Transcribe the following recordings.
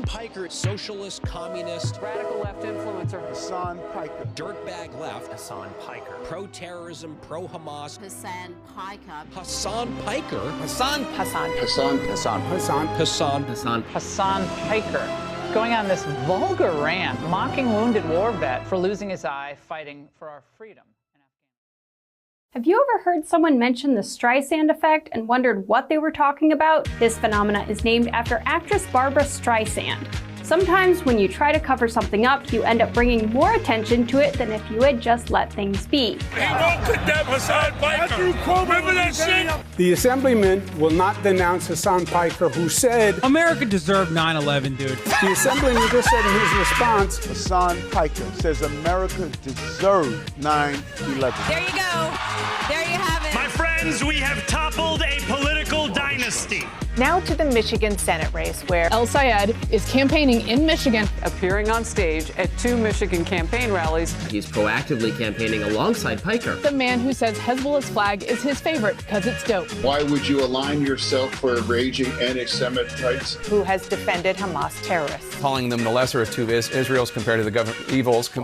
Piker, socialist, communist, radical left influencer. Hasan Piker. Dirtbag left. Hasan Piker. Pro-terrorism, pro-Hamas. Hasan Piker. Hasan Piker. Hasan Piker. Going on this vulgar rant, mocking wounded war vet for losing his eye fighting for our freedom. Have you ever heard someone mention the Streisand effect and wondered what they were talking about? This phenomena is named after actress Barbara Streisand. Sometimes when you try to cover something up, you end up bringing more attention to it than if you had just let things be. He won't condemn Hasan Piker. Remember that shit? The assemblyman will not denounce Hasan Piker, who said, America deserved 9/11, dude. the assemblyman just said in his response, Hasan Piker says America deserved 9/11. There you go. There you have it. My friends, we have toppled a political dynasty. Now to the Michigan Senate race, where El Sayed is campaigning in Michigan, Appearing on stage at 2 Michigan campaign rallies. He's proactively campaigning alongside Piker. the man who says Hezbollah's flag is his favorite because it's dope. Why would you align yourself for raging anti-Semites? who has defended Hamas terrorists. Calling them the lesser of two Israels compared to the evils.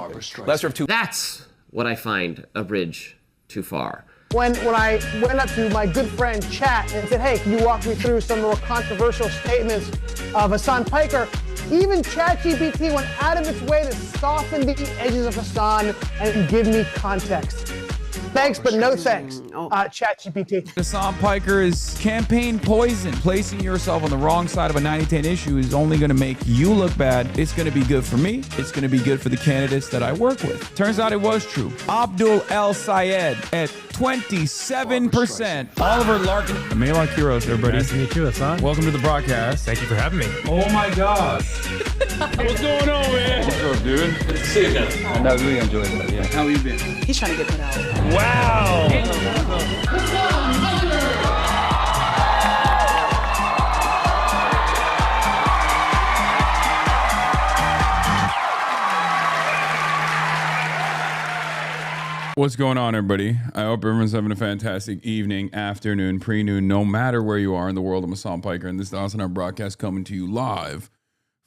Lesser of two. That's what I find a bridge too far. When I went up to my good friend Chat and said, hey, can you walk me through some more controversial statements of Hasan Piker? Even ChatGPT went out of its way to soften the edges of Hasan and give me context. Thanks, but no thanks, ChatGPT. Hasan Piker is campaign poison. Placing yourself on the wrong side of a 90-10 issue is only going to make you look bad. It's going to be good for me. It's going to be good for the candidates that I work with. Turns out it was true. Abdul El Sayed at 27%. Oliver Larkin. Melon Kiros, everybody. Nice to meet you, Hasan. Welcome to the broadcast. Thank you for having me. Oh my gosh. What's going on, man? What's up, dude? Good to see you again. I know, really enjoyed it. Yeah. How you been? He's trying to get that out. Wow. What's going on, everybody? I hope everyone's having a fantastic evening, afternoon, pre-noon, no matter where you are in the world of Hasan Piker. And this is the HasanAbi broadcast coming to you live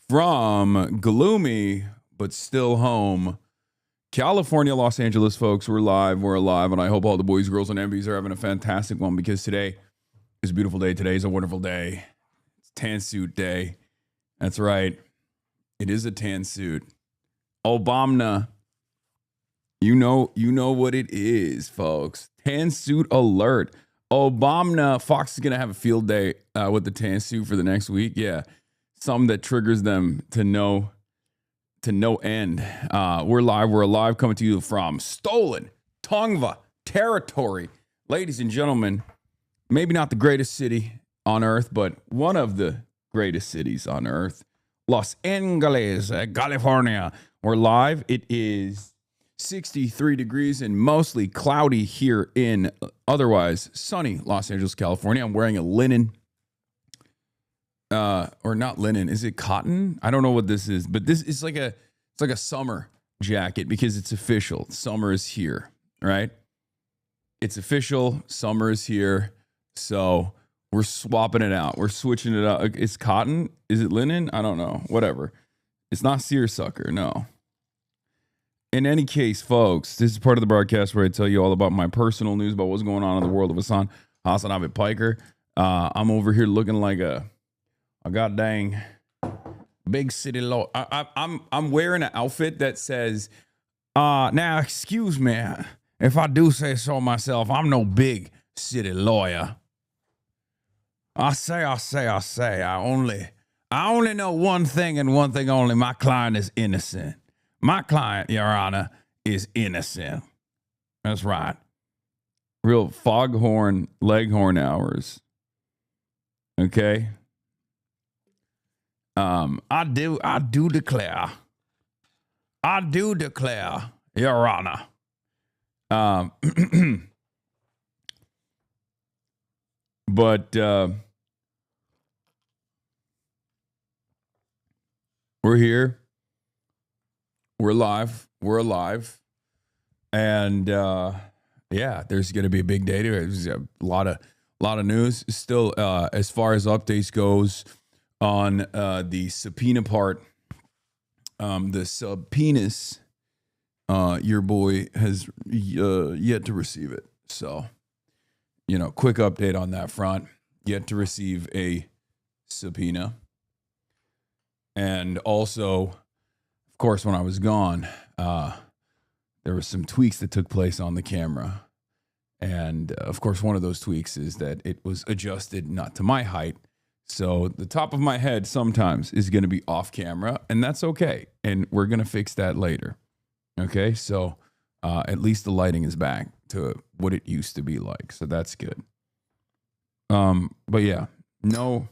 from gloomy but still home California, Los Angeles, folks. We're alive, and I hope all the boys, girls, and MVs are having a fantastic one because today is a beautiful day. Today is a wonderful day. It's tan suit day. That's right. It is a tan suit. Obama. You know what it is, folks. Tan suit alert. Obama. Fox is going to have a field day with the tan suit for the next week. Yeah. Something that triggers them to no end. We're alive, coming to you from stolen Tongva territory. Ladies and gentlemen, maybe not the greatest city on earth, but one of the greatest cities on earth. Los Angeles, California. We're live. It is 63 degrees and mostly cloudy here in otherwise sunny Los Angeles, California. I'm wearing a linen, or not linen. Is it cotton? I don't know what this is, but this is like a summer jacket because it's official. Summer is here, right? It's official. Summer is here. So we're swapping it out. We're switching it out. It's cotton. Is it linen? I don't know. Whatever. It's not seersucker. No. In any case, folks, this is part of the broadcast where I tell you all about my personal news about what's going on in the world of HasanAbi Piker. I'm over here looking like a god dang big city lawyer. I'm wearing an outfit that says, now excuse me if I do say so myself, I'm no big city lawyer. I say. I only know one thing and one thing only. My client is innocent. My client, Your Honor, is innocent. That's right. Real foghorn, leghorn hours. Okay. I do declare, Your Honor. But we're here. We're live. And yeah, there's going to be a big day today. There's a lot of news still as far as updates goes. on the subpoena part. The subpoenas, your boy has yet to receive it. So, quick update on that front. Yet to receive a subpoena. And also, of course, when I was gone, there were some tweaks that took place on the camera. And of course, one of those tweaks is that it was adjusted not to my height. So the top of my head sometimes is going to be off camera, and that's okay. And we're going to fix that later. Okay, so at least the lighting is back to what it used to be like. So that's good. But yeah, no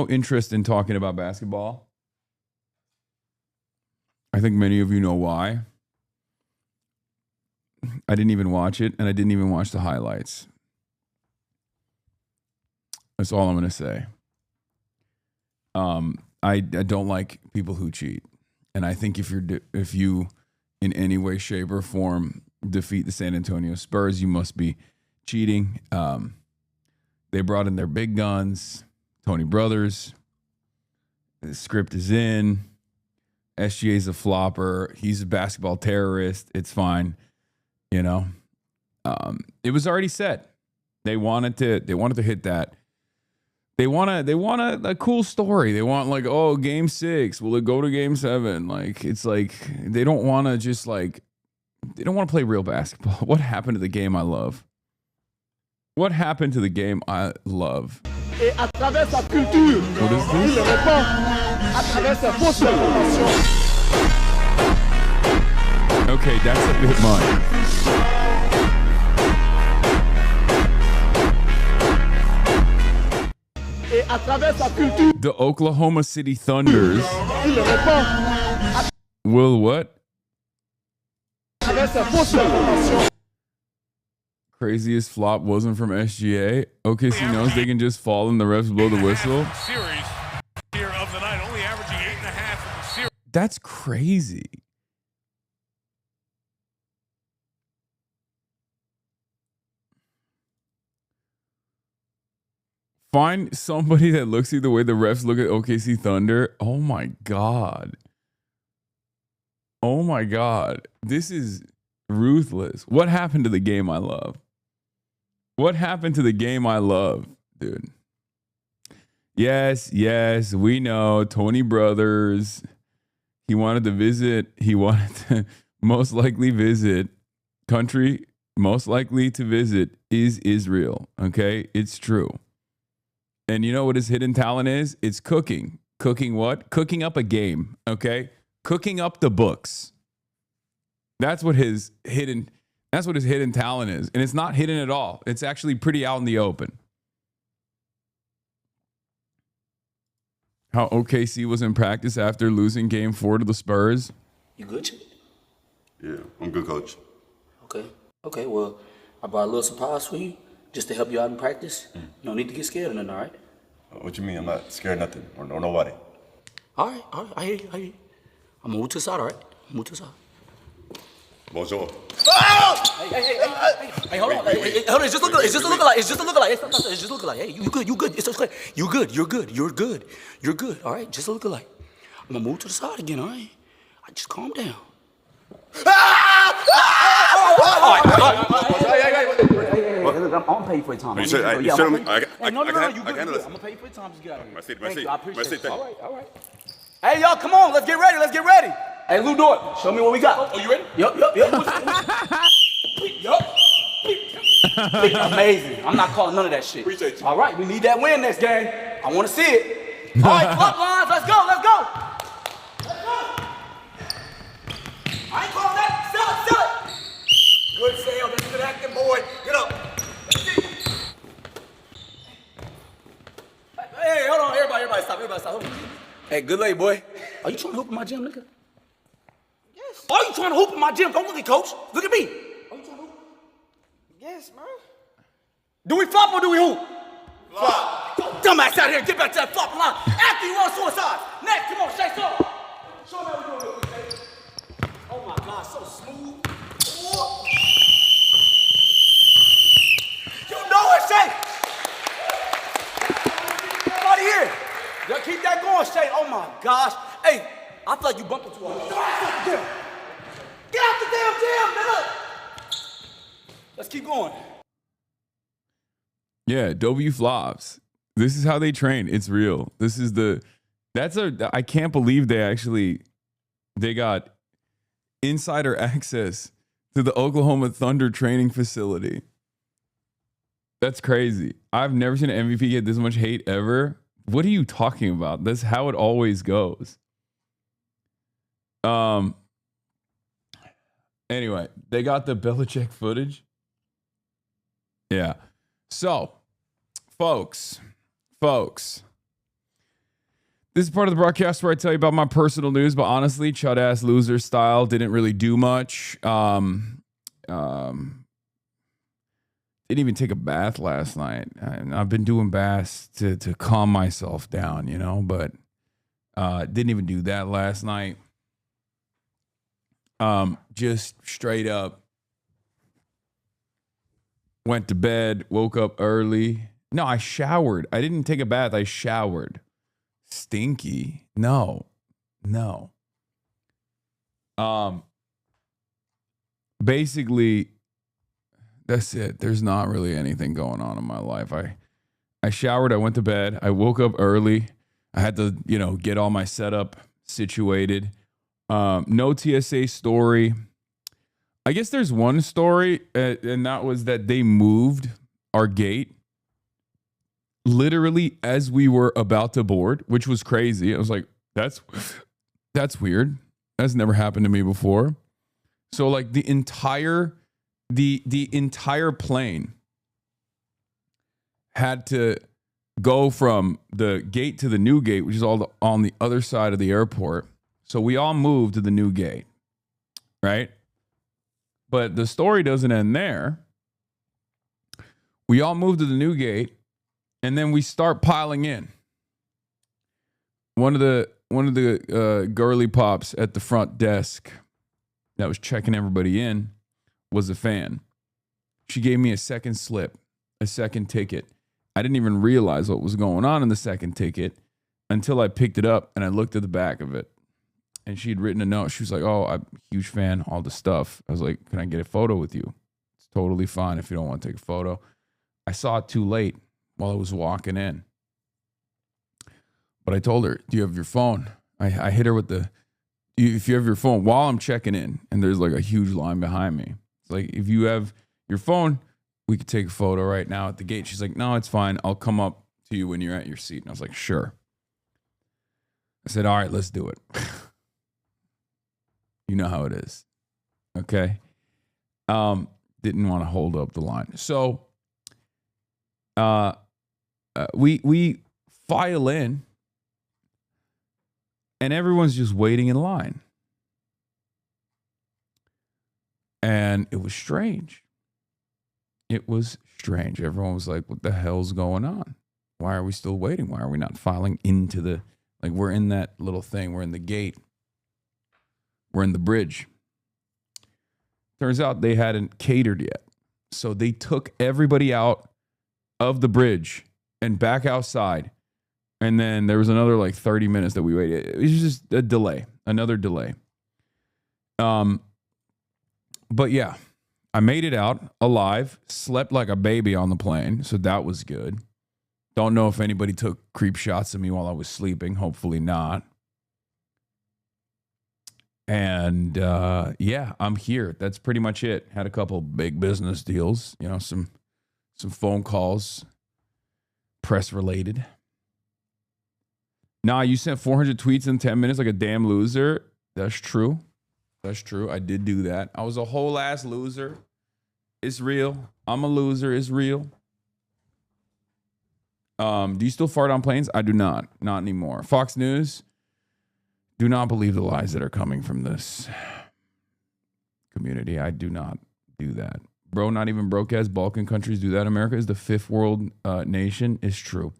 interest in talking about basketball. I think many of you know why. I didn't even watch it, and I didn't even watch the highlights. That's all I'm going to say. I don't like people who cheat, and I think if you in any way, shape, or form defeat the San Antonio Spurs, you must be cheating. They brought in their big guns, Tony Brothers. The script is in. SGA's a flopper. He's a basketball terrorist. It's fine. It was already set. They wanted to hit that. They want a cool story. They want game 6. Will it go to game 7? It's like they don't want to just they don't want to play real basketball. What happened to the game I love? What happened to the game I love? What is this? Okay, that's a bit much. The Oklahoma City Thunders will what? Craziest flop wasn't from SGA. OKC knows they can just fall and the refs blow the whistle. Series here of the night, only averaging 8.5 in the series. That's crazy. Find somebody that looks at the way the refs look at OKC Thunder. Oh my God. Oh my God. This is ruthless. What happened to the game I love? What happened to the game I love, dude? Yes, we know. Tony Brothers. He wanted to visit. He wanted to most likely visit. Country most likely to visit is Israel. Okay? It's true. And you know what his hidden talent is? It's cooking. Cooking what? Cooking up a game. Okay? Cooking up the books. That's what his hidden talent is. And it's not hidden at all. It's actually pretty out in the open. How OKC was in practice after losing game 4 to the Spurs. You good? Yeah, I'm good, coach. Okay, well, I brought a little surprise for you just to help you out in practice. You don't need to get scared or nothing, all right? What you mean? I'm not scared of nothing or nobody. All right. I hear you. I'm going to move to the side, all right? Move to the side. Bonjour. Oh! Hey, hold on. Hey, hold on. It's just a lookalike. It's just a lookalike. Hey, you good. It's okay. You're good. All right? Just a lookalike. I'm going to move to the side again, all right? Just calm down. Hey, look, I'm gonna pay you for your time. You said, I can handle this. I'm gonna pay you for your time. Just get out of here. My seat. Thank you. I appreciate it. All right. Hey, y'all, come on. Let's get ready. Hey, Lou Dort, show me what we got. Oh, you ready? Yup. Amazing. I'm not calling none of that shit. Appreciate you. All right, we need that win next game. I want to see it. All right, flop lines. Let's go. I ain't calling that. Sell it. Good sale. That's good acting, boy. Get up. Hey, hold on. Everybody stop. Hold on. Hey, good lady, boy. Are you trying to hoop in my gym, nigga? Yes. Are you trying to hoop in my gym? Don't look at coach. Look at me. Are you trying to hoop? Yes, man. Do we flop or do we hoop? Flop. Dumbass out here. Get back to that flop line. After you run suicide. Next, come on, Shay, show me how we doing real quick, Shay. Oh my God, so smooth. Oh. You know it, Shay. like you bumped into her. Get off the damn gym, nigga! Let's keep going. Yeah, W flops. This is how they train. It's real. I can't believe they got insider access to the Oklahoma Thunder training facility. That's crazy. I've never seen an MVP get this much hate ever. What are you talking about? That's how it always goes. Anyway, they got the Belichick footage. Yeah. So, folks, this is part of the broadcast where I tell you about my personal news, but honestly, chud ass loser style didn't really do much. Didn't even take a bath last night. I've been doing baths to calm myself down, but didn't even do that last night. Just straight up went to bed, woke up early. No, I showered. I didn't take a bath. I showered. Stinky. No. Basically, that's it. There's not really anything going on in my life. I showered. I went to bed. I woke up early. I had to, get all my setup situated. No TSA story. I guess there's one story, and that was that they moved our gate literally as we were about to board, which was crazy. I was like, that's weird. That's never happened to me before. So like the entire plane had to go from the gate to the new gate, which is on the other side of the airport. So we all moved to the new gate, right? But the story doesn't end there. We all moved to the new gate, and then we start piling in. One of the girly pops at the front desk that was checking everybody in was a fan. She gave me a second slip, a second ticket. I didn't even realize what was going on in the second ticket until I picked it up and I looked at the back of it. And she had written a note. She was like, "Oh, I'm a huge fan, all the stuff." I was like, "Can I get a photo with you?" It's totally fine if you don't want to take a photo. I saw it too late while I was walking in. But I told her, "Do you have your phone?" I hit her with if you have your phone while I'm checking in, and there's like a huge line behind me. It's like, if you have your phone, we could take a photo right now at the gate. She's like, "No, it's fine. I'll come up to you when you're at your seat." And I was like, "Sure." I said, "All right, let's do it." You know how it is. Okay. Didn't want to hold up the line. So we file in, and everyone's just waiting in line. And it was strange. Everyone was like, "What the hell's going on? Why are we still waiting? Why are we not filing into we're in that little thing. We're in the gate. We're in the bridge." Turns out they hadn't catered yet. So they took everybody out of the bridge and back outside. And then there was another 30 minutes that we waited. It was just a delay, another delay. But yeah, I made it out alive, slept like a baby on the plane. So that was good. Don't know if anybody took creep shots of me while I was sleeping. Hopefully not. And yeah, I'm here. That's pretty much it. Had a couple big business deals, some phone calls, press related. Nah, you sent 400 tweets in 10 minutes like a damn loser. That's true. I did do that. I was a whole ass loser. It's real. I'm a loser. It's real. Do you still fart on planes? I do not. Not anymore. Fox News. Do not believe the lies that are coming from this community. I do not do that. Bro, not even broke ass Balkan countries do that. America is the fifth world nation. It's true.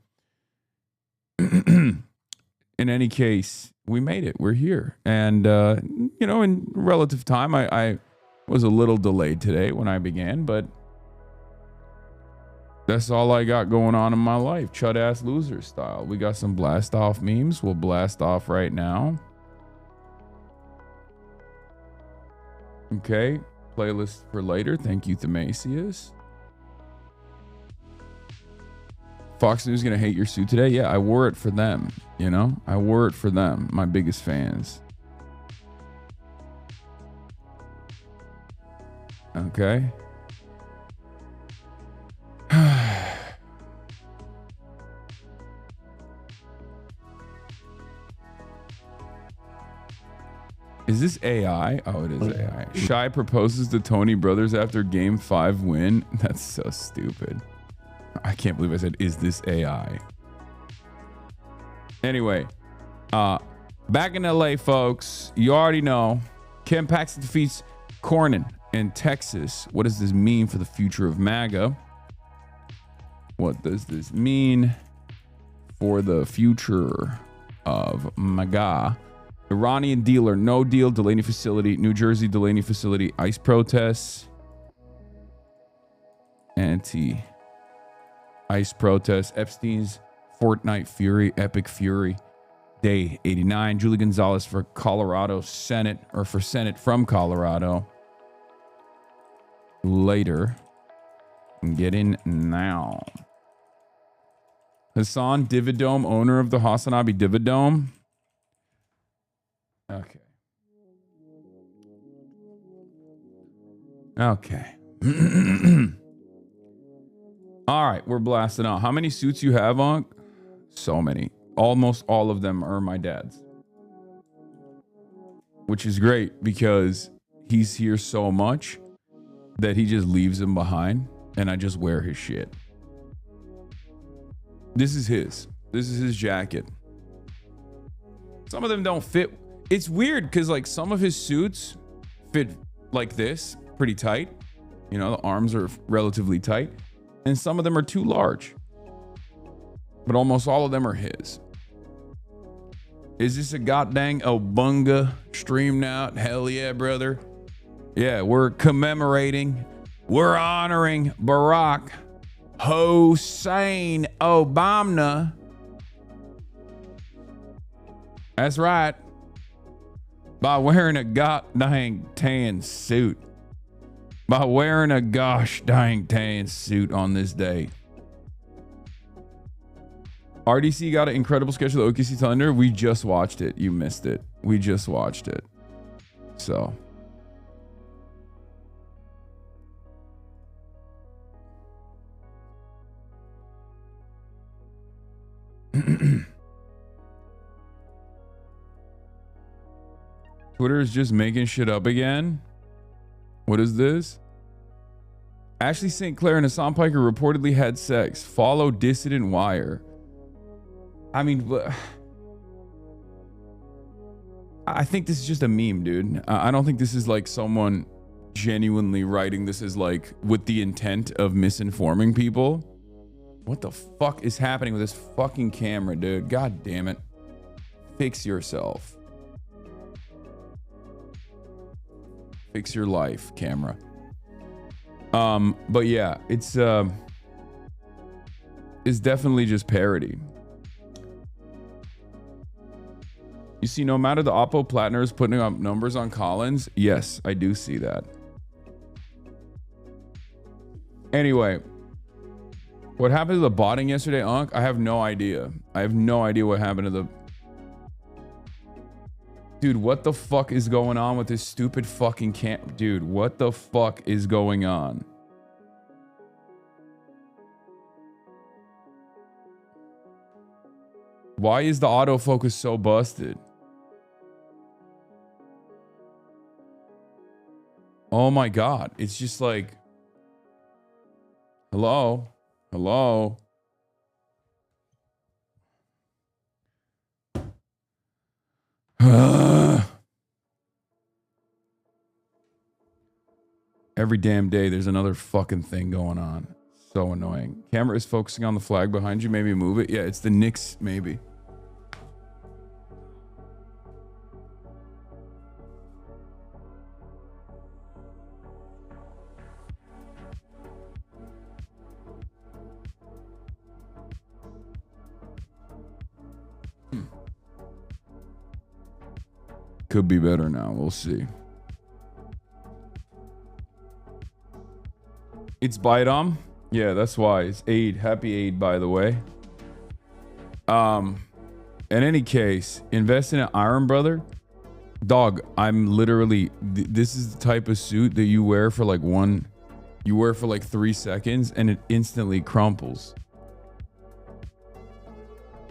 In any case, we made it. We're here. And, in relative time, I was a little delayed today when I began, but that's all I got going on in my life. Chud ass loser style. We got some blast off memes. We'll blast off right now. Okay. Playlist for later. Thank you, Themasius. Fox News gonna hate your suit today? Yeah, I wore it for them. You know, I wore it for them. My biggest fans. Okay. Is this AI? Oh, it is AI. Shy proposes to Tony Brothers after game 5 win. That's so stupid. I can't believe I said, is this AI? Anyway, back in LA, folks, you already know. Ken Paxton defeats Cornyn in Texas. What does this mean for the future of MAGA? What does this mean for the future of MAGA? Iranian dealer, no deal, Delaney facility, New Jersey Delaney facility, ICE protests, anti-ICE protests, Epstein's Fortnite fury, epic fury, day 89, Julie Gonzalez for Colorado Senate, or for Senate from Colorado. Later. Get in now. Hasan Dividome, owner of the HasanAbi Dividome. Okay. Okay. All right, we're blasting out. How many suits you have on? So many. Almost all of them are my dad's. Which is great because he's here so much that he just leaves them behind and I just wear his shit. This is his. This is his jacket. Some of them don't fit. It's weird because like some of his suits fit like this, pretty tight. You know, the arms are relatively tight. And some of them are too large. But almost all of them are his. Is this a goddamn Obunga streamed out? Hell yeah, brother. Yeah, we're commemorating. We're honoring Barack Hussein Obama. That's right. By wearing a goddamn tan suit. By wearing a gosh dang tan suit on this day. RDC got an incredible sketch of the OKC Thunder. We just watched it. You missed it. We just watched it. So. Twitter is just making shit up again. What is this? Ashley St. Clair and Hasan Piker reportedly had sex. Follow Dissident Wire. I mean, I think this is just a meme, dude. I don't think this is like someone genuinely writing this is like with the intent of misinforming people. What the fuck is happening with this fucking camera, dude? God damn it. Fix yourself. Fix your life, camera. But yeah, it's definitely just parody. You see, no matter the Oppo Platinum is putting up numbers on Collins. Yes, I do see that. Anyway, what happened to the botting yesterday, Unc? I have no idea. I have no idea what happened to the... Dude, what the fuck is going on with this stupid fucking camp? Dude, what the fuck is going on? Why is the autofocus so busted? Oh my God. It's just like... Hello? Hello? Every damn day there's another fucking thing going on. So annoying. Camera is focusing on the flag behind you. Maybe move it. Yeah, it's the Knicks, maybe. Could be better now. We'll see. It's Bidom. Yeah, that's why. It's Aid. Happy Aid, by the way. In any case, invest in an Iron Brother. Dog, I'm literally... this is the type of suit that you wear for like 3 seconds and it instantly crumples.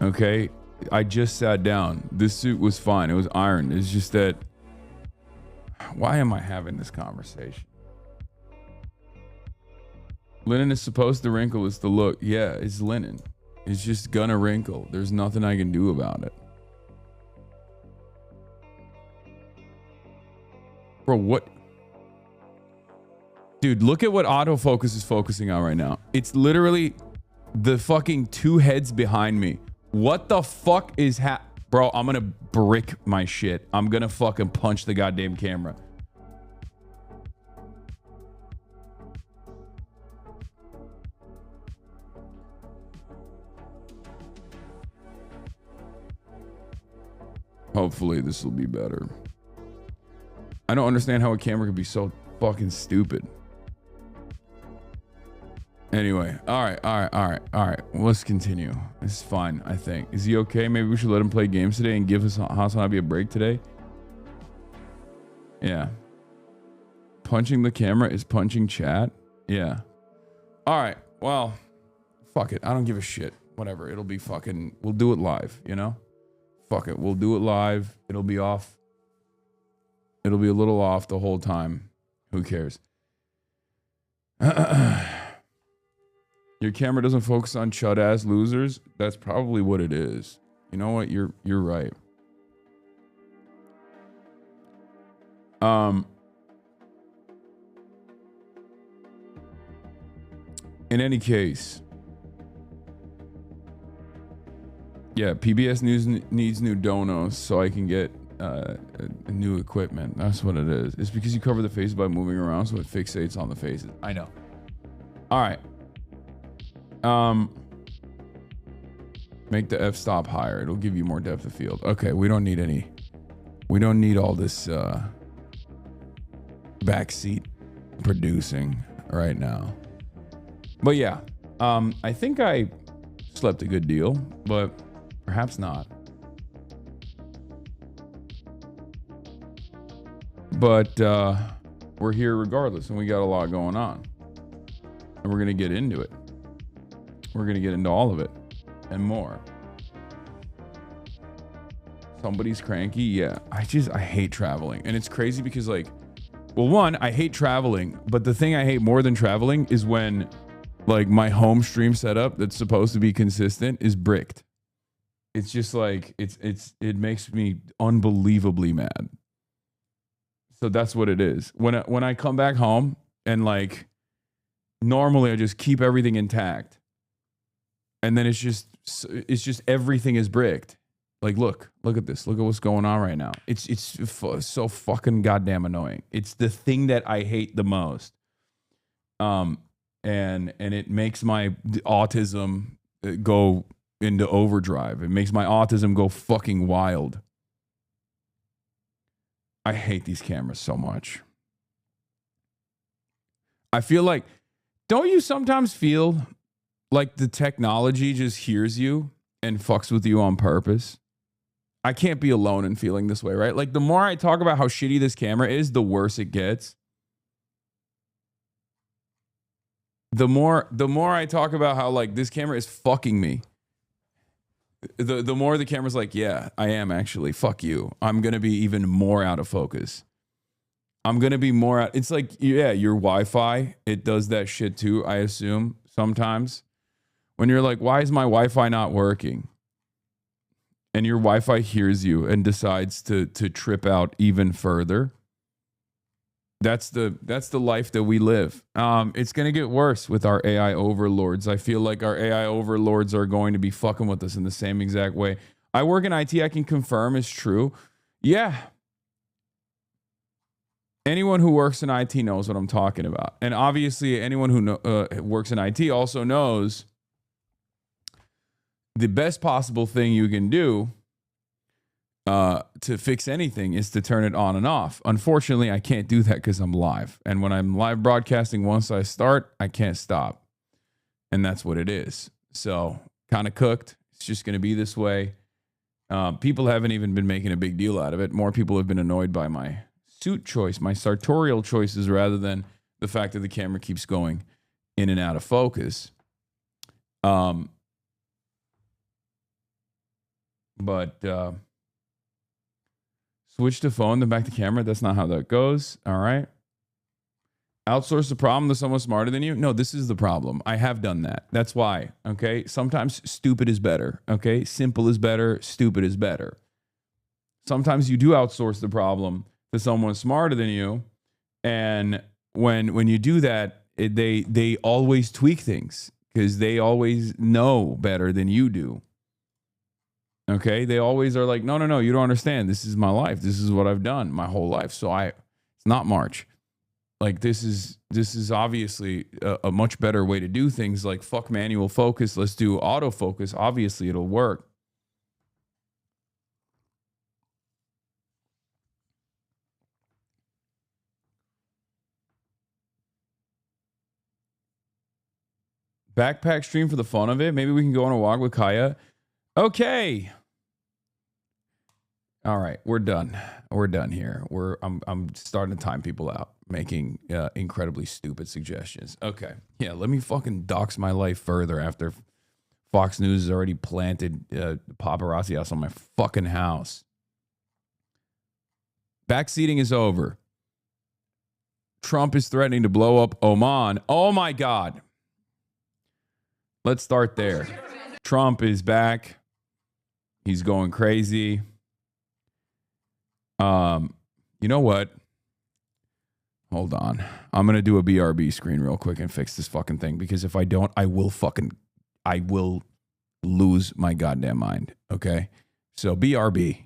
Okay? I just sat down. This suit was fine. It was ironed. It's just that... why am I having this conversation? Linen is supposed to wrinkle. It's the look. Yeah, it's linen. It's just gonna wrinkle. There's nothing I can do about it. Bro, what? Dude, look at what autofocus is focusing on right now. It's literally the fucking 2 heads behind me. What the fuck is Bro, I'm gonna brick my shit. I'm gonna fucking punch the goddamn camera. Hopefully this will be better. I don't understand how a camera could be so fucking stupid. Anyway, all right. Let's continue. This is fine, I think. Is he okay? Maybe we should let him play games today and give HasanAbi a break today. Yeah. Punching the camera is punching chat. Yeah. All right. Well, fuck it. I don't give a shit. Whatever. It'll be fucking... we'll do it live, you know? Fuck it. We'll do it live. It'll be off. It'll be a little off the whole time. Who cares? Your camera doesn't focus on chud ass losers. That's probably what it is. You know what? You're right. In any case, yeah, PBS News needs new donos so I can get new equipment. That's what it is. It's because you cover the face by moving around, so it fixates on the faces. I know. All right. Make the f-stop higher. It'll give you more depth of field. Okay, we don't need all this backseat producing right now. But yeah, I think I slept a good deal, but perhaps not. But we're here regardless, and we got a lot going on. And we're going to get into it. We're going to get into all of it and more. Somebody's cranky. Yeah, I hate traveling. And it's crazy because, like, well, one, I hate traveling. But the thing I hate more than traveling is when, like, my home stream setup that's supposed to be consistent is bricked. It's just like, it makes me unbelievably mad. So that's what it is. When I come back home and, like, normally I just keep everything intact. And then it's just everything is bricked. Like, look at this. Look at what's going on right now. It's so fucking goddamn annoying. It's the thing that I hate the most. And it makes my autism go into overdrive. It makes my autism go fucking wild. I hate these cameras so much. I feel like, don't you sometimes feel like the technology just hears you and fucks with you on purpose? I can't be alone in feeling this way, right? Like, the more I talk about how shitty this camera is, the worse it gets. The more I talk about how, like, this camera is fucking me, the more the camera's like, yeah, I am actually. Fuck you. I'm going to be even more out of focus. I'm going to be more out. It's like, yeah, your Wi-Fi, it does that shit too, I assume, sometimes. When you're like, why is my Wi-Fi not working? And your Wi-Fi hears you and decides to trip out even further. That's the life that we live. It's going to get worse with our AI overlords. I feel like our AI overlords are going to be fucking with us in the same exact way. I work in IT. I can confirm is true. Yeah. Anyone who works in IT knows what I'm talking about. And obviously anyone who works in IT also knows the best possible thing you can do to fix anything is to turn it on and off. Unfortunately, I can't do that because I'm live. And when I'm live broadcasting, once I start, I can't stop. And that's what it is. So kind of cooked. It's just going to be this way. People haven't even been making a big deal out of it. More people have been annoyed by my suit choice, my sartorial choices, rather than the fact that the camera keeps going in and out of focus. But switch to phone, then back to camera. That's not how that goes. All right. Outsource the problem to someone smarter than you. No, this is the problem. I have done that. That's why. Okay. Sometimes stupid is better. Okay. Simple is better. Stupid is better. Sometimes you do outsource the problem to someone smarter than you. And when you do that, they always tweak things because they always know better than you do. Okay. They always are like, no, you don't understand. This is my life. This is what I've done my whole life. So it's not March. Like this is obviously a much better way to do things. Like fuck manual focus. Let's do autofocus. Obviously it'll work. Backpack stream for the fun of it. Maybe we can go on a walk with Kaya. Okay. All right, we're done. We're done here. I'm starting to time people out, making incredibly stupid suggestions. Okay, yeah, let me fucking dox my life further after Fox News has already planted paparazzi house on my fucking house. Backseating is over. Trump is threatening to blow up Oman. Oh my God. Let's start there. Trump is back. He's going crazy. You know what? Hold on. I'm going to do a BRB screen real quick and fix this fucking thing because if I don't, I will lose my goddamn mind. Okay? So BRB.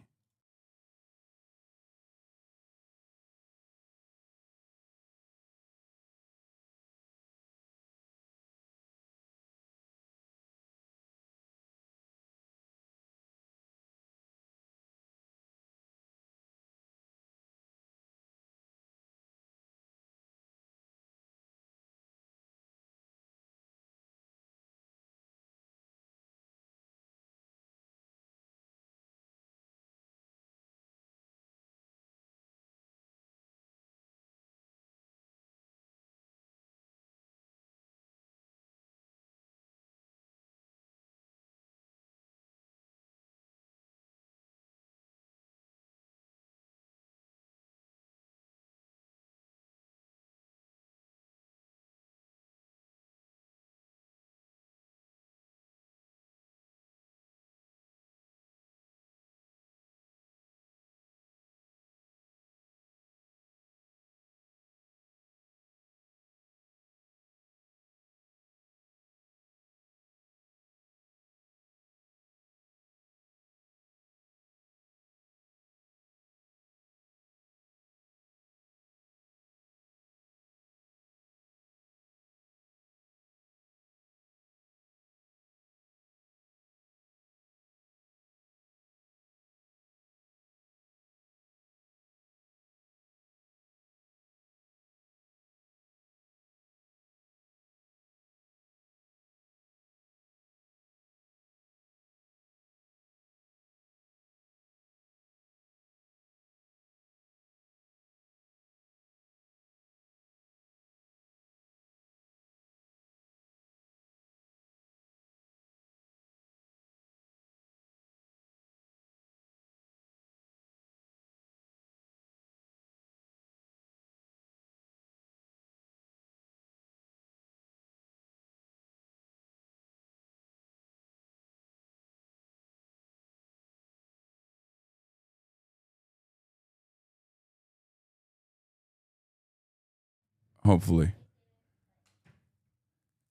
Hopefully.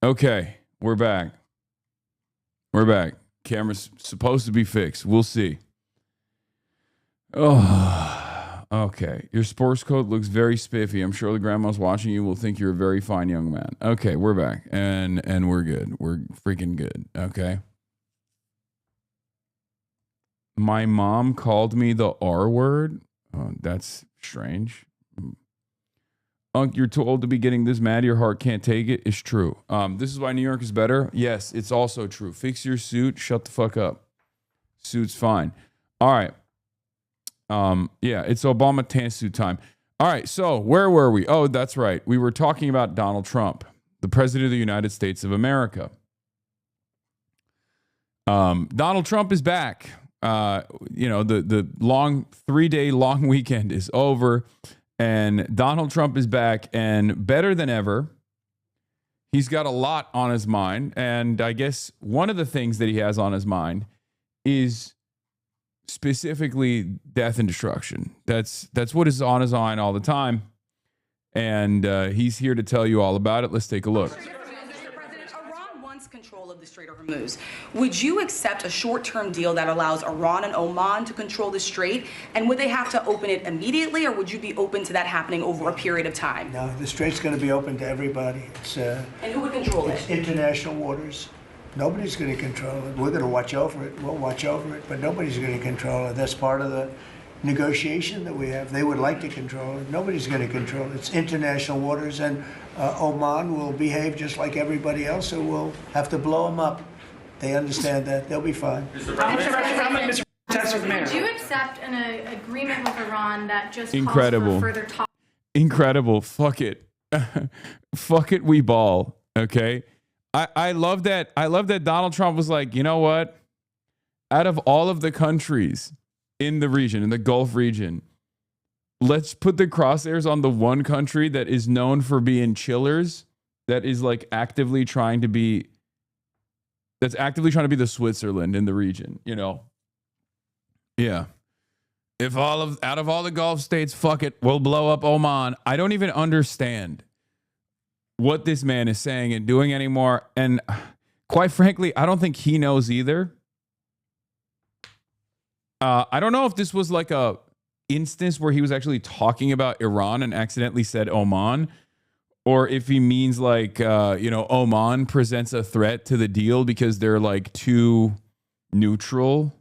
Okay, we're back. We're back. Camera's supposed to be fixed. We'll see. Oh, okay. Your sports coat looks very spiffy. I'm sure the grandma's watching you will think you're a very fine young man. Okay, we're back. And we're good. We're freaking good. Okay. My mom called me the R word. That's strange. Unc, you're too old to be getting this mad. Your heart can't take it. It's true. This is why New York is better. Yes, it's also true. Fix your suit. Shut the fuck up. Suit's fine. All right. Yeah, it's Obama tan suit time. All right, so where were we? Oh, that's right. We were talking about Donald Trump, the President of the United States of America. Donald Trump is back. The long 3-day long weekend is over, and Donald Trump is back, and better than ever. He's got a lot on his mind, and I guess one of the things that he has on his mind is specifically death and destruction. That's what is on his mind all the time, and he's here to tell you all about it. Let's take a look. Control of the Strait of Hormuz. Would you accept a short-term deal that allows Iran and Oman to control the strait? And would they have to open it immediately, or would you be open to that happening over a period of time? No, the strait's going to be open to everybody. And who would control it? International waters. Nobody's going to control it. We're going to watch over it. We'll watch over it, but nobody's going to control it. That's part of the negotiation that we have. They would like to control it. Nobody's going to control it. It's international waters, and Oman will behave just like everybody else, so we'll have to blow them up. They understand that. They'll be fine. Would you accept an agreement with Iran that just calls for further talk? Incredible. Fuck it. Fuck it, we ball. Okay. I love that. I love that Donald Trump was like, you know what? Out of all of the countries in the region, in the Gulf region, let's put the crosshairs on the one country that is known for being chillers, that is like actively trying to be the Switzerland in the region, you know? Yeah. If out of all the Gulf states, fuck it, we'll blow up Oman. I don't even understand what this man is saying and doing anymore. And quite frankly, I don't think he knows either. I don't know if this was like a instance where he was actually talking about Iran and accidentally said Oman, or if he means like, Oman presents a threat to the deal because they're like too neutral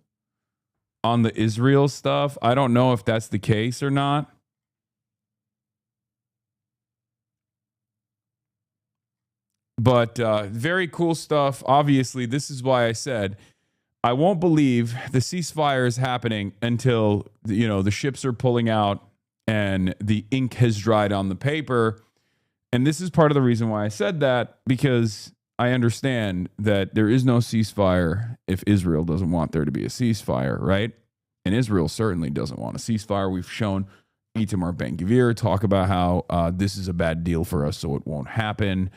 on the Israel stuff. I don't know if that's the case or not. But very cool stuff. Obviously, this is why I said I won't believe the ceasefire is happening until, the ships are pulling out and the ink has dried on the paper. And this is part of the reason why I said that, because I understand that there is no ceasefire if Israel doesn't want there to be a ceasefire, right? And Israel certainly doesn't want a ceasefire. We've shown Itamar Ben-Gvir talk about how this is a bad deal for us, so it won't happen.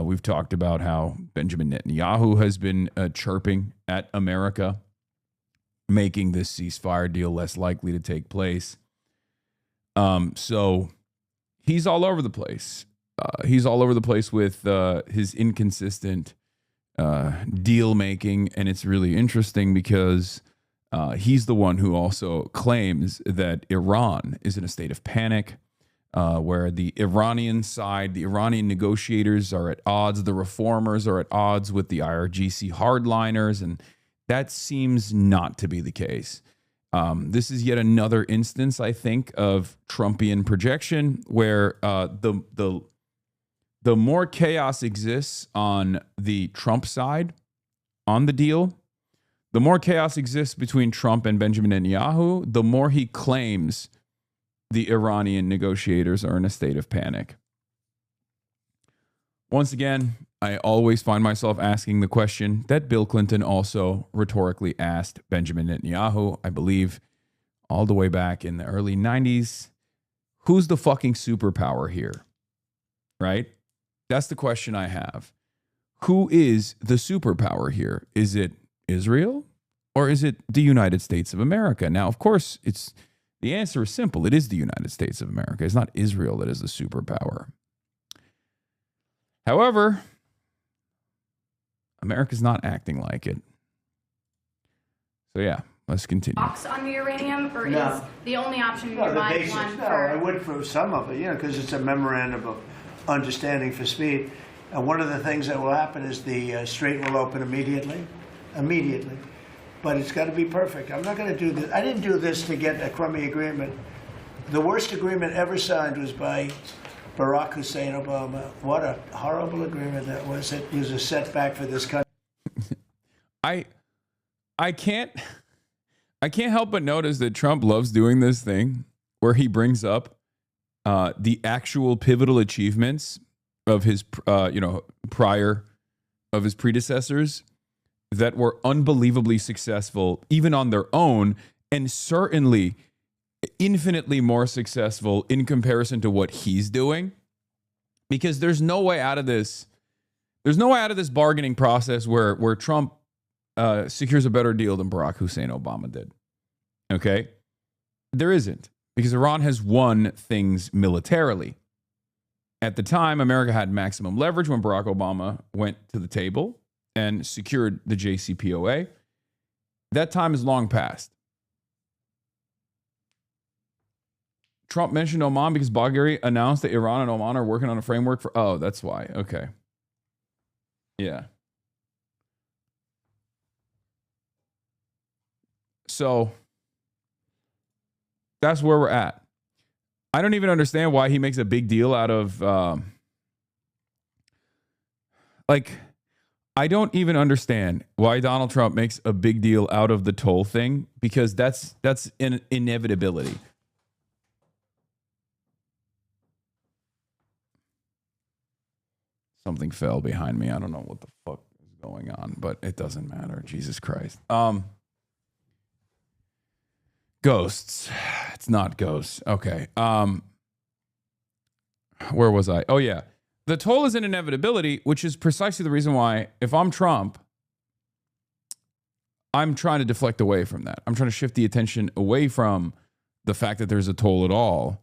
We've talked about how Benjamin Netanyahu has been chirping at America, making this ceasefire deal less likely to take place. So he's all over the place. He's all over the place with his inconsistent deal making. And it's really interesting because he's the one who also claims that Iran is in a state of panic. Where the Iranian side, the Iranian negotiators are at odds, the reformers are at odds with the IRGC hardliners, and that seems not to be the case. This is yet another instance, I think, of Trumpian projection, where the more chaos exists on the Trump side on the deal, the more chaos exists between Trump and Benjamin Netanyahu, the more he claims the Iranian negotiators are in a state of panic. Once again, I always find myself asking the question that Bill Clinton also rhetorically asked Benjamin Netanyahu, I believe, all the way back in the early 90s. Who's the fucking superpower here? Right? That's the question I have. Who is the superpower here? Is it Israel or is it the United States of America? Now, of course, the answer is simple. It is the United States of America. It's not Israel that is the superpower. However, America's not acting like it. So yeah, let's continue. Talks on the uranium, or is the only option in your mind one for? I would for some of it, because it's a memorandum of understanding for speed. And one of the things that will happen is the strait will open immediately. but it's got to be perfect. I'm not going to do this. I didn't do this to get a crummy agreement. The worst agreement ever signed was by Barack Hussein Obama. What a horrible agreement that was. It was a setback for this country. I can't help but notice that Trump loves doing this thing where he brings up the actual pivotal achievements of his of his predecessors that were unbelievably successful even on their own, and certainly infinitely more successful in comparison to what he's doing. Because there's no way out of this. There's no way out of this bargaining process where Trump secures a better deal than Barack Hussein Obama did. Okay? There isn't, because Iran has won things militarily. At the time, America had maximum leverage when Barack Obama went to the table and secured the JCPOA. That time is long past. Trump mentioned Oman because Bagheri announced that Iran and Oman are working on a framework for... Oh, that's why. Okay. Yeah. So that's where we're at. I don't even understand why he makes a big deal out of... I don't even understand why Donald Trump makes a big deal out of the toll thing, because that's an inevitability. Something fell behind me. I don't know what the fuck is going on, but it doesn't matter. Jesus Christ. Ghosts. It's not ghosts. Okay. Where was I? Oh, yeah. The toll is an inevitability, which is precisely the reason why, if I'm Trump, I'm trying to deflect away from that. I'm trying to shift the attention away from the fact that there's a toll at all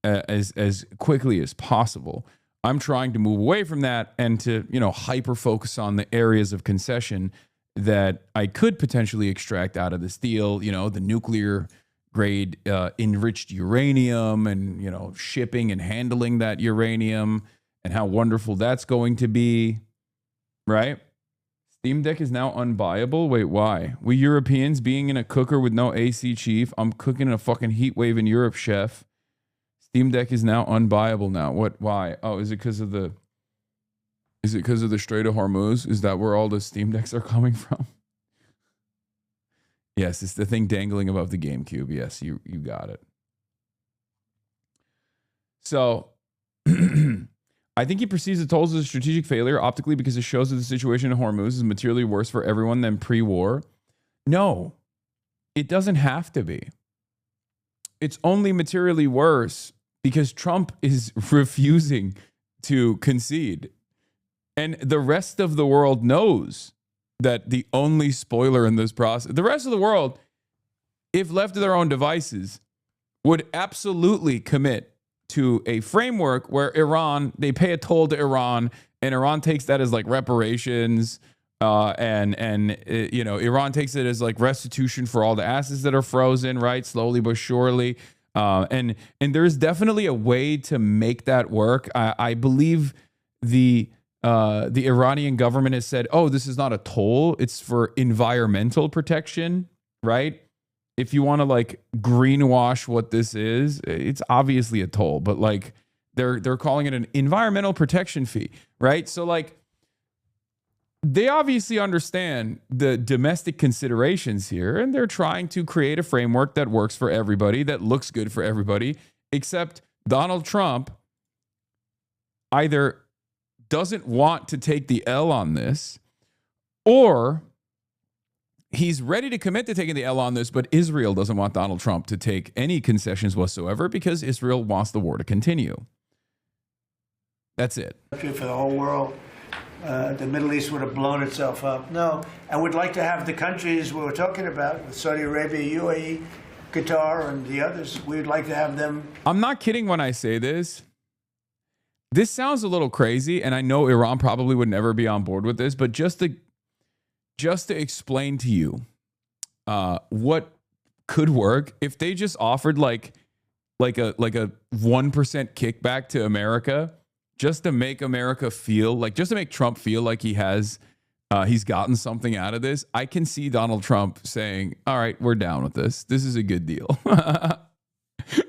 as quickly as possible. I'm trying to move away from that and to, hyper focus on the areas of concession that I could potentially extract out of this deal, the nuclear grade enriched uranium and, shipping and handling that uranium and how wonderful that's going to be, right? Steam Deck is now unbuyable. Wait, why? We Europeans being in a cooker with no AC, chief. I'm cooking in a fucking heat wave in Europe, chef. Steam Deck is now unbuyable now. What? Why? Oh, is it because of the Strait of Hormuz? Is that where all the Steam Decks are coming from? Yes, it's the thing dangling above the GameCube. Yes, you got it. So, I think he perceives the tolls as a strategic failure optically because it shows that the situation in Hormuz is materially worse for everyone than pre-war. No, it doesn't have to be. It's only materially worse because Trump is refusing to concede. And the rest of the world knows that the only spoiler in this process, the rest of the world, if left to their own devices, would absolutely commit to a framework where Iran, they pay a toll to Iran, and Iran takes that as like reparations, Iran takes it as like restitution for all the assets that are frozen, right? Slowly but surely. And there's definitely a way to make that work. I believe the Iranian government has said, oh, this is not a toll. It's for environmental protection, right? If you want to like greenwash what this is, it's obviously a toll, but like they're calling it an environmental protection fee, right? So like they obviously understand the domestic considerations here, and they're trying to create a framework that works for everybody, that looks good for everybody, except Donald Trump either doesn't want to take the L on this, or he's ready to commit to taking the L on this, but Israel doesn't want Donald Trump to take any concessions whatsoever because Israel wants the war to continue. That's it. For the whole world, the Middle East would have blown itself up. No, I would like to have the countries we were talking about, with Saudi Arabia, UAE, Qatar, and the others, we'd like to have them. I'm not kidding when I say this. This sounds a little crazy, and I know Iran probably would never be on board with this, but just to explain to you what could work, if they just offered like a 1% kickback to America, just to make America feel like, just to make Trump feel like he has he's gotten something out of this. I can see Donald Trump saying, all right, we're down with this. This is a good deal.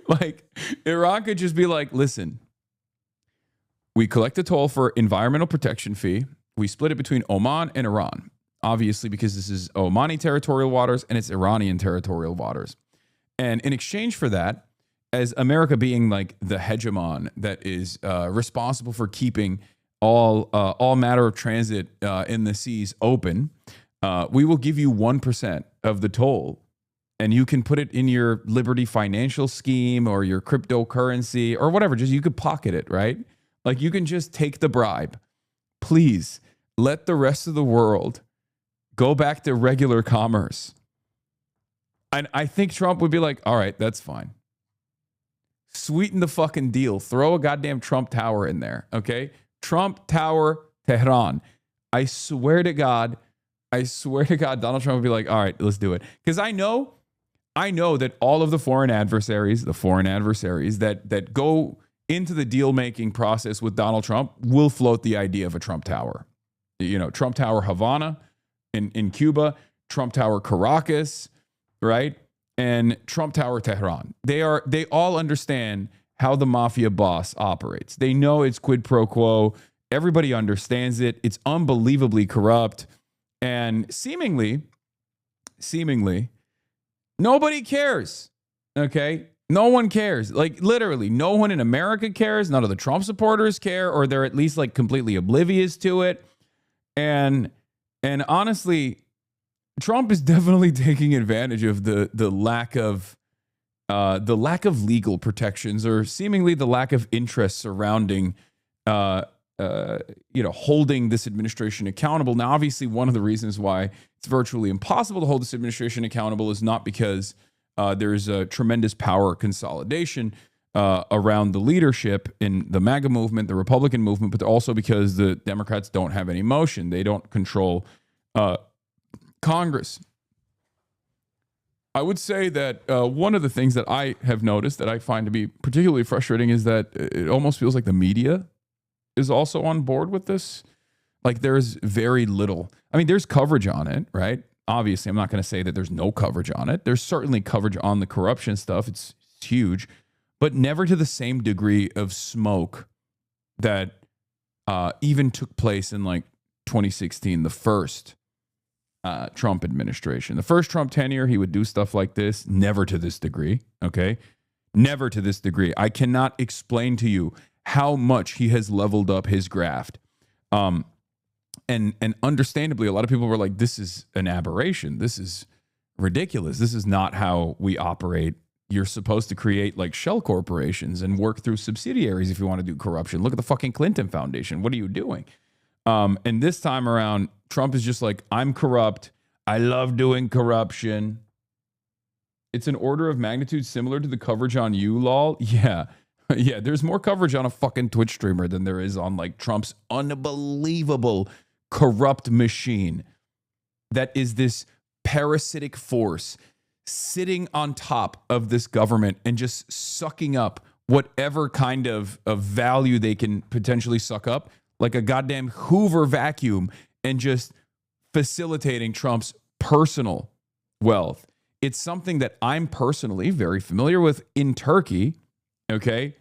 Like, Iran could just be like, listen, we collect a toll for environmental protection fee. We split it between Oman and Iran, obviously, because this is Omani territorial waters and it's Iranian territorial waters. And in exchange for that, as America being like the hegemon that is responsible for keeping all matter of transit in the seas open, we will give you 1% of the toll, and you can put it in your Liberty financial scheme or your cryptocurrency or whatever. Just you could pocket it, right? Like you can just take the bribe. Please let the rest of the world go back to regular commerce. And I think Trump would be like, all right, that's fine. Sweeten the fucking deal. Throw a goddamn Trump Tower in there, okay? Trump Tower, Tehran. I swear to God, Donald Trump would be like, all right, let's do it. Because I know that all of the foreign adversaries that go into the deal-making process with Donald Trump will float the idea of a Trump Tower. You know, Trump Tower Havana in Cuba, Trump Tower Caracas, right? And Trump Tower Tehran. They all understand how the mafia boss operates. They know it's quid pro quo. Everybody understands it. It's unbelievably corrupt. And seemingly, nobody cares. Okay? No one cares. Like literally, no one in America cares. None of the Trump supporters care, or they're at least like completely oblivious to it. And honestly, Trump is definitely taking advantage of the lack of legal protections, or seemingly the lack of interest surrounding holding this administration accountable. Now, obviously, one of the reasons why it's virtually impossible to hold this administration accountable is not because there's a tremendous power consolidation around the leadership in the MAGA movement, the Republican movement, but also because the Democrats don't have any motion. They don't control Congress. I would say that one of the things that I have noticed that I find to be particularly frustrating is that it almost feels like the media is also on board with this. Like there's very little. I mean, there's coverage on it, right? Obviously, I'm not going to say that there's no coverage on it. There's certainly coverage on the corruption stuff. It's huge, but never to the same degree of smoke that even took place in like 2016, the first Trump administration. The first Trump tenure, he would do stuff like this. Never to this degree, okay? Never to this degree. I cannot explain to you how much he has leveled up his graft. And understandably, a lot of people were like, this is an aberration. This is ridiculous. This is not how we operate. You're supposed to create like shell corporations and work through subsidiaries if you want to do corruption. Look at the fucking Clinton Foundation. What are you doing? And this time around, Trump is just like, I'm corrupt. I love doing corruption. It's an order of magnitude similar to the coverage on you, lol. Yeah. Yeah, there's more coverage on a fucking Twitch streamer than there is on like Trump's unbelievable corrupt machine that is this parasitic force sitting on top of this government and just sucking up whatever kind of value they can potentially suck up, like a goddamn Hoover vacuum, and just facilitating Trump's personal wealth. It's something that I'm personally very familiar with in Turkey. Okay.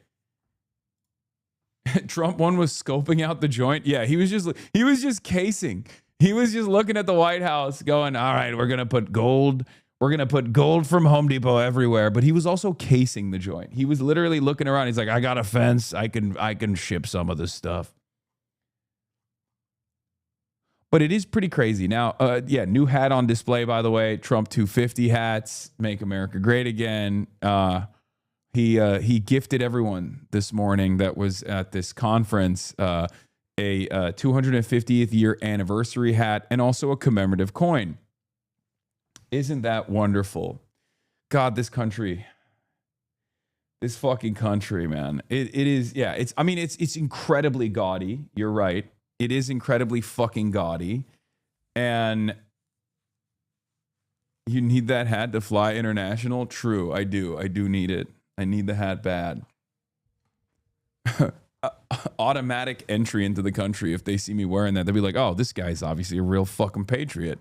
Trump one was scoping out the joint. Yeah, he was just casing. He was just looking at the White House going, all right, we're going to put gold. We're going to put gold from Home Depot everywhere. But he was also casing the joint. He was literally looking around. He's like, I got a fence. I can ship some of this stuff. But it is pretty crazy. Now, new hat on display, by the way. Trump 250 hats. Make America Great Again. He gifted everyone this morning that was at this conference a 250th year anniversary hat and also a commemorative coin. Isn't that wonderful? God, this country, this fucking country, man. It is, yeah. It's incredibly gaudy. You're right. It is incredibly fucking gaudy, and you need that hat to fly international. True, I do need it. I need the hat bad. automatic entry into the country if they see me wearing that. They'll be like, oh, this guy's obviously a real fucking patriot.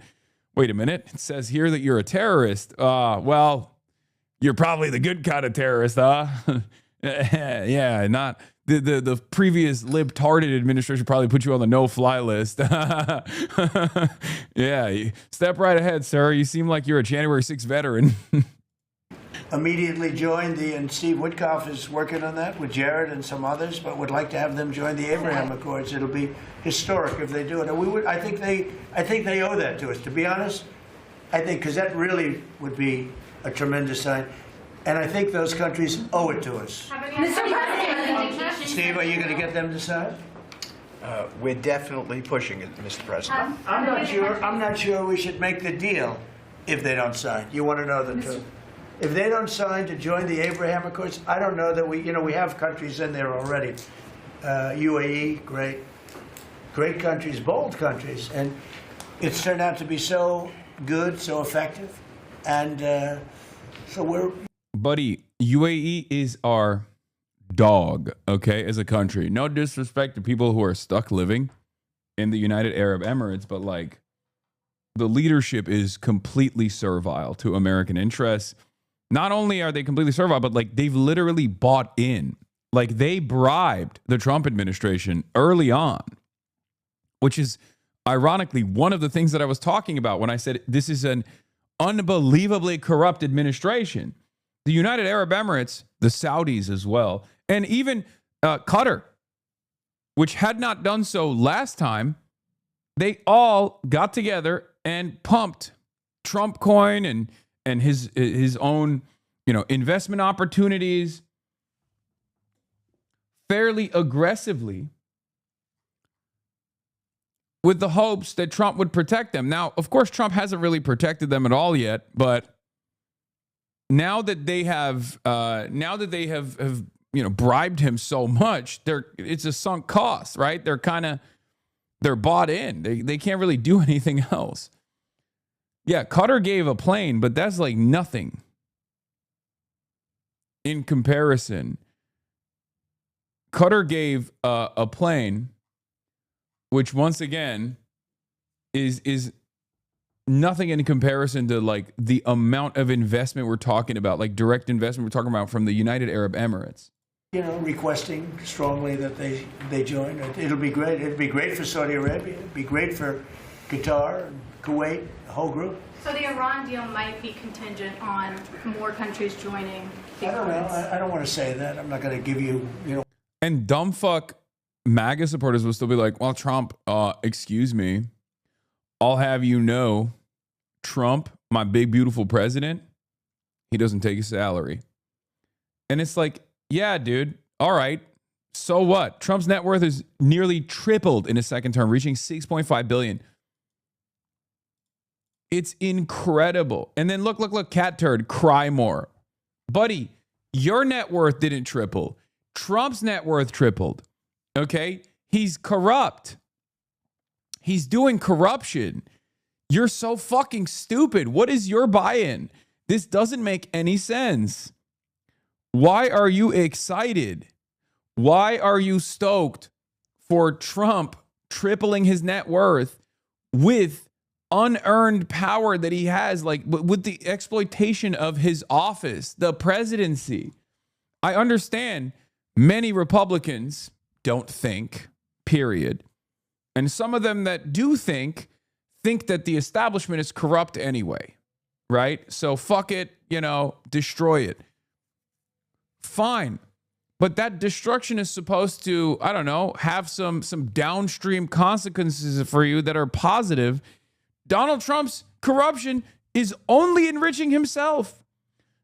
Wait a minute. It says here that you're a terrorist. Well, you're probably the good kind of terrorist, huh? Yeah, not the previous libtarded administration probably put you on the no-fly list. Yeah, step right ahead, sir. You seem like you're a January 6th veteran. Immediately joined and Steve Witkoff is working on that with Jared and some others, but would like to have them join the Abraham Accords. It'll be historic if they do it. And I think they owe that to us, to be honest. I think, because that really would be a tremendous sign. And I think those countries owe it to us. Steve, are you going to get them to sign? We're definitely pushing it, Mr. President. I'm not sure we should make the deal if they don't sign. You want to know the truth? If they don't sign to join the Abraham Accords, I don't know that we have countries in there already. UAE, great countries, bold countries, and it's turned out to be so good, so effective, and so we're. Buddy, UAE is our dog, okay, as a country. No disrespect to people who are stuck living in the United Arab Emirates, but like the leadership is completely servile to American interests. Not only are they completely servile, but like they've literally bought in. Like they bribed the Trump administration early on, which is ironically one of the things that I was talking about when I said this is an unbelievably corrupt administration. The United Arab Emirates, the Saudis as well, and even Qatar, which had not done so last time, they all got together and pumped Trump coin and his own, investment opportunities fairly aggressively with the hopes that Trump would protect them. Now, of course, Trump hasn't really protected them at all yet, but now that they have bribed him so much, it's a sunk cost, right? They're bought in. They can't really do anything else. Yeah, Qatar gave a plane, but that's like nothing in comparison. Qatar gave a plane, which once again is nothing in comparison to like the amount of investment we're talking about, like direct investment we're talking about from the United Arab Emirates. Requesting strongly that they join. It'll be great. It'll be great for Saudi Arabia. It'll be great for Qatar, Kuwait, the whole group. So the Iran deal might be contingent on more countries joining the Accords. I don't know. I don't want to say that. I'm not going to give you, And dumbfuck MAGA supporters will still be like, well, Trump, excuse me, I'll have you know, Trump, my big, beautiful president, he doesn't take a salary. And it's like, yeah, dude, all right. So what? Trump's net worth is nearly tripled in his second term, reaching $6.5 billion. It's incredible. And then look, cat turd, cry more. Buddy, your net worth didn't triple. Trump's net worth tripled. Okay? He's corrupt. He's doing corruption. You're so fucking stupid. What is your buy-in? This doesn't make any sense. Why are you excited? Why are you stoked for Trump tripling his net worth with unearned power that he has, like with the exploitation of his office, the presidency? I understand many Republicans don't think, period. And some of them that do think that the establishment is corrupt anyway, right? So fuck it, destroy it. Fine. But that destruction is supposed to, I don't know, have some downstream consequences for you that are positive. Donald Trump's corruption is only enriching himself.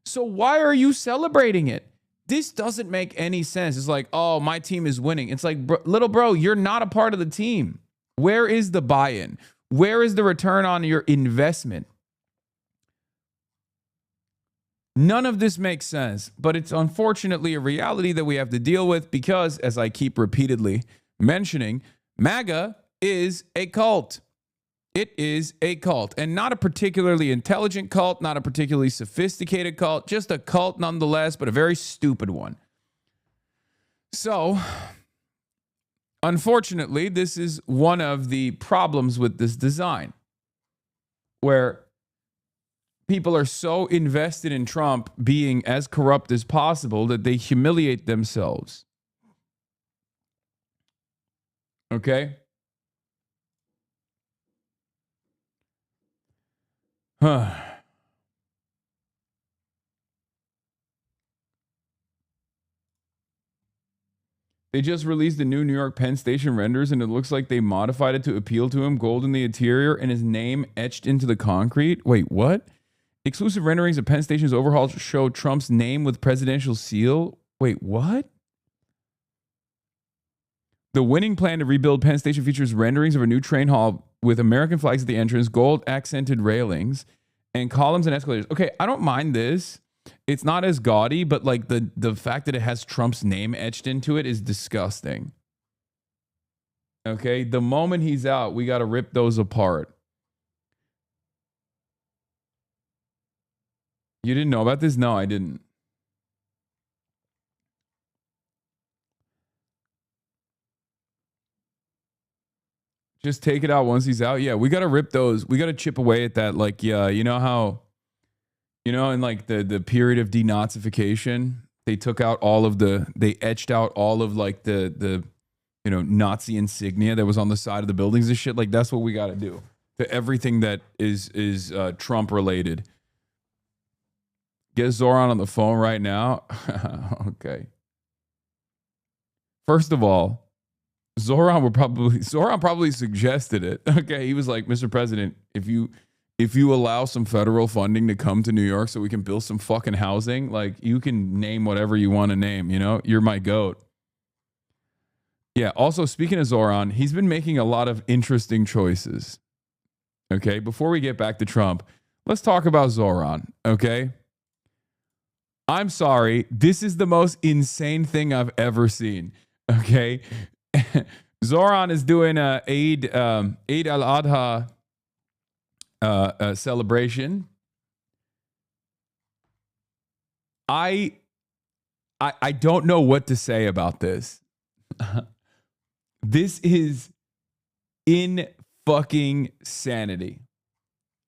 So why are you celebrating it? This doesn't make any sense. It's like, oh, my team is winning. It's like, little bro, you're not a part of the team. Where is the buy-in? Where is the return on your investment? None of this makes sense, but it's unfortunately a reality that we have to deal with because, as I keep repeatedly mentioning, MAGA is a cult. It is a cult, and not a particularly intelligent cult, not a particularly sophisticated cult, just a cult nonetheless, but a very stupid one. So Unfortunately, this is one of the problems with this design, where people are so invested in Trump being as corrupt as possible that they humiliate themselves. Okay? They just released the new New York Penn Station renders, and it looks like they modified it to appeal to him. Gold in the interior and his name etched into the concrete. Wait, what? Exclusive renderings of Penn Station's overhaul show Trump's name with presidential seal. Wait, what? The winning plan to rebuild Penn Station features renderings of a new train hall with American flags at the entrance, gold accented railings, and columns and escalators. Okay, I don't mind this. It's not as gaudy, but like the fact that it has Trump's name etched into it is disgusting. Okay, the moment he's out, we got to rip those apart. You didn't know about this? No, I didn't. Just take it out once he's out. Yeah, we got to rip those. We got to chip away at that. Like, yeah, you know how, in like the period of denazification, they took out they etched out all of like the Nazi insignia that was on the side of the buildings and shit. Like, that's what we got to do to everything that is Trump related. Get Zoran on the phone right now. Okay. First of all, Zoran probably suggested it. Okay, he was like, Mr. President, if you allow some federal funding to come to New York so we can build some fucking housing, like, you can name whatever you want to name, you're my goat. Yeah, also, speaking of Zoran, he's been making a lot of interesting choices. Okay, before we get back to Trump, let's talk about Zoran, okay? I'm sorry, this is the most insane thing I've ever seen, okay? Zoran is doing a Eid al-Adha celebration. I don't know what to say about this. This is in fucking sanity.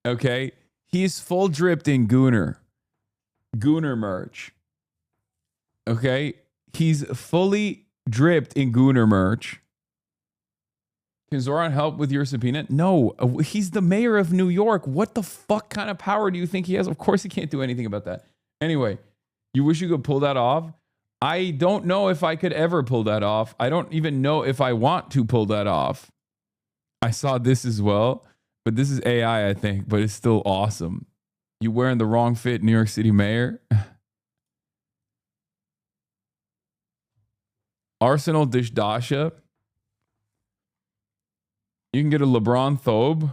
Okay? He's full dripped in Gooner merch. Okay? He's fully dripped in Gooner merch. Can Zoran help with your subpoena? No, he's the mayor of New York. What the fuck kind of power do you think he has? Of course he can't do anything about that. Anyway, you wish you could pull that off? I don't know if I could ever pull that off. I don't even know if I want to pull that off. I saw this as well, but this is AI, I think, but it's still awesome. You wearing the wrong fit, New York City mayor? Arsenal Dish Dasha. You can get a LeBron Thobe.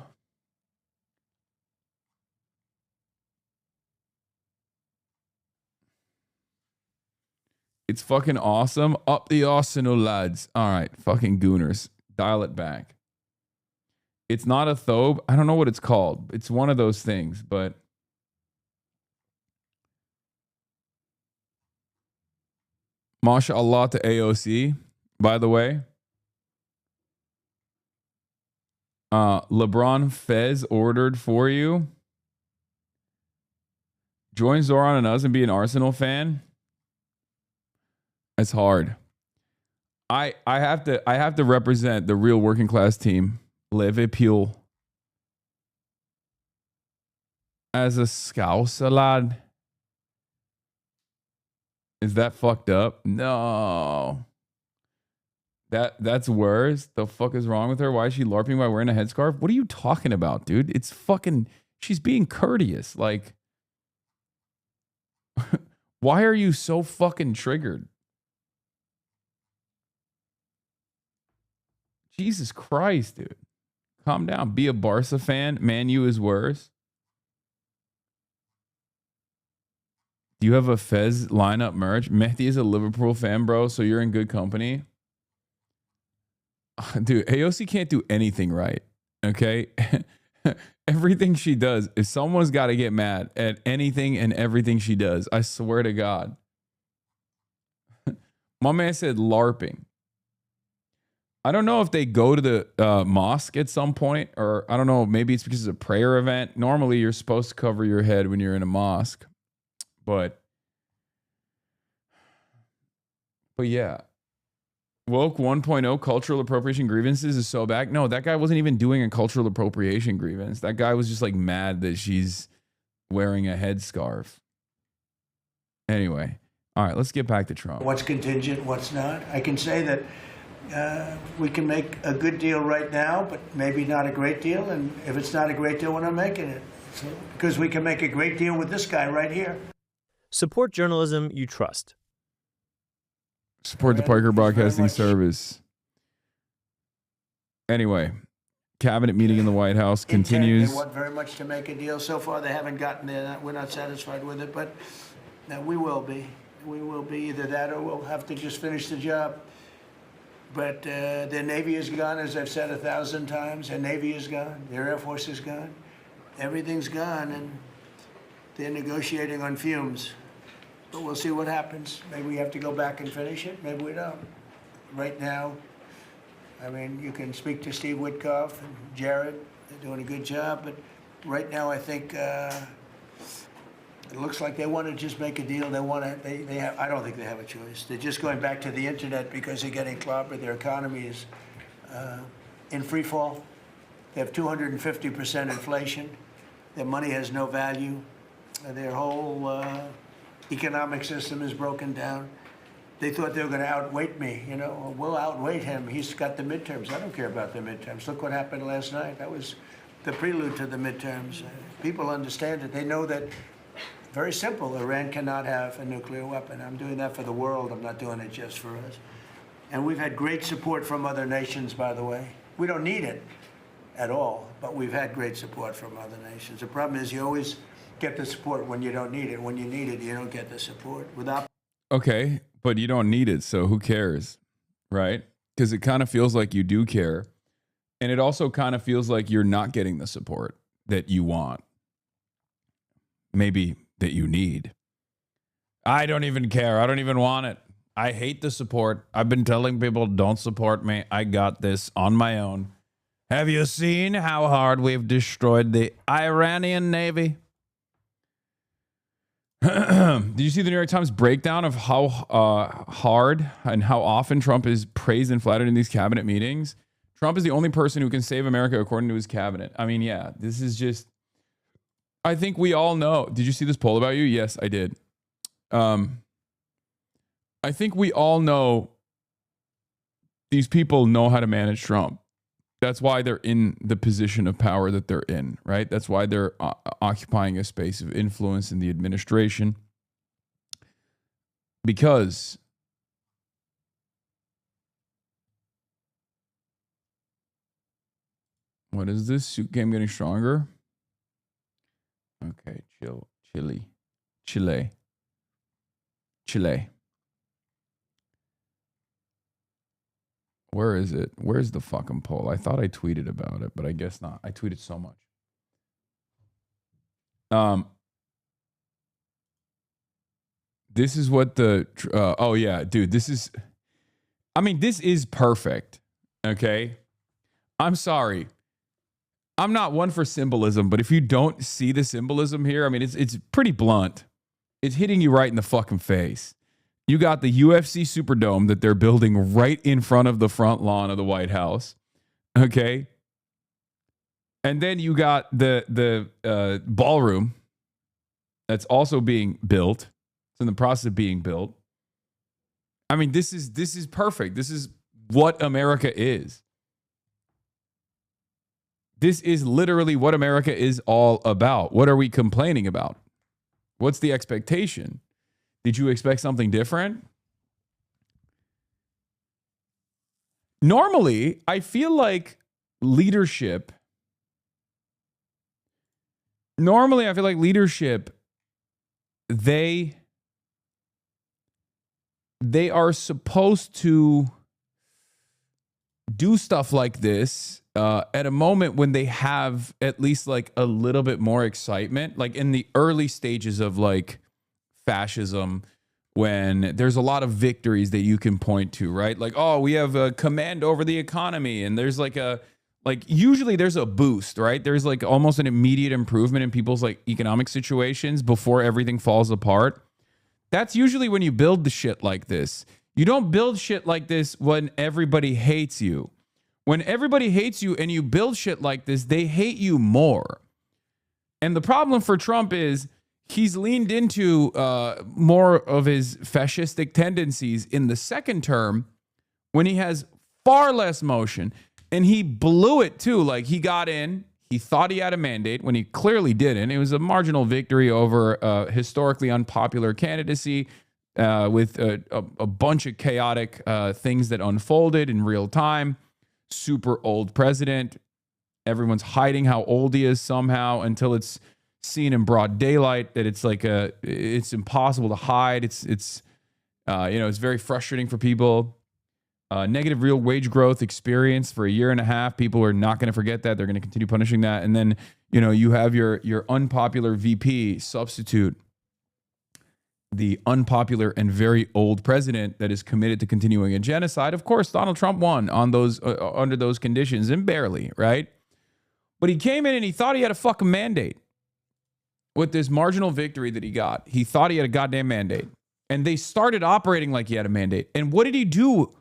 It's fucking awesome. Up the Arsenal, lads. All right, fucking Gooners. Dial it back. It's not a Thobe. I don't know what it's called. It's one of those things, but MashaAllah to AOC, by the way. LeBron Fez ordered for you. Join Zoran and us and be an Arsenal fan. It's hard. I have to represent the real working class team. Liverpool. As a Scouser lad. Is that fucked up? No. That's worse. The fuck is wrong with her? Why is she LARPing by wearing a headscarf? What are you talking about, dude? It's fucking... She's being courteous. Like... Why are you so fucking triggered? Jesus Christ, dude. Calm down. Be a Barca fan. Man U is worse. Do you have a Fez lineup merch? Mehdi is a Liverpool fan, bro, so you're in good company. Dude, AOC can't do anything right, okay? Everything she does is someone's got to get mad at anything and everything she does. I swear to God. My man said LARPing. I don't know if they go to the mosque at some point, or I don't know, maybe it's because it's a prayer event. Normally, you're supposed to cover your head when you're in a mosque. But yeah. Woke 1.0 cultural appropriation grievances is so back. No, that guy wasn't even doing a cultural appropriation grievance. That guy was just like mad that she's wearing a headscarf. Anyway, all right, let's get back to Trump. What's contingent, what's not? I can say that we can make a good deal right now, but maybe not a great deal. And if it's not a great deal, we're not making it. So, because we can make a great deal with this guy right here. Support journalism you trust. Support the Piker Broadcasting Service. Anyway, cabinet meeting in the White House continues. They want very much to make a deal. So far, they haven't gotten there. We're not satisfied with it, but we will be. We will be either that or we'll have to just finish the job. But their Navy is gone, as I've said 1,000 times. Their Navy is gone. Their Air Force is gone. Everything's gone, and they're negotiating on fumes. But we'll see what happens. Maybe we have to go back and finish it. Maybe we don't. Right now, I mean, you can speak to Steve Witkoff and Jared. They're doing a good job. But right now, I think it looks like they want to just make a deal. They want to. They have. I don't think they have a choice. They're just going back to the internet because they're getting clobbered. Their economy is in free fall. They have 250% inflation. Their money has no value. Their whole economic system is broken down. They thought they were going to outweight me. You know, we'll outweight him. He's got the midterms. I don't care about the midterms. Look what happened last night. That was the prelude to the midterms. People understand it. They know that. Very simple. Iran cannot have a nuclear weapon. I'm doing that for the world. I'm not doing it just for us. And we've had great support from other nations, by the way. We don't need it at all, but we've had great support from other nations. The problem is you always get the support when you don't need it. When you need it, you don't get the support. Okay, but you don't need it, so who cares, right? Because it kind of feels like you do care. And it also kind of feels like you're not getting the support that you want. Maybe that you need. I don't even care. I don't even want it. I hate the support. I've been telling people, don't support me. I got this on my own. Have you seen how hard we've destroyed the Iranian Navy? Did you see the New York Times breakdown of how hard and how often Trump is praised and flattered in these cabinet meetings? Trump is the only person who can save America according to his cabinet. I mean, yeah, this is just... I think we all know. Did you see this poll about you? Yes, I did. I think we all know these people know how to manage Trump. That's why they're in the position of power that they're in, right? That's why they're occupying a space of influence in the administration. Because what is this? Suit game getting stronger? Okay, Chile. Where is it? Where's the fucking poll? I thought I tweeted about it, but I guess not. I tweeted so much. This is what the... oh, yeah, dude, this is... I mean, this is perfect, okay? I'm sorry. I'm not one for symbolism, but if you don't see the symbolism here, I mean, it's pretty blunt. It's hitting you right in the fucking face. You got the UFC Superdome that they're building right in front of the front lawn of the White House. Okay. And then you got the ballroom that's also being built. It's in the process of being built. I mean, this is perfect. This is what America is. This is literally what America is all about. What are we complaining about? What's the expectation? Did you expect something different? Normally, I feel like leadership, they are supposed to do stuff like this at a moment when they have at least like a little bit more excitement, like in the early stages of like fascism when there's a lot of victories that you can point to, right? Like, oh, we have a command over the economy, and there's like usually there's a boost, right? There's like almost an immediate improvement in people's like economic situations before everything falls apart. That's usually when you build the shit like this. You don't build shit like this when everybody hates you. When everybody hates you and you build shit like this, they hate you more. And the problem for Trump is he's leaned into more of his fascistic tendencies in the second term when he has far less motion. And he blew it too. Like, he got in, he thought he had a mandate when he clearly didn't. It was a marginal victory over a historically unpopular candidacy with a bunch of chaotic things that unfolded in real time. Super old president. Everyone's hiding how old he is somehow until it's seen in broad daylight that it's like it's impossible to hide. It's very frustrating for people. Negative real wage growth experience for a year and a half. People are not going to forget that. They're going to continue punishing that. And then, you have your unpopular VP substitute the unpopular and very old president that is committed to continuing a genocide. Of course, Donald Trump won on those under those conditions, and barely, right? But he came in and he thought he had a fucking mandate. With this marginal victory that he got, he thought he had a goddamn mandate. And they started operating like he had a mandate. And what did he do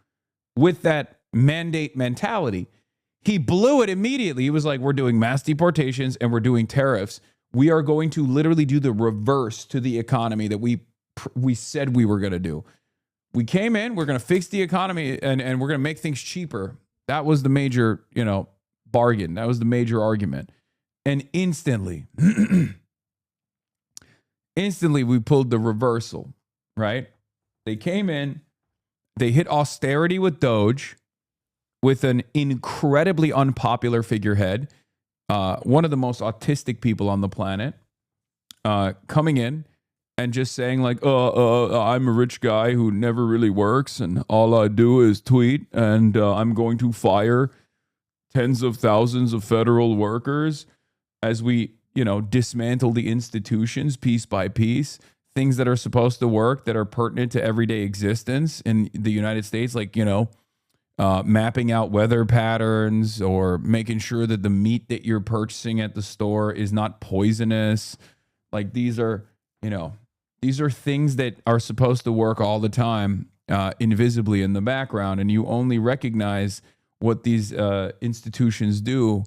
with that mandate mentality? He blew it immediately. He was like, we're doing mass deportations and we're doing tariffs. We are going to literally do the reverse to the economy that we said we were going to do. We came in, we're going to fix the economy and we're going to make things cheaper. That was the major, bargain. That was the major argument. And instantly, we pulled the reversal, right? They came in, they hit austerity with Doge, with an incredibly unpopular figurehead, one of the most autistic people on the planet, coming in and just saying like, I'm a rich guy who never really works and all I do is tweet and I'm going to fire tens of thousands of federal workers as we, dismantle the institutions piece by piece, things that are supposed to work that are pertinent to everyday existence in the United States, like, mapping out weather patterns or making sure that the meat that you're purchasing at the store is not poisonous. Like these are things that are supposed to work all the time, invisibly in the background. And you only recognize what these institutions do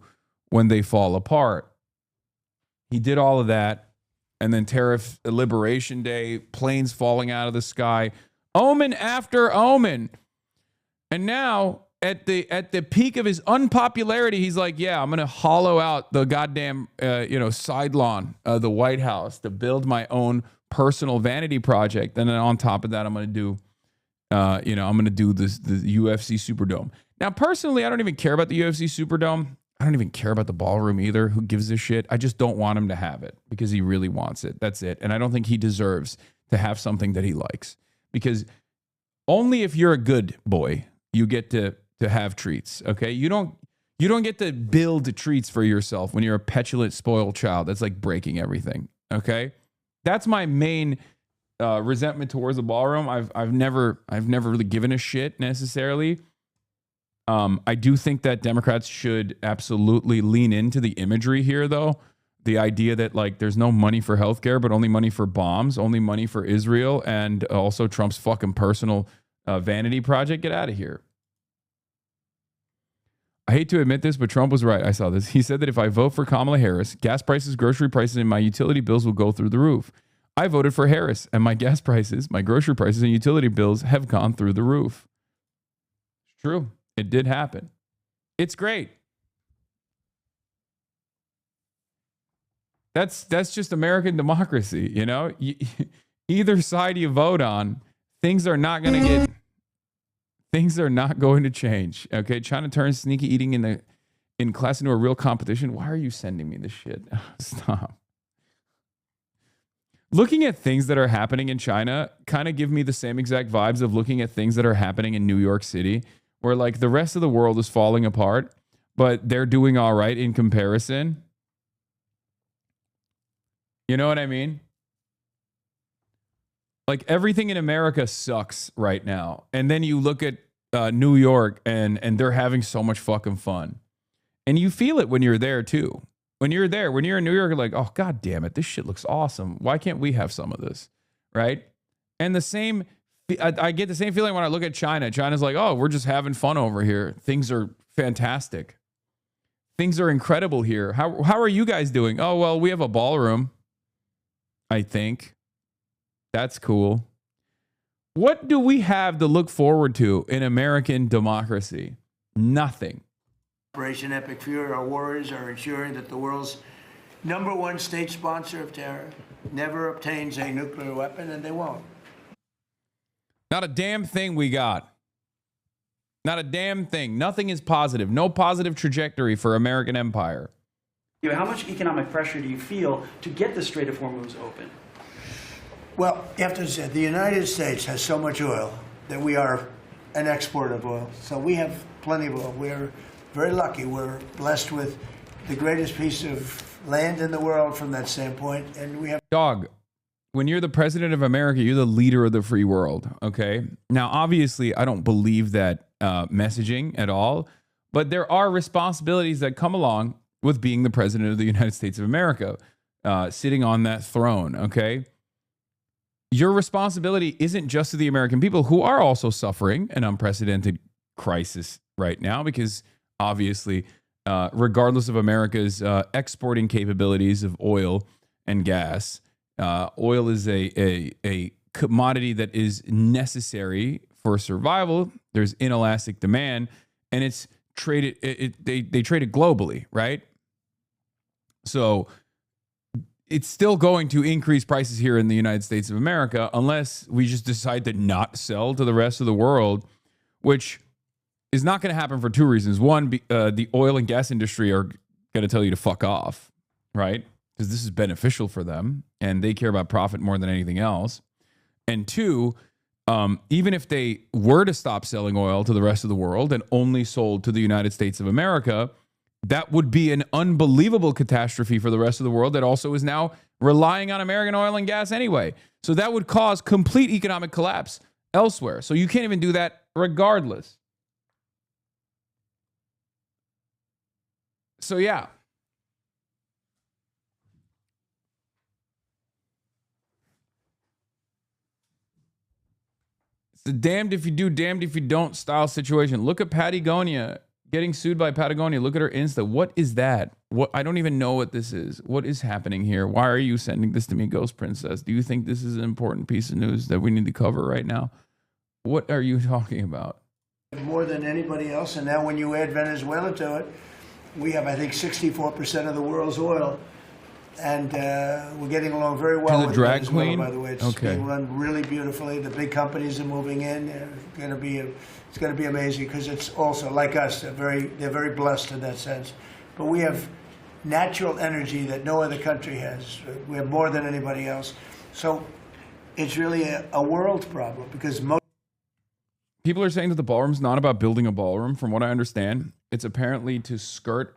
when they fall apart. He did all of that. And then tariff liberation day, planes falling out of the sky, omen after omen. And now at the peak of his unpopularity, he's like, yeah, I'm going to hollow out the goddamn, side lawn of the White House to build my own personal vanity project. And then on top of that, I'm going to do, the UFC Superdome. Now, personally, I don't even care about the UFC Superdome. I don't even care about the ballroom either. Who gives a shit? I just don't want him to have it because he really wants it. That's it. And I don't think he deserves to have something that he likes, because only if you're a good boy, you get to have treats. Okay. You don't get to build treats for yourself when you're a petulant, spoiled child. That's like breaking everything. Okay. That's my main resentment towards the ballroom. I've never really given a shit necessarily. I do think that Democrats should absolutely lean into the imagery here, though. The idea that like there's no money for healthcare, but only money for bombs, only money for Israel, and also Trump's fucking personal vanity project. Get out of here. I hate to admit this, but Trump was right. I saw this. He said that if I vote for Kamala Harris, gas prices, grocery prices, and my utility bills will go through the roof. I voted for Harris, and my gas prices, my grocery prices, and utility bills have gone through the roof. It's true. It did happen. It's great. That's just American democracy, either side you vote on, things are not going to change. Okay, China turns sneaky eating in class into a real competition. Why are you sending me this shit? Stop. Looking at things that are happening in China kind of give me the same exact vibes of looking at things that are happening in New York City, where like the rest of the world is falling apart, but they're doing all right in comparison. You know what I mean? Like everything in America sucks right now. And then you look at New York and they're having so much fucking fun. And you feel it when you're there too. When you're there, when you're in New York, you're like, oh, God damn it, this shit looks awesome. Why can't we have some of this? Right? And the same, I get the same feeling when I look at China. China's like, oh, we're just having fun over here. Things are fantastic. Things are incredible here. How are you guys doing? Oh, well, we have a ballroom, I think. That's cool. What do we have to look forward to in American democracy? Nothing. Operation Epic Fury, our warriors are ensuring that the world's #1 state sponsor of terror never obtains a nuclear weapon, and they won't. Not a damn thing we got. Not a damn thing. Nothing is positive. No positive trajectory for American empire. How much economic pressure do you feel to get the Strait of Hormuz open? Well, you have to say, the United States has so much oil that we are an exporter of oil. So we have plenty of oil. We're very lucky. We're blessed with the greatest piece of land in the world from that standpoint. And we have... Dog, when you're the president of America, you're the leader of the free world, okay? Now, obviously, I don't believe that messaging at all, but there are responsibilities that come along with being the president of the United States of America, sitting on that throne, okay? Your responsibility isn't just to the American people, who are also suffering an unprecedented crisis right now, because obviously, regardless of America's exporting capabilities of oil and gas, oil is a commodity that is necessary for survival. There's inelastic demand, and it's traded. They trade it globally, right? So it's still going to increase prices here in the United States of America unless we just decide to not sell to the rest of the world, which is not going to happen for two reasons. One, the oil and gas industry are going to tell you to fuck off, right? Because this is beneficial for them, and they care about profit more than anything else. And two, even if they were to stop selling oil to the rest of the world and only sold to the United States of America, that would be an unbelievable catastrophe for the rest of the world that also is now relying on American oil and gas anyway. So that would cause complete economic collapse elsewhere. So you can't even do that regardless. So yeah. It's a damned if you do, damned if you don't style situation. Look at Patagonia getting sued by Patagonia. Look at her Insta. What is that? What? I don't even know what this is. What is happening here? Why are you sending this to me, Ghost Princess? Do you think this is an important piece of news that we need to cover right now? What are you talking about? More than anybody else, and now when you add Venezuela to it, we have, I think, 64% of the world's oil, and we're getting along very well with drag Venezuela, queen? by the way. It's being run really beautifully. The big companies are moving in. It's going to be amazing because it's also, like us, they're very blessed in that sense. But we have natural energy that no other country has. We have more than anybody else. So it's really a world problem because most people are saying that the ballroom's not about building a ballroom. From what I understand, it's apparently to skirt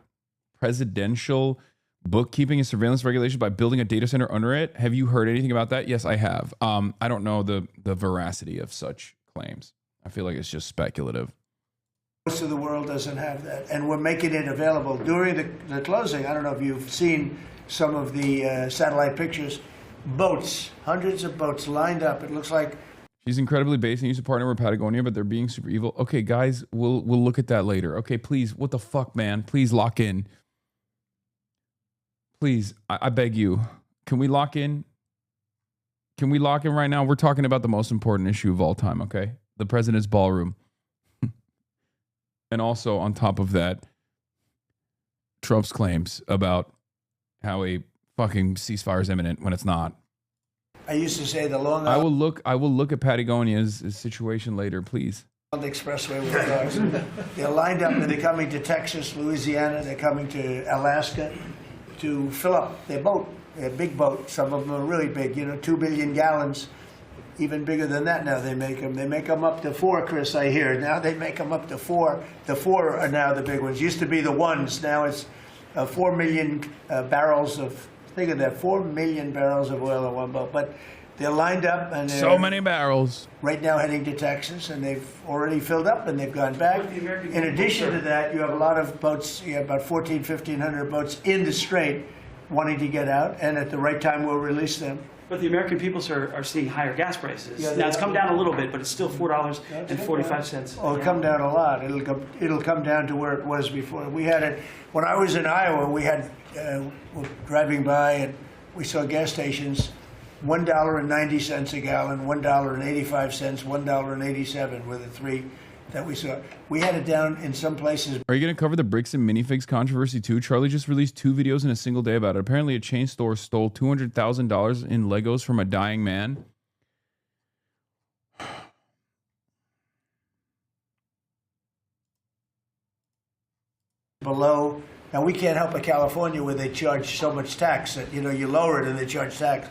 presidential bookkeeping and surveillance regulation by building a data center under it. Have you heard anything about that? Yes, I have. I don't know the veracity of such claims. I feel like it's just speculative. Most of the world doesn't have that, and we're making it available. During the closing, I don't know if you've seen some of the satellite pictures, boats, hundreds of boats lined up. It looks like... She's incredibly base and used to partner with Patagonia, but they're being super evil. Okay, guys, we'll look at that later. Okay, please, what the fuck, man? Please lock in. Please, I beg you. Can we lock in? Can we lock in right now? We're talking about the most important issue of all time, okay? The president's ballroom. And also, on top of that, Trump's claims about how a fucking ceasefire is imminent when it's not. I used to say the Long I will look at Patagonia's situation later, please. Island Expressway with cars. They're lined up and they're coming to Texas, Louisiana. They're coming to Alaska to fill up their boat. They're big boat. Some of them are really big. 2 billion gallons. Even bigger than that now they make them. They make them up to 4, Chris, I hear. Now they make them up to 4. The 4 are now the big ones. Used to be the 1s. Now it's 4 million barrels of, think of that, 4 million barrels of oil in one boat. But They're lined up, and they're So many barrels. right now heading to Texas, and they've already filled up, and they've gone back. In addition to that, you have a lot of boats, you have about 1,500 boats in the strait wanting to get out, and at the right time we'll release them. But the American people, sir, are seeing higher gas prices. Yeah, now, it's come down a little bit, but it's still $4.45. Oh, it'll come down a lot. It'll come down to where it was before. We had it, when I was in Iowa, we had, driving by, and we saw gas stations, $1.90 a gallon, $1.85, $1.87 were the three that we saw. We had it down in some places. Are you going to cover the bricks and minifigs controversy too? Charlie just released 2 videos in a single day about it. Apparently, a chain store stole $200,000 in Legos from a dying man. Below. Now, we can't help but California where they charge so much tax that, you lower it and they charge tax.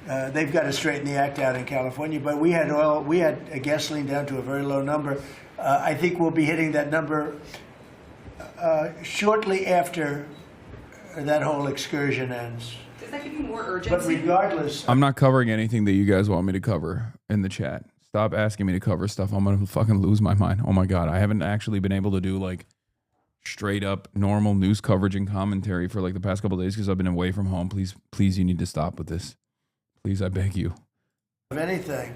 They've got to straighten the act out in California. But we had oil, we had gasoline down to a very low number. I think we'll be hitting that number shortly after that whole excursion ends. Does that give you more urgency? But regardless, I'm not covering anything that you guys want me to cover in the chat. Stop asking me to cover stuff. I'm going to fucking lose my mind. Oh my God. I haven't actually been able to do like straight up normal news coverage and commentary for like the past couple of days because I've been away from home. Please, you need to stop with this. Please, I beg you. of anything,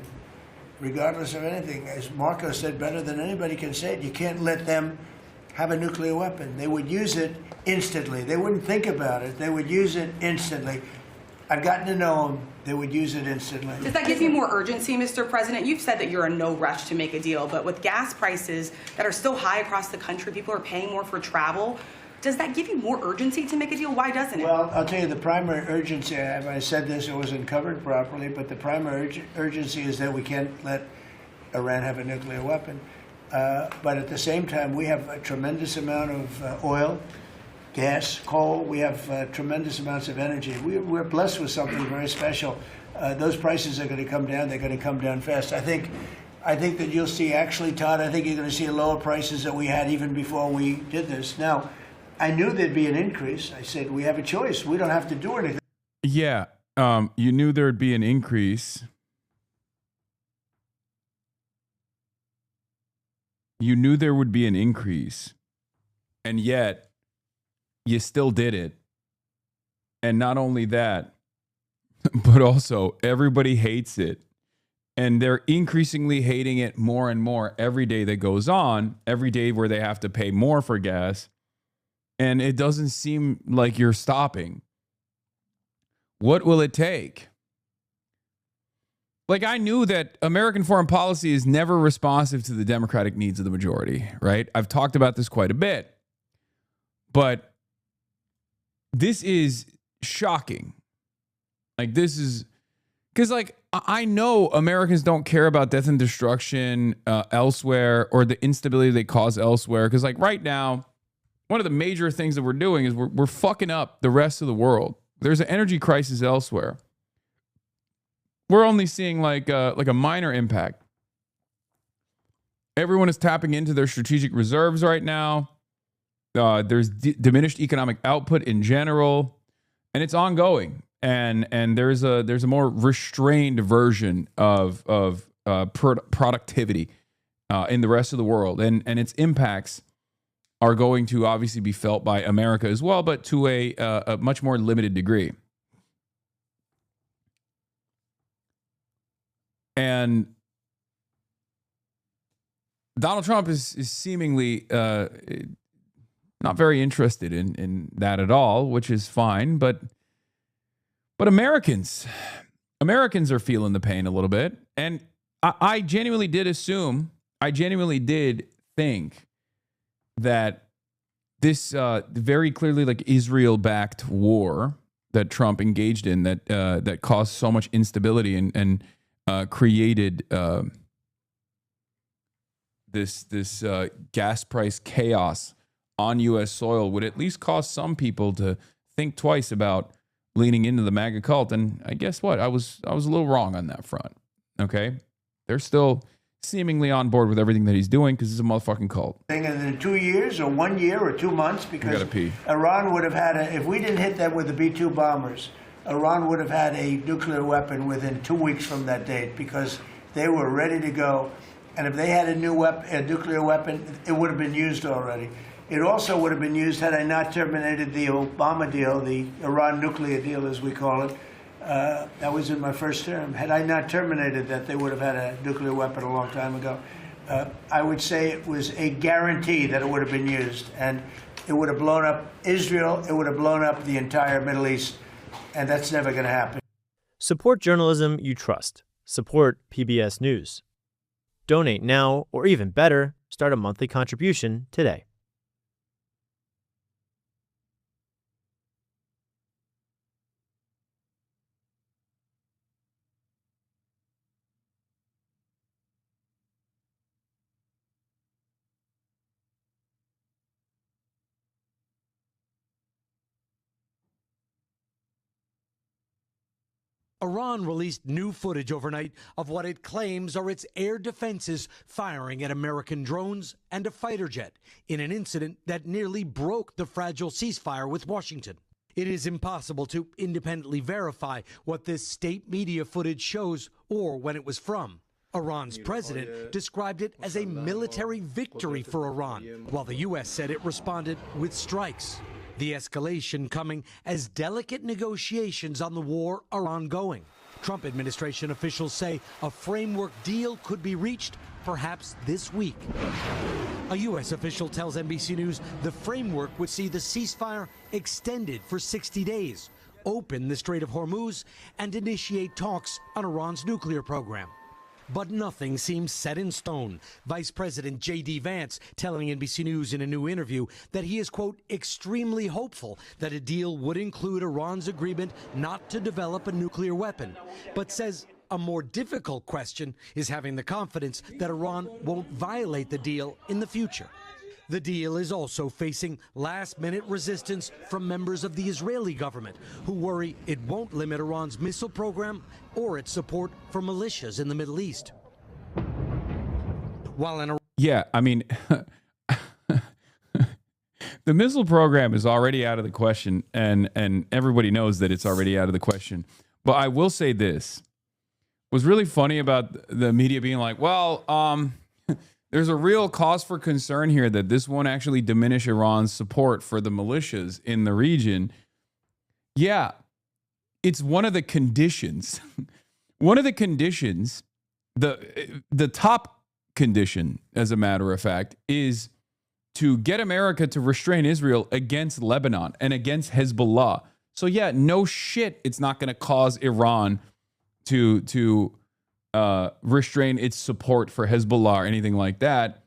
regardless of anything, as Marco said better than anybody can say it, you can't let them have a nuclear weapon. They would use it instantly. They wouldn't think about it. They would use it instantly. I've gotten to know them. They would use it instantly. Does that give you more urgency, Mr. President? You've said that you're in no rush to make a deal, but with gas prices that are still high across the country, people are paying more for travel. Does that give you more urgency to make a deal? Why doesn't it? Well, I'll tell you, the primary urgency, I said this, it wasn't covered properly, but the primary urgency is that we can't let Iran have a nuclear weapon. But at the same time, we have a tremendous amount of oil, gas, coal. We have tremendous amounts of energy. We're blessed with something very special. Those prices are going to come down. They're going to come down fast. I think that you'll see, actually, Todd, I think you're going to see lower prices that we had even before we did this. Now, I knew there'd be an increase. I said, we have a choice. We don't have to do anything. Yeah, you knew there'd be an increase. You knew there would be an increase, and yet you still did it. And not only that, but also everybody hates it. And they're increasingly hating it more and more every day that goes on, every day where they have to pay more for gas. And it doesn't seem like you're stopping. What will it take? Like, I knew that American foreign policy is never responsive to the democratic needs of the majority, right? I've talked about this quite a bit. But this is shocking. Like, this is... Because, like, I know Americans don't care about death and destruction elsewhere or the instability they cause elsewhere. Because, like, right now, one of the major things that we're doing is we're fucking up the rest of the world. There's an energy crisis elsewhere. We're only seeing like a minor impact. Everyone is tapping into their strategic reserves right now. There's diminished economic output in general, and it's ongoing. And there's a more restrained version of productivity in the rest of the world, and its impacts are going to obviously be felt by America as well, but to a much more limited degree. And Donald Trump is seemingly not very interested in that at all, which is fine. But Americans are feeling the pain a little bit. And I genuinely did think that this very clearly like Israel-backed war that Trump engaged in that caused so much instability and created this gas price chaos on U.S. soil would at least cause some people to think twice about leaning into the MAGA cult. And I guess what? I was a little wrong on that front. Okay, they're still seemingly on board with everything that he's doing because it's a motherfucking cult. And in 2 years or 1 year or 2 months, because Iran would have had if we didn't hit them with the B-2 bombers, Iran would have had a nuclear weapon within 2 weeks from that date because they were ready to go. And if they had a nuclear weapon, it would have been used already. It also would have been used had I not terminated the Obama deal, the Iran nuclear deal, as we call it. That was in my first term. Had I not terminated that, they would have had a nuclear weapon a long time ago. I would say it was a guarantee that it would have been used. And it would have blown up Israel. It would have blown up the entire Middle East. And that's never going to happen. Support journalism you trust. Support PBS News. Donate now, or even better, start a monthly contribution today. Iran released new footage overnight of what it claims are its air defenses firing at American drones and a fighter jet in an incident that nearly broke the fragile ceasefire with Washington. It is impossible to independently verify what this state media footage shows or when it was from. Iran's president described it as a military victory for Iran, while the U.S. said it responded with strikes. The escalation coming as delicate negotiations on the war are ongoing. Trump administration officials say a framework deal could be reached perhaps this week. A U.S. official tells NBC News the framework would see the ceasefire extended for 60 days, open the Strait of Hormuz, and initiate talks on Iran's nuclear program. But nothing seems set in stone. Vice President J.D. Vance telling NBC News in a new interview that he is, quote, extremely hopeful that a deal would include Iran's agreement not to develop a nuclear weapon, but says a more difficult question is having the confidence that Iran won't violate the deal in the future. The deal is also facing last-minute resistance from members of the Israeli government who worry it won't limit Iran's missile program or its support for militias in the Middle East. While yeah, I mean, the missile program is already out of the question, and everybody knows that it's already out of the question. But I will say this. What's really funny about the media being like, well, there's a real cause for concern here that this won't actually diminish Iran's support for the militias in the region. Yeah, it's one of the conditions. One of the conditions, the top condition, as a matter of fact, is to get America to restrain Israel against Lebanon and against Hezbollah. So yeah, no shit, it's not going to cause Iran to restrain its support for Hezbollah or anything like that.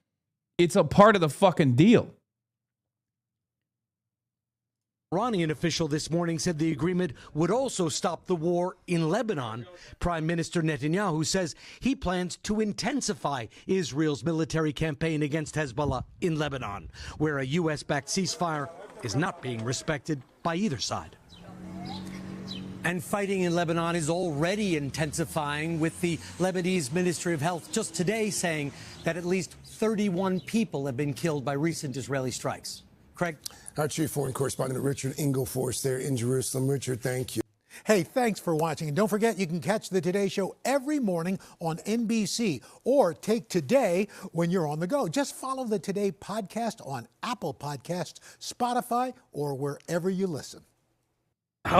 It's a part of the fucking deal. Iranian official this morning said the agreement would also stop the war in Lebanon. Prime Minister Netanyahu says he plans to intensify Israel's military campaign against Hezbollah in Lebanon, where a U.S.-backed ceasefire is not being respected by either side. And fighting in Lebanon is already intensifying, with the Lebanese Ministry of Health just today saying that at least 31 people have been killed by recent Israeli strikes. Craig? Our chief foreign correspondent Richard Ingleforce there in Jerusalem. Richard, thank you. Hey, thanks for watching. And don't forget, you can catch the Today Show every morning on NBC, or take Today when you're on the go. Just follow the Today podcast on Apple Podcasts, Spotify, or wherever you listen. It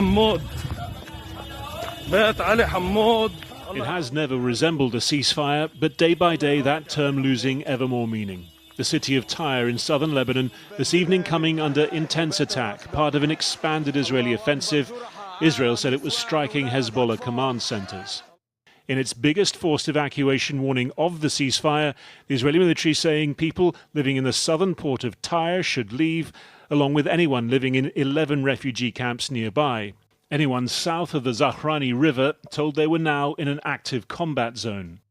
has never resembled a ceasefire, but day by day that term losing ever more meaning. The city of Tyre in southern Lebanon this evening coming under intense attack, part of an expanded Israeli offensive. Israel said it was striking Hezbollah command centers. In its biggest forced evacuation warning of the ceasefire, the Israeli military saying people living in the southern port of Tyre should leave, along with anyone living in 11 refugee camps nearby. Anyone south of the Zahrani River told they were now in an active combat zone.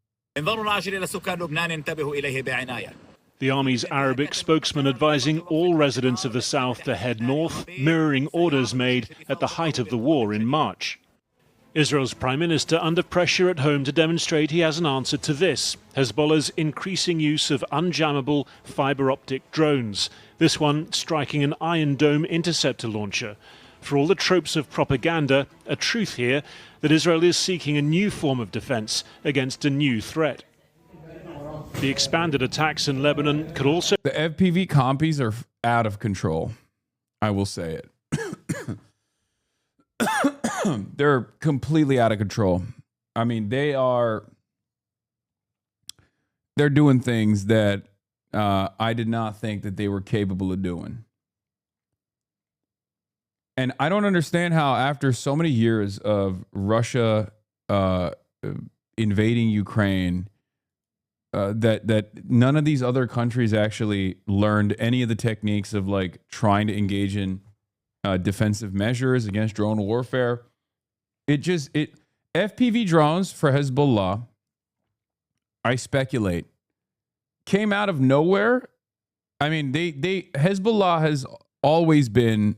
The Army's Arabic spokesman advising all residents of the south to head north, mirroring orders made at the height of the war in March. Israel's Prime Minister under pressure at home to demonstrate he has an answer to this: Hezbollah's increasing use of unjammable fiber optic drones, this one striking an Iron Dome interceptor launcher. For all the tropes of propaganda, a truth here that Israel is seeking a new form of defense against a new threat. The expanded attacks in Lebanon could also... The FPV compies are out of control. I will say it. They're completely out of control. I mean, they're doing things that I did not think that they were capable of doing. And I don't understand how after so many years of Russia invading Ukraine, that none of these other countries actually learned any of the techniques of like trying to engage in defensive measures against drone warfare. FPV drones for Hezbollah, I speculate, came out of nowhere. I mean, Hezbollah has always been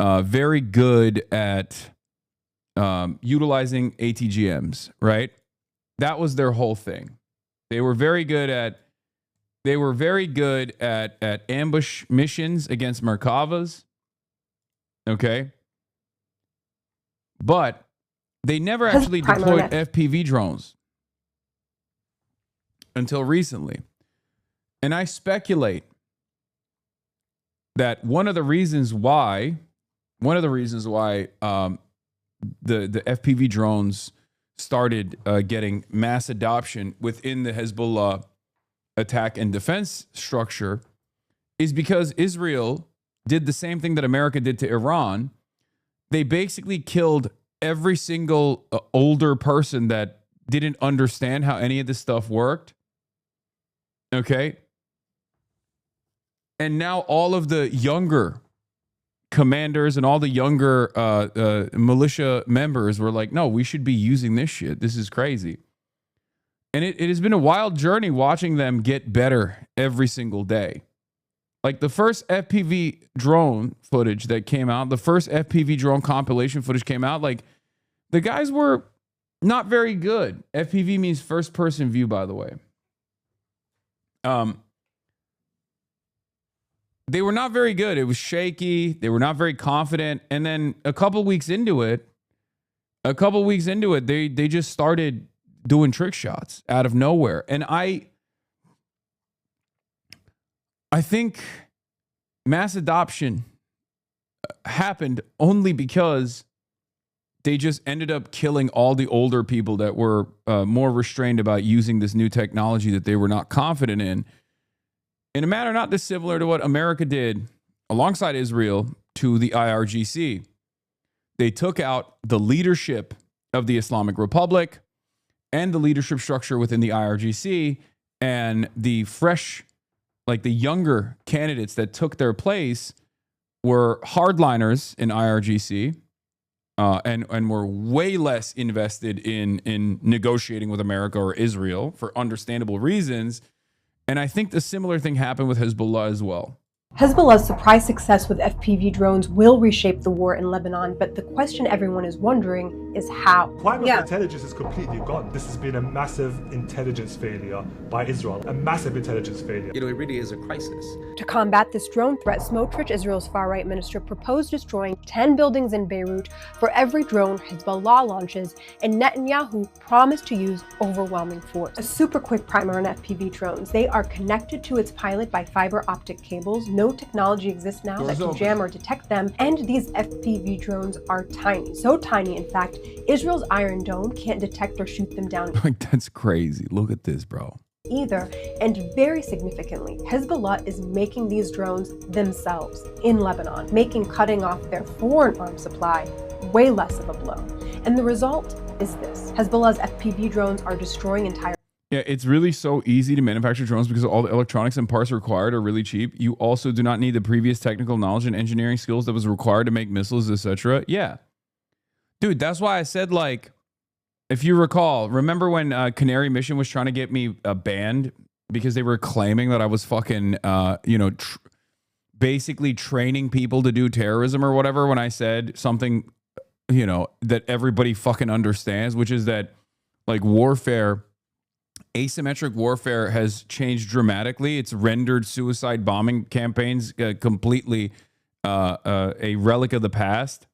very good at utilizing ATGMs, right? That was their whole thing. They were very good at ambush missions against Merkavas. Okay. But they never actually deployed FPV drones until recently. And I speculate that one of the reasons why the FPV drones started getting mass adoption within the Hezbollah attack and defense structure is because Israel did the same thing that America did to Iran. They basically killed every single older person that didn't understand how any of this stuff worked. Okay. And now all of the younger commanders and all the younger militia members were like, no, we should be using this shit. This is crazy. And it has been a wild journey watching them get better every single day. Like the first FPV drone footage that came out, the first FPV drone compilation footage came out, like the guys were not very good. FPV means first person view, by the way. They were not very good. It was shaky. They were not very confident. And then a couple weeks into it, they just started doing trick shots out of nowhere. And I think mass adoption happened only because they just ended up killing all the older people that were more restrained about using this new technology that they were not confident in a manner not dissimilar to what America did alongside Israel to the IRGC. They took out the leadership of the Islamic Republic and the leadership structure within the IRGC, and the fresh, like the younger candidates that took their place were hardliners in IRGC and were way less invested in negotiating with America or Israel for understandable reasons. And I think the similar thing happened with Hezbollah as well. Hezbollah's surprise success with FPV drones will reshape the war in Lebanon, but the question everyone is wondering is how. Climate intelligence is completely gone. This has been a massive intelligence failure by Israel, a massive intelligence failure. You know, it really is a crisis. To combat this drone threat, Smotrich, Israel's far-right minister, proposed destroying 10 buildings in Beirut for every drone Hezbollah launches, and Netanyahu promised to use overwhelming force. A super quick primer on FPV drones. They are connected to its pilot by fiber optic cables. No technology exists now that can jam or detect them, and these FPV drones are tiny. So tiny, in fact, Israel's Iron Dome can't detect or shoot them down. Like, that's crazy. Look at this, bro. Either, and very significantly, Hezbollah is making these drones themselves in Lebanon, making cutting off their foreign arms supply way less of a blow. And the result is this. Hezbollah's FPV drones are destroying entire... Yeah, it's really so easy to manufacture drones because all the electronics and parts required are really cheap. You also do not need the previous technical knowledge and engineering skills that was required to make missiles, etc. Yeah. Dude, that's why I said, like, if you recall, remember when Canary Mission was trying to get me banned because they were claiming that I was fucking, basically training people to do terrorism or whatever, when I said something, that everybody fucking understands, which is that, like, warfare... Asymmetric warfare has changed dramatically. It's rendered suicide bombing campaigns completely a relic of the past.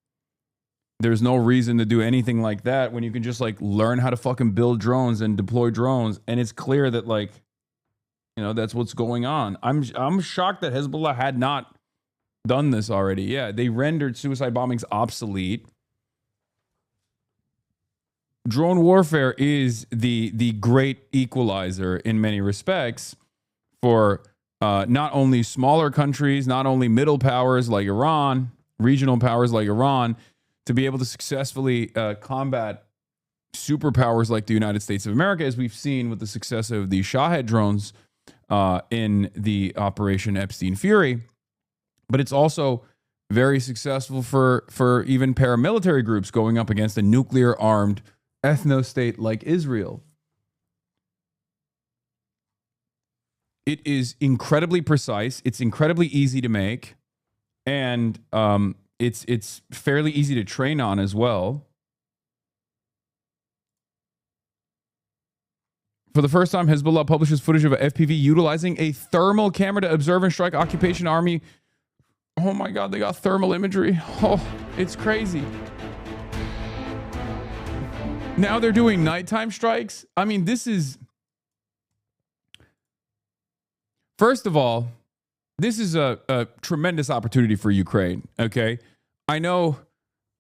There's no reason to do anything like that when you can just like learn how to fucking build drones and deploy drones. And it's clear that like, you know, that's what's going on. I'm shocked that Hezbollah had not done this already. Yeah, they rendered suicide bombings obsolete. Drone warfare is the great equalizer in many respects for not only smaller countries, not only middle powers like Iran, regional powers like Iran, to be able to successfully combat superpowers like the United States of America, as we've seen with the success of the Shahed drones in the Operation Epstein Fury. But it's also very successful for even paramilitary groups going up against a nuclear-armed ethno-state like Israel. It is incredibly precise. It's incredibly easy to make, and it's fairly easy to train on as well. For the first time, Hezbollah publishes footage of a FPV utilizing a thermal camera to observe and strike occupation army. Oh my God, they got thermal imagery. Oh, it's crazy. Now they're doing nighttime strikes. I mean, this is... First of all, this is a tremendous opportunity for Ukraine, okay? I know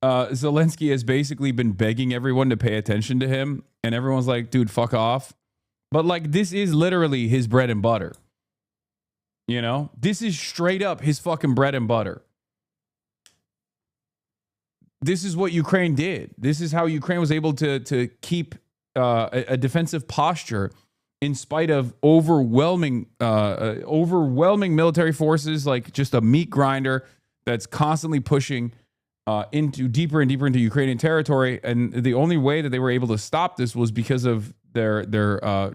Zelensky has basically been begging everyone to pay attention to him, and everyone's like, dude, fuck off. But, like, this is literally his bread and butter. You know? This is straight up his fucking bread and butter. This is what Ukraine did. This is how Ukraine was able to keep a defensive posture in spite of overwhelming military forces, like just a meat grinder that's constantly pushing into deeper and deeper into Ukrainian territory. And the only way that they were able to stop this was because of their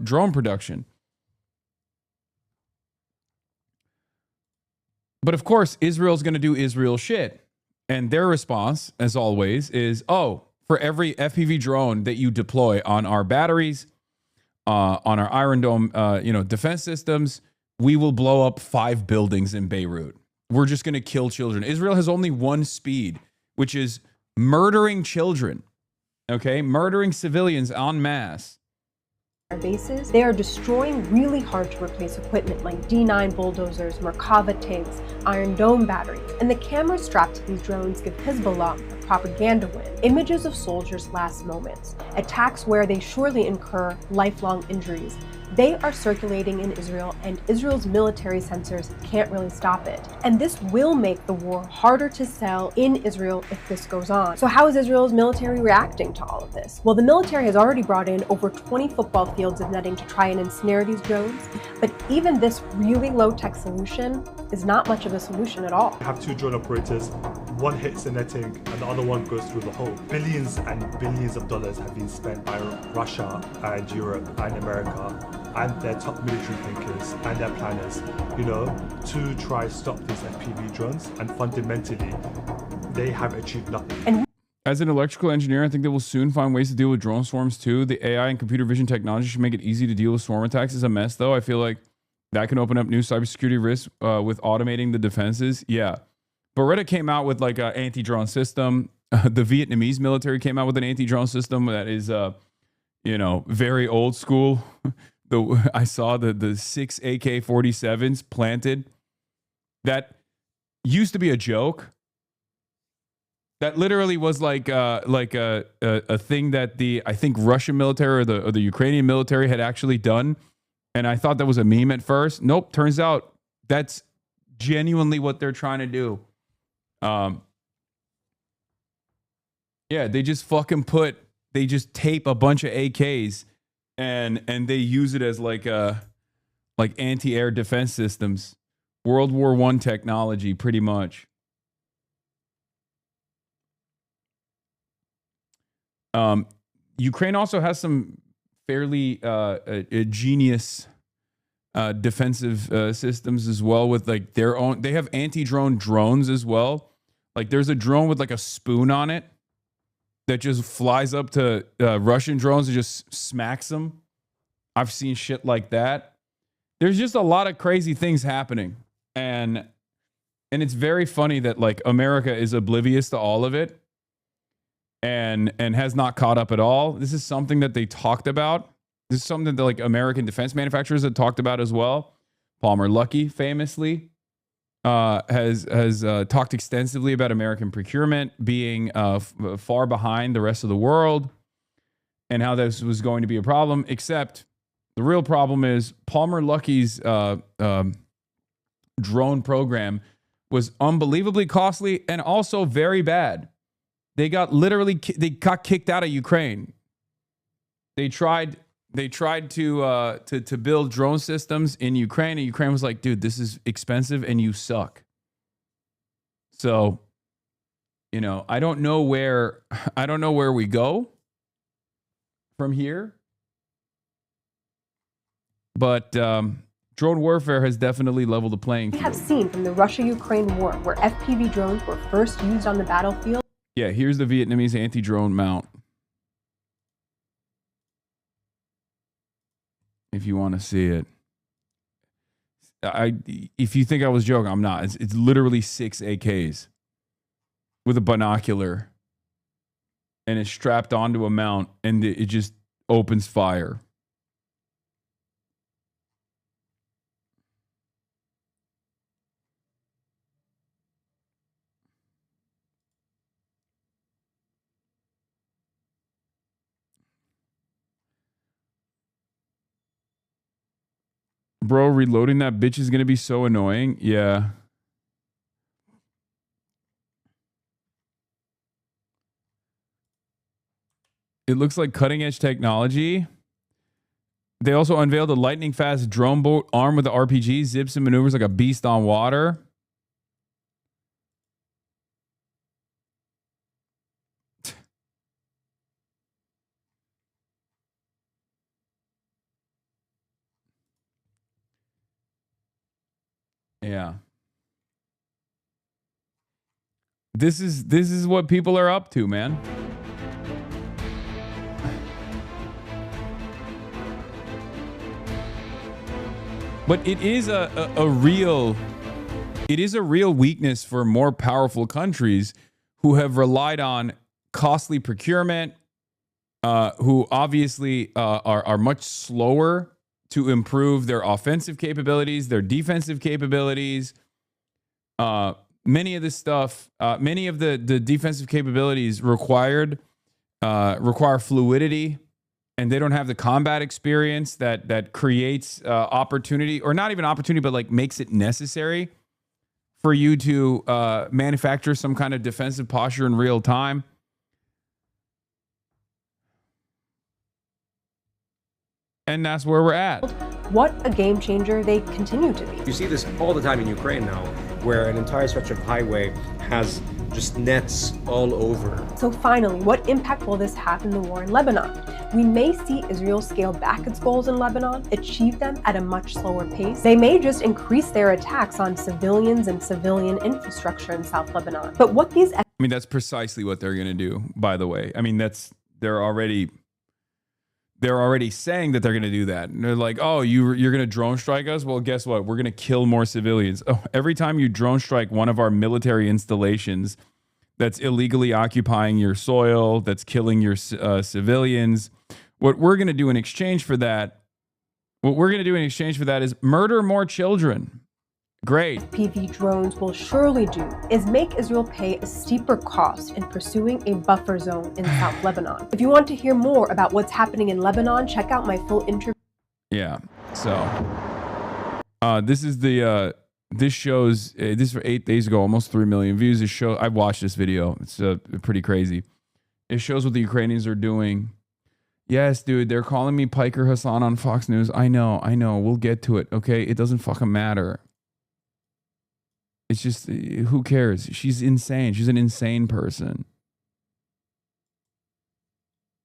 drone production. But of course, Israel's going to do Israel shit. And their response, as always, is, oh, for every FPV drone that you deploy on our batteries, on our Iron Dome, defense systems, we will blow up 5 buildings in Beirut. We're just going to kill children. Israel has only one speed, which is murdering children, okay? Murdering civilians en masse. Bases, they are destroying really hard to replace equipment like D9 bulldozers, Merkava tanks, Iron Dome batteries, and the cameras strapped to these drones give Hezbollah a propaganda win. Images of soldiers' last moments, attacks where they surely incur lifelong injuries. They are circulating in Israel, and Israel's military sensors can't really stop it. And this will make the war harder to sell in Israel if this goes on. So how is Israel's military reacting to all of this? Well, the military has already brought in over 20 football fields of netting to try and ensnare these drones, but even this really low-tech solution is not much of a solution at all. I have 2 drone operators, one hits the netting and the other one goes through the hole. Billions and billions of dollars have been spent by Russia and Europe and America and their top military thinkers and their planners, to try stop these FPV drones, and fundamentally, they have achieved nothing. As an electrical engineer, I think they will soon find ways to deal with drone swarms too. The AI and computer vision technology should make it easy to deal with swarm attacks. It's a mess, though. I feel like that can open up new cybersecurity risks with automating the defenses. Yeah. Beretta came out with like an anti-drone system. The Vietnamese military came out with an anti-drone system that is, very old school. I saw the 6 AK-47s planted. That used to be a joke. That literally was like a thing that I think Russian military or the Ukrainian military had actually done, and I thought that was a meme at first. Nope, turns out that's genuinely what they're trying to do. Yeah, they just tape a bunch of AKs and they use it as like anti-air defense systems. World War I technology, pretty much. Ukraine also has some fairly genius defensive systems as well, with like their own. They have anti-drone drones as well. Like there's a drone with like a spoon on it that just flies up to Russian drones and just smacks them. I've seen shit like that. There's just a lot of crazy things happening, and And it's very funny that like America is oblivious to all of it and has not caught up at all. This is something that they talked about. This is something that like American defense manufacturers have talked about as well. Palmer Luckey famously has talked extensively about American procurement being far behind the rest of the world and how this was going to be a problem, except the real problem is Palmer Luckey's drone program was unbelievably costly and also very bad. They got kicked out of Ukraine. They tried to build drone systems in Ukraine, and Ukraine was like, dude, this is expensive and you suck. So, you know, I don't know where we go from here. But drone warfare has definitely leveled the playing field. We have seen from the Russia-Ukraine war, where FPV drones were first used on the battlefield. Yeah, here's the Vietnamese anti-drone mount. If you want to see it. If you think I was joking, I'm not. It's literally 6 AKs with a binocular. And it's strapped onto a mount, and it just opens fire. Bro, reloading that bitch is going to be so annoying. Yeah. It looks like cutting edge technology. They also unveiled a lightning fast drone boat armed with the RPG, zips and maneuvers like a beast on water. Yeah. This is what people are up to, man. But it is a real weakness for more powerful countries who have relied on costly procurement, who obviously are much slower to improve their offensive capabilities, their defensive capabilities. Many of this stuff, many of the defensive capabilities require fluidity, and they don't have the combat experience that creates opportunity, or not even opportunity, but like makes it necessary for you to manufacture some kind of defensive posture in real time. And that's where we're at. What a game changer they continue to be. You see this all the time in Ukraine now, where an entire stretch of highway has just nets all over. So finally, what impact will this have in the war in Lebanon? We may see Israel scale back its goals in Lebanon, achieve them at a much slower pace. They may just increase their attacks on civilians and civilian infrastructure in South Lebanon. But what these... I mean, that's precisely what they're going to do, by the way. I mean, they're already saying that they're going to do that. And they're like, oh, you're going to drone strike us? Well, guess what? We're going to kill more civilians. Oh, every time you drone strike one of our military installations that's illegally occupying your soil, that's killing your civilians, what we're going to do in exchange for that, is murder more children. Great. FPV drones will surely do is make Israel pay a steeper cost in pursuing a buffer zone in South Lebanon. If you want to hear more about what's happening in Lebanon, check out my full interview. Yeah. So this is this shows this for 8 days ago, almost 3 million views. This show, I've watched this video. It's pretty crazy. It shows what the Ukrainians are doing. Yes, dude, they're calling me Piker Hasan on Fox News. I know. We'll get to it. Okay, it doesn't fucking matter. It's just, who cares? She's insane. She's an insane person.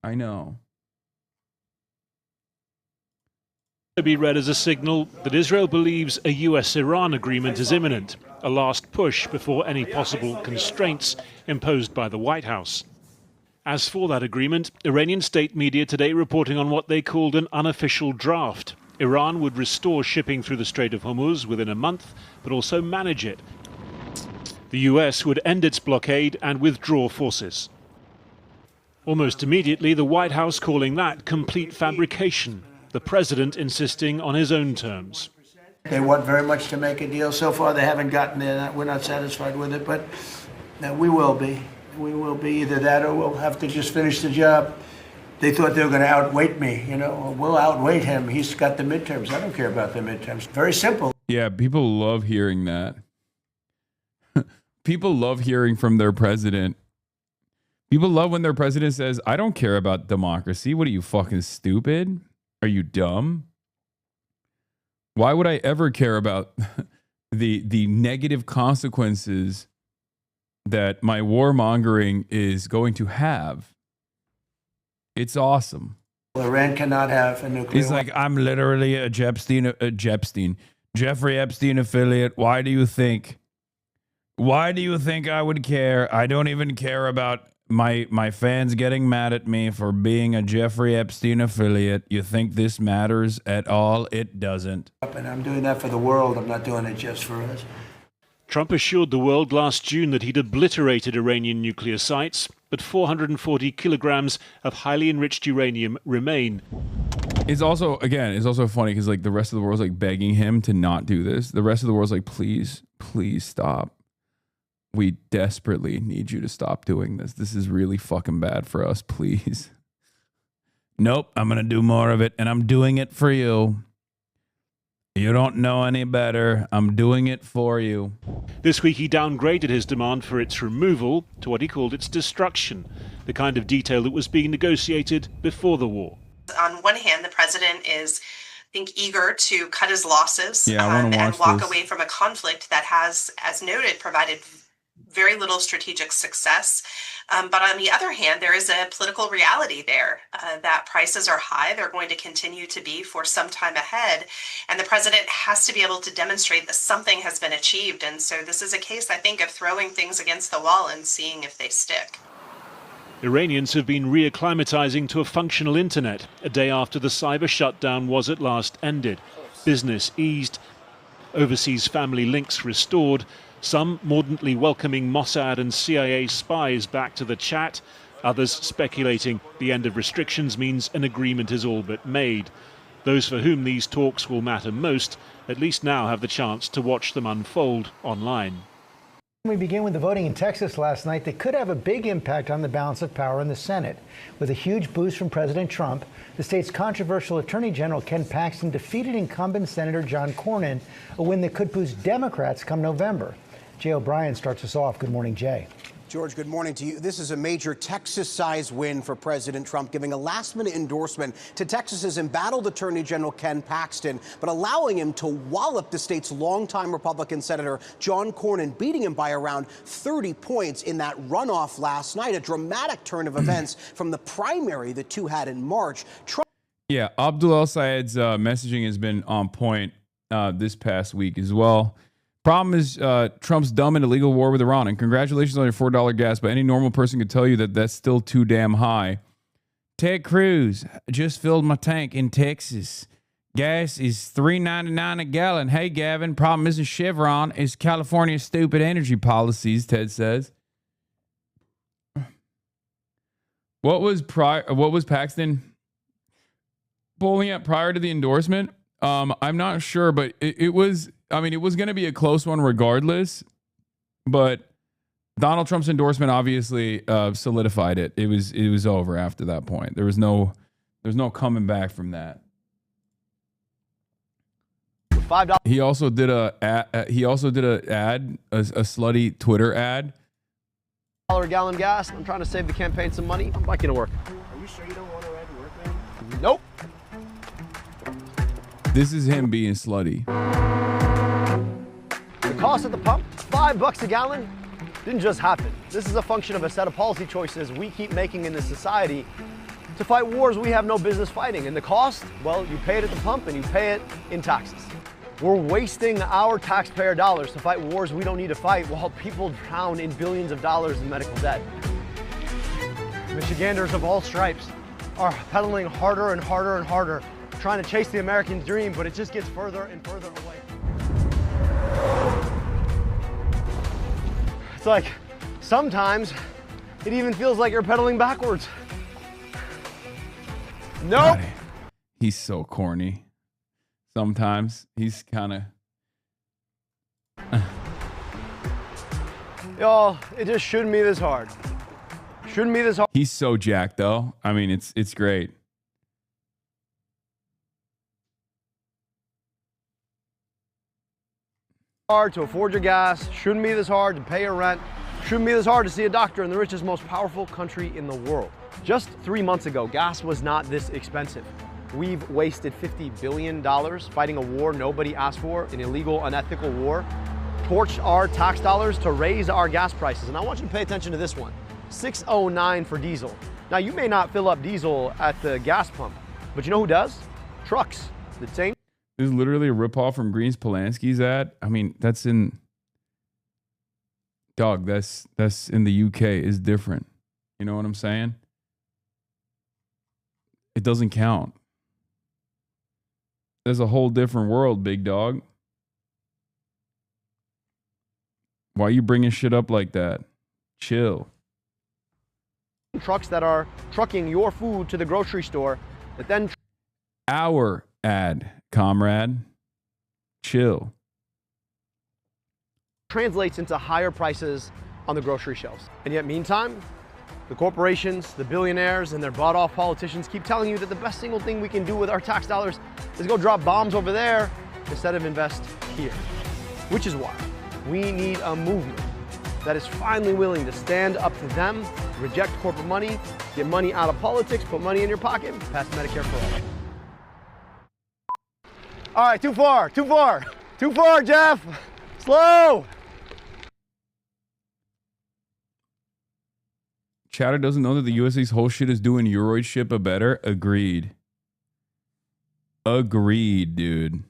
I know. To be read as a signal that Israel believes a US-Iran agreement is imminent, a last push before any possible constraints imposed by the White House. As for that agreement, Iranian state media today reporting on what they called an unofficial draft. Iran would restore shipping through the Strait of Hormuz within a month, but also manage it. The US would end its blockade and withdraw forces. Almost immediately, the White House calling that complete fabrication, the president insisting on his own terms. They want very much to make a deal. So far, they haven't gotten there. We're not satisfied with it, but we will be. We will be either that or we'll have to just finish the job. They thought they were going to outweight me. We'll outweight him. He's got the midterms. I don't care about the midterms. Very simple. Yeah, people love hearing that. People love hearing from their president. People love when their president says, I don't care about democracy. What are you, fucking stupid? Are you dumb? Why would I ever care about the negative consequences that my warmongering is going to have? It's awesome. Iran cannot have a nuclear He's like, I'm literally a Jeffrey Epstein affiliate. Why do you think I would care? I don't even care about my fans getting mad at me for being a Jeffrey Epstein affiliate. You think this matters at all? It doesn't. And I'm doing that for the world. I'm not doing it just for us. Trump assured the world last June that he'd obliterated Iranian nuclear sites, but 440 kilograms of highly enriched uranium remain. It's also funny because like the rest of the world's like begging him to not do this. The rest of the world's like, please stop. We desperately need you to stop doing this. This is really fucking bad for us, please. Nope, I'm going to do more of it, and I'm doing it for you. You don't know any better. I'm doing it for you. This week he downgraded his demand for its removal to what he called its destruction, the kind of detail that was being negotiated before the war. On one hand, the president is, I think, eager to cut his losses and walk away from a conflict that has, as noted, provided very little strategic success. But on the other hand, there is a political reality there that prices are high. They're going to continue to be for some time ahead. And the president has to be able to demonstrate that something has been achieved. And so this is a case, I think, of throwing things against the wall and seeing if they stick. Iranians have been reacclimatizing to a functional internet a day after the cyber shutdown was at last ended. Business eased, overseas family links restored, some mordantly welcoming Mossad and CIA spies back to the chat, others speculating the end of restrictions means an agreement is all but made. Those for whom these talks will matter most at least now have the chance to watch them unfold online. We begin with the voting in Texas last night that could have a big impact on the balance of power in the Senate. With a huge boost from President Trump, the state's controversial Attorney General Ken Paxton defeated incumbent Senator John Cornyn, a win that could boost Democrats come November. Jay O'Brien starts us off. Good morning, Jay. George, good morning to you. This is a major Texas-sized win for President Trump, giving a last-minute endorsement to Texas's embattled Attorney General Ken Paxton, but allowing him to wallop the state's longtime Republican Senator John Cornyn, beating him by around 30 points in that runoff last night, a dramatic turn of events from the primary the two had in March. Yeah, Abdul El-Sayed's messaging has been on point this past week as well. Problem is, Trump's dumb and illegal war with Iran. And congratulations on your $4 gas, but any normal person could tell you that that's still too damn high. Ted Cruz, just filled my tank in Texas. Gas is $3.99 a gallon. Hey, Gavin, problem isn't Chevron, it's California's stupid energy policies, Ted says. What was Paxton polling at prior to the endorsement? I'm not sure, but it was going to be a close one regardless, but Donald Trump's endorsement obviously solidified it. It was over after that point. There's no coming back from that. $5. He also did a slutty Twitter ad. $1 a gallon gas. I'm trying to save the campaign some money. I'm biking to work. Are you sure you don't want to ride to work, man? Nope. This is him being slutty. The cost at the pump, $5 a gallon, didn't just happen. This is a function of a set of policy choices we keep making in this society to fight wars we have no business fighting. And the cost, well, you pay it at the pump and you pay it in taxes. We're wasting our taxpayer dollars to fight wars we don't need to fight while people drown in billions of dollars in medical debt. Michiganders of all stripes are pedaling harder and harder and harder, trying to chase the American dream, but it just gets further and further away. like sometimes it even feels like you're pedaling backwards. Nope. God, he's so corny. Sometimes he's kind of. Y'all, it just shouldn't be this hard. Shouldn't be this hard. He's so jacked though. I mean, it's great. Hard to afford your gas. Shouldn't be this hard to pay your rent. Shouldn't be this hard to see a doctor in the richest, most powerful country in the world. Just 3 months ago, gas was not this expensive. We've wasted $50 billion fighting a war nobody asked for, an illegal, unethical war. Torched our tax dollars to raise our gas prices. And I want you to pay attention to this one. $6.09 for diesel. Now, you may not fill up diesel at the gas pump, but you know who does? Trucks. The same. This is literally a ripoff from Greens Polanski's ad. I mean, that's in. Dog, that's in the UK is different. You know what I'm saying? It doesn't count. There's a whole different world, big dog. Why are you bringing shit up like that? Chill. Trucks that are trucking your food to the grocery store that then. Our ad, comrade. Chill. Translates into higher prices on the grocery shelves. And yet, meantime, the corporations, the billionaires, and their bought-off politicians keep telling you that the best single thing we can do with our tax dollars is go drop bombs over there instead of invest here. Which is why we need a movement that is finally willing to stand up to them, reject corporate money, get money out of politics, put money in your pocket, pass Medicare for all. All right, too far, Jeff. Slow. Chatter doesn't know that the USA's whole shit is doing Euroid shit but better. Agreed, dude.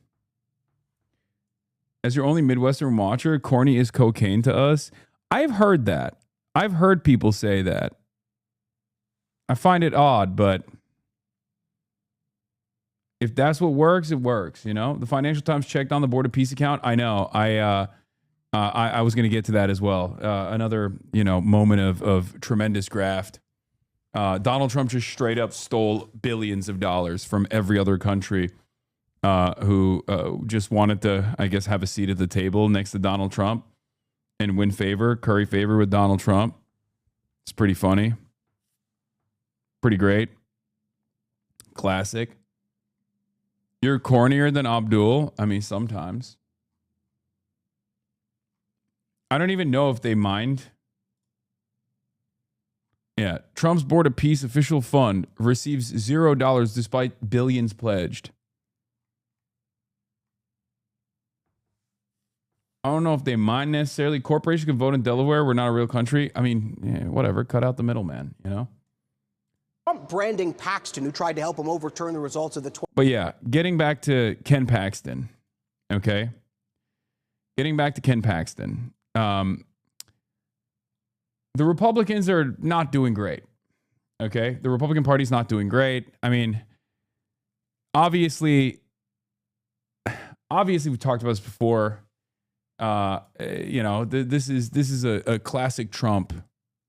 As your only Midwestern watcher, corny is cocaine to us. I've heard that. I've heard people say that. I find it odd, but if that's what works, it works. You know, the Financial Times checked on the Board of Peace account. I know. I was going to get to that as well. Another, moment of tremendous graft. Donald Trump just straight up stole billions of dollars from every other country who just wanted to, I guess, have a seat at the table next to Donald Trump and win favor, curry favor with Donald Trump. It's pretty funny. Pretty great. Classic. You're cornier than Abdul. I mean, sometimes. I don't even know if they mind. Yeah. Trump's Board of Peace official fund receives $0 despite billions pledged. I don't know if they mind necessarily. Corporations can vote in Delaware. We're not a real country. I mean, whatever. Cut out the middleman, Trump branding Paxton, who tried to help him overturn the results of the. But yeah, getting back to Ken Paxton. Okay. Getting back to Ken Paxton. The Republicans are not doing great. Okay. The Republican Party's not doing great. I mean, obviously we've talked about this before. This is a classic Trump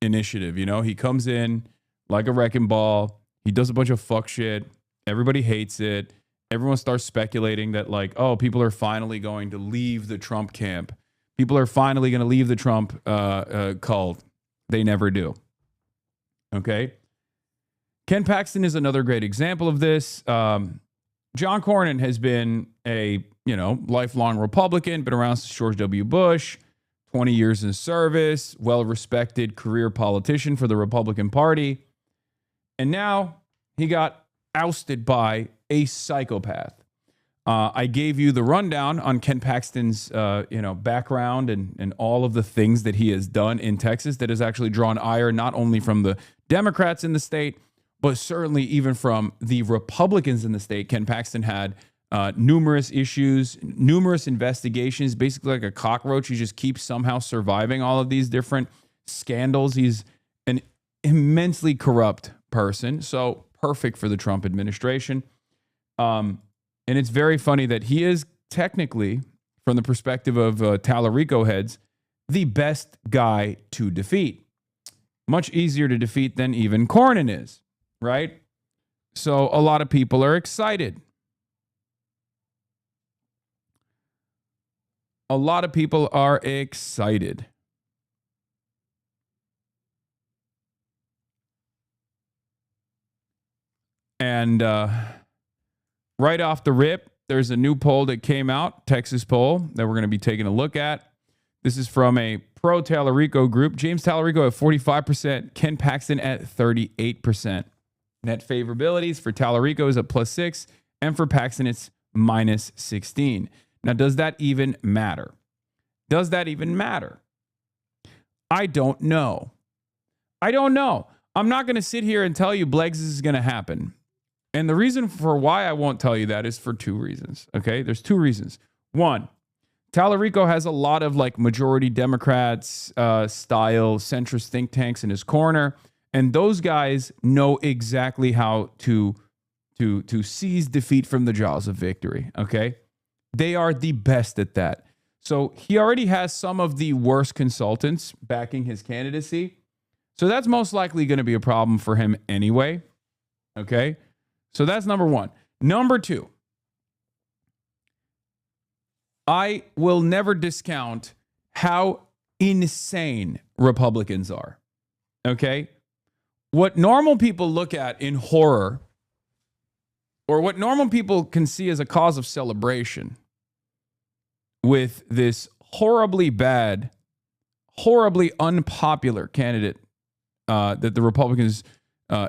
initiative. He comes in like a wrecking ball. He does a bunch of fuck shit. Everybody hates it. Everyone starts speculating that people are finally going to leave the Trump camp. People are finally going to leave the Trump cult. They never do. Okay. Ken Paxton is another great example of this. John Cornyn has been a lifelong Republican, been around since George W. Bush, 20 years in service, well-respected career politician for the Republican Party. And now he got ousted by a psychopath. I gave you the rundown on Ken Paxton's, background and all of the things that he has done in Texas that has actually drawn ire not only from the Democrats in the state, but certainly even from the Republicans in the state. Ken Paxton had numerous issues, numerous investigations, basically like a cockroach. He just keeps somehow surviving all of these different scandals. He's an immensely corrupt person, so perfect for the Trump administration. And it's very funny that he is technically, from the perspective of Talarico heads, the best guy to defeat. Much easier to defeat than even Cornyn is, right? So a lot of people are excited. A lot of people are excited. And right off the rip, there's a new poll that came out, Texas poll, that we're going to be taking a look at. This is from a pro-Tallarico group. James Tallarico at 45%, Ken Paxton at 38%. Net favorabilities for Tallarico is at +6, and for Paxton it's -16. Now, does that even matter? Does that even matter? I don't know. I don't know. I'm not going to sit here and tell you, Blegs, this is going to happen. And the reason for why I won't tell you that is for two reasons, okay? There's two reasons. One, Tallarico has a lot of like majority Democrats style centrist think tanks in his corner, and those guys know exactly how to seize defeat from the jaws of victory, okay? They are the best at that. So he already has some of the worst consultants backing his candidacy. So that's most likely going to be a problem for him anyway, okay? So that's number one. Number two, I will never discount how insane Republicans are, okay? What normal people look at in horror, or what normal people can see as a cause of celebration with this horribly bad, horribly unpopular candidate that the Republicans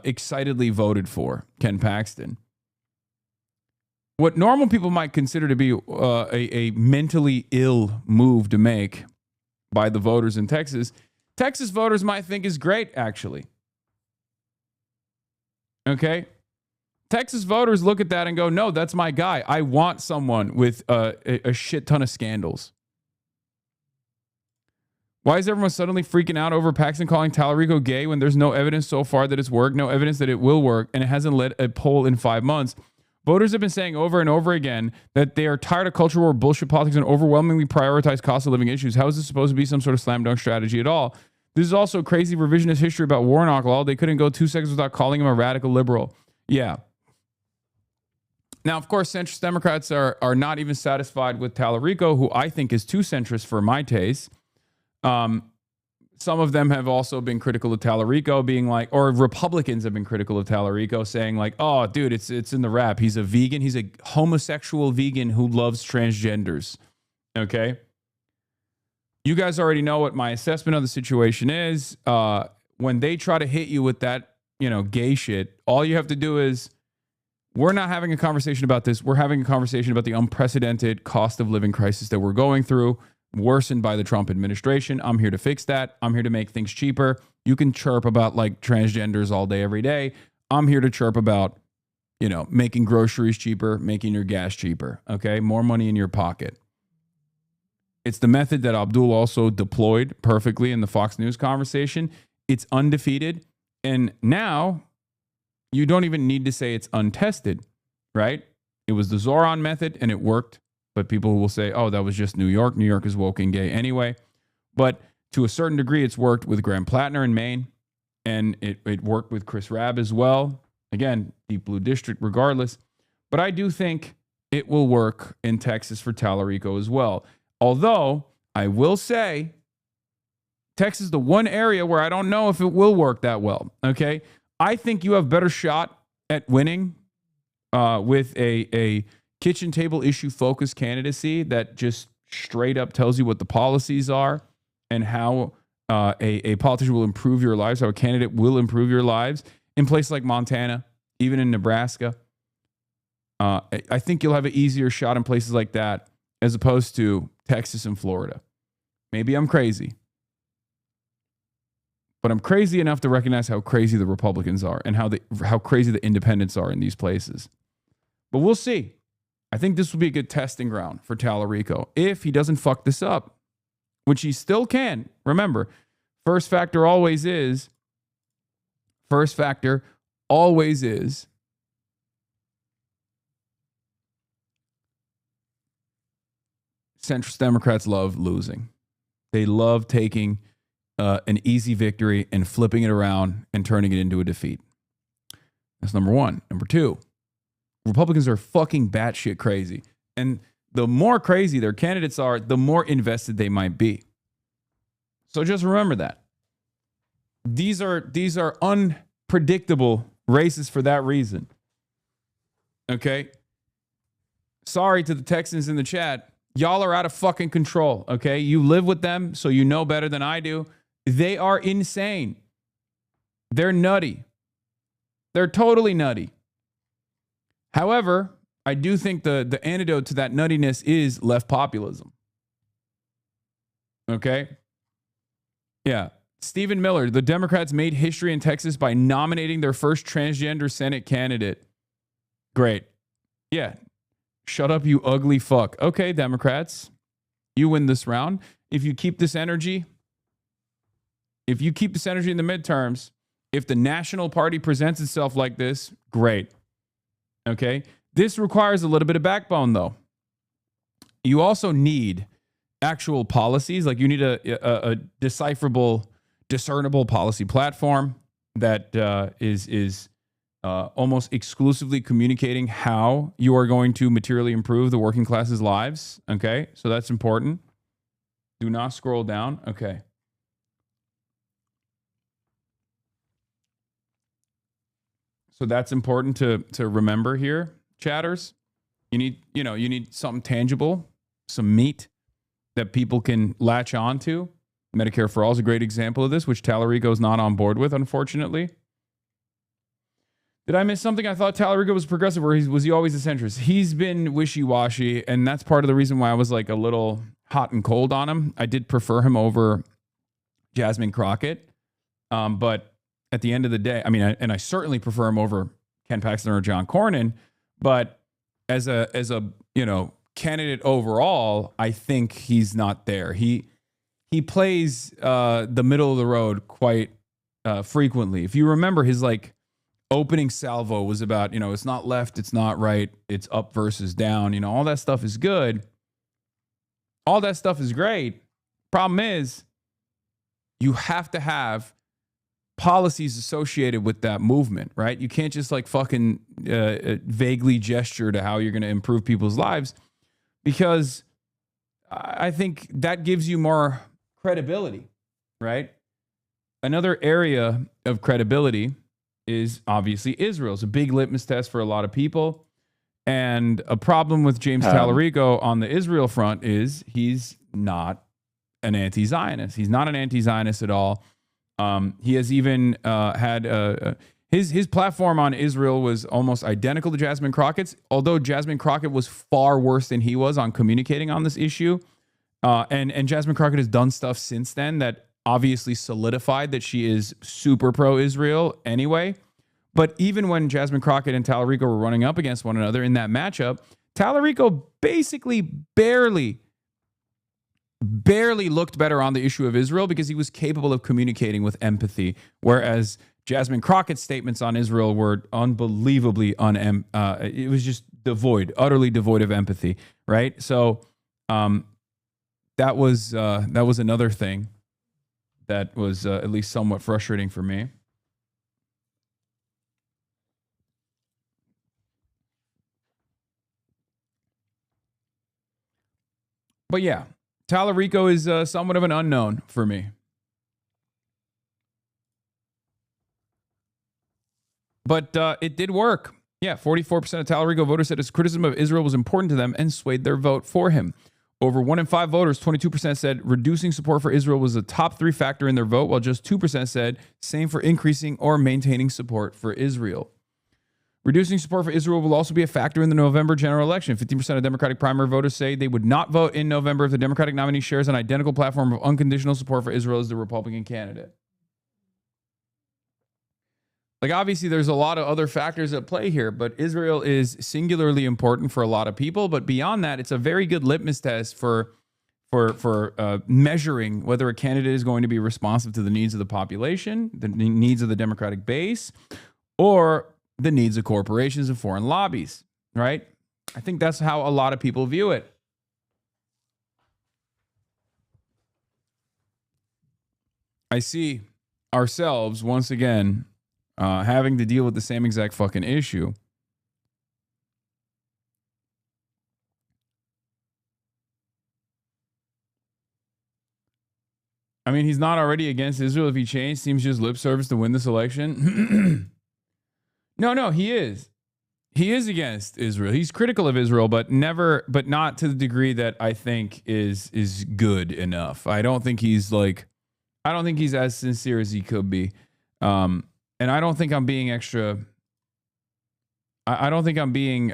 excitedly voted for, Ken Paxton. What normal people might consider to be a mentally ill move to make by the voters in Texas, Texas voters might think is great, actually. Okay? Texas voters look at that and go, no, that's my guy. I want someone with a shit ton of scandals. Why is everyone suddenly freaking out over Paxton calling Tallarico gay when there's no evidence so far that it's worked, no evidence that it will work, and it hasn't led a poll in 5 months? Voters have been saying over and over again that they are tired of culture war, bullshit politics, and overwhelmingly prioritize cost of living issues. How is this supposed to be some sort of slam dunk strategy at all? This is also crazy revisionist history about Warnock law. They couldn't go 2 seconds without calling him a radical liberal. Yeah. Now, of course, centrist Democrats are not even satisfied with Tallarico, who I think is too centrist for my taste. Some of them have also been critical of Tallarico, being like, or Republicans have been critical of Tallarico, saying like, oh, dude, it's in the rap. He's a vegan. He's a homosexual vegan who loves transgenders. Okay? You guys already know what my assessment of the situation is. When they try to hit you with that, gay shit, all you have to do is, we're not having a conversation about this. We're having a conversation about the unprecedented cost of living crisis that we're going through, worsened by the Trump administration. I'm here to fix that. I'm here to make things cheaper. You can chirp about like transgenders all day, every day. I'm here to chirp about, making groceries cheaper, making your gas cheaper. Okay. More money in your pocket. It's the method that Abdul also deployed perfectly in the Fox News conversation. It's undefeated. And now you don't even need to say it's untested, right? It was the Zoran method and it worked. But people will say, oh, that was just New York. New York is woke and gay anyway. But to a certain degree, it's worked with Graham Plattner in Maine. And it worked with Chris Rabb as well. Again, deep blue district regardless. But I do think it will work in Texas for Tallarico as well. Although, I will say, Texas is the one area where I don't know if it will work that well. Okay? I think you have better shot at winning with a kitchen table issue focused candidacy that just straight up tells you what the policies are and how a politician will improve your lives, how a candidate will improve your lives in places like Montana, even in Nebraska. I think you'll have an easier shot in places like that as opposed to Texas and Florida. Maybe I'm crazy, but I'm crazy enough to recognize how crazy the Republicans are and how crazy the independents are in these places. But we'll see. I think this will be a good testing ground for Tallarico if he doesn't fuck this up, which he still can. Remember, first factor always is centrist Democrats love losing. They love taking an easy victory and flipping it around and turning it into a defeat. That's number one. Number two, Republicans are fucking batshit crazy. And the more crazy their candidates are, the more invested they might be. So just remember that. These are unpredictable races for that reason. Okay? Sorry to the Texans in the chat. Y'all are out of fucking control, okay? You live with them, so you know better than I do. They are insane. They're nutty. They're totally nutty. However, I do think the antidote to that nuttiness is left populism. Okay? Yeah. Stephen Miller, the Democrats made history in Texas by nominating their first transgender Senate candidate. Great. Yeah. Shut up, you ugly fuck. Okay, Democrats, you win this round. If you keep this energy in the midterms, if the national party presents itself like this, great. Okay? This requires a little bit of backbone, though. You also need actual policies. Like you need a decipherable, discernible policy platform that is almost exclusively communicating how you are going to materially improve the working class's lives. Okay, so that's important. Do not scroll down. Okay. So that's important to remember here, chatters. You need something tangible, some meat that people can latch on to. Medicare for All is a great example of this, which Tallarico is not on board with, unfortunately. Did I miss something? I thought Tallarico was progressive, or was he always a centrist? He's been wishy-washy, and that's part of the reason why I was like a little hot and cold on him. I did prefer him over Jasmine Crockett, but at the end of the day, I mean, I certainly prefer him over Ken Paxton or John Cornyn, but as a candidate overall, I think he's not there. He plays the middle of the road quite frequently. If you remember, his like opening salvo was about, it's not left, it's not right, it's up versus down. All that stuff is good. All that stuff is great. Problem is, you have to have policies associated with that movement, right? You can't just like fucking vaguely gesture to how you're going to improve people's lives, because I think that gives you more credibility, right? Another area of credibility is obviously Israel. It's a big litmus test for a lot of people. And a problem with James Tallarico on the Israel front is he's not an anti-Zionist. He's not an anti-Zionist at all. He has even had his platform on Israel was almost identical to Jasmine Crockett's, although Jasmine Crockett was far worse than he was on communicating on this issue. And Jasmine Crockett has done stuff since then that obviously solidified that she is super pro-Israel anyway. But even when Jasmine Crockett and Tallarico were running up against one another in that matchup, Tallarico basically barely looked better on the issue of Israel because he was capable of communicating with empathy, whereas Jasmine Crockett's statements on Israel were unbelievably it was just utterly devoid of empathy, right? So that was another thing that was at least somewhat frustrating for me. But yeah, Tallarico is somewhat of an unknown for me. But it did work. Yeah, 44% of Tallarico voters said his criticism of Israel was important to them and swayed their vote for him. Over 1 in 5 voters, 22% said reducing support for Israel was a top 3 factor in their vote, while just 2% said same for increasing or maintaining support for Israel. Reducing support for Israel will also be a factor in the November general election. 15% of Democratic primary voters say they would not vote in November if the Democratic nominee shares an identical platform of unconditional support for Israel as the Republican candidate. Like, obviously, there's a lot of other factors at play here, but Israel is singularly important for a lot of people. But beyond that, it's a very good litmus test for measuring whether a candidate is going to be responsive to the needs of the population, the needs of the Democratic base, or the needs of corporations and foreign lobbies, right? I think that's how a lot of people view it. I see ourselves once again having to deal with the same exact fucking issue. I mean, he's not already against Israel if he changed. Seems just lip service to win this election. No, he is. He is against Israel. He's critical of Israel, but not to the degree that I think is good enough. I don't think he's as sincere as he could be. And I don't think I'm being extra. I don't think I'm being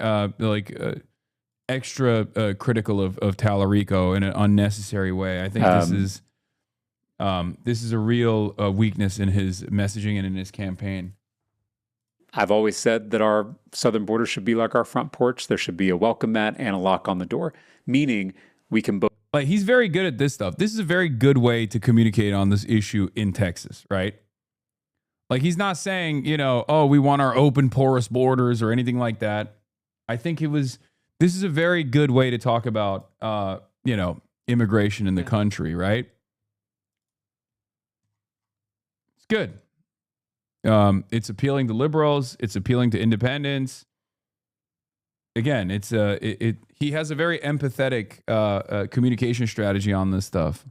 extra critical of Tallarico in an unnecessary way. I think this is a real weakness in his messaging and in his campaign. I've always said that our southern border should be like our front porch. There should be a welcome mat and a lock on the door, meaning we can both. Like, he's very good at this stuff. This is a very good way to communicate on this issue in Texas, right? Like, he's not saying, we want our open, porous borders or anything like that. I think this is a very good way to talk about, immigration in the country, right? It's good. It's appealing to liberals. It's appealing to independents. Again, he has a very empathetic communication strategy on this stuff.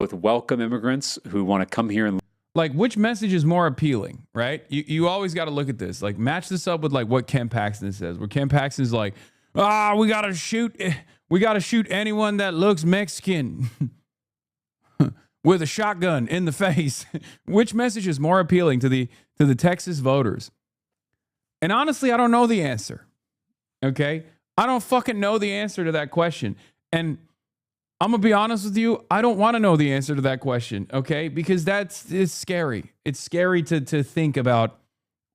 With welcome immigrants who want to come here and like, which message is more appealing, right? You always got to look at this. Like, match this up with like what Ken Paxton says. Where Ken Paxton is like, we gotta shoot anyone that looks Mexican with a shotgun in the face. Which message is more appealing to the Texas voters? And honestly, I don't know the answer. Okay? I don't fucking know the answer to that question. And I'm going to be honest with you, I don't want to know the answer to that question, okay? Because it's scary. It's scary to think about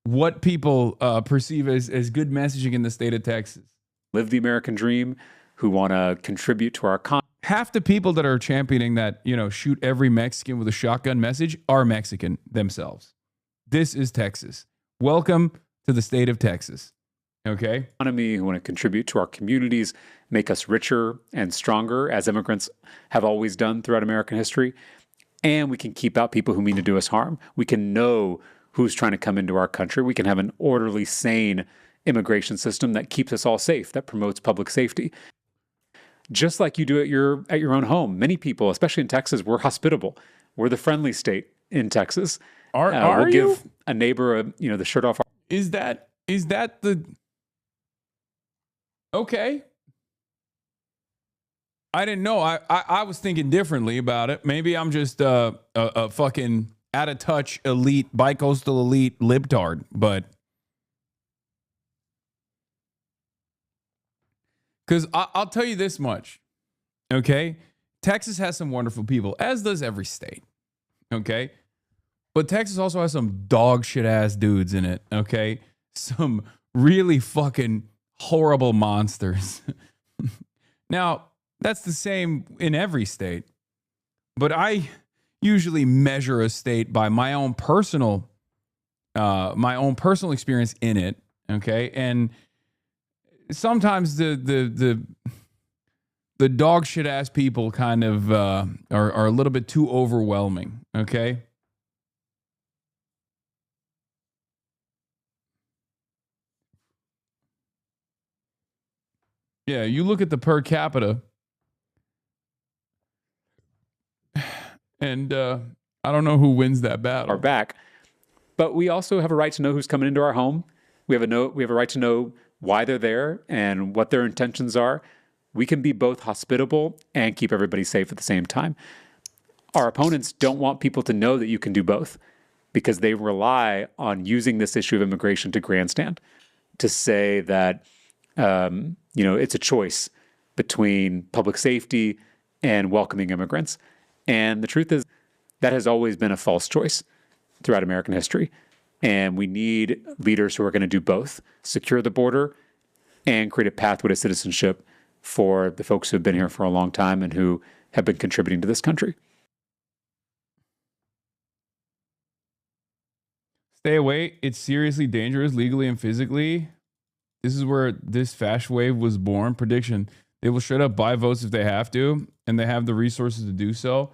what people perceive as good messaging in the state of Texas. Live the American dream, who want to contribute to our economy. Half the people that are championing that, shoot every Mexican with a shotgun message are Mexican themselves. This is Texas. Welcome to the state of Texas. Okay? Economy, who want to contribute to our communities, make us richer and stronger, as immigrants have always done throughout American history. And we can keep out people who mean to do us harm. We can know who's trying to come into our country. We can have an orderly, sane immigration system that keeps us all safe, that promotes public safety. Just like you do at your own home. Many people, especially in Texas, we're hospitable. We're the friendly state in Texas. We'll you? Give a neighbor the shirt off. Is that the... Okay. I didn't know. I was thinking differently about it. Maybe I'm just a fucking out of touch elite, bi-coastal elite libtard, but because I'll tell you this much, okay? Texas has some wonderful people, as does every state, okay? But Texas also has some dog shit ass dudes in it, okay? Some really fucking horrible monsters. Now, that's the same in every state. But I usually measure a state by my own personal experience in it, okay? And sometimes the dog shit ass people kind of are a little bit too overwhelming, okay? Yeah, you look at the per capita, and I don't know who wins that battle. Our back, but we also have a right to know who's coming into our home. We have a right to know why they're there and what their intentions are. We can be both hospitable and keep everybody safe at the same time. Our opponents don't want people to know that you can do both, because they rely on using this issue of immigration to grandstand, to say that it's a choice between public safety and welcoming immigrants. And the truth is, that has always been a false choice throughout American history. And we need leaders who are going to do both: secure the border and create a pathway to citizenship for the folks who have been here for a long time and who have been contributing to this country. Stay away. It's seriously dangerous legally and physically. This is where this fascist wave was born. Prediction: they will straight up buy votes if they have to, and they have the resources to do so.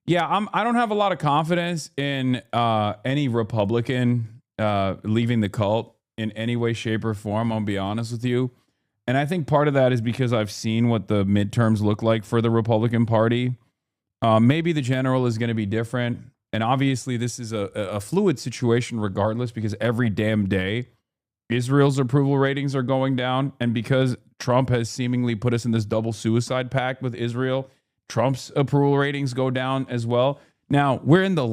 Yeah, I don't have a lot of confidence in any Republican leaving the cult in any way, shape, or form. I'll be honest with you. And I think part of that is because I've seen what the midterms look like for the Republican Party. Maybe the general is going to be different. And obviously, this is a fluid situation regardless, because every damn day, Israel's approval ratings are going down. And because Trump has seemingly put us in this double suicide pact with Israel, Trump's approval ratings go down as well. Now, we're in the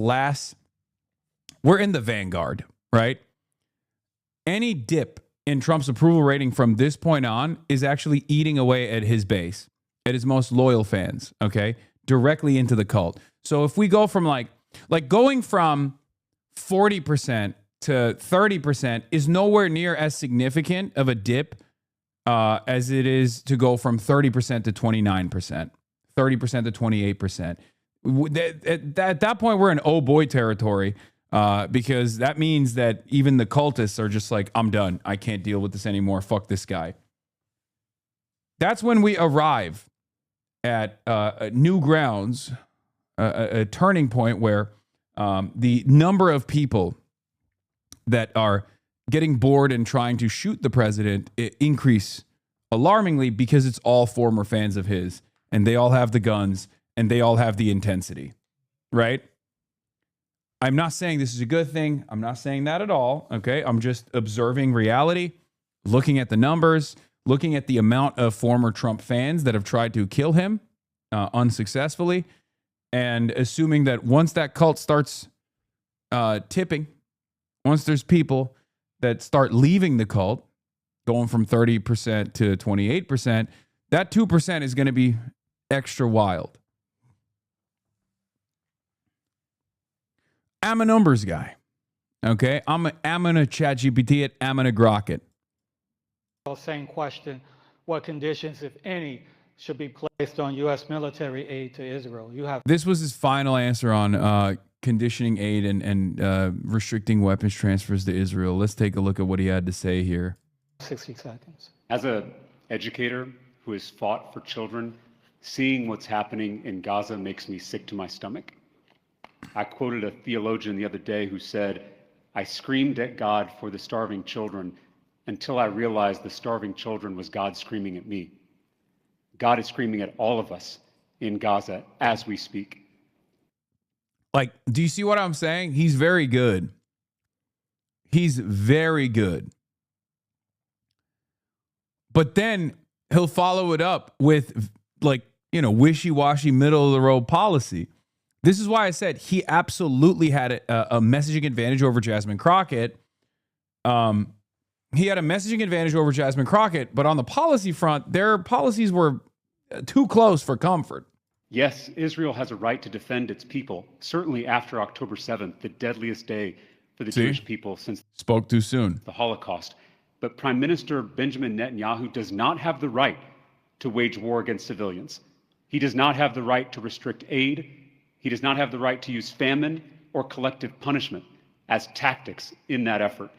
vanguard, right? Any dip in Trump's approval rating from this point on is actually eating away at his base, at his most loyal fans, okay? Directly into the cult. So if we go from like going from 40% to 30% is nowhere near as significant of a dip as it is to go from 30% to 29%, 30% to 28%. At that point, we're in oh boy territory. Because that means that even the cultists are just like, I'm done. I can't deal with this anymore. Fuck this guy. That's when we arrive at new grounds, a turning point where the number of people that are getting bored and trying to shoot the president increase alarmingly, because it's all former fans of his, and they all have the guns and they all have the intensity, right? I'm not saying this is a good thing. I'm not saying that at all. Okay. I'm just observing reality, looking at the numbers, looking at the amount of former Trump fans that have tried to kill him unsuccessfully, and assuming that once that cult starts tipping, once there's people that start leaving the cult, going from 30% to 28%, that 2% is going to be extra wild. I'm a numbers guy, okay? I'm going to ChatGPT it. I'm going to grok it. Same question. What conditions, if any, should be placed on U.S. military aid to Israel? This was his final answer on conditioning aid and restricting weapons transfers to Israel. Let's take a look at what he had to say here. 60 seconds. As an educator who has fought for children, seeing what's happening in Gaza makes me sick to my stomach. I quoted a theologian the other day who said, I screamed at God for the starving children until I realized the starving children was God screaming at me. God is screaming at all of us in Gaza as we speak. Like, do you see what I'm saying? He's very good. He's very good. But then he'll follow it up with, like, wishy-washy, middle-of-the-road policy. This is why I said he absolutely had a messaging advantage over Jasmine Crockett. He had a messaging advantage over Jasmine Crockett, but on the policy front, their policies were too close for comfort. Yes, Israel has a right to defend its people, certainly after October 7th, the deadliest day for the Jewish people since spoke too soon. The Holocaust. But Prime Minister Benjamin Netanyahu does not have the right to wage war against civilians. He does not have the right to restrict aid. He does not have the right to use famine or collective punishment as tactics in that effort.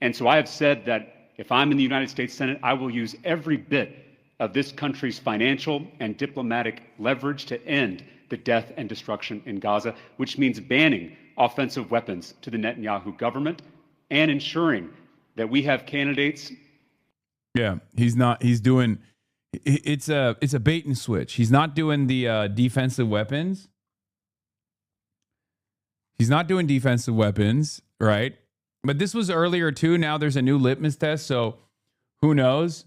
And so I have said that if I'm in the United States Senate, I will use every bit of this country's financial and diplomatic leverage to end the death and destruction in Gaza, which means banning offensive weapons to the Netanyahu government and ensuring that we have candidates. Yeah, he's doing, it's a bait and switch. He's not doing the defensive weapons. He's not doing defensive weapons, right? But this was earlier too. Now there's a new litmus test. So who knows?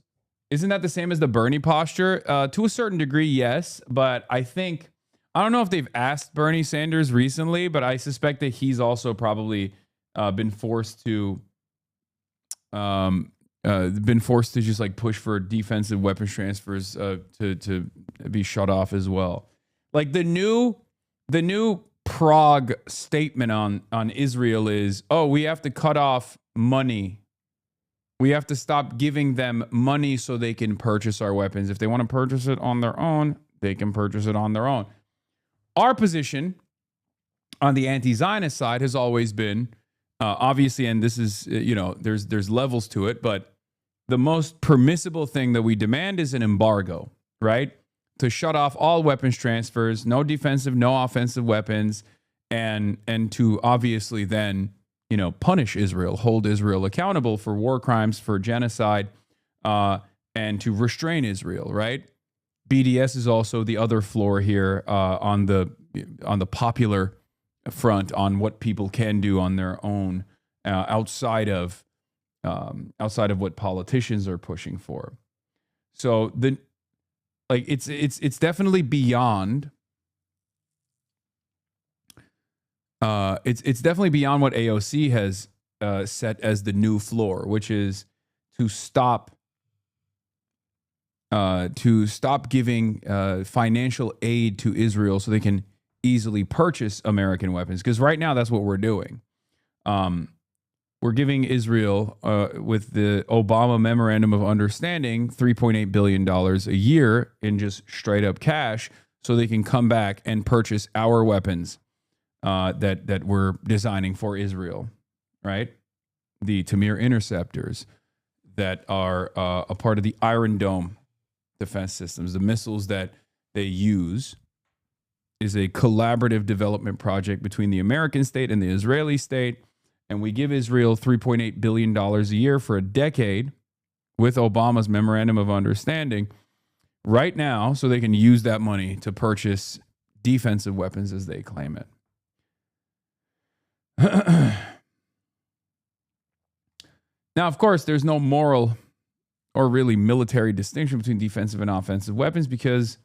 Isn't that the same as the Bernie posture? To a certain degree, yes. But I don't know if they've asked Bernie Sanders recently, but I suspect that he's also probably been forced to just like push for defensive weapons transfers to be shut off as well. Like the new Prague statement on Israel is, oh, we have to cut off money. We have to stop giving them money so they can purchase our weapons. If they want to purchase it on their own, they can purchase it on their own. Our position on the anti-Zionist side has always been, obviously, and this is, there's levels to it, but the most permissible thing that we demand is an embargo, right? to shut off all weapons transfers, no defensive, no offensive weapons, and to obviously then, punish Israel, hold Israel accountable for war crimes, for genocide, and to restrain Israel, right? BDS is also the other floor here on the popular front on what people can do on their own outside of what politicians are pushing for. So it's definitely beyond. It's definitely beyond what AOC has set as the new floor, which is to stop giving financial aid to Israel so they can easily purchase American weapons. Because right now that's what we're doing. We're giving Israel, with the Obama Memorandum of Understanding, $3.8 billion a year in just straight up cash so they can come back and purchase our weapons that we're designing for Israel, right? The Tamir interceptors that are a part of the Iron Dome defense systems. The missiles that they use is a collaborative development project between the American state and the Israeli state. And we give Israel $3.8 billion a year for a decade with Obama's Memorandum of Understanding right now so they can use that money to purchase defensive weapons as they claim it. Now, of course, there's no moral or really military distinction between defensive and offensive weapons because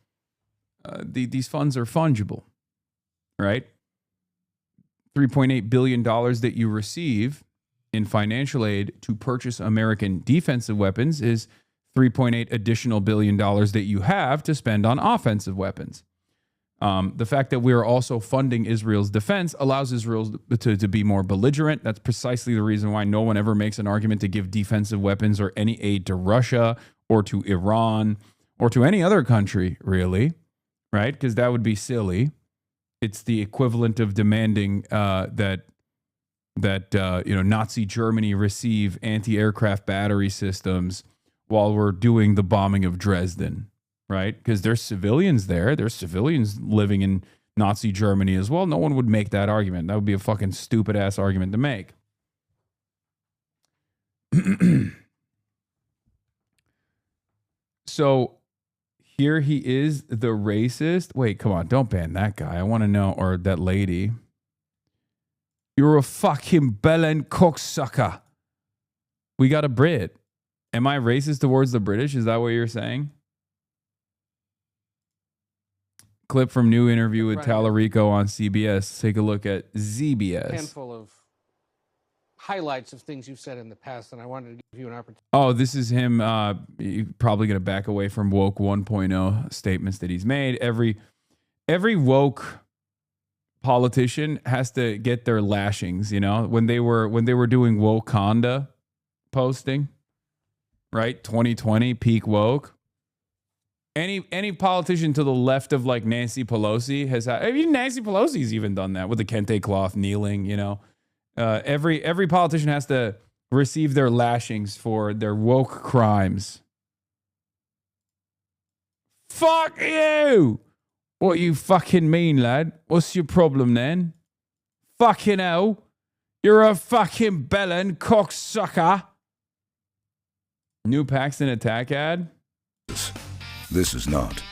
these funds are fungible, right? $3.8 billion that you receive in financial aid to purchase American defensive weapons is $3.8 additional billion that you have to spend on offensive weapons. The fact that we are also funding Israel's defense allows Israel to be more belligerent. That's precisely the reason why no one ever makes an argument to give defensive weapons or any aid to Russia or to Iran or to any other country, really, right? Because that would be silly. It's the equivalent of demanding that Nazi Germany receive anti-aircraft battery systems while we're doing the bombing of Dresden, right? Because there's civilians there. There's civilians living in Nazi Germany as well. No one would make that argument. That would be a fucking stupid ass argument to make. So here he is, the racist. Wait, come on. Don't ban that guy. I want to know, or that lady. You're a fucking bellend cocksucker. We got a Brit. Am I racist towards the British? Is that what you're saying? Clip from new interview with Tallarico on CBS. Take a look at ZBS. Handful of highlights of things you've said in the past, and I wanted to give you an opportunity. Oh, this is him probably going to back away from woke 1.0 statements that he's made. Every woke politician has to get their lashings, when they were doing Wakanda posting, right? 2020 peak woke. Any politician to the left of like Nancy Pelosi has had, Nancy Pelosi's even done that with the kente cloth kneeling, every politician has to receive their lashings for their woke crimes. Fuck you! What you fucking mean, lad? What's your problem then? Fucking hell. You're a fucking bellend cocksucker. New Paxton attack ad? This is not.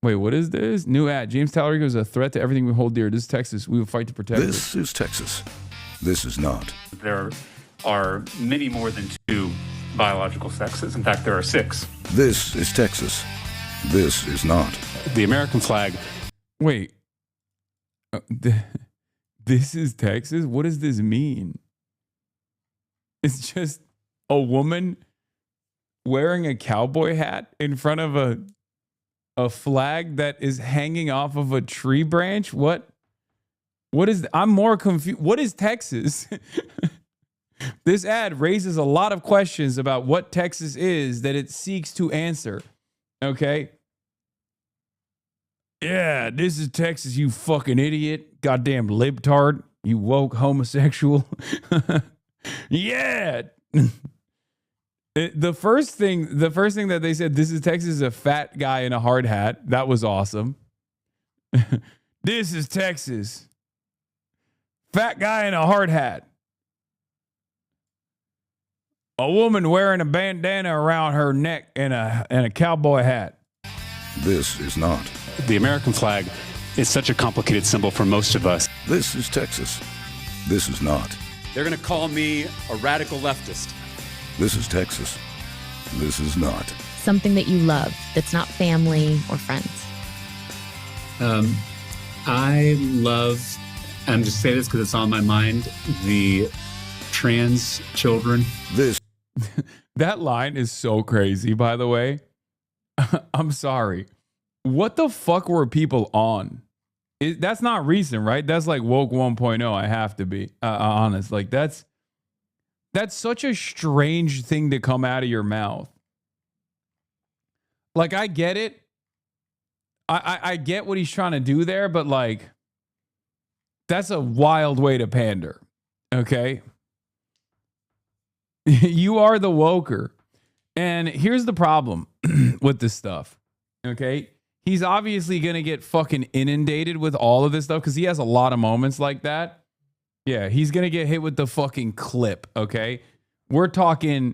Wait, what is this? New ad. James Tallarico is a threat to everything we hold dear. This is Texas. We will fight to protect it. This is Texas. This is not. There are many more than 2 biological sexes. In fact, there are 6. This is Texas. This is not. The American flag. Wait. This is Texas? What does this mean? It's just a woman wearing a cowboy hat in front of a flag that is hanging off of a tree branch? What is, I'm more confused. What is Texas? This ad raises a lot of questions about what Texas is that it seeks to answer. Okay? Yeah, this is Texas, you fucking idiot. Goddamn libtard. You woke homosexual. Yeah. The first thing that they said, this is Texas, is a fat guy in a hard hat. That was awesome. This is Texas. Fat guy in a hard hat. A woman wearing a bandana around her neck and a cowboy hat. This is not. The American flag is such a complicated symbol for most of us. This is Texas. This is not. They're going to call me a radical leftist. This is Texas. This is not. Something that you love that's not family or friends. I love, I'm just saying this because it's on my mind, the trans children. This. That line is so crazy, by the way. I'm sorry. What the fuck were people on? That's not recent, right? That's like woke 1.0. I have to be honest. Like that's such a strange thing to come out of your mouth. Like I get it. I get what he's trying to do there, but like that's a wild way to pander. Okay? You are the woker. And here's the problem with this stuff. Okay? He's obviously going to get fucking inundated with all of this stuff because he has a lot of moments like that. Yeah, he's going to get hit with the fucking clip, okay? We're talking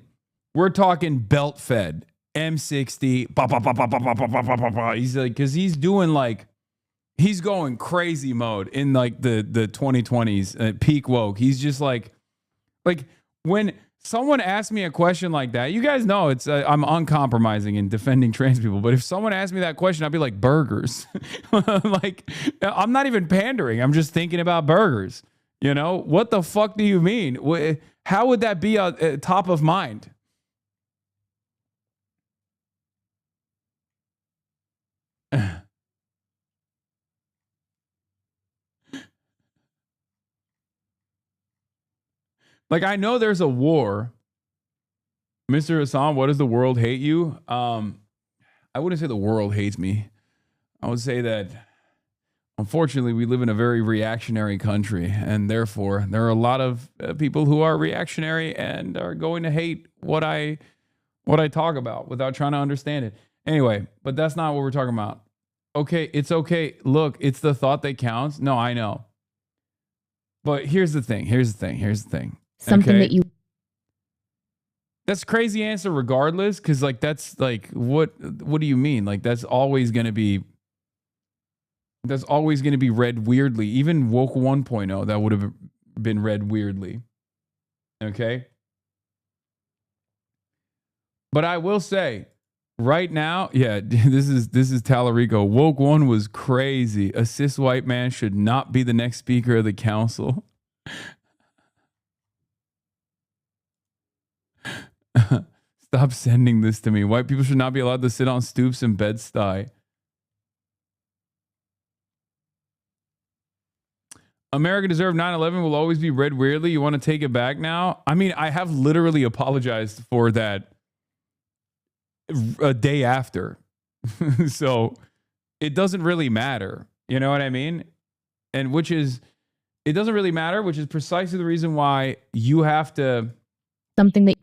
belt fed, M60, bah, bah, bah, bah, bah, bah, bah, bah, bah, bah. He's like, because he's doing like, he's going crazy mode in like the 2020s, peak woke. He's just like when someone asks me a question like that, you guys know it's I'm uncompromising in defending trans people. But if someone asked me that question, I'd be like, burgers. Like, I'm not even pandering. I'm just thinking about burgers. You know, what the fuck do you mean? How would that be top of mind? Like, I know there's a war. Mr. Hasan, what does the world hate you? I wouldn't say the world hates me. I would say that, unfortunately, we live in a very reactionary country, and therefore, there are a lot of people who are reactionary and are going to hate what I talk about without trying to understand it. Anyway, but that's not what we're talking about. Okay, it's okay. Look, it's the thought that counts. No, I know. But here's the thing. Something that you... That's a crazy answer regardless, because like that's like what do you mean? Like that's always gonna be read weirdly. Even woke 1.0, that would have been read weirdly. Okay. But I will say, right now, yeah, this is Talarico. Woke 1 was crazy. A cis white man should not be the next speaker of the council. Stop sending this to me. White people should not be allowed to sit on stoops in Bed-Stuy. America deserved 9/11 will always be read weirdly. You want to take it back now? I mean, I have literally apologized for that a day after. So it doesn't really matter. You know what I mean? And it doesn't really matter, which is precisely the reason why you have to... Something that...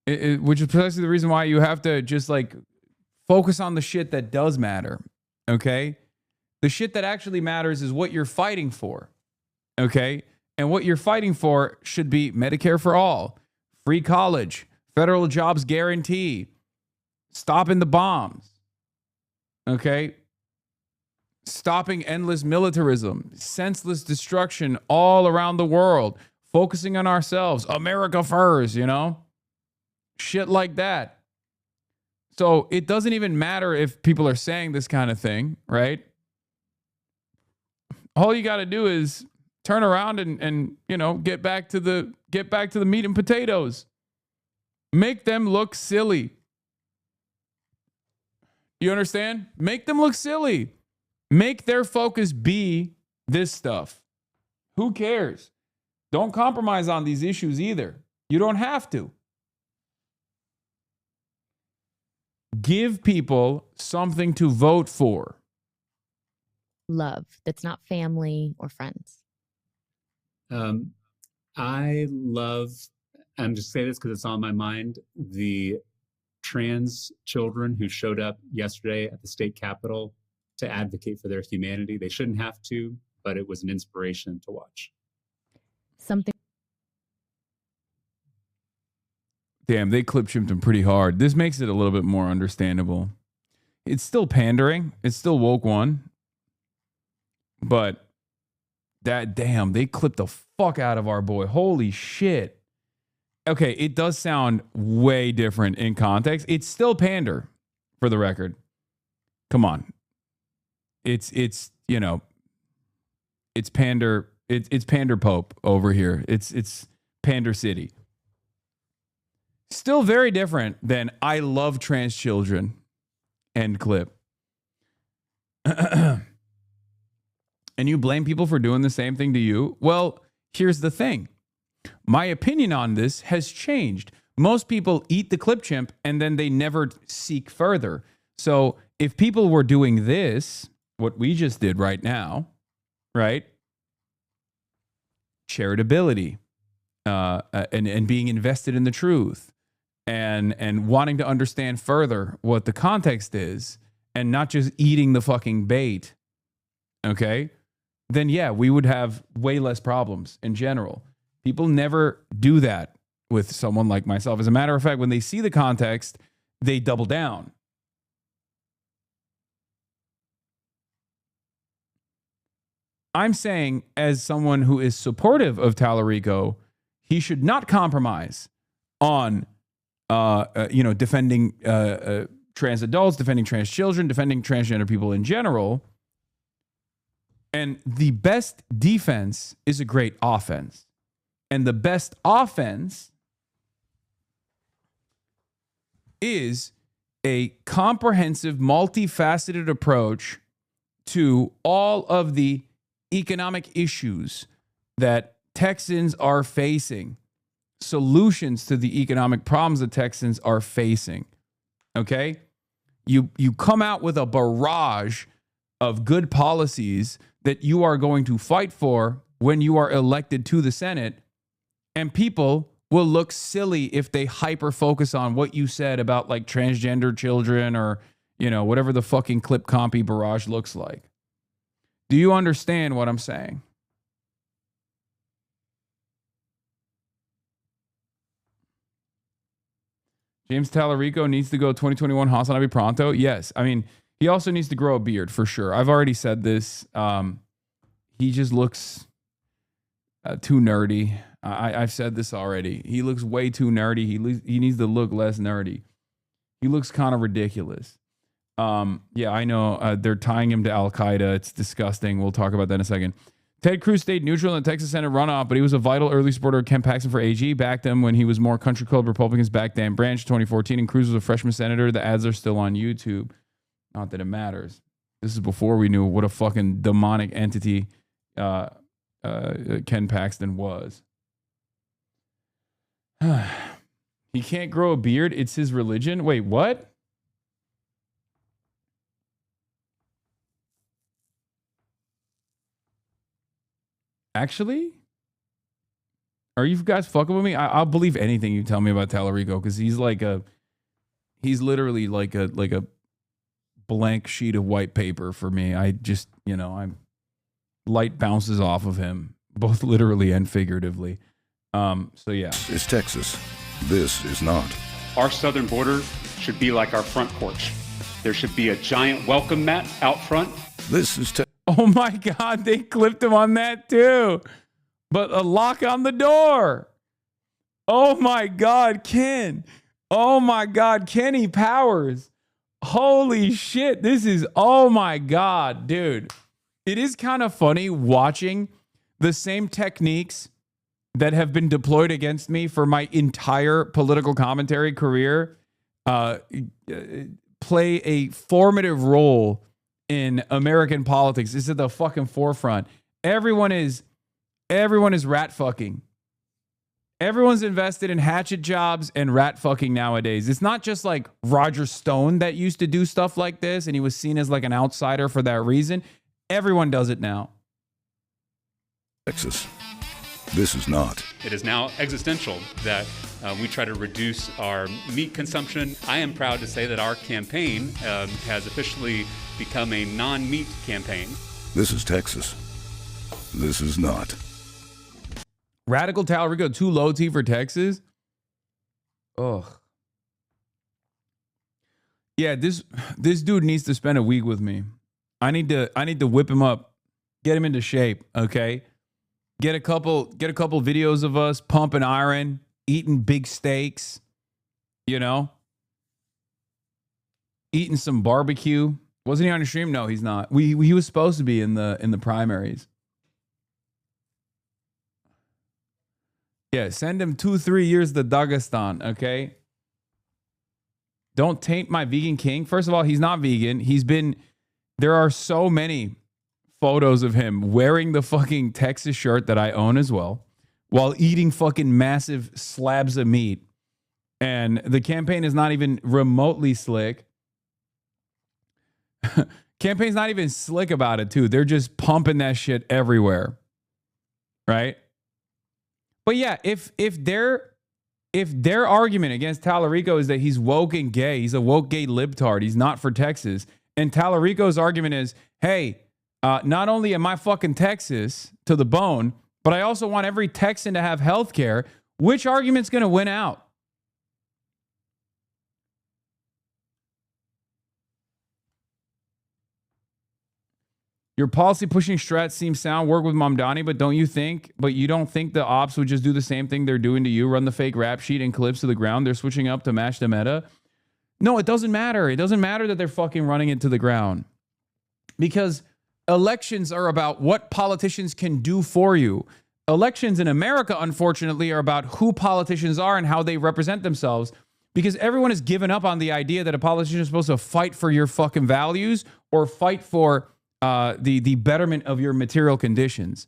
which is precisely the reason why you have to just like focus on the shit that does matter. Okay? The shit that actually matters is what you're fighting for. Okay? And what you're fighting for should be Medicare for all, free college, federal jobs guarantee, stopping the bombs. Okay? Stopping endless militarism, senseless destruction all around the world, focusing on ourselves, America first, you know? Shit like that. So it doesn't even matter if people are saying this kind of thing, right? All you got to do is turn around and you know, get back to the meat and potatoes. Make them look silly. You understand? Make them look silly. Make their focus be this stuff. Who cares? Don't compromise on these issues either. You don't have to. Give people something to vote for. Love that's not family or friends. I love I'm just saying this because it's on my mind. The trans children who showed up yesterday at the state capitol to advocate for their humanity, they shouldn't have to, but it was an inspiration to watch. Something. Damn, they clip chimped him pretty hard. This makes it a little bit more understandable. It's still pandering. It's still woke one. But that, damn, they clipped the fuck out of our boy. Holy shit. Okay, it does sound way different in context. It's still pander, for the record. Come on. It's you know, it's pander, it's pander Pope over here. It's Pander City. Still very different than I love trans children. End clip. And you blame people for doing the same thing to you? Well, here's the thing. My opinion on this has changed. Most people eat the clip chimp and then they never seek further. So if people were doing this, what we just did right now, right? Charitability and being invested in the truth. And wanting to understand further what the context is and not just eating the fucking bait, okay, then yeah, we would have way less problems in general. People never do that with someone like myself. As a matter of fact, when they see the context, they double down. I'm saying, as someone who is supportive of Tallarico, he should not compromise on defending trans adults, defending trans children, defending transgender people in general. And the best defense is a great offense. And the best offense is a comprehensive, multifaceted approach to all of the economic issues that Texans are facing. Solutions to the economic problems that Texans are facing. Okay? You come out with a barrage of good policies that you are going to fight for when you are elected to the Senate, and people will look silly if they hyper focus on what you said about like transgender children or, you know, whatever the fucking clip compy barrage looks like. Do you understand what I'm saying? James Tallarico needs to go 2021 HasanAbi pronto. Yes. I mean, he also needs to grow a beard for sure. I've already said this. He just looks too nerdy. I've said this already. He looks way too nerdy. He needs to look less nerdy. He looks kind of ridiculous. Yeah, I know. They're tying him to Al-Qaeda. It's disgusting. We'll talk about that in a second. Ted Cruz stayed neutral in the Texas Senate runoff, but he was a vital early supporter of Ken Paxton for AG. Backed him when he was more Country Club Republicans backed Dan Branch 2014, and Cruz was a freshman senator. The ads are still on YouTube. Not that it matters. This is before we knew what a fucking demonic entity Ken Paxton was. He can't grow a beard. It's his religion. Wait, what? Actually, are you guys fucking with me? I'll believe anything you tell me about Tallarico because he's literally like a blank sheet of white paper for me. I just, light bounces off of him, both literally and figuratively. So yeah. It's Texas. This is not. Our southern border should be like our front porch. There should be a giant welcome mat out front. This is Texas. Oh my God, they clipped him on that too. But a lock on the door. Oh my God, Ken. Oh my God, Kenny Powers. Holy shit. This is, oh my God, dude. It is kind of funny watching the same techniques that have been deployed against me for my entire political commentary career play a formative role in American politics. It's at the fucking forefront. Everyone is rat fucking. Everyone's invested in hatchet jobs and rat fucking nowadays. It's not just like Roger Stone that used to do stuff like this and he was seen as like an outsider for that reason. Everyone does it now. Texas. This is not. It is now existential that we try to reduce our meat consumption. I am proud to say that our campaign has officially become a non-meat campaign. This is Texas. This is not. Radical Talarico, too low T for Texas? Ugh. Yeah, this dude needs to spend a week with me. I need to whip him up, get him into shape, okay? Get a couple videos of us pumping iron, eating big steaks, you know? Eating some barbecue. Wasn't he on the stream? No, he's not. He was supposed to be in the primaries. Yeah, send him 2-3 years to Dagestan, okay? Don't taint my vegan king. First of all, he's not vegan. There are so many photos of him wearing the fucking Texas shirt that I own as well, while eating fucking massive slabs of meat. And the campaign is not even remotely slick. Campaign's not even slick about it, too. They're just pumping that shit everywhere. Right? But yeah, if their argument against Talarico is that he's woke and gay, he's a woke gay libtard, he's not for Texas, and Talarico's argument is, hey, not only am I fucking Texas to the bone, but I also want every Texan to have health care, which argument's going to win out? Your policy pushing strats seems sound. Work with Mamdani, but you don't think the ops would just do the same thing they're doing to you? Run the fake rap sheet and clips to the ground. They're switching up to match the meta. No, it doesn't matter. It doesn't matter that they're fucking running it to the ground. Because elections are about what politicians can do for you. Elections in America, unfortunately, are about who politicians are and how they represent themselves. Because everyone has given up on the idea that a politician is supposed to fight for your fucking values or fight for the betterment of your material conditions.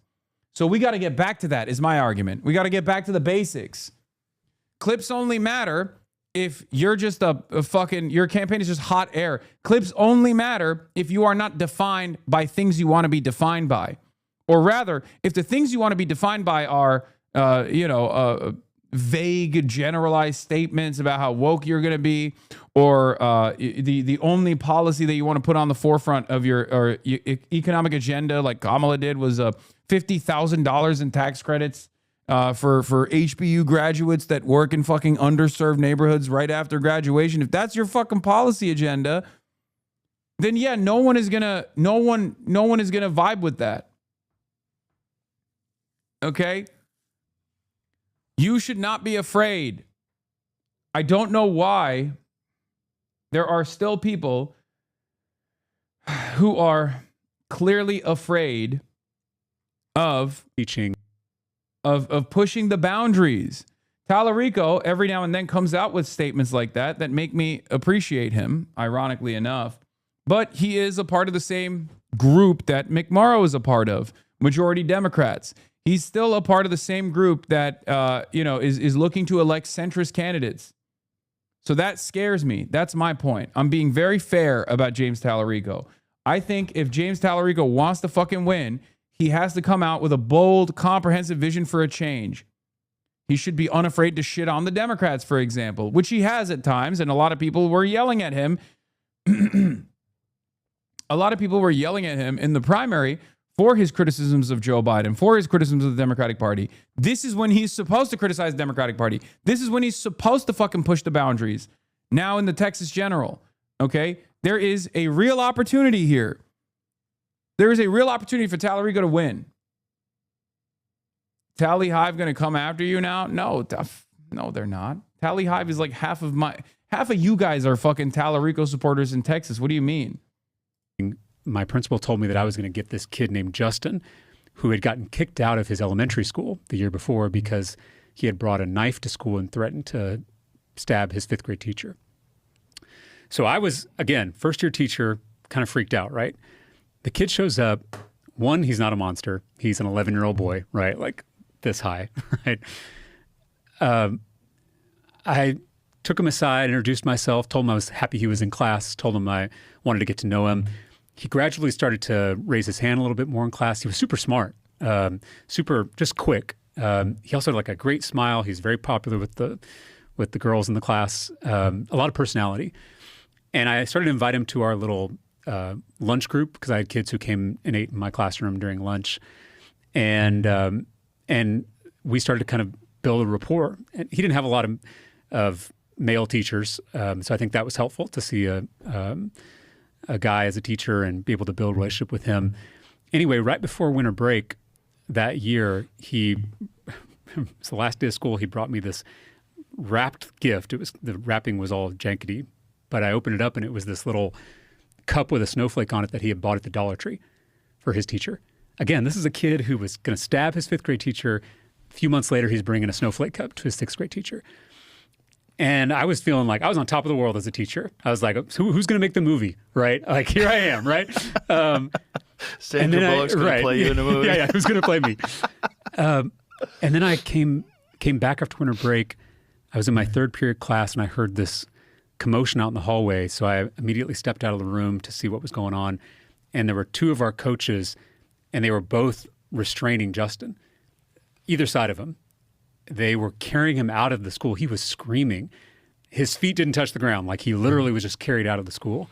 So we got to get back to that, is my argument. We got to get back to the basics. Clips only matter if you're just a fucking, your campaign is just hot air. Clips only matter if you are not defined by things you want to be defined by. Or rather, if the things you want to be defined by are, vague, generalized statements about how woke you're going to be, or the only policy that you want to put on the forefront of your economic agenda, like Kamala did, was $50,000 in tax credits for HBU graduates that work in fucking underserved neighborhoods right after graduation. If that's your fucking policy agenda, then yeah, no one is gonna vibe with that. Okay? You should not be afraid. I don't know why there are still people who are clearly afraid of teaching, of pushing the boundaries. Talarico every now and then comes out with statements like that make me appreciate him, ironically enough. But he is a part of the same group that McMorrow is a part of, majority Democrats. He's still a part of the same group that, is looking to elect centrist candidates. So that scares me. That's my point. I'm being very fair about James Talarico. I think if James Talarico wants to fucking win, he has to come out with a bold, comprehensive vision for a change. He should be unafraid to shit on the Democrats, for example, which he has at times, and a lot of people were yelling at him. A lot of people were yelling at him in the primary for his criticisms of Joe Biden, for his criticisms of the Democratic Party. This is when he's supposed to criticize the Democratic Party. This is when he's supposed to fucking push the boundaries. Now in the Texas General, okay? There is a real opportunity here. There is a real opportunity for Talarico to win. Tally Hive going to come after you now? No, they're not. Tally Hive is like half of you guys are fucking Talarico supporters in Texas. What do you mean? My principal told me that I was going to get this kid named Justin, who had gotten kicked out of his elementary school the year before because he had brought a knife to school and threatened to stab his 5th grade teacher. So I was, again, first-year teacher, kind of freaked out, right? The kid shows up. One, he's not a monster. He's an 11-year-old boy, right? Like this high, right? I took him aside, introduced myself, told him I was happy he was in class, told him I wanted to get to know him. He gradually started to raise his hand a little bit more in class. He was super smart, super just quick. He also had like a great smile. He's very popular with the girls in the class. A lot of personality. And I started to invite him to our little lunch group because I had kids who came and ate in my classroom during lunch. And we started to kind of build a rapport. And he didn't have a lot of male teachers, so I think that was helpful to see a guy as a teacher and be able to build a relationship with him. Anyway, right before winter break that year, it's the last day of school, he brought me this wrapped gift. The wrapping was all jankety, but I opened it up and it was this little cup with a snowflake on it that he had bought at the Dollar Tree for his teacher. Again, this is a kid who was going to stab his 5th grade teacher. A few months later, he's bringing a snowflake cup to his 6th grade teacher. And I was feeling like I was on top of the world as a teacher. I was like, who's going to make the movie, right? Like, here I am, right? Sandra Bullock's going to play you in a movie. Yeah, who's going to play me? And then I came back after winter break. I was in my 3rd period class, and I heard this commotion out in the hallway. So I immediately stepped out of the room to see what was going on. And there were 2 of our coaches, and they were both restraining Justin, either side of him. They were carrying him out of the school. He was screaming. His feet didn't touch the ground. Like, he literally was just carried out of the school.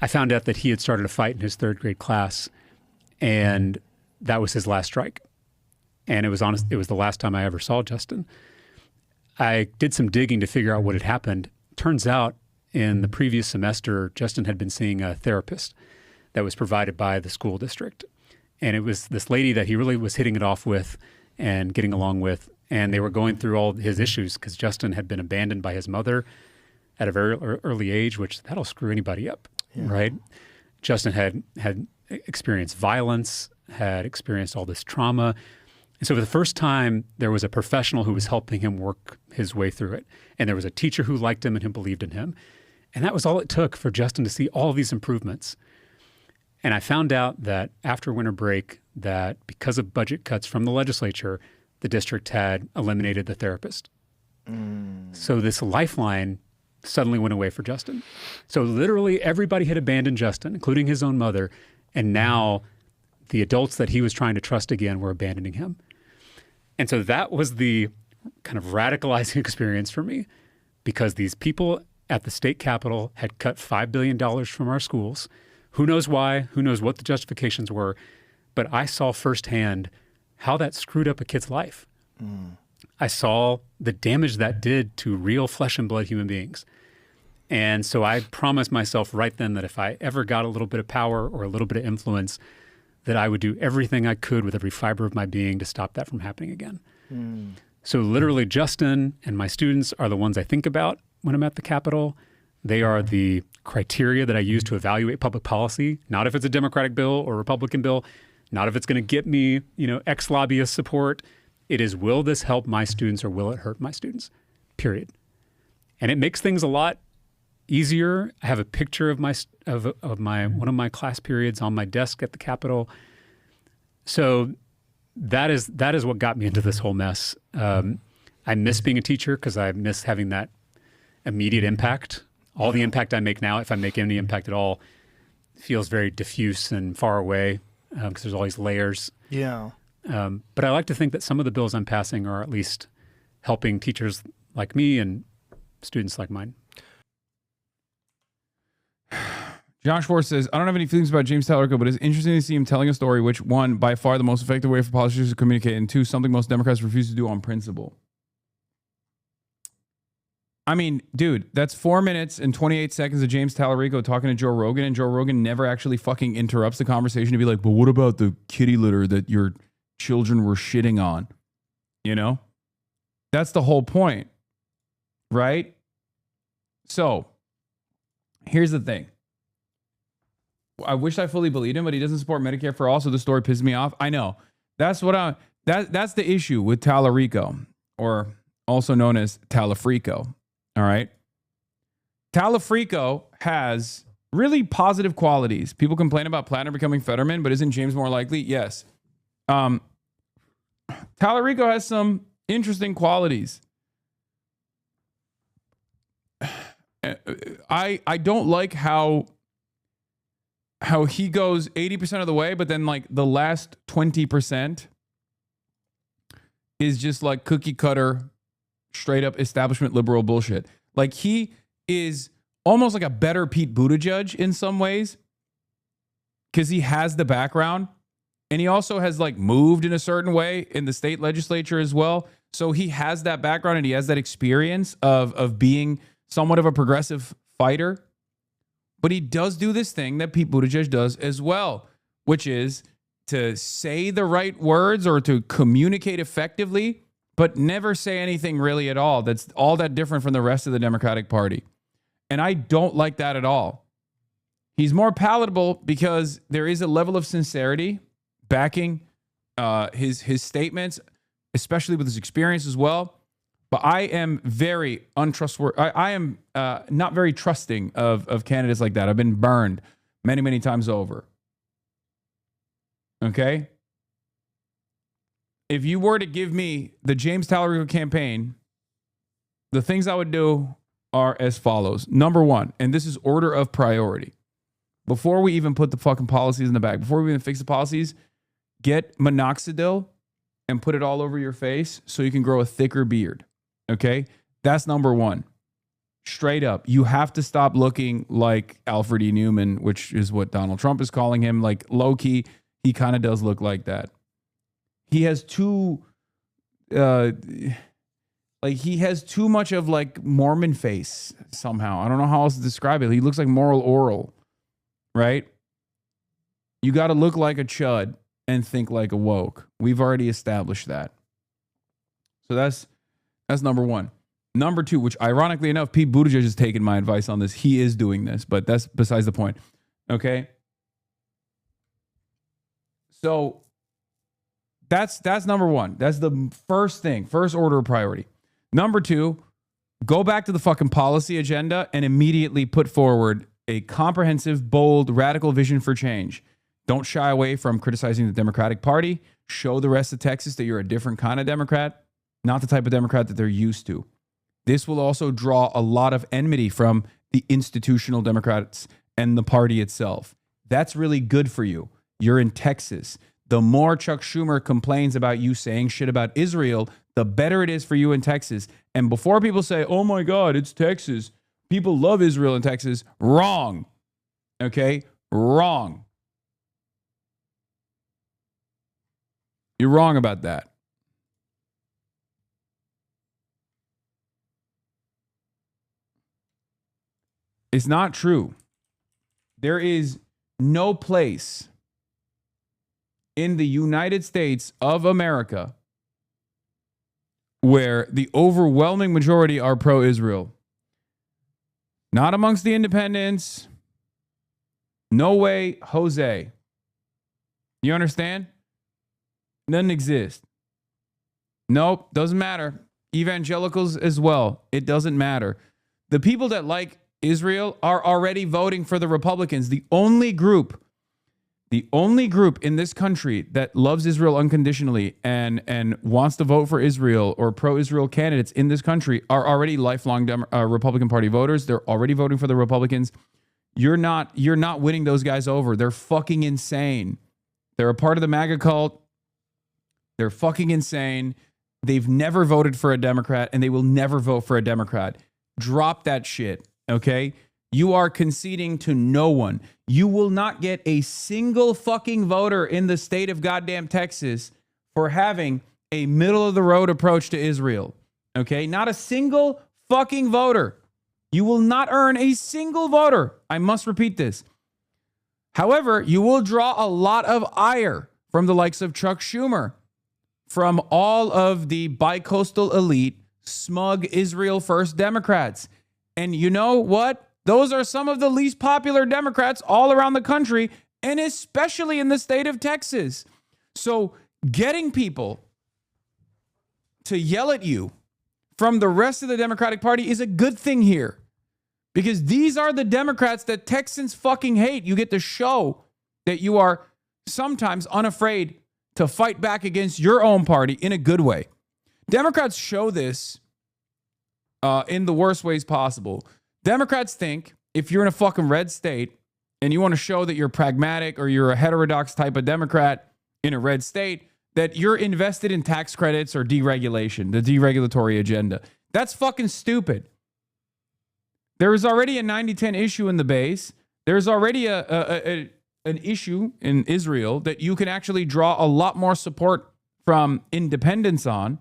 I found out that he had started a fight in his 3rd grade class, and that was his last strike. And it was the last time I ever saw Justin. I did some digging to figure out what had happened. Turns out in the previous semester, Justin had been seeing a therapist that was provided by the school district. And it was this lady that he really was hitting it off with and getting along with. And they were going through all his issues because Justin had been abandoned by his mother at a very early age, which that'll screw anybody up, right? Justin had experienced violence, had experienced all this trauma. And so for the first time, there was a professional who was helping him work his way through it. And there was a teacher who liked him and who believed in him. And that was all it took for Justin to see all these improvements. And I found out that after winter break, that because of budget cuts from the legislature, the district had eliminated the therapist. So this lifeline suddenly went away for Justin. So literally everybody had abandoned Justin, including his own mother. And now the adults that he was trying to trust again were abandoning him. And so that was the kind of radicalizing experience for me, because these people at the state capitol had cut $5 billion from our schools. Who knows why? Who knows what the justifications were? But I saw firsthand how that screwed up a kid's life. I saw the damage that did to real flesh and blood human beings. And so I promised myself right then that if I ever got a little bit of power or a little bit of influence, that I would do everything I could with every fiber of my being to stop that from happening again. So literally Justin and my students are the ones I think about when I'm at the Capitol. They are the criteria that I use to evaluate public policy, not if it's a Democratic bill or Republican bill, not if it's going to get me, ex-lobbyist support. It is, will this help my students or will it hurt my students? Period. And it makes things a lot easier. I have a picture of one of my class periods on my desk at the Capitol. So that is what got me into this whole mess. I miss being a teacher because I miss having that immediate impact. All the impact I make now, if I make any impact at all, feels very diffuse and far away because there's all these layers. Yeah. But I like to think that some of the bills I'm passing are at least helping teachers like me and students like mine. Josh Force says, I don't have any feelings about James Tallarico, but it's interesting to see him telling a story which, one, by far the most effective way for politicians to communicate, and two, something most Democrats refuse to do on principle. I mean, dude, that's 4 minutes and 28 seconds of James Tallarico talking to Joe Rogan, and Joe Rogan never actually fucking interrupts the conversation to be like, but what about the kitty litter that your children were shitting on? That's the whole point, right? So, here's the thing. I wish I fully believed him, but he doesn't support Medicare for all, so the story pisses me off. I know. That's the issue with Tallarico, or also known as Talafrico. All right. Talafrico has really positive qualities. People complain about Plattner becoming Fetterman, but isn't James more likely? Yes. Tallarico has some interesting qualities. I don't like how he goes 80% of the way, but then like the last 20% is just like cookie cutter, straight up establishment liberal bullshit. Like he is almost like a better Pete Buttigieg in some ways because he has the background and he also has like moved in a certain way in the state legislature as well. So he has that background and he has that experience of being somewhat of a progressive fighter. But he does do this thing that Pete Buttigieg does as well, which is to say the right words or to communicate effectively, but never say anything really at all that's all that different from the rest of the Democratic Party. And I don't like that at all. He's more palatable because there is a level of sincerity backing his statements, especially with his experience as well. But I am very untrustworthy. I am not very trusting of candidates like that. I've been burned many, many times over. Okay? If you were to give me the James Talarico campaign, the things I would do are as follows. Number one, and this is order of priority. Before we even put the fucking policies in the bag, before we even fix the policies, get minoxidil and put it all over your face so you can grow a thicker beard. Okay? That's number one. Straight up. You have to stop looking like Alfred E. Newman, which is what Donald Trump is calling him. Like low-key, he kind of does look like that. He has too much of like Mormon face somehow. I don't know how else to describe it. He looks like Moral Oral, right? You got to look like a chud and think like a woke. We've already established that. So that's number one. Number two, which ironically enough, Pete Buttigieg has taken my advice on this. He is doing this, but that's besides the point. Okay. So that's number one. That's the first thing, first order of priority. Number two, go back to the fucking policy agenda and immediately put forward a comprehensive, bold, radical vision for change. Don't shy away from criticizing the Democratic Party. Show the rest of Texas that you're a different kind of Democrat, not the type of Democrat that they're used to. This will also draw a lot of enmity from the institutional Democrats and the party itself. That's really good for you. You're in Texas. The more Chuck Schumer complains about you saying shit about Israel, the better it is for you in Texas. And before people say, oh my God, it's Texas, people love Israel in Texas, wrong. Okay? Wrong. You're wrong about that. It's not true. There is no place in the United States of America where the overwhelming majority are pro-Israel. Not amongst the independents. No way, Jose. You understand? Doesn't exist. Nope, doesn't matter. Evangelicals as well. It doesn't matter. The people that like Israel are already voting for the Republicans. The only group in this country that loves Israel unconditionally and wants to vote for Israel or pro-Israel candidates in this country are already lifelong Republican Party voters. They're already voting for the Republicans. You're not winning those guys over. They're fucking insane. They're a part of the MAGA cult. They're fucking insane. They've never voted for a Democrat and they will never vote for a Democrat. Drop that shit. Okay? You are conceding to no one. You will not get a single fucking voter in the state of goddamn Texas for having a middle of the road approach to Israel. Okay? Not a single fucking voter. You will not earn a single voter. I must repeat this. However, you will draw a lot of ire from the likes of Chuck Schumer, from all of the bicoastal elite, smug Israel first Democrats. And you know what? Those are some of the least popular Democrats all around the country, and especially in the state of Texas. So getting people to yell at you from the rest of the Democratic Party is a good thing here, because these are the Democrats that Texans fucking hate. You get to show that you are sometimes unafraid to fight back against your own party in a good way. Democrats show this in the worst ways possible. Democrats think if you're in a fucking red state and you want to show that you're pragmatic or you're a heterodox type of Democrat in a red state, that you're invested in tax credits or deregulation, the deregulatory agenda. That's fucking stupid. There is already a 90-10 issue in the base. There's already an issue in Israel that you can actually draw a lot more support from independents on.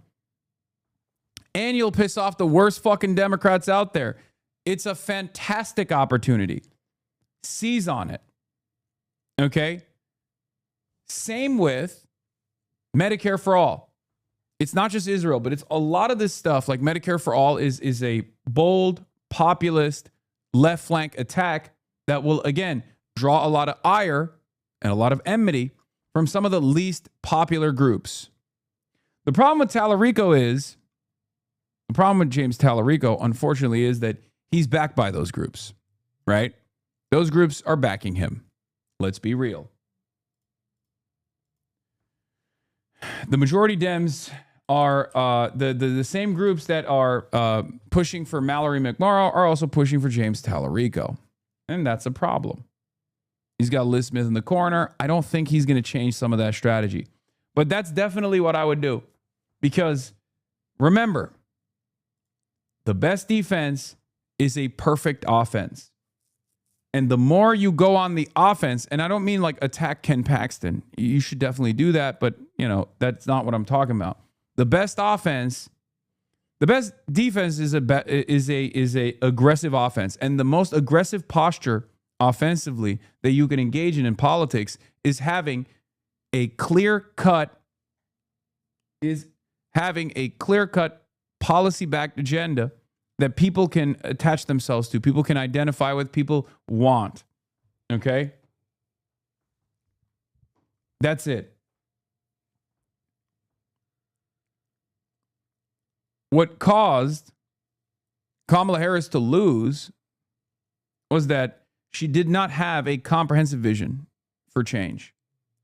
And you'll piss off the worst fucking Democrats out there. It's a fantastic opportunity. Seize on it. Okay? Same with Medicare for all. It's not just Israel, but it's a lot of this stuff like Medicare for all is a bold, populist, left flank attack that will, again, draw a lot of ire and a lot of enmity from some of the least popular groups. The problem with James Tallarico, unfortunately, is that he's backed by those groups, right? Those groups are backing him. Let's be real. The majority Dems are the same groups that are pushing for Mallory McMorrow are also pushing for James Tallarico. And that's a problem. He's got Liz Smith in the corner. I don't think he's going to change some of that strategy. But that's definitely what I would do. Because remember, the best defense is a perfect offense. And the more you go on the offense, and I don't mean like attack Ken Paxton. You should definitely do that, but that's not what I'm talking about. The best defense is a aggressive offense, and the most aggressive posture offensively that you can engage in politics is having a clear-cut policy-backed agenda that people can attach themselves to, people can identify with, people want. Okay? That's it. What caused Kamala Harris to lose was that she did not have a comprehensive vision for change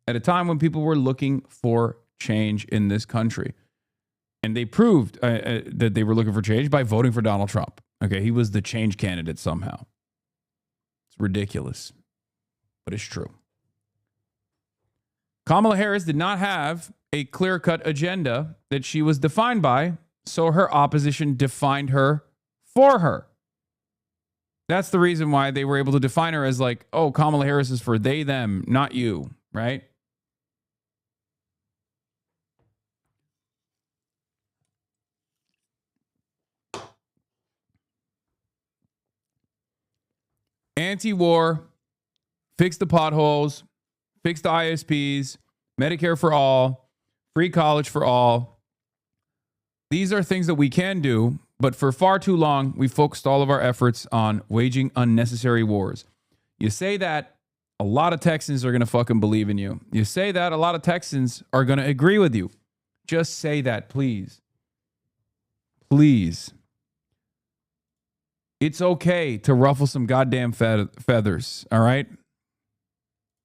at a time when people were looking for change in this country. And they proved that they were looking for change by voting for Donald Trump. Okay, he was the change candidate somehow. It's ridiculous, but it's true. Kamala Harris did not have a clear-cut agenda that she was defined by, so her opposition defined her for her. That's the reason why they were able to define her as like, oh, Kamala Harris is for they, them, not you, right? Anti-war, fix the potholes, fix the ISPs, Medicare for all, free college for all. These are things that we can do, but for far too long, we focused all of our efforts on waging unnecessary wars. You say that, a lot of Texans are going to fucking believe in you. You say that, a lot of Texans are going to agree with you. Just say that, please. Please. It's okay to ruffle some goddamn feathers, all right?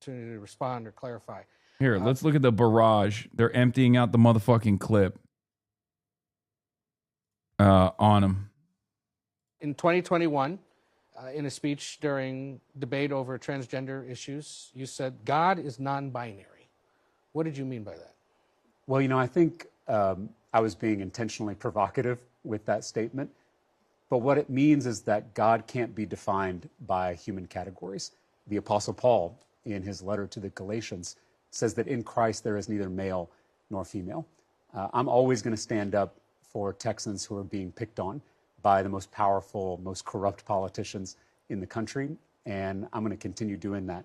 To respond or clarify. Here, let's look at the barrage. They're emptying out the motherfucking clip on him. In 2021, in a speech during debate over transgender issues, you said God is non-binary. What did you mean by that? Well, I think I was being intentionally provocative with that statement. But what it means is that God can't be defined by human categories. The Apostle Paul, in his letter to the Galatians, says that in Christ there is neither male nor female. I'm always going to stand up for Texans who are being picked on by the most powerful, most corrupt politicians in the country. And I'm going to continue doing that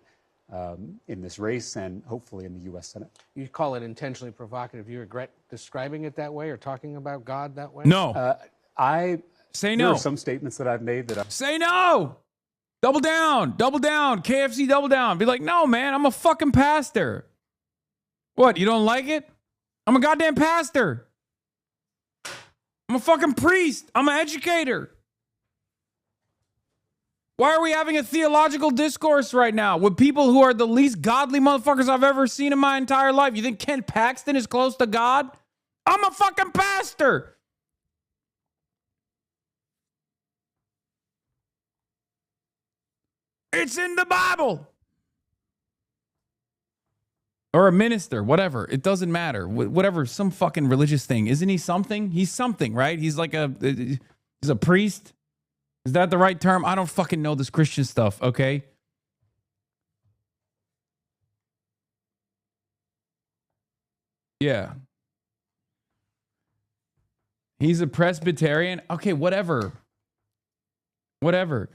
in this race and hopefully in the U.S. Senate. You call it intentionally provocative. Do you regret describing it that way or talking about God that way? No. Say no. There are some statements that I've made that Say no. Double down. Double down. KFC double down. Be like, no, man, I'm a fucking pastor. What, you don't like it? I'm a goddamn pastor. I'm a fucking priest. I'm an educator. Why are we having a theological discourse right now with people who are the least godly motherfuckers I've ever seen in my entire life? You think Ken Paxton is close to God? I'm a fucking pastor. It's in the Bible. or a minister, whatever. It doesn't matter. Whatever, some fucking religious thing. Isn't he something? He's something, right? He's like he's a priest. Is that the right term? I don't fucking know this Christian stuff, okay? Yeah. He's a Presbyterian. Okay, whatever. Whatever.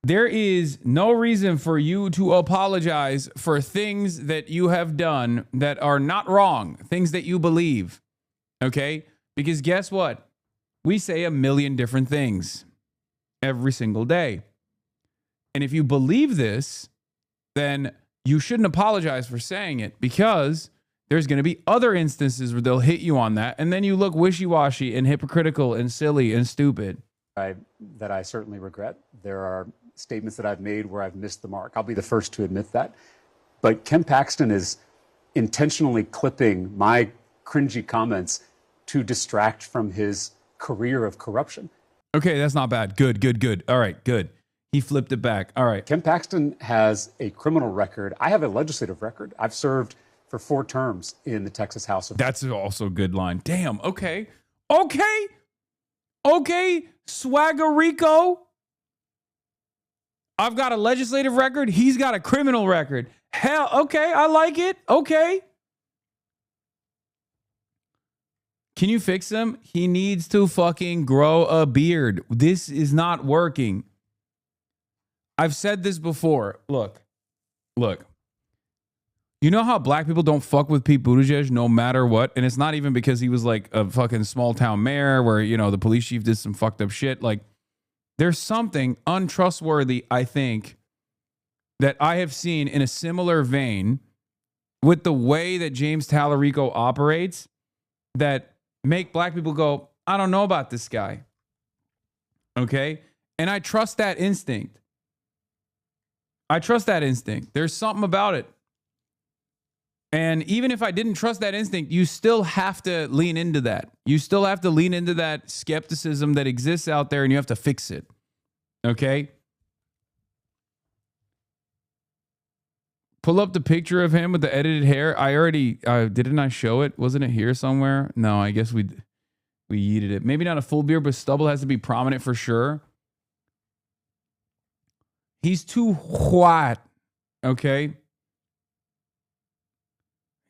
There is no reason for you to apologize for things that you have done that are not wrong, things that you believe, okay? Because guess what? We say a million different things every single day. And if you believe this, then you shouldn't apologize for saying it, because there's going to be other instances where they'll hit you on that, and then you look wishy-washy and hypocritical and silly and stupid. That I certainly regret. There are statements that I've made where I've missed the mark. I'll be the first to admit that. But Ken Paxton is intentionally clipping my cringy comments to distract from his career of corruption. Okay, that's not bad. Good. All right, good. He flipped it back. All right. Ken Paxton has a criminal record. I have a legislative record. I've served for 4 terms in the Texas House of... That's also a good line. Damn, okay. Swaggerico. I've got a legislative record. He's got a criminal record. Hell, okay, I like it. Okay. Can you fix him? He needs to fucking grow a beard. This is not working. I've said this before. Look. You know how black people don't fuck with Pete Buttigieg no matter what? And it's not even because he was like a fucking small town mayor where, you know, the police chief did some fucked up shit. Like, there's something untrustworthy, I think, that I have seen in a similar vein with the way that James Tallarico operates that make black people go, I don't know about this guy. Okay? And I trust that instinct. There's something about it. And even if I didn't trust that instinct, you still have to lean into that. You still have to lean into that skepticism that exists out there, and you have to fix it. Okay? Pull up the picture of him with the edited hair. I already, didn't I show it? Wasn't it here somewhere? No, I guess we yeeted it. Maybe not a full beard, but stubble has to be prominent for sure. He's too white. Okay?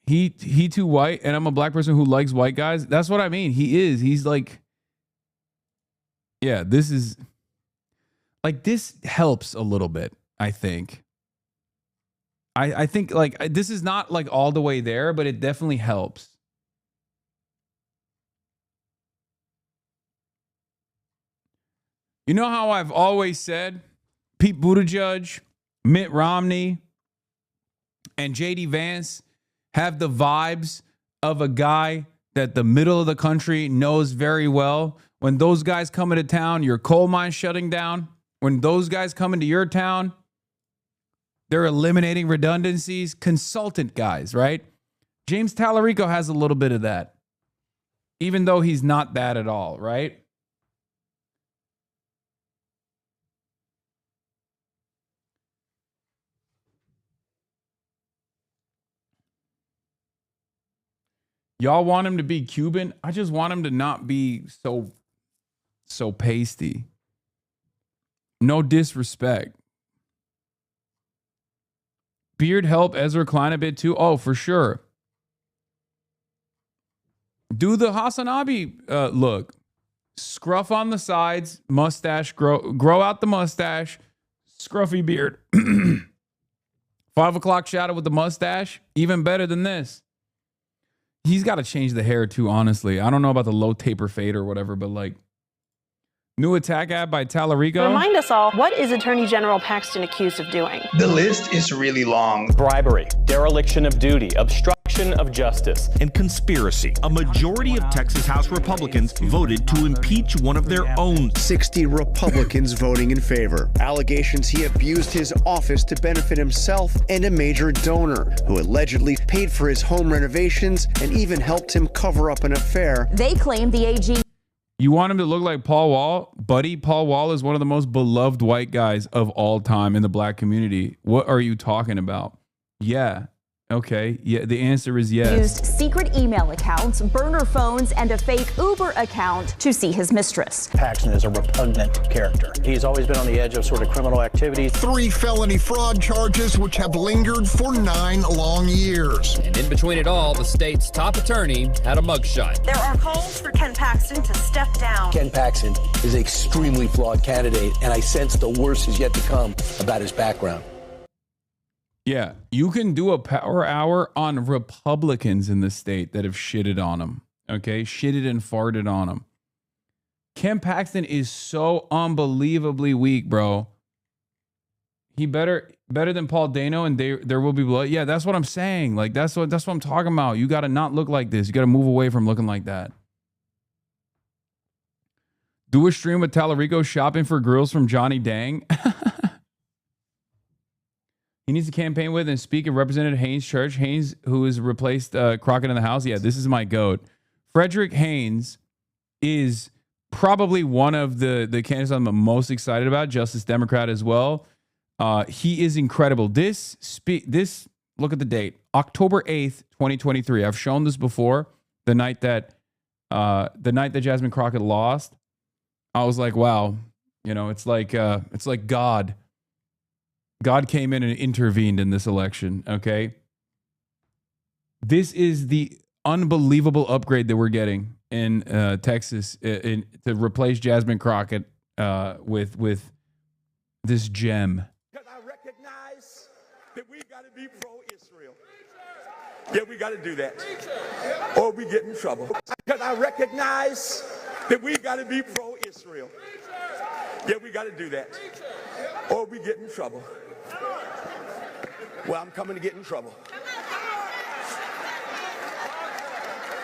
He too white, and I'm a black person who likes white guys. That's what I mean. He is. He's like, yeah, this is like, this helps a little bit, I think. I think like this is not like all the way there, but it definitely helps. You know how I've always said Pete Buttigieg, Mitt Romney, and JD Vance have the vibes of a guy that the middle of the country knows very well. When those guys come into town, your coal mine's shutting down. When those guys come into your town, they're eliminating redundancies. Consultant guys, right? James Tallarico has a little bit of that, even though he's not that at all, right? Y'all want him to be Cuban? I just want him to not be so pasty. No disrespect. Beard help Ezra Klein a bit too? Oh, for sure. Do the HasanAbi look. Scruff on the sides, mustache, grow out the mustache, scruffy beard. 5 o'clock shadow with the mustache, even better than this. He's got to change the hair too, honestly. I don't know about the low taper fade or whatever, but like, new attack ad by Tallarico. Remind us all, what is Attorney General Paxton accused of doing? The list is really long. Bribery, dereliction of duty, obstruction of justice, and conspiracy. A majority of Texas House Republicans voted to impeach one of their own. 60 Republicans voting in favor. Allegations he abused his office to benefit himself and a major donor who allegedly paid for his home renovations and even helped him cover up an affair. They claim the AG... You want him to look like Paul Wall? Buddy, Paul Wall is one of the most beloved white guys of all time in the black community. What are you talking about? Yeah. Okay, yeah, the answer is yes. Used secret email accounts, burner phones, and a fake Uber account to see his mistress. Paxton is a repugnant character. He's always been on the edge of sort of criminal activity. 3 felony fraud charges which have lingered for 9 long years. And in between it all, the state's top attorney had a mugshot. There are calls for Ken Paxton to step down. Ken Paxton is an extremely flawed candidate, and I sense the worst is yet to come about his background. Yeah, you can do a power hour on Republicans in the state that have shitted on him. Okay, shitted and farted on him. Ken Paxton is so unbelievably weak, bro. He better than Paul Dano and There Will Be Blood. Yeah, that's what I'm saying. Like that's what I'm talking about. You got to not look like this. You got to move away from looking like that. Do a stream with Tallarico shopping for girls from Johnny Dang. He needs to campaign with and speak of Representative Haynes Church. Haynes, who has replaced Crockett in the House. Yeah, this is my goat. Frederick Haynes is probably one of the candidates I'm most excited about. Justice Democrat as well. He is incredible. This look at the date, October 8th, 2023. I've shown this before. The night that Jasmine Crockett lost, I was like, wow, it's like God. God came in and intervened in this election, okay? This is the unbelievable upgrade that we're getting in Texas to replace Jasmine Crockett with this gem. Because I recognize that we got to be pro-Israel. Yeah, we got to do that. Or we get in trouble. Because I recognize that we got to be pro-Israel. Yeah, we got to do that. Or we get in trouble. Well, I'm coming to get in trouble.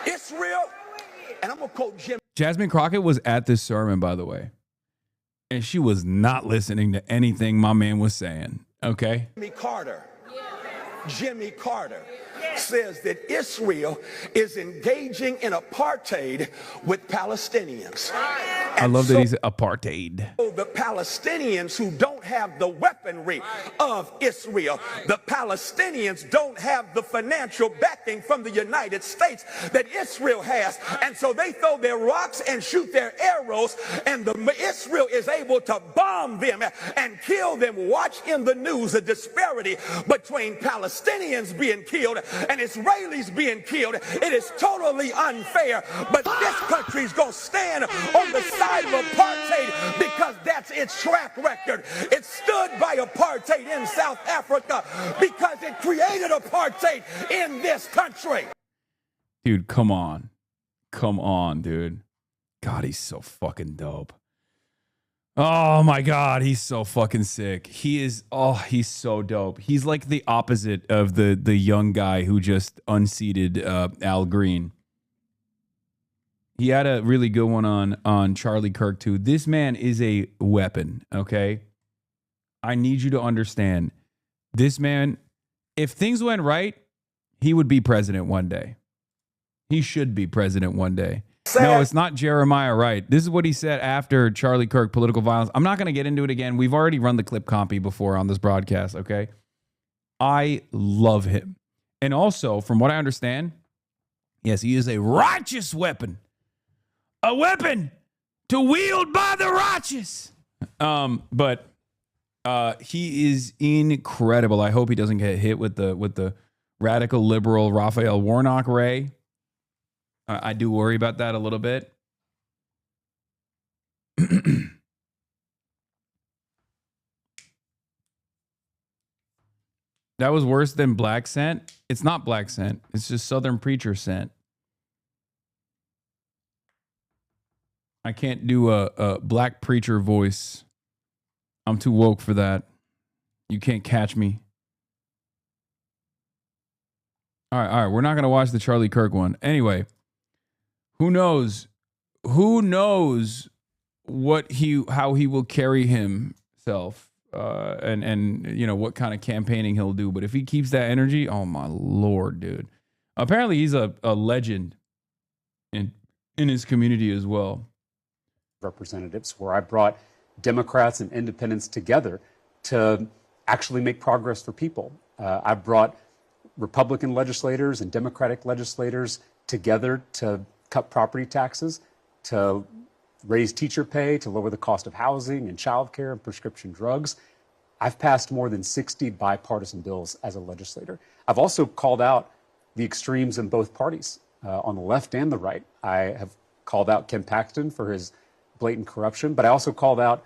Israel, and I'm going to quote Jim. Jasmine Crockett was at this sermon, by the way, and she was not listening to anything my man was saying, okay? Jimmy Carter says that Israel is engaging in apartheid with Palestinians. I love that he's apartheid. The Palestinians who don't have the weaponry of Israel, the Palestinians don't have the financial backing from the United States that Israel has. And so they throw their rocks and shoot their arrows, and Israel is able to bomb them and kill them. Watch in the news the disparity between Palestinians being killed and Israelis being killed. It is totally unfair, but this country's going to stand on the side of apartheid because that's its track record. It stood by apartheid in South Africa because it created apartheid in this country. Dude, come on. Come on, dude. God, he's so fucking dope. Oh my God, he's so fucking sick. He's so dope. He's like the opposite of the young guy who just unseated Al Green. He had a really good one on Charlie Kirk too. This man is a weapon, okay? I need you to understand. This man, if things went right, he would be president one day. He should be president one day. No, it's not Jeremiah Wright. This is what he said after Charlie Kirk, political violence. I'm not going to get into it again. We've already run the clip copy before on this broadcast, okay? I love him. And also, from what I understand, yes, he is a righteous weapon. A weapon to wield by the righteous. But he is incredible. I hope he doesn't get hit with the radical liberal Raphael Warnock Ray. I do worry about that a little bit. That was worse than Black Scent. It's not Black Scent. It's just Southern Preacher Scent. I can't do a black preacher voice. I'm too woke for that. You can't catch me. All right. We're not going to watch the Charlie Kirk one. Anyway, who knows? Who knows how he will carry himself and you know what kind of campaigning he'll do. But if he keeps that energy, oh my Lord, dude. Apparently he's a legend in his community as well. Representatives, where I brought Democrats and independents together to actually make progress for people. I brought Republican legislators and Democratic legislators together to cut property taxes, to raise teacher pay, to lower the cost of housing and childcare and prescription drugs. I've passed more than 60 bipartisan bills as a legislator. I've also called out the extremes in both parties, on the left and the right. I have called out Ken Paxton for his blatant corruption, but I also called out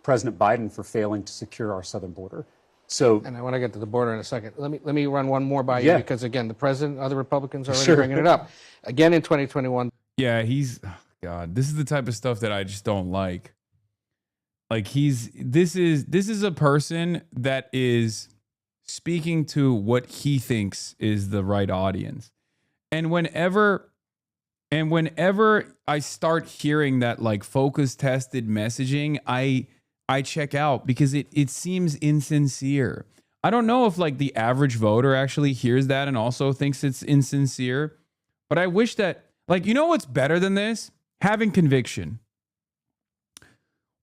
President Biden for failing to secure our southern border. So, and I want to get to the border in a second. Let me run one more by you because, again, the president, other Republicans are already bringing it up. Again, in 2021. Yeah, God, this is the type of stuff that I just don't like. Like this is a person that is speaking to what he thinks is the right audience. And whenever I start hearing that like focus tested messaging, I check out because it seems insincere. I don't know if like the average voter actually hears that and also thinks it's insincere, but I wish that, like, you know what's better than this? Having conviction.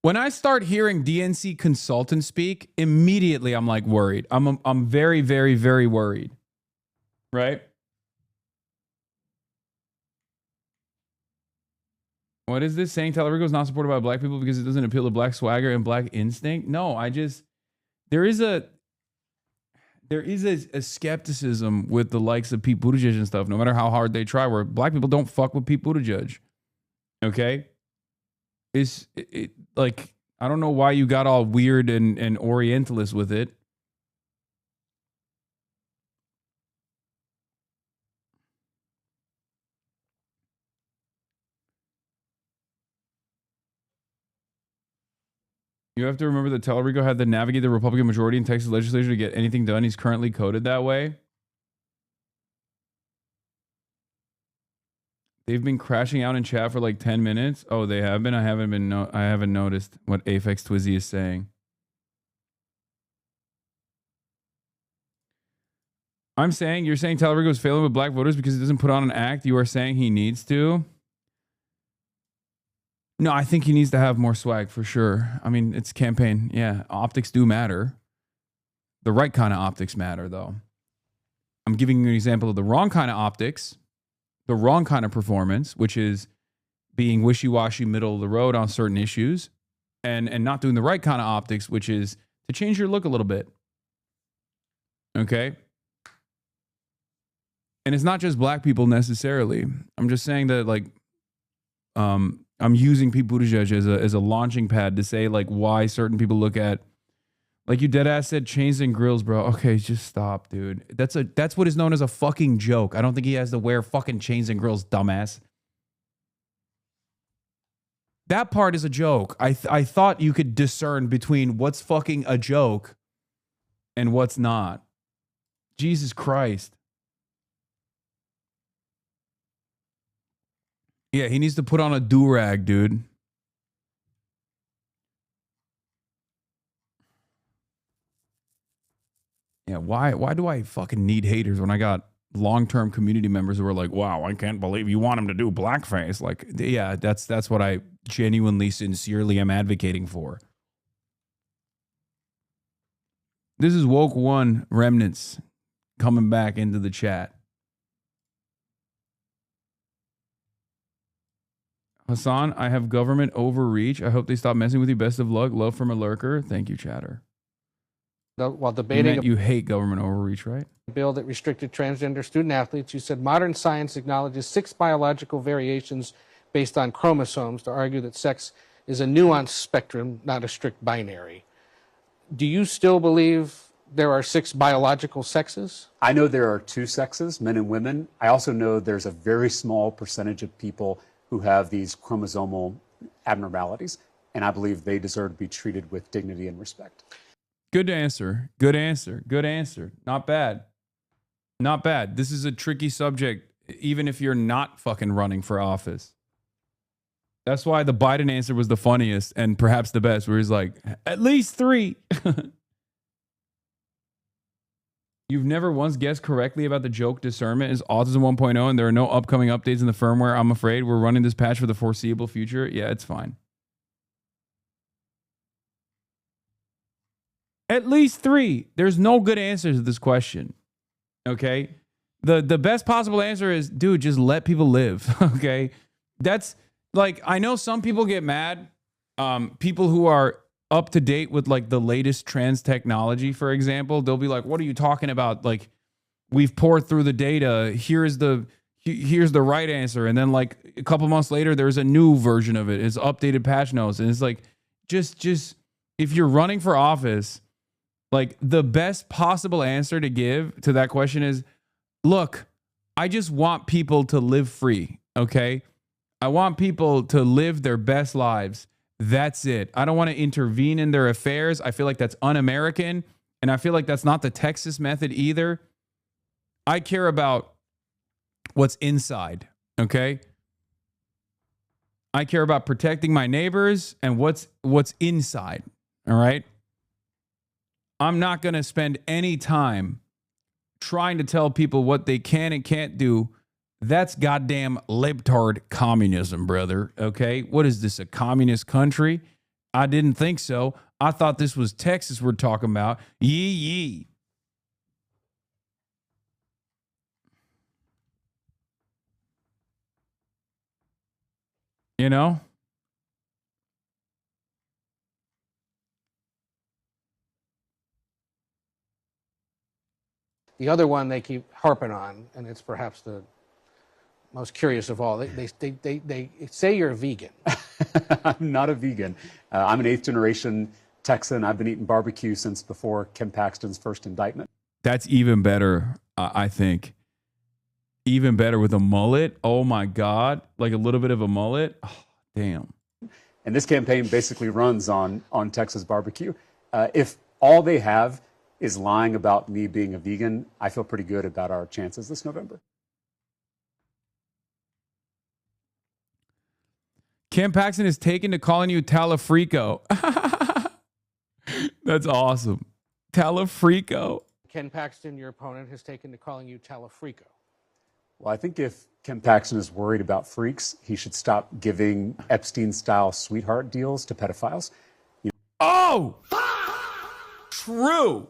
When I start hearing DNC consultants speak, immediately I'm like worried. I'm very, very, very worried. Right? What is this saying? Talarico is not supported by black people because it doesn't appeal to black swagger and black instinct. No, there is a skepticism with the likes of Pete Buttigieg and stuff, no matter how hard they try, where black people don't fuck with Pete Buttigieg. Okay? Like, I don't know why you got all weird and orientalist with it. You have to remember that Talarico had to navigate the Republican majority in Texas legislature to get anything done. He's currently coded that way. They've been crashing out in chat for like 10 minutes. Oh, they have been? I haven't noticed what Aphex Twizzy is saying. You're saying Talarico is failing with black voters because he doesn't put on an act. You are saying he needs to? No, I think he needs to have more swag for sure. I mean, it's campaign. Yeah, optics do matter. The right kind of optics matter, though. I'm giving you an example of the wrong kind of optics, the wrong kind of performance, which is being wishy-washy, middle of the road on certain issues, and not doing the right kind of optics, which is to change your look a little bit. Okay? And it's not just black people necessarily. I'm just saying that, like, I'm using Pete Buttigieg as a launching pad to say like why certain people look at, like you dead ass said, chains and grills, bro. Okay, just stop, dude. That's what is known as a fucking joke. I don't think he has to wear fucking chains and grills, dumbass. That part is a joke. I thought you could discern between what's fucking a joke and what's not. Jesus Christ. Yeah, he needs to put on a do-rag, dude. Yeah, why do I fucking need haters when I got long-term community members who are like, wow, I can't believe you want him to do blackface? Like, yeah, that's what I genuinely, sincerely am advocating for. This is Woke One Remnants coming back into the chat. Hasan, I have government overreach. I hope they stop messing with you. Best of luck. Love from a lurker. Thank you, chatter. While debating, you hate government overreach, right? A bill that restricted transgender student athletes, you said modern science acknowledges 6 biological variations based on chromosomes to argue that sex is a nuanced spectrum, not a strict binary. Do you still believe there are 6 biological sexes? I know there are 2 sexes, men and women. I also know there's a very small percentage of people who have these chromosomal abnormalities, and I believe they deserve to be treated with dignity and respect. Good answer. Good answer. Good answer. Not bad. Not bad. This is a tricky subject, even if you're not fucking running for office. That's why the Biden answer was the funniest and perhaps the best, where he's like, at least 3. You've never once guessed correctly about the joke discernment is Autism 1.0 and there are no upcoming updates in the firmware. I'm afraid we're running this patch for the foreseeable future. Yeah, it's fine. At least 3. There's no good answer to this question. Okay. The best possible answer is, dude, just let people live. Okay. That's like, I know some people get mad. People who are up to date with like the latest trans technology, for example, they'll be like, what are you talking about? Like, we've poured through the data. Here's the right answer. And then like a couple months later, there's a new version of it. It's updated patch notes. And it's like, just if you're running for office, like the best possible answer to give to that question is, look, I just want people to live free. Okay. I want people to live their best lives. That's it. I don't want to intervene in their affairs. I feel like that's un-American. And I feel like that's not the Texas method either. I care about what's inside. Okay. I care about protecting my neighbors and what's inside. All right. I'm not going to spend any time trying to tell people what they can and can't do. That's goddamn libtard communism, brother. Okay. What is this, a communist country? I didn't think so. I thought this was Texas we're talking about. Yee. You know? The other one they keep harping on, and it's perhaps the most curious of all, they say you're a vegan. I'm not a vegan. I'm an 8th generation Texan. I've been eating barbecue since before Ken Paxton's first indictment. That's even better, I think. Even better with a mullet. Oh my God. Like a little bit of a mullet. Oh, damn. And this campaign basically runs on Texas barbecue. If all they have is lying about me being a vegan, I feel pretty good about our chances this November. Ken Paxton is taken to calling you Talafrico. That's awesome. Talafrico. Ken Paxton, your opponent, has taken to calling you Talafrico. Well, I think if Ken Paxton is worried about freaks, he should stop giving Epstein-style sweetheart deals to pedophiles. Oh! True.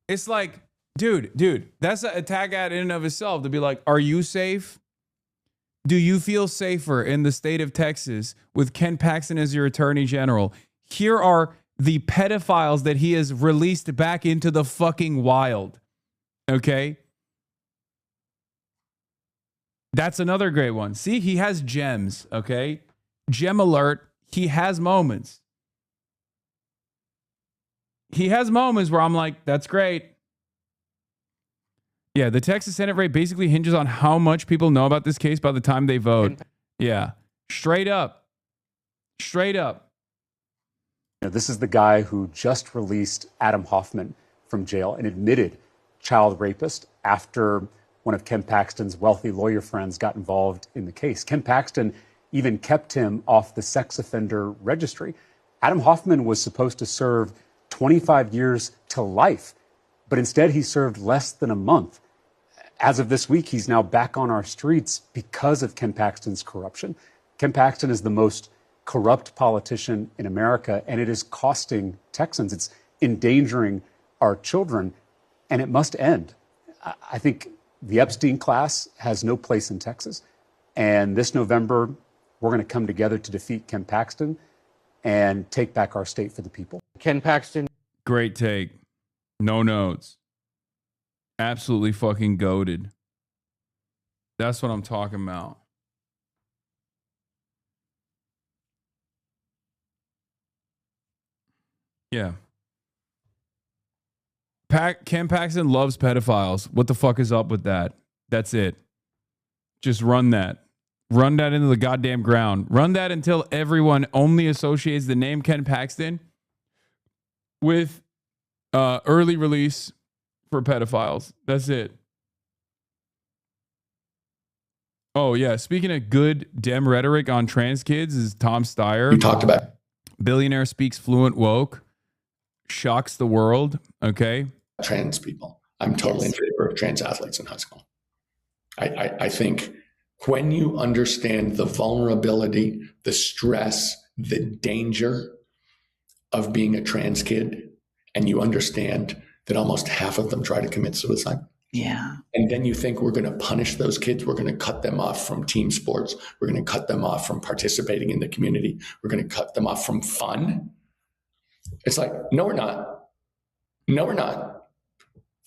It's like, dude, that's an attack ad in and of itself to be like, are you safe? Do you feel safer in the state of Texas with Ken Paxton as your attorney general? Here are the pedophiles that he has released back into the fucking wild. Okay? That's another great one. See, he has gems, okay? Gem alert. He has moments. He has moments where I'm like, that's great. Yeah, the Texas Senate race basically hinges on how much people know about this case by the time they vote. Yeah, straight up. This is the guy who just released Adam Hoffman from jail, an admitted child rapist, after one of Ken Paxton's wealthy lawyer friends got involved in the case. Ken Paxton even kept him off the sex offender registry. Adam Hoffman was supposed to serve 25 years to life, but instead he served less than a month. As of this week, he's now back on our streets because of Ken Paxton's corruption. Ken Paxton is the most corrupt politician in America, and it is costing Texans. It's endangering our children, and it must end. I think the Epstein class has no place in Texas, and this November, we're going to come together to defeat Ken Paxton and take back our state for the people. Ken Paxton. Great take. No notes. Absolutely fucking goated. That's what I'm talking about. Yeah. Ken Paxton loves pedophiles. What the fuck is up with that? That's it. Just run that. Run that into the goddamn ground. Run that until everyone only associates the name Ken Paxton with early release for pedophiles. That's it. Oh, yeah. Speaking of good Dem rhetoric on trans kids is Tom Steyer. You talked about billionaire speaks fluent woke. Shocks the world. Okay. Trans people. I'm totally in favor of trans athletes in high school. I think when you understand the vulnerability, the stress, the danger of being a trans kid, and you understand that almost half of them try to commit suicide. Yeah. And then you think we're going to punish those kids. We're going to cut them off from team sports. We're going to cut them off from participating in the community. We're going to cut them off from fun. It's like, no, we're not. No, we're not.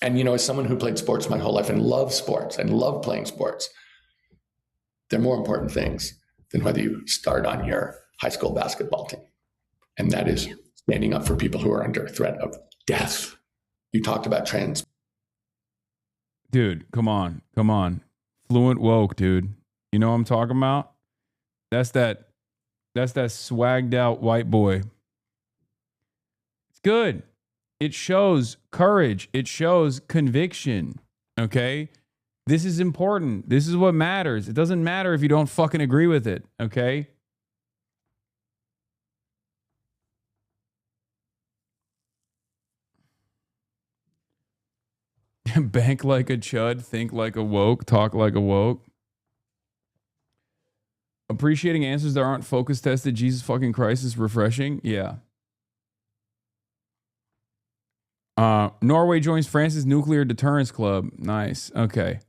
And, you know, as someone who played sports my whole life and loves sports and love playing sports, there are more important things than whether you start on your high school basketball team. And that is standing up for people who are under threat of death. You talked about trans. Dude, come on. Fluent woke, dude. You know what I'm talking about? That's that swagged out white boy. It's good. It shows courage. It shows conviction. Okay? This is important. This is what matters. It doesn't matter if you don't fucking agree with it. Okay? Bank like a chud, think like a woke, talk like a woke. Appreciating answers that aren't focus tested. Jesus fucking Christ is refreshing. Yeah. Norway joins France's nuclear deterrence club. Nice. Okay.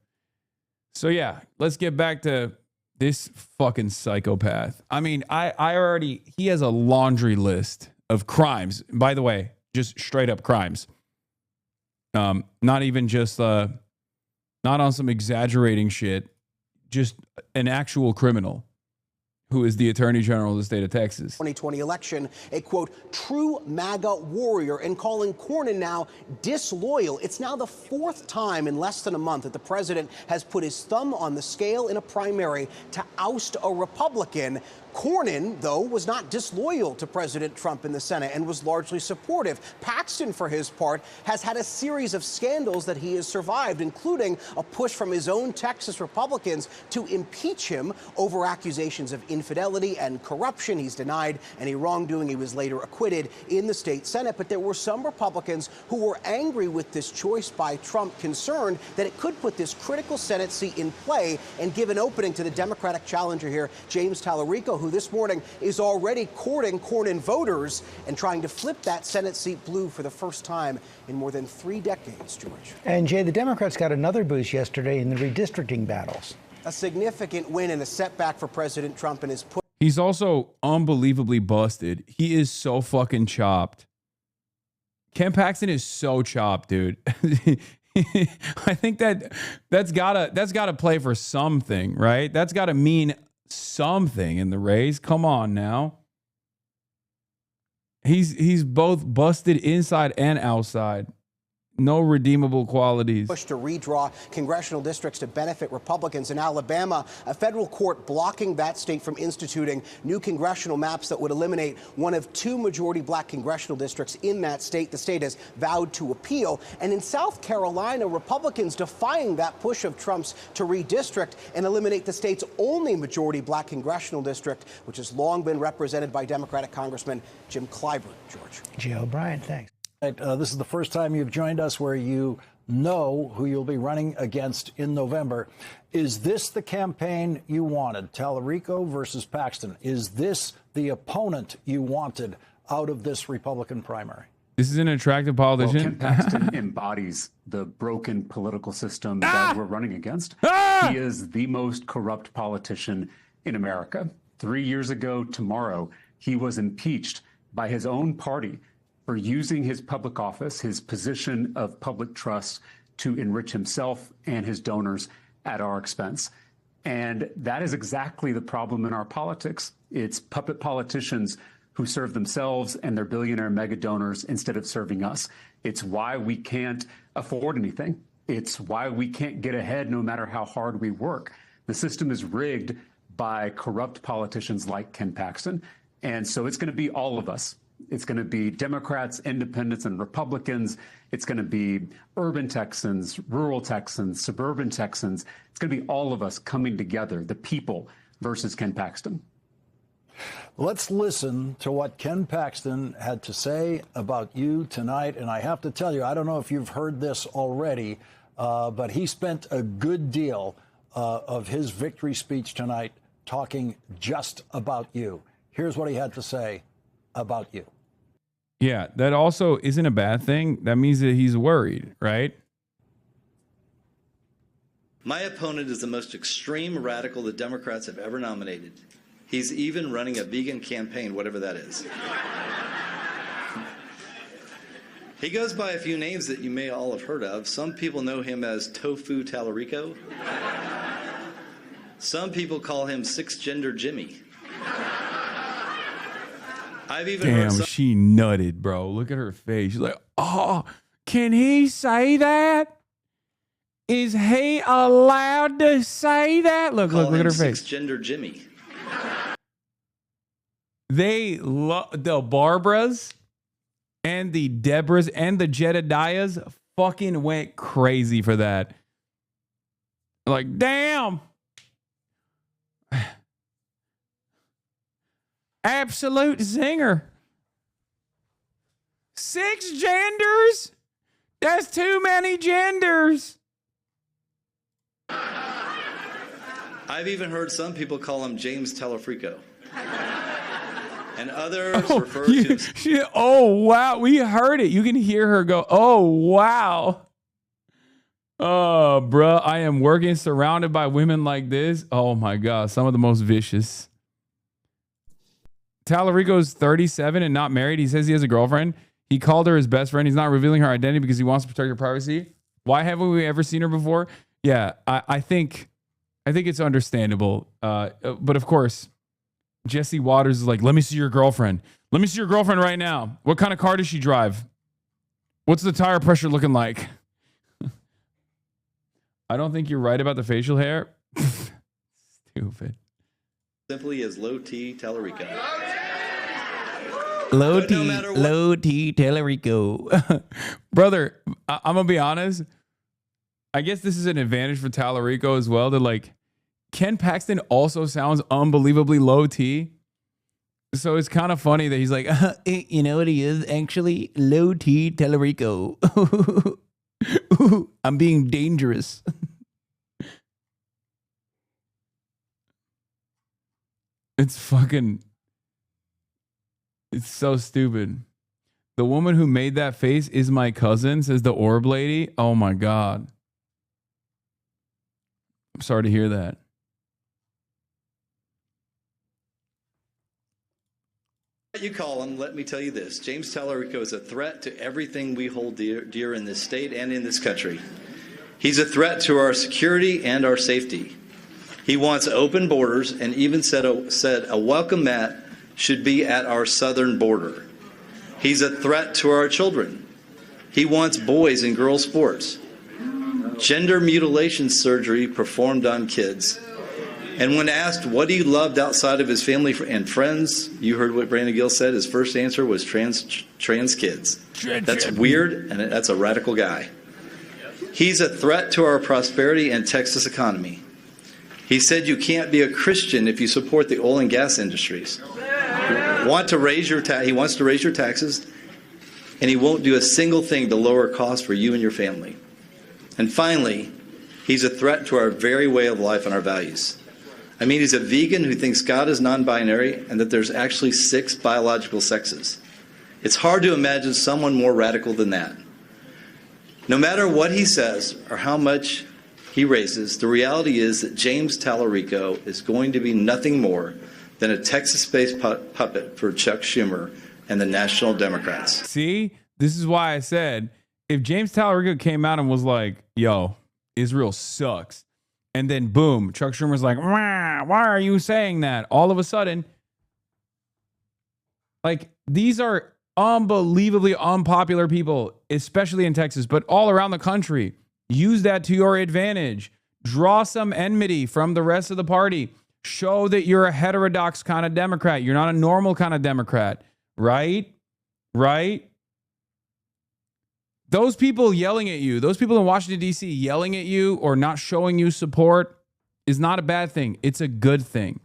So yeah, let's get back to this fucking psychopath. I mean, he has a laundry list of crimes. By the way, just straight up crimes. Not even just, not on some exaggerating shit, just an actual criminal who is the Attorney General of the state of Texas. 2020 election, a quote, true MAGA warrior, and calling Cornyn now disloyal. It's now the fourth time in less than a month that the president has put his thumb on the scale in a primary to oust a Republican. Cornyn, though, was not disloyal to President Trump in the Senate and was largely supportive. Paxton, for his part, has had a series of scandals that he has survived, including a push from his own Texas Republicans to impeach him over accusations of infidelity and corruption. He's denied any wrongdoing. He was later acquitted in the state Senate. But there were some Republicans who were angry with this choice by Trump, concerned that it could put this critical Senate seat in play and give an opening to the Democratic challenger here, James Tallarico, who this morning is already courting Cornyn voters and trying to flip that Senate seat blue for the first time in more than 3 decades, George. And Jay, the Democrats got another boost yesterday in the redistricting battles. A significant win and a setback for President Trump and his push. He's also unbelievably busted. He is so fucking chopped. Ken Paxton is so chopped, dude. I think that's gotta play for something, right? That's gotta mean something in the race. Come on now. He's both busted inside and outside. No redeemable qualities. Push to redraw congressional districts to benefit Republicans in Alabama. A federal court blocking that state from instituting new congressional maps that would eliminate one of 2 majority black congressional districts in that state. The state has vowed to appeal. And in South Carolina, Republicans defying that push of Trump's to redistrict and eliminate the state's only majority black congressional district, which has long been represented by Democratic Congressman Jim Clyburn. George. Jay O'Brien, thanks. This is the first time you've joined us where you know who you'll be running against in November. Is this the campaign you wanted? Tallarico versus Paxton. Is this the opponent you wanted out of this Republican primary? This is an attractive politician. Well, Ken Paxton embodies the broken political system that we're running against. He is the most corrupt politician in America. 3 years ago tomorrow, he was impeached by his own party for using his public office, his position of public trust, to enrich himself and his donors at our expense. And that is exactly the problem in our politics. It's puppet politicians who serve themselves and their billionaire mega donors instead of serving us. It's why we can't afford anything. It's why we can't get ahead no matter how hard we work. The system is rigged by corrupt politicians like Ken Paxton. And so it's going to be all of us. It's going to be Democrats, independents, and Republicans. It's going to be urban Texans, rural Texans, suburban Texans. It's going to be all of us coming together, the people versus Ken Paxton. Let's listen to what Ken Paxton had to say about you tonight. And I have to tell you, I don't know if you've heard this already, but he spent a good deal of his victory speech tonight talking just about you. Here's what he had to say about you. Yeah, that also isn't a bad thing. That means that he's worried, right? My opponent is the most extreme radical the Democrats have ever nominated. He's even running a vegan campaign, whatever that is. He goes by a few names that you may all have heard of. Some people know him as Tofu Tallarico. Some people call him Six-Gender Jimmy. I've even heard Damn, she nutted, bro. Look at her face. She's like, oh, can he say that? Is he allowed to say that? Look at her face. Six-Gender Jimmy. They love the Barbaras and the Debras and the Jedediahs fucking went crazy for that. Like, damn. Absolute zinger. 6 genders? That's too many genders. I've even heard some people call him James Tallarico. And others refer to him. Oh, wow. We heard it. You can hear her go, oh, wow. Oh, bruh. I am working surrounded by women like this. Oh, my God. Some of the most vicious. Tallarico's 37 and not married. He says he has a girlfriend. He called her his best friend. He's not revealing her identity because he wants to protect her privacy. Why haven't we ever seen her before? Yeah, I think it's understandable. But of course, Jesse Waters is like, let me see your girlfriend. Let me see your girlfriend right now. What kind of car does she drive? What's the tire pressure looking like? I don't think you're right about the facial hair. Stupid. Simply as Low T Tallarico. Low T Tallarico. Brother, I'm going to be honest. I guess this is an advantage for Tallarico as well. That like Ken Paxton also sounds unbelievably low T. So it's kind of funny that he's like, you know what he is? Actually, Low T Tallarico. I'm being dangerous. It's so stupid. The woman who made that face is my cousin, says the orb lady. Oh my God. I'm sorry to hear that. What you call him, let me tell you this. James Tallarico is a threat to everything we hold dear in this state and in this country. He's a threat to our security and our safety. He wants open borders and even said a welcome mat should be at our southern border. He's a threat to our children. He wants boys and girls sports, gender mutilation surgery performed on kids. And when asked what he loved outside of his family and friends, you heard what Brandon Gill said. His first answer was trans kids. That's weird, and that's a radical guy. He's a threat to our prosperity and Texas economy. He said you can't be a Christian if you support the oil and gas industries. He wants to raise your taxes, and he won't do a single thing to lower costs for you and your family. And finally, he's a threat to our very way of life and our values. I mean, he's a vegan who thinks God is non-binary and that there's actually 6 biological sexes. It's hard to imagine someone more radical than that. No matter what he says or how much he raises, the reality is that James Tallarico is going to be nothing more than a Texas-based puppet for Chuck Schumer and the National Democrats. See, this is why I said, if James Tallarico came out and was like, yo, Israel sucks, and then boom, Chuck Schumer's like, why are you saying that? All of a sudden, like, these are unbelievably unpopular people, especially in Texas, but all around the country. Use that to your advantage. Draw some enmity from the rest of the party. Show that you're a heterodox kind of Democrat. You're not a normal kind of Democrat, right? Right? Those people yelling at you, those people in Washington, D.C. yelling at you or not showing you support is not a bad thing. It's a good thing.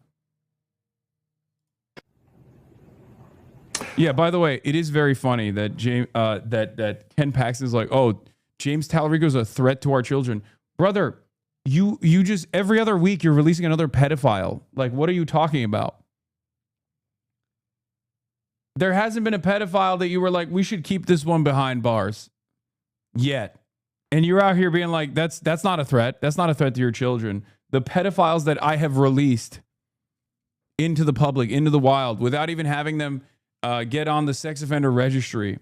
Yeah, by the way, it is very funny that that Ken Paxton is like, oh, James Tallarico is a threat to our children. Brother, you just every other week you're releasing another pedophile. Like, what are you talking about? There hasn't been a pedophile that you were like, we should keep this one behind bars yet. And you're out here being like, that's not a threat. That's not a threat to your children. The pedophiles that I have released into the public, into the wild, without even having them get on the sex offender registry,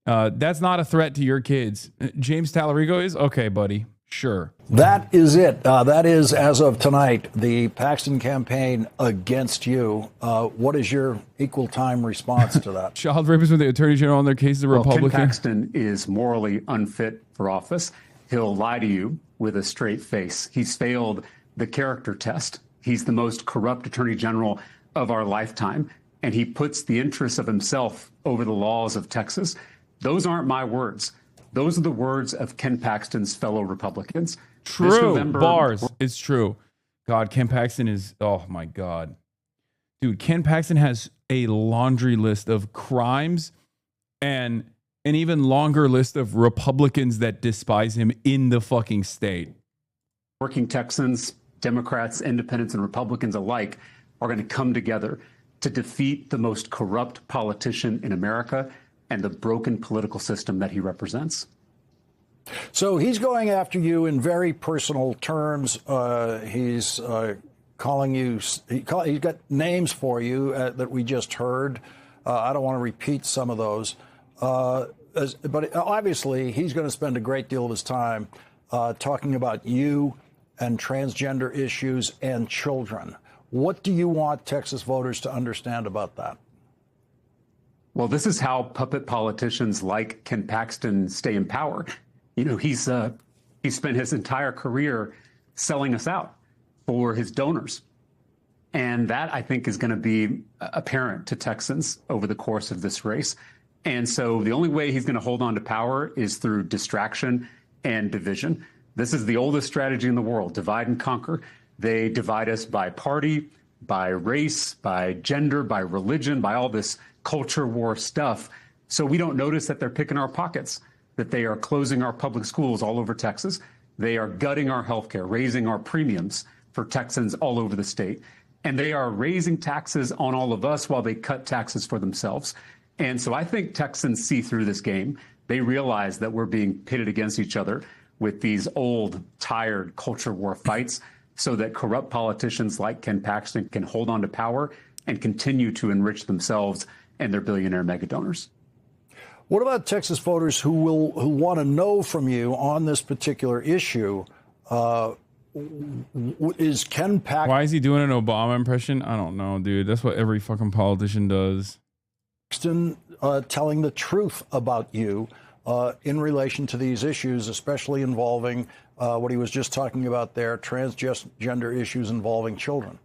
that's not a threat to your kids. James Tallarico is? Okay, buddy. Sure. That is it. That is, as of tonight, the Paxton campaign against you. What is your equal time response to that? Child rapists with the Attorney General on their cases, Republican. Ken Paxton is morally unfit for office. He'll lie to you with a straight face. He's failed the character test. He's the most corrupt Attorney General of our lifetime, and he puts the interests of himself over the laws of Texas. Those aren't my words. Those are the words of Ken Paxton's fellow Republicans. True. Bars. It's true. God, Ken Paxton is, oh my God. Dude, Ken Paxton has a laundry list of crimes and an even longer list of Republicans that despise him in the fucking state. Working Texans, Democrats, independents, and Republicans alike are going to come together to defeat the most corrupt politician in America and the broken political system that he represents. So he's going after you in very personal terms. He's calling you, he's got names for you that we just heard. I don't want to repeat some of those. But obviously, he's going to spend a great deal of his time talking about you and transgender issues and children. What do you want Texas voters to understand about that? Well, this is how puppet politicians like Ken Paxton stay in power. You know, he's spent his entire career selling us out for his donors. And that, I think, is going to be apparent to Texans over the course of this race. And so the only way he's going to hold on to power is through distraction and division. This is the oldest strategy in the world, divide and conquer. They divide us by party, by race, by gender, by religion, by all this culture war stuff. So we don't notice that they're picking our pockets, that they are closing our public schools all over Texas. They are gutting our healthcare, raising our premiums for Texans all over the state. And they are raising taxes on all of us while they cut taxes for themselves. And so I think Texans see through this game. They realize that we're being pitted against each other with these old, tired culture war fights so that corrupt politicians like Ken Paxton can hold on to power and continue to enrich themselves and their billionaire mega donors. What about Texas voters who want to know from you on this particular issue? Is Ken Paxton... Why is he doing an Obama impression? I don't know, dude. That's what every fucking politician does. Paxton telling the truth about you in relation to these issues, especially involving what he was just talking about there, transgender issues involving children?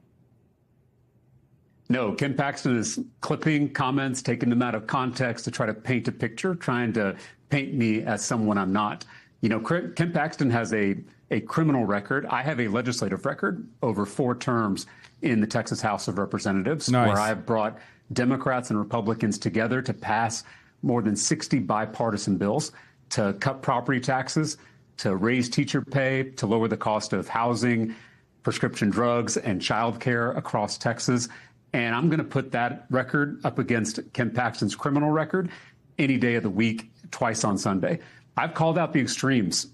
No, Ken Paxton is clipping comments, taking them out of context to try to paint a picture, trying to paint me as someone I'm not. You know, Ken Paxton has a criminal record. I have a legislative record over 4 terms in the Texas House of Representatives, where I've brought Democrats and Republicans together to pass more than 60 bipartisan bills to cut property taxes, to raise teacher pay, to lower the cost of housing, prescription drugs, and child care across Texas. And I'm going to put that record up against Ken Paxton's criminal record any day of the week, twice on Sunday. I've called out the extremes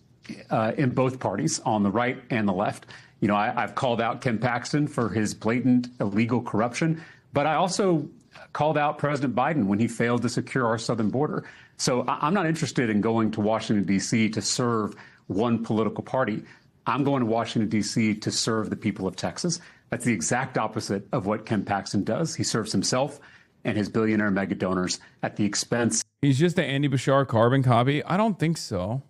in both parties, on the right and the left. You know, I've called out Ken Paxton for his blatant illegal corruption, but I also called out President Biden when he failed to secure our southern border. So I'm not interested in going to Washington, D.C. to serve one political party. I'm going to Washington, D.C. to serve the people of Texas. That's the exact opposite of what Ken Paxton does. He serves himself and his billionaire mega donors at the expense. He's just the Andy Bashar carbon copy? I don't think so.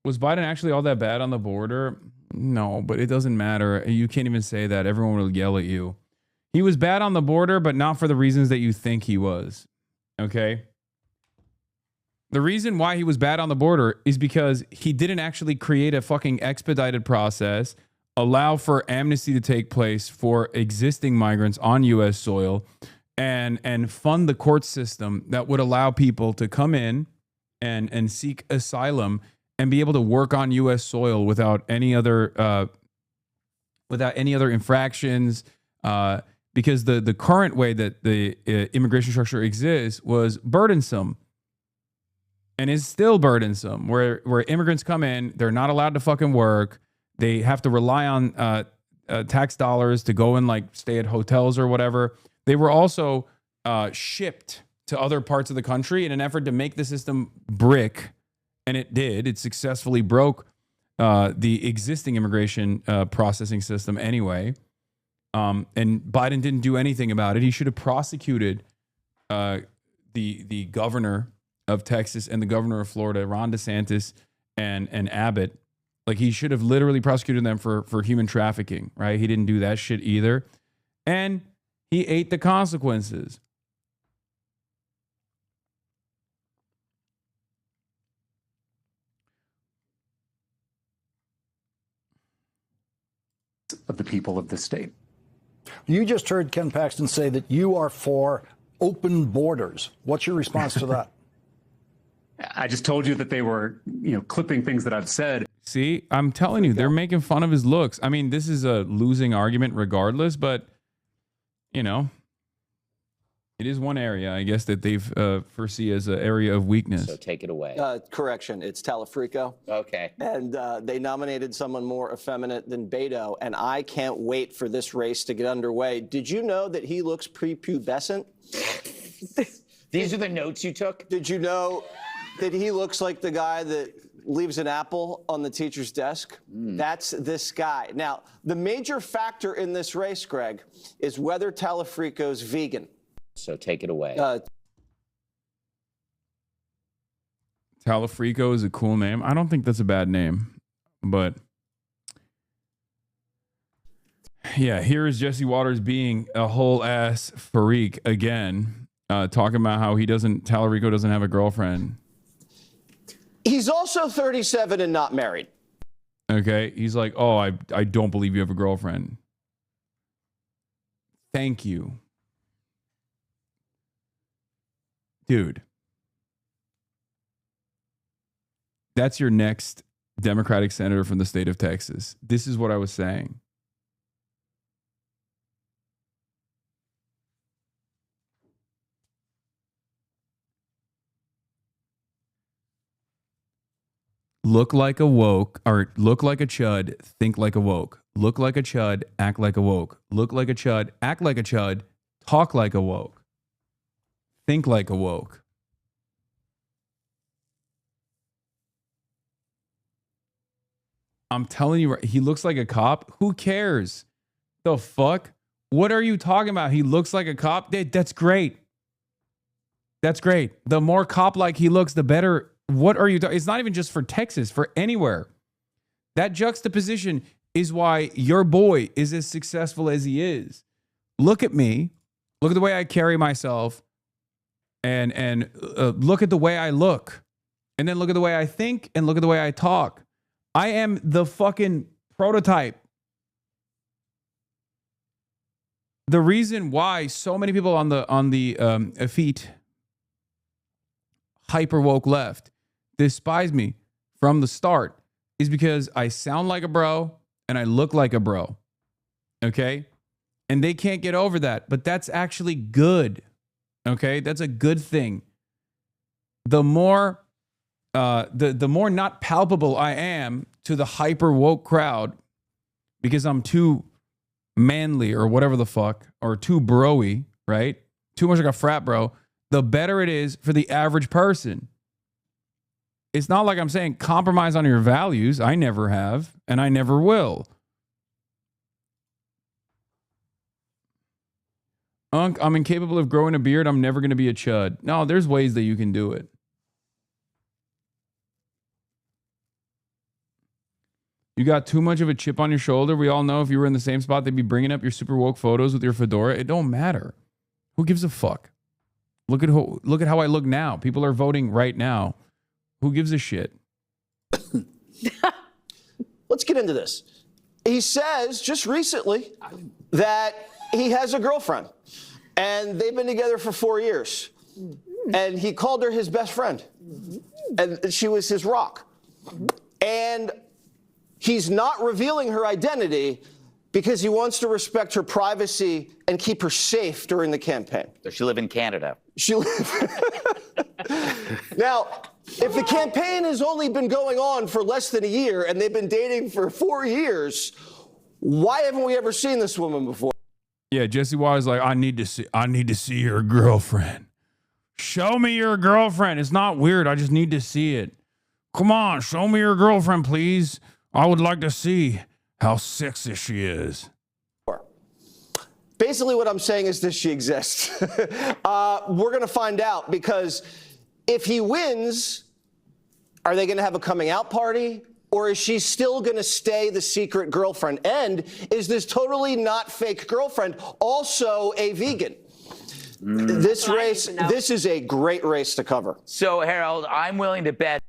Was Biden actually all that bad on the border? No, but it doesn't matter. You can't even say that. Everyone will yell at you. He was bad on the border, but not for the reasons that you think he was. Okay? The reason why he was bad on the border is because he didn't actually create a fucking expedited process, allow for amnesty to take place for existing migrants on U.S. soil, and fund the court system that would allow people to come in and seek asylum and be able to work on U.S. soil without any other infractions, because the current way that the immigration structure exists was burdensome and is still burdensome, where immigrants come in, they're not allowed to fucking work. They have to rely on tax dollars to go and like stay at hotels or whatever. They were also shipped to other parts of the country in an effort to make the system brick. And it did. It successfully broke the existing immigration processing system anyway. And Biden didn't do anything about it. He should have prosecuted the governor of Texas and the governor of Florida, Ron DeSantis and Abbott. Like, he should have literally prosecuted them for human trafficking, right? He didn't do that shit either. And he ate the consequences. Of the people of the state. You just heard Ken Paxton say that you are for open borders. What's your response to that? I just told you that they were, clipping things that I've said. See, I'm telling you, they're making fun of his looks. I mean, this is a losing argument regardless, but, it is one area, I guess, that they've foresee as an area of weakness. So take it away. Correction, it's Talafrico. Okay. And they nominated someone more effeminate than Beto, and I can't wait for this race to get underway. Did you know that he looks prepubescent? These are the notes you took? Did you know that he looks like the guy that leaves an apple on the teacher's desk? That's this guy. Now, the major factor in this race, Greg, is whether Talafrico's vegan. So take it away. Talafrico is a cool name. I don't think that's a bad name, but yeah, here is Jesse Waters being a whole ass freak again, talking about how Talarico doesn't have a girlfriend. He's also 37 and not married. Okay. He's like, oh, I don't believe you have a girlfriend. Thank you. Dude. That's your next Democratic senator from the state of Texas. This is what I was saying. Look like a woke, or look like a chud, think like a woke. Look like a chud, act like a woke. Look like a chud, act like a chud, talk like a woke. Think like a woke. I'm telling you, he looks like a cop. Who cares? The fuck? What are you talking about? He looks like a cop? That's great. That's great. The more cop-like he looks, the better. What are you talking? It's not even just for Texas, for anywhere. That juxtaposition is why your boy is as successful as he is. Look at me. Look at the way I carry myself. And look at the way I look. And then look at the way I think and look at the way I talk. I am the fucking prototype. The reason why so many people on the effete hyper woke left despise me from the start is because I sound like a bro and I look like a bro. Okay? And they can't get over that, but that's actually good. Okay? That's a good thing. The more the more not palpable I am to the hyper woke crowd because I'm too manly or whatever the fuck, or too bro-y, right? Too much like a frat bro, the better it is for the average person. It's not like I'm saying compromise on your values. I never have, and I never will. Unc, I'm incapable of growing a beard. I'm never going to be a chud. No, there's ways that you can do it. You got too much of a chip on your shoulder. We all know if you were in the same spot, they'd be bringing up your super woke photos with your fedora. It don't matter. Who gives a fuck? Look at how I look now. People are voting right now. Who gives a shit? Let's get into this. He says just recently that he has a girlfriend and they've been together for 4 years. And he called her his best friend. And she was his rock. And he's not revealing her identity, because he wants to respect her privacy and keep her safe during the campaign. Does she live in Canada? Now, if the campaign has only been going on for less than a year and they've been dating for 4 years, why haven't we ever seen this woman before? Yeah, Jesse Waters like, I need to see your girlfriend. Show me your girlfriend. It's not weird. I just need to see it. Come on, show me your girlfriend, please. I would like to see how sexy she is. Basically, what I'm saying is this: she exists. We're going to find out, because if he wins, are they going to have a coming out party? Or is she still going to stay the secret girlfriend? And is this totally not fake girlfriend also a vegan? This race, this is a great race to cover. So, Harold, I'm willing to bet.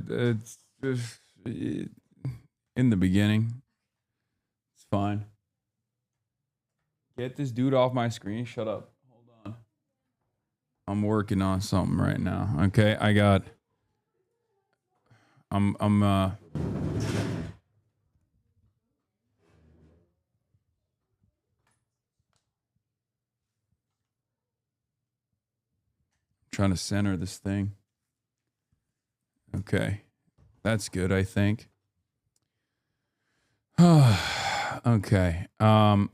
It's just in the beginning. It's fine. Get this dude off my screen. Shut up. Hold on. I'm working on something right now. Okay, I'm trying to center this thing. Okay. That's good, I think. Okay. Do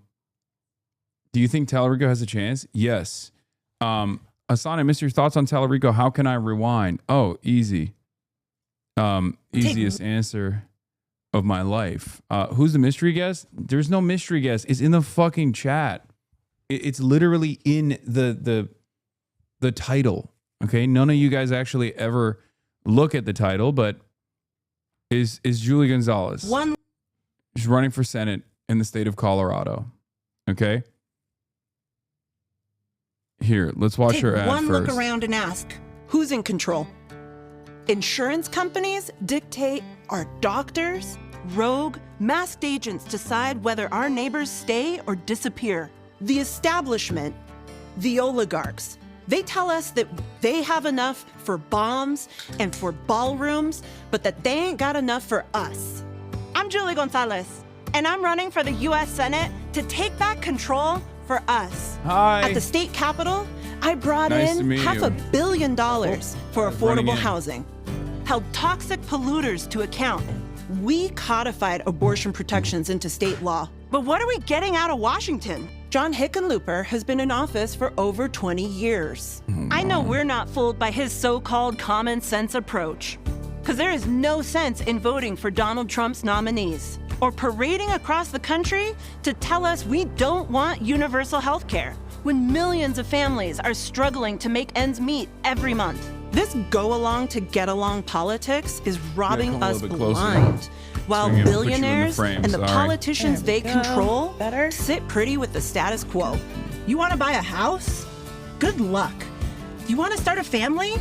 you think Tallarico has a chance? Yes. Hasan, I missed your thoughts on Tallarico. How can I rewind? Oh, easy. Easiest answer of my life. Who's the mystery guest? There's no mystery guest. It's in the fucking chat. It's literally in the title. Okay, none of you guys actually ever look at the title, but is Julie Gonzalez. She's running for Senate in the state of Colorado. Okay. Here, let's watch her ad first. One look around and ask, who's in control? Insurance companies dictate our doctors, rogue, masked agents decide whether our neighbors stay or disappear. The establishment, the oligarchs, they tell us that they have enough for bombs and for ballrooms, but that they ain't got enough for us. I'm Julie Gonzalez, and I'm running for the U.S. Senate to take back control for us. Hi. At the state capitol, I brought in $500 million for affordable housing, held toxic polluters to account. We codified abortion protections into state law. But what are we getting out of Washington? John Hickenlooper has been in office for over 20 years. I know we're not fooled by his so-called common sense approach, because there is no sense in voting for Donald Trump's nominees or parading across the country to tell us we don't want universal health care when millions of families are struggling to make ends meet every month. This go-along-to-get-along politics is robbing us blind, while billionaires and the politicians they control sit pretty with the status quo. You want to buy a house? Good luck. You want to start a family?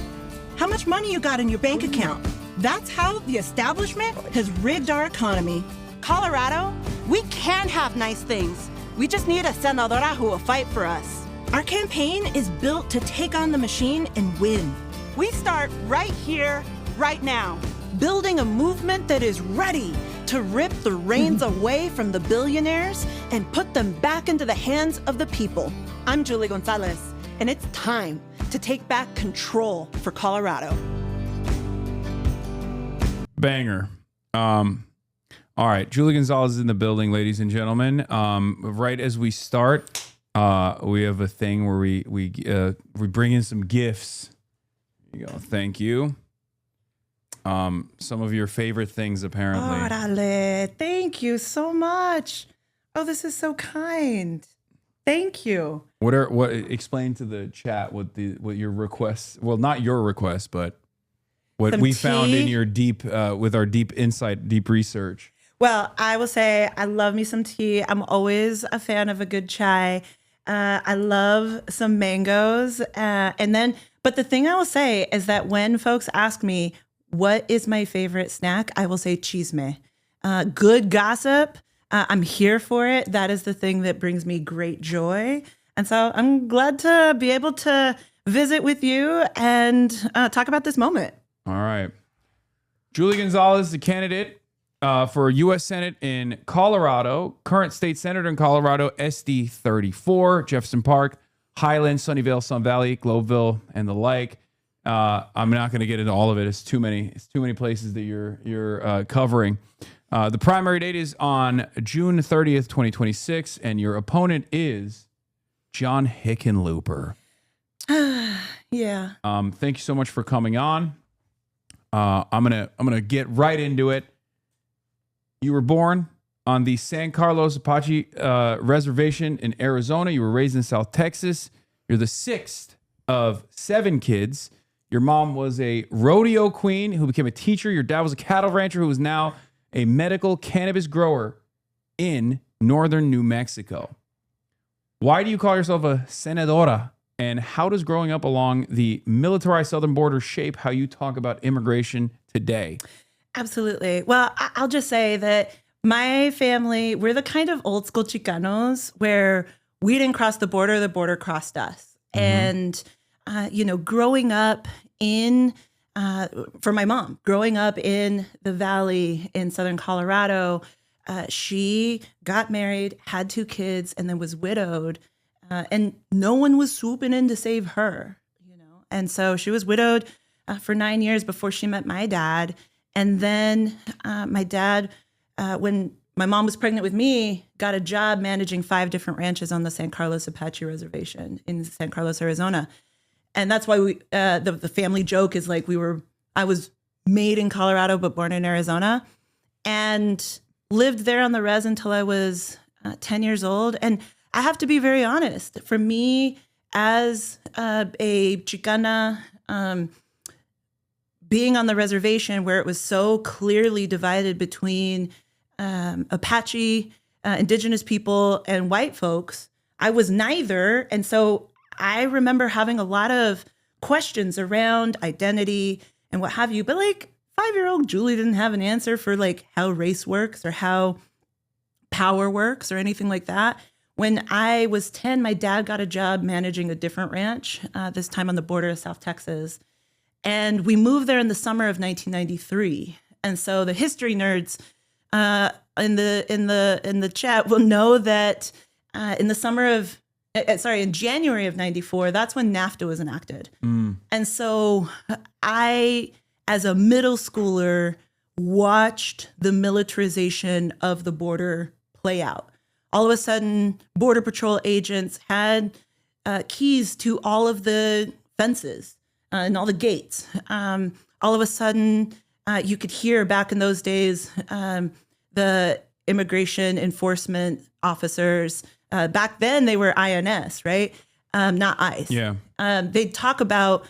How much money you got in your bank account? That's how the establishment has rigged our economy. Colorado, we can have nice things. We just need a senadora who will fight for us. Our campaign is built to take on the machine and win. We start right here, right now, building a movement that is ready to rip the reins away from the billionaires and put them back into the hands of the people. I'm Julie Gonzalez, and it's time to take back control for Colorado. Banger. All right, Julie Gonzalez is in the building, ladies and gentlemen. Right as we start, we have a thing where we bring in some gifts. There you go. Thank you. Some of your favorite things, apparently. Orale, thank you so much. Oh, this is so kind. Thank you. Explain to the chat what your requests, well, not your request, but what Some we tea? found in your deep with our deep insight, deep research. Well, I will say I love me some tea. I'm always a fan of a good chai. I love some mangoes. But the thing I will say is that when folks ask me, what is my favorite snack? I will say chisme. Good gossip. I'm here for it. That is the thing that brings me great joy. And so I'm glad to be able to visit with you and talk about this moment. All right. Julie Gonzalez, the candidate for U.S. Senate in Colorado, current state senator in Colorado, SD 34, Jefferson Park, Highland, Sunnyvale, Sun Valley, Globeville, and the like. I'm not going to get into all of it. It's too many places that you're covering. The primary date is on June 30th, 2026, and your opponent is John Hickenlooper. Yeah. Thank you so much for coming on. I'm gonna get right into it. You were born on the San Carlos Apache Reservation in Arizona. You were raised in South Texas. You're the sixth of 7 kids. Your mom was a rodeo queen who became a teacher. Your dad was a cattle rancher who is now a medical cannabis grower in northern New Mexico. Why do you call yourself a senadora? And how does growing up along the militarized southern border shape how you talk about immigration today? Absolutely. Well, I'll just say that my family, we're the kind of old school Chicanos where we didn't cross the border crossed us. And, growing up for my mom, growing up in the Valley in Southern Colorado, she got married, had 2 kids, and then was widowed. And no one was swooping in to save her, And so she was widowed for 9 years before she met my dad. And then my dad, when my mom was pregnant with me, got a job managing 5 different ranches on the San Carlos Apache Reservation in San Carlos, Arizona. And that's why the family joke is like I was made in Colorado but born in Arizona, and lived there on the res until I was 10 years old. And I have to be very honest. For me, as a Chicana, being on the reservation where it was so clearly divided between Apache, indigenous people, and white folks, I was neither. And so I remember having a lot of questions around identity and what have you. But 5-year-old Julie didn't have an answer for how race works or how power works or anything like that. When I was 10, my dad got a job managing a different ranch, this time on the border of South Texas. And we moved there in the summer of 1993. And so the history nerds in the chat will know that in January of 94, that's when NAFTA was enacted. And so I, as a middle schooler, watched the militarization of the border play out. All of a sudden, Border Patrol agents had keys to all of the fences and all the gates. All of a sudden, you could hear back in those days, the immigration enforcement officers, back then they were INS, right? Not ICE. Yeah. They'd talk about,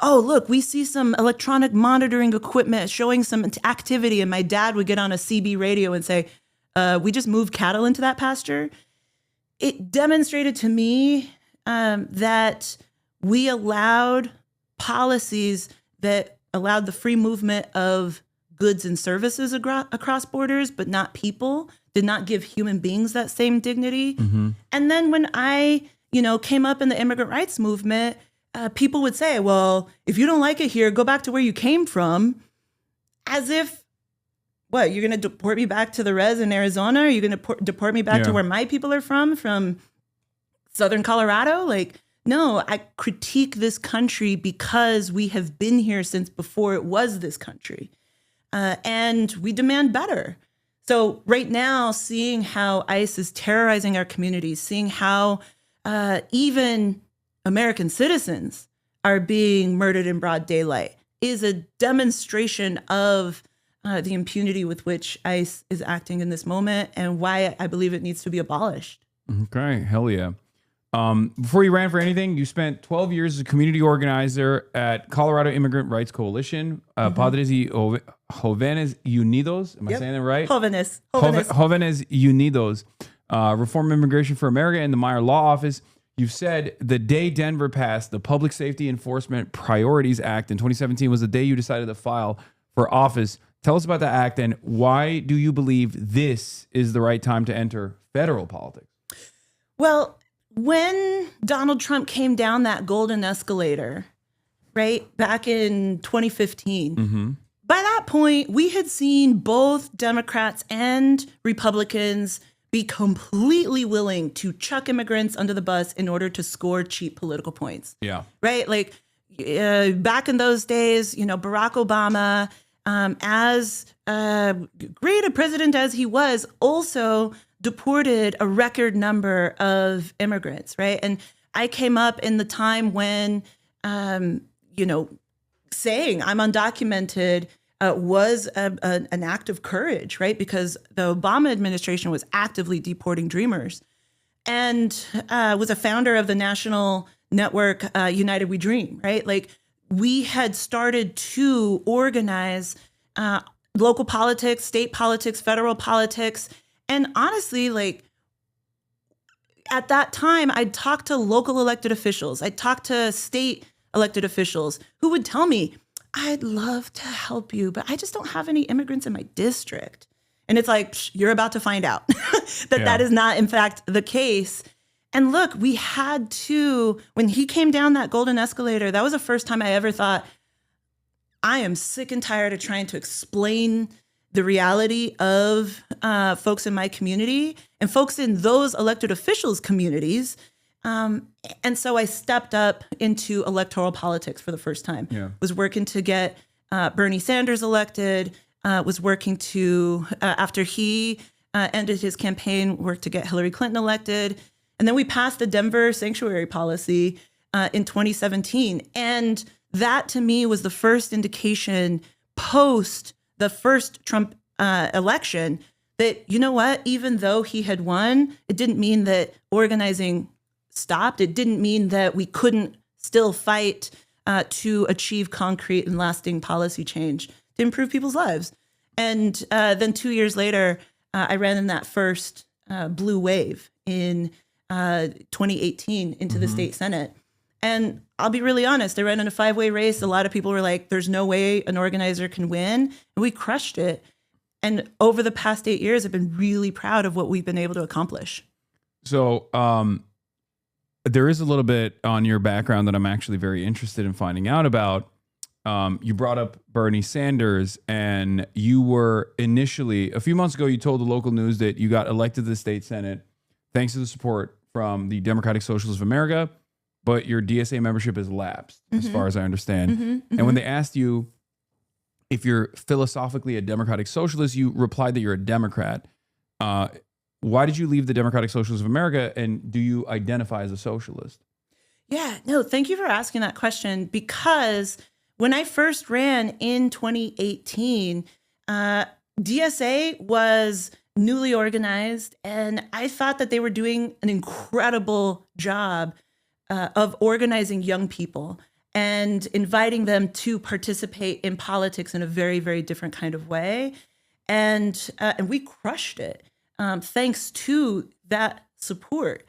oh, look, we see some electronic monitoring equipment showing some activity. And my dad would get on a CB radio and say, we just moved cattle into that pasture. It demonstrated to me that we allowed policies that allowed the free movement of goods and services across borders, but not people, did not give human beings that same dignity. And then when I, came up in the immigrant rights movement, people would say, well, if you don't like it here, go back to where you came from, as if, what, you're going to deport me back to the res in Arizona? Are you going to deport me back to where my people are from Southern Colorado? No, I critique this country because we have been here since before it was this country. And we demand better. So right now, seeing how ICE is terrorizing our communities, seeing how even American citizens are being murdered in broad daylight is a demonstration of the impunity with which ICE is acting in this moment and why I believe it needs to be abolished. Okay, hell yeah. Before you ran for anything, you spent 12 years as a community organizer at Colorado Immigrant Rights Coalition, Padres y Jóvenes Unidos. Am I saying that right? Jóvenes. Jóvenes Unidos, Reform Immigration for America, and the Meyer Law Office. You've said the day Denver passed the Public Safety Enforcement Priorities Act in 2017 was the day you decided to file for office. Tell us about the act and why do you believe this is the right time to enter federal politics? Well, when Donald Trump came down that golden escalator, right, back in 2015, by that point, we had seen both Democrats and Republicans be completely willing to chuck immigrants under the bus in order to score cheap political points. Yeah. Right? Like back in those days, Barack Obama, as great a president as he was, also deported a record number of immigrants, right? And I came up in the time when, saying I'm undocumented was an act of courage, right? Because the Obama administration was actively deporting Dreamers and was a founder of the national network United We Dream, right? Like we had started to organize local politics, state politics, federal politics. And honestly, like at that time, I'd talk to local elected officials. I'd talk to state elected officials who would tell me, I'd love to help you, but I just don't have any immigrants in my district. And it's like, you're about to find out that is not, in fact, the case. And look, we had to, when he came down that golden escalator, that was the first time I ever thought, I am sick and tired of trying to explain the reality of folks in my community and folks in those elected officials' communities. And so I stepped up into electoral politics for the first time. Was working to get Bernie Sanders elected, was working to, after he ended his campaign, worked to get Hillary Clinton elected. And then we passed the Denver sanctuary policy in 2017. And that to me was the first indication post the first Trump election that, you know what, even though he had won, it didn't mean that organizing stopped. It didn't mean that we couldn't still fight to achieve concrete and lasting policy change to improve people's lives. And then 2 years later, I ran in that first blue wave in 2018 into the state Senate. And I'll be really honest, I ran in a 5-way race. A lot of people were like, there's no way an organizer can win. And we crushed it. And over the past 8 years, I've been really proud of what we've been able to accomplish. So there is a little bit on your background that I'm actually very interested in finding out about. You brought up Bernie Sanders, and you were initially, a few months ago, you told the local news that you got elected to the state Senate thanks to the support from the Democratic Socialists of America, but your DSA membership has lapsed, as far as I understand. And when they asked you if you're philosophically a Democratic Socialist, you replied that you're a Democrat. Why did you leave the Democratic Socialists of America, and do you identify as a socialist? Yeah, no, thank you for asking that question, because when I first ran in 2018, DSA was newly organized, and I thought that they were doing an incredible job of organizing young people and inviting them to participate in politics in a very, very different kind of way. And we crushed it thanks to that support.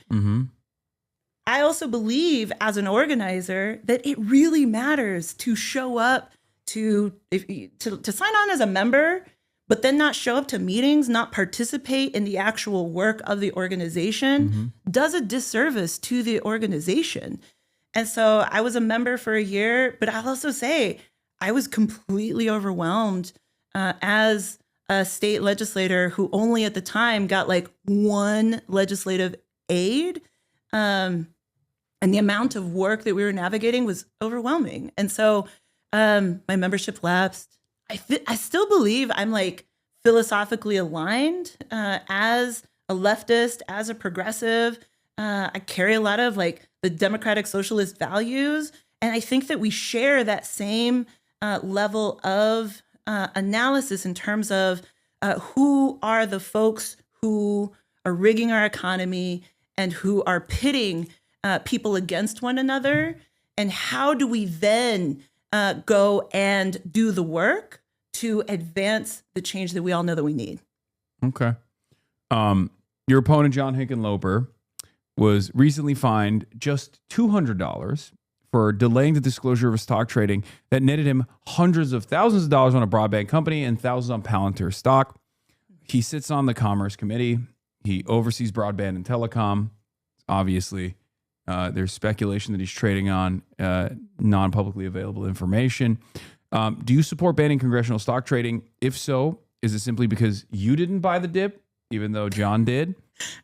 I also believe as an organizer that it really matters to show up to sign on as a member, but then not show up to meetings, not participate in the actual work of the organization, does a disservice to the organization. And so I was a member for a year, but I'll also say I was completely overwhelmed as a state legislator who only at the time got like one legislative aid. And the amount of work that we were navigating was overwhelming. And so my membership lapsed. I still believe I'm like philosophically aligned as a leftist, as a progressive. I carry a lot of like the democratic socialist values. And I think that we share that same level of analysis in terms of who are the folks who are rigging our economy and who are pitting people against one another. And how do we then go and do the work to advance the change that we all know that we need? Okay. Your opponent, John Hickenlooper, was recently fined just $200 for delaying the disclosure of a stock trading that netted him hundreds of thousands of dollars on a broadband company and thousands on Palantir stock. He sits on the Commerce Committee. He oversees broadband and telecom. Obviously, there's speculation that he's trading on non-publicly available information. Do you support banning congressional stock trading? If so, is it simply because you didn't buy the dip, even though John did?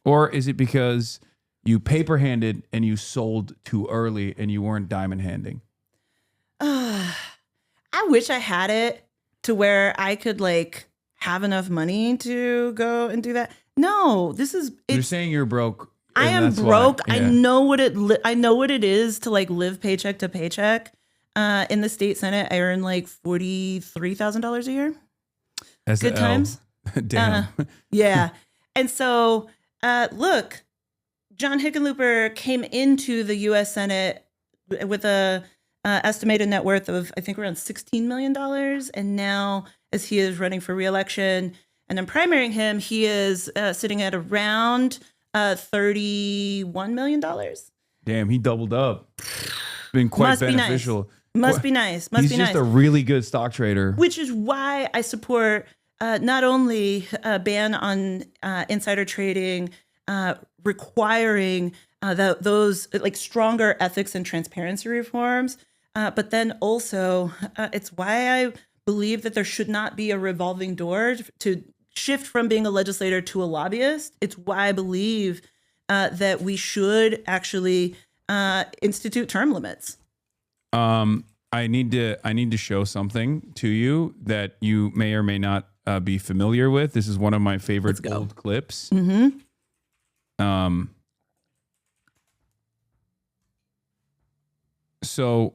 Or is it because you paper-handed and you sold too early and you weren't diamond-handing? I wish I had it to where I could like have enough money to go and do that. No, You're saying you're broke. I am broke. Yeah. I know what it is to like live paycheck to paycheck. In the state Senate, I earn like $43,000 a year. That's good times. Damn. Yeah. And so, look, John Hickenlooper came into the U.S. Senate with a estimated net worth of, I think, around $16 million. And now, as he is running for re-election and I'm primarying him, he is sitting at around $31 million. Damn, he doubled up. Been quite beneficial. Must be nice. He's just a really good stock trader. Which is why I support not only a ban on insider trading, requiring those like stronger ethics and transparency reforms, but then also it's why I believe that there should not be a revolving door to shift from being a legislator to a lobbyist. It's why I believe that we should actually institute term limits. I need to show something to you that you may or may not be familiar with. This is one of my favorite old clips. Mm-hmm. So,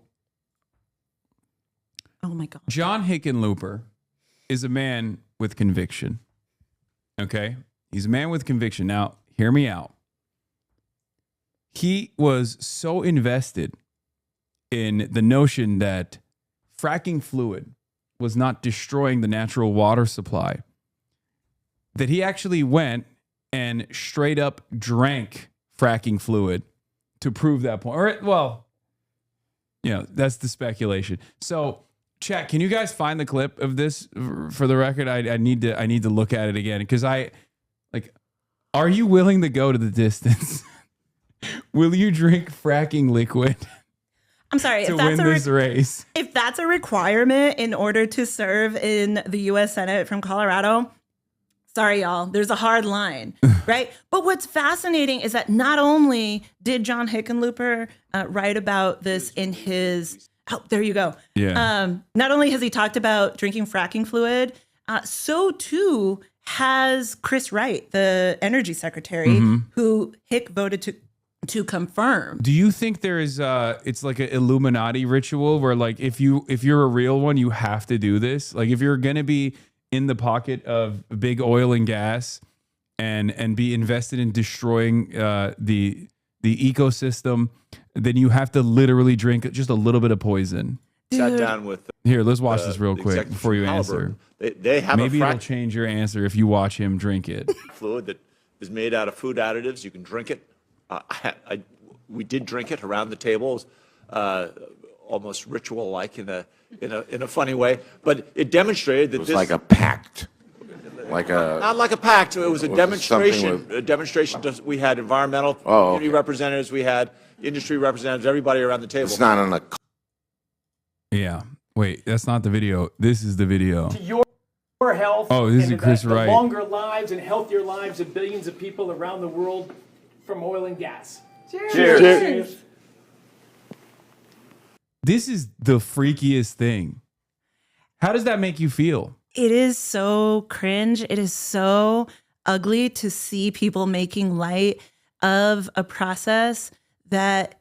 oh my God, John Hickenlooper is a man with conviction. Okay, he's a man with conviction. Now, hear me out. He was so invested in the notion that fracking fluid was not destroying the natural water supply that he actually went and straight up drank fracking fluid to prove that point. Or, well, that's the speculation. So, Chat, can you guys find the clip of this for the record? I need to look at it again because are you willing to go to the distance? Will you drink fracking liquid? I'm sorry. To win this race. If that's a requirement in order to serve in the U.S. Senate from Colorado, sorry, y'all, there's a hard line, right? But what's fascinating is that not only did John Hickenlooper write about this in his, there you go. Yeah. Not only has he talked about drinking fracking fluid, so too has Chris Wright, the energy secretary, who Hick voted to confirm. Do you think there is it's like an Illuminati ritual where like if you're a real one, you have to do this? Like if you're going to be in the pocket of big oil and gas and be invested in destroying the ecosystem, then you have to literally drink just a little bit of poison. Sat down with here. Let's watch this real quick before you answer. They have maybe it'll change your answer if you watch him drink it. Fluid that is made out of food additives. You can drink it. We did drink it around the table, almost ritual-like in a funny way. But it demonstrated that it was like a pact, not like a pact. It was a demonstration. A demonstration. We had environmental community representatives. We had industry representatives. Everybody around the table. It's not on a. Yeah. Wait, that's not the video. This is the video. To your health. Oh, this is Chris Wright. The longer lives and healthier lives of billions of people around the world from oil and gas. Cheers. Cheers. This is the freakiest thing. How does that make you feel? It is so cringe. It is so ugly to see people making light of a process that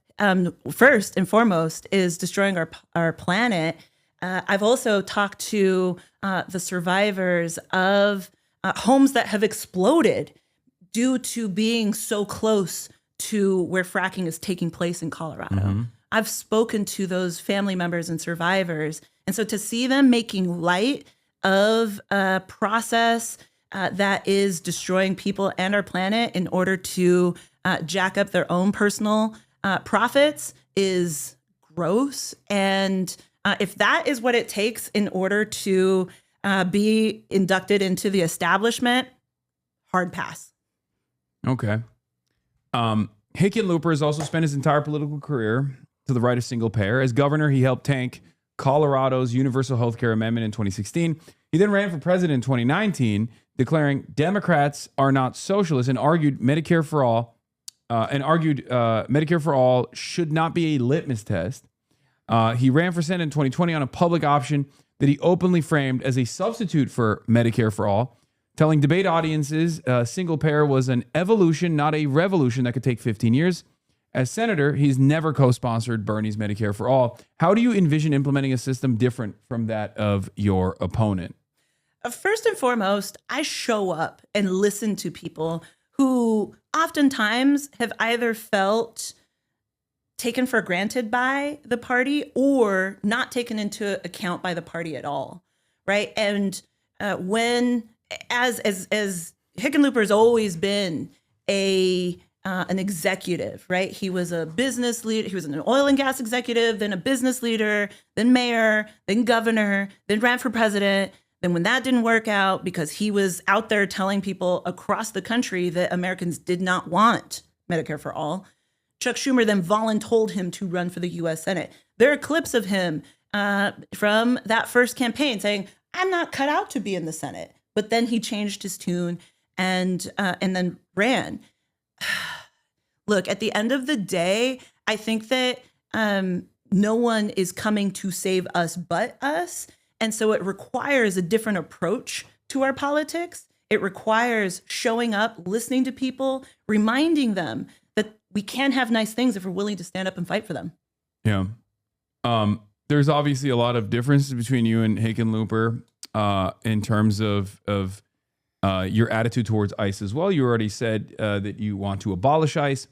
first and foremost is destroying our planet. I've also talked to the survivors of homes that have exploded due to being so close to where fracking is taking place in Colorado. I've spoken to those family members and survivors. And so to see them making light of a process that is destroying people and our planet in order to jack up their own personal profits is gross. And if that is what it takes in order to be inducted into the establishment, hard pass. Okay. Hickenlooper has also spent his entire political career to the right of single payer. As governor, he helped tank Colorado's universal health care amendment in 2016. He then ran for president in 2019, declaring Democrats are not socialists and argued Medicare for all should not be a litmus test. He ran for Senate in 2020 on a public option that he openly framed as a substitute for Medicare for all, telling debate audiences single payer was an evolution, not a revolution that could take 15 years. As senator, he's never co-sponsored Bernie's Medicare for all. How do you envision implementing a system different from that of your opponent? First and foremost, I show up and listen to people who oftentimes have either felt taken for granted by the party or not taken into account by the party at all, right? And as Hickenlooper's always been an executive, right? He was a business leader. He was an oil and gas executive, then a business leader, then mayor, then governor, then ran for president. Then when that didn't work out because he was out there telling people across the country that Americans did not want Medicare for all, Chuck Schumer then voluntold him to run for the U.S. Senate. There are clips of him from that first campaign saying, I'm not cut out to be in the Senate. But then he changed his tune and then ran. Look, at the end of the day, I think that no one is coming to save us but us. And so it requires a different approach to our politics. It requires showing up, listening to people, reminding them that we can have nice things if we're willing to stand up and fight for them. Yeah. There's obviously a lot of differences between you and Hickenlooper in terms of your attitude towards ICE as well. You already said that you want to abolish ICE.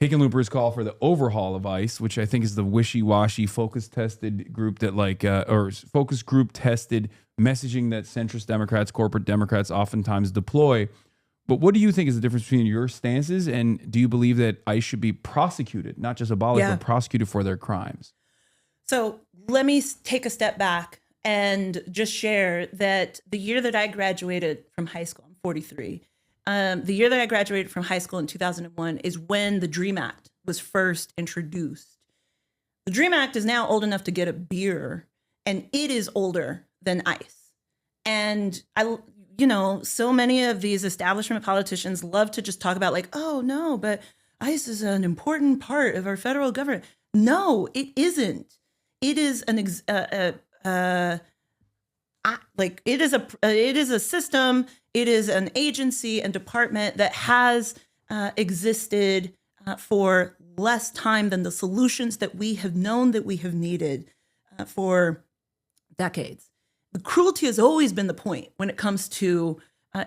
Hickenlooper's call for the overhaul of ICE, which I think is the wishy-washy focus-tested group that or focus group-tested messaging that centrist Democrats, corporate Democrats oftentimes deploy. But what do you think is the difference between your stances, and do you believe that ICE should be prosecuted, not just abolished, but prosecuted for their crimes? So let me take a step back and just share that the year that I graduated from high school, I'm 43, the year that I graduated from high school in 2001 is when the DREAM Act was first introduced. The DREAM Act is now old enough to get a beer, and it is older than ICE. And so many of these establishment politicians love to just talk about like, oh no, but ICE is an important part of our federal government. No, it isn't. It is it is a system. It is an agency and department that has existed for less time than the solutions that we have known that we have needed for decades. The cruelty has always been the point when it comes to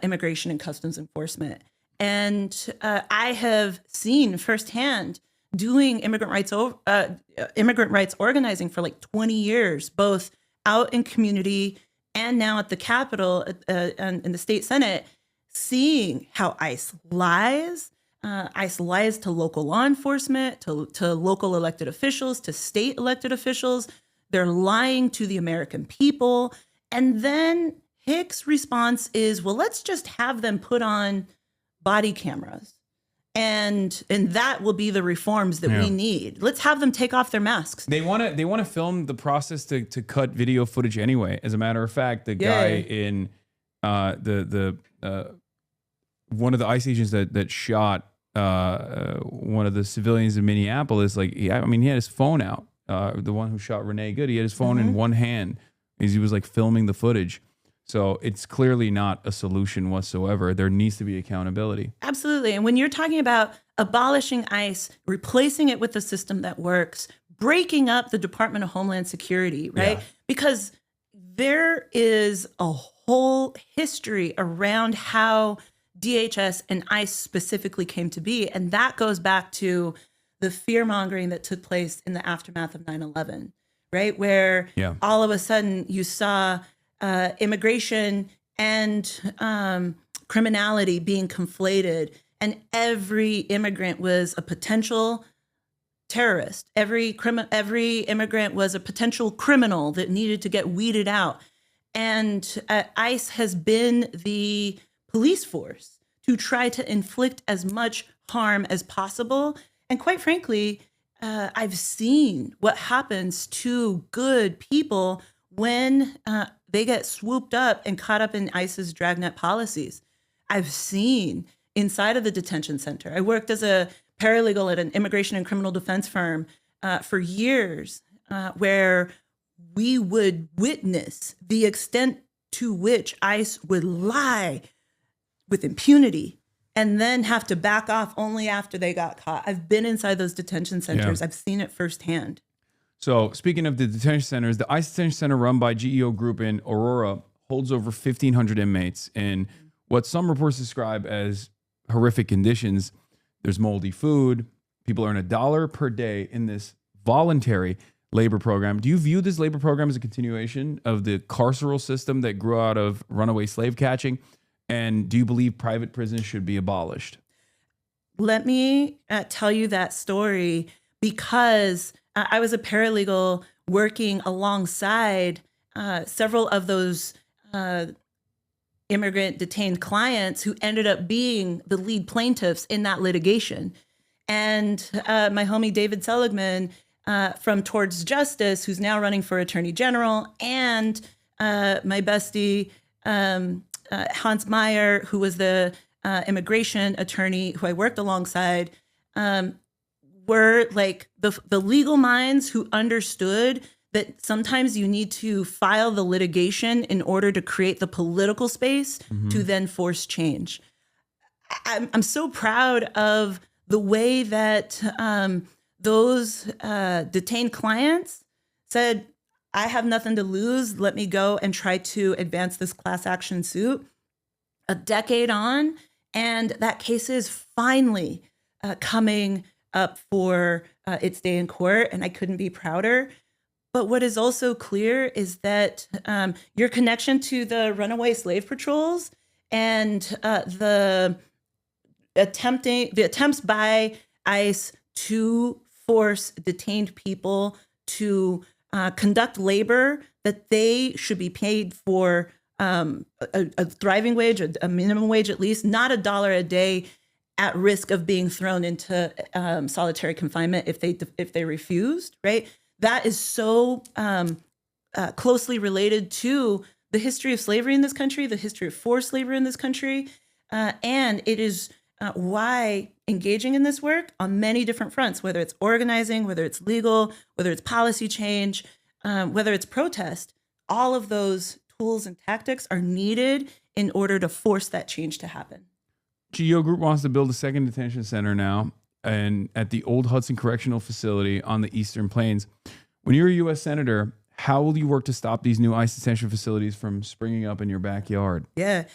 immigration and customs enforcement. And I have seen firsthand doing immigrant rights organizing for like 20 years, both out in community and now at the Capitol and in the state Senate, seeing how ICE lies. ICE lies to local law enforcement, to local elected officials, to state elected officials. They're lying to the American people. And then Hick's response is, well, let's just have them put on body cameras. And that will be the reforms that we need. Let's have them take off their masks. They want to film the process to cut video footage anyway. As a matter of fact, the guy in one of the ICE agents that shot one of the civilians in Minneapolis, he had his phone out. The one who shot Renee Good, he had his phone in one hand as he was filming the footage. So it's clearly not a solution whatsoever. There needs to be accountability. Absolutely. And when you're talking about abolishing ICE, replacing it with a system that works, breaking up the Department of Homeland Security, right? Yeah. Because there is a whole history around how DHS and ICE specifically came to be. And that goes back to the fear mongering that took place in the aftermath of 9/11, right? Where all of a sudden you saw immigration and criminality being conflated, and every immigrant was a potential terrorist. Every immigrant was a potential criminal that needed to get weeded out. And ICE has been the police force to try to inflict as much harm as possible. And quite frankly, I've seen what happens to good people when they get swooped up and caught up in ICE's dragnet policies. I've seen inside of the detention center. I worked as a paralegal at an immigration and criminal defense firm for years, where we would witness the extent to which ICE would lie with impunity and then have to back off only after they got caught. I've been inside those detention centers. I've seen it firsthand. So speaking of the detention centers, the ICE detention center run by GEO Group in Aurora holds over 1,500 inmates in what some reports describe as horrific conditions. There's moldy food. People earn $1 per day in this voluntary labor program. Do you view this labor program as a continuation of the carceral system that grew out of runaway slave catching? And do you believe private prisons should be abolished? Let me tell you that story because I was a paralegal working alongside several of those immigrant detained clients who ended up being the lead plaintiffs in that litigation. And my homie David Seligman from Towards Justice, who's now running for Attorney General, and my bestie Hans Meyer, who was the immigration attorney who I worked alongside, were like the legal minds who understood that sometimes you need to file the litigation in order to create the political space to then force change. I'm so proud of the way that those detained clients said, I have nothing to lose. Let me go and try to advance this class action suit. A decade on, and that case is finally coming up for its day in court, and I couldn't be prouder. But what is also clear is that your connection to the runaway slave patrols and the attempts by ICE to force detained people to conduct labor that they should be paid for a thriving wage, a minimum wage at least, not $1 a day, at risk of being thrown into solitary confinement if they refused, right? That is so closely related to the history of slavery in this country, the history of forced labor in this country, and it is why engaging in this work on many different fronts, whether it's organizing, whether it's legal, whether it's policy change, whether it's protest, all of those tools and tactics are needed in order to force that change to happen. GEO Group wants to build a second detention center now and at the Old Hudson Correctional Facility on the Eastern Plains. When you're a U.S. Senator, how will you work to stop these new ICE detention facilities from springing up in your backyard? Yeah,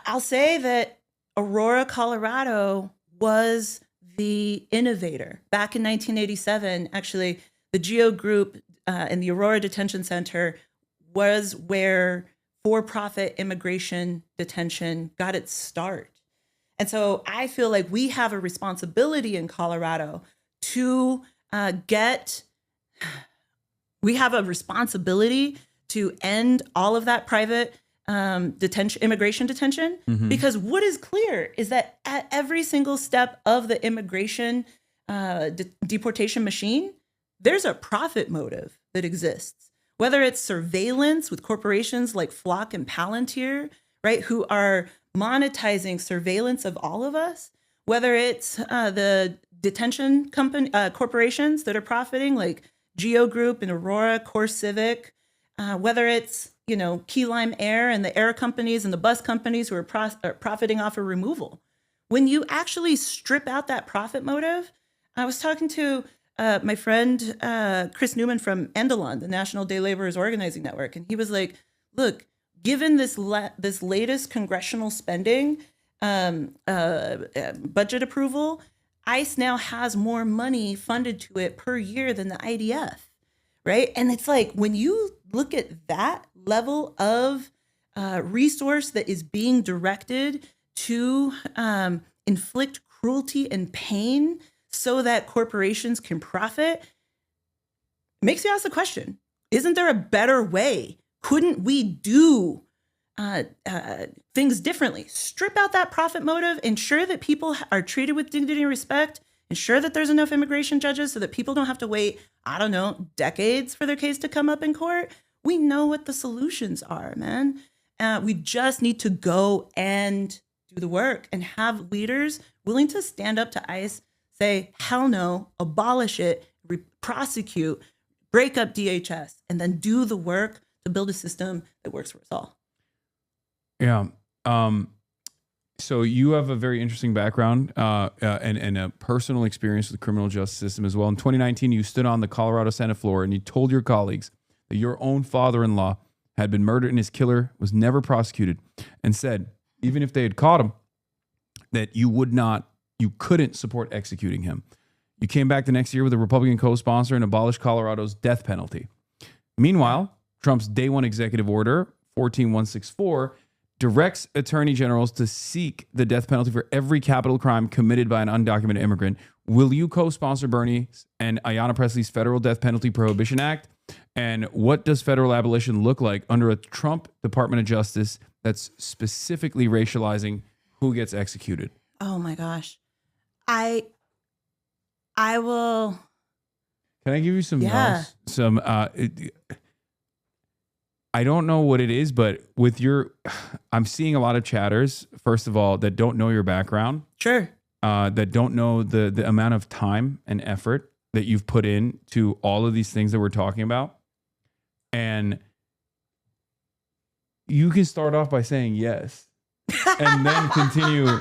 I'll say that Aurora, Colorado was the innovator. Back in 1987, actually, the GEO Group and the Aurora Detention Center was where for-profit immigration detention got its start. And so I feel like we have a responsibility in Colorado to end all of that private immigration detention, because what is clear is that at every single step of the immigration deportation machine, there's a profit motive that exists. Whether it's surveillance with corporations like Flock and Palantir, right, who are monetizing surveillance of all of us, whether it's the detention corporations that are profiting like GEO Group and Aurora, Core Civic, whether it's Key Lime Air and the air companies and the bus companies who are profiting off of removal. When you actually strip out that profit motive, I was talking to my friend Chris Newman from Endelon, the National Day Laborers Organizing Network, and he was like, "Look, given this latest congressional spending, budget approval, ICE now has more money funded to it per year than the IDF, right? And it's like, when you look at that level of resource that is being directed to inflict cruelty and pain so that corporations can profit, makes you ask the question, isn't there a better way? Couldn't we do things differently? Strip out that profit motive, ensure that people are treated with dignity and respect, ensure that there's enough immigration judges so that people don't have to wait, I don't know, decades for their case to come up in court. We know what the solutions are, man. We just need to go and do the work and have leaders willing to stand up to ICE, say, hell no, abolish it, prosecute, break up DHS, and then do the work to build a system that works for us all. Yeah. So you have a very interesting background and a personal experience with the criminal justice system as well. In 2019, you stood on the Colorado Senate floor and you told your colleagues that your own father-in-law had been murdered and his killer was never prosecuted, and said, even if they had caught him, that you couldn't support executing him. You came back the next year with a Republican co-sponsor and abolished Colorado's death penalty. Meanwhile, Trump's day one executive order, 14164, directs attorney generals to seek the death penalty for every capital crime committed by an undocumented immigrant. Will you co-sponsor Bernie and Ayanna Pressley's federal death penalty prohibition act? And what does federal abolition look like under a Trump Department of Justice that's specifically racializing who gets executed? Oh my gosh. I will. Can I give you some notes? I don't know what it is, but I'm seeing a lot of chatters, first of all, that don't know your background. Sure. That don't know the amount of time and effort that you've put in to all of these things that we're talking about. And you can start off by saying yes and then continue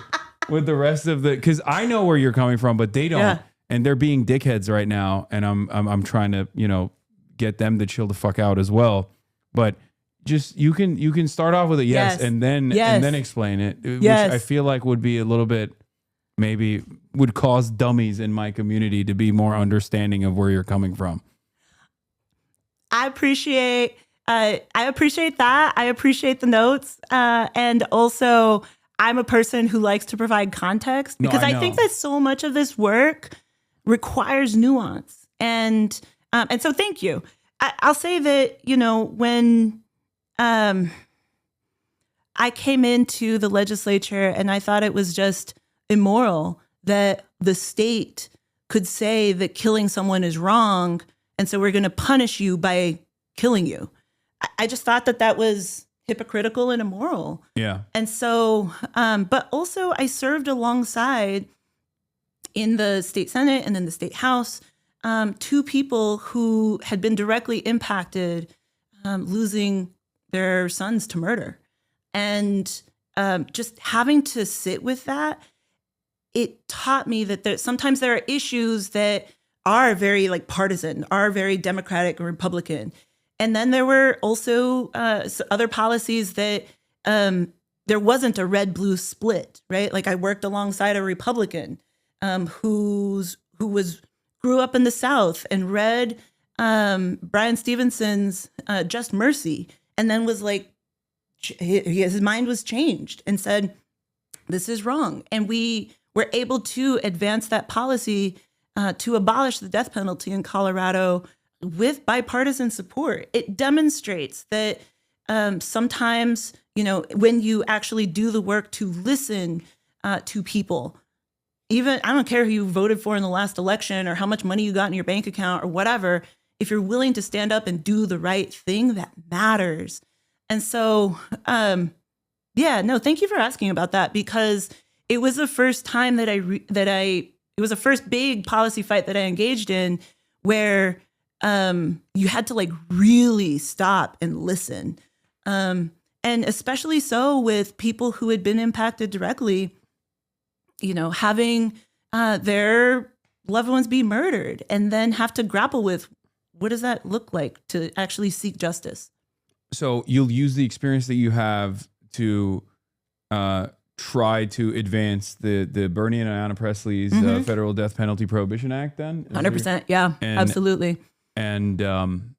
with the rest of because I know where you're coming from, but they don't. Yeah. And they're being dickheads right now. And I'm trying to, get them to chill the fuck out as well. But just you can start off with a yes. and then explain it, which I feel like would be a little bit, maybe would cause dummies in my community to be more understanding of where you're coming from. I appreciate that. I appreciate the notes. And also, I'm a person who likes to provide context because I think that so much of this work requires nuance. And so thank you. I'll say that, when I came into the legislature and I thought it was just immoral that the state could say that killing someone is wrong, and so we're going to punish you by killing you. I just thought that was hypocritical and immoral. Yeah. And so, but also I served alongside in the state Senate and in the state House, two people who had been directly impacted losing their sons to murder. And just having to sit with that, it taught me that sometimes there are issues that are very partisan, are very Democratic and Republican. And then there were also other policies that there wasn't a red-blue split, right? Like I worked alongside a Republican who grew up in the South and read Brian Stevenson's Just Mercy, and then was his mind was changed and said, this is wrong. And we were able to advance that policy to abolish the death penalty in Colorado with bipartisan support. It demonstrates that sometimes, when you actually do the work to listen to people, even I don't care who you voted for in the last election or how much money you got in your bank account or whatever, if you're willing to stand up and do the right thing, that matters. And so, thank you for asking about that, because it was the first time that it was the first big policy fight that I engaged in where you had to really stop and listen. And especially so with people who had been impacted directly, having their loved ones be murdered and then have to grapple with what does that look like to actually seek justice? So you'll use the experience that you have to try to advance the Bernie and Ayanna Presley's federal death penalty prohibition act then? 100%. Yeah, absolutely. And the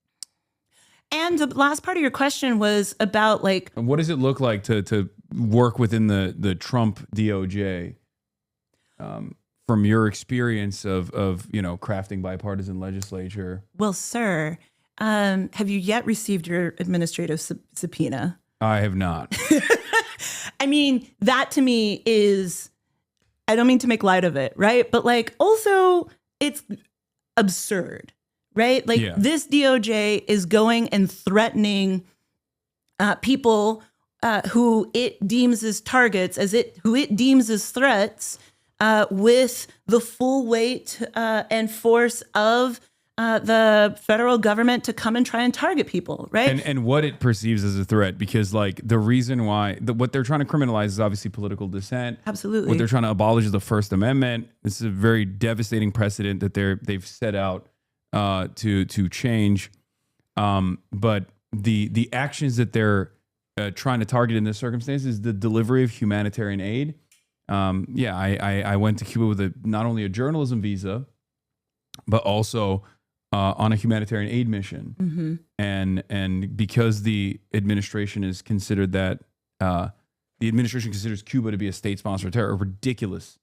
last part of your question was about like, what does it look like to work within the Trump DOJ? From your experience of crafting bipartisan legislature. Well, sir, have you yet received your administrative subpoena? I have not. I mean, that to me is, I don't mean to make light of it, right? But like, also, it's absurd, right? Like, this DOJ is going and threatening people who it deems as targets, who it deems as threats, with the full weight and force of the federal government to come and try and target people, right? And what it perceives as a threat, because like the reason why what they're trying to criminalize is obviously political dissent. Absolutely. What they're trying to abolish is the First Amendment. This is a very devastating precedent that they've set out to change. But the actions that they're trying to target in this circumstance is the delivery of humanitarian aid. I went to Cuba with not only a journalism visa, but also on a humanitarian aid mission. And because the administration is considered the administration considers Cuba to be a state sponsor of terror, a ridiculous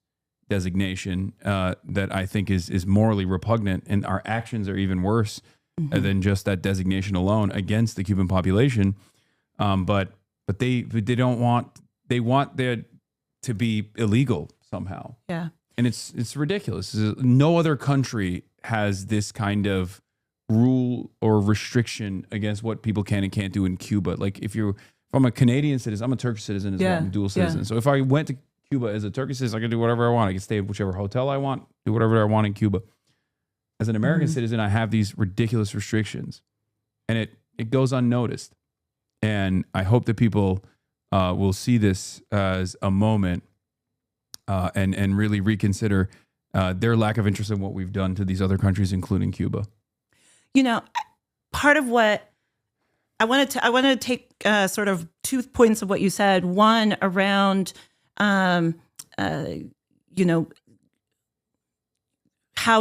designation that I think is morally repugnant, and our actions are even worse than just that designation alone against the Cuban population. But they don't want, they want their to be illegal somehow. Yeah. And it's ridiculous. No other country has this kind of rule or restriction against what people can and can't do in Cuba. Like if I'm a Canadian citizen, I'm a Turkish citizen as well, I'm a dual citizen. So if I went to Cuba as a Turkish citizen, I could do whatever I want. I could stay at whichever hotel I want, do whatever I want in Cuba. As an American citizen, I have these ridiculous restrictions, and it goes unnoticed. And I hope that people will see this as a moment and really reconsider their lack of interest in what we've done to these other countries, including Cuba. You know, part of what I wanted to take sort of 2 points of what you said. One around, how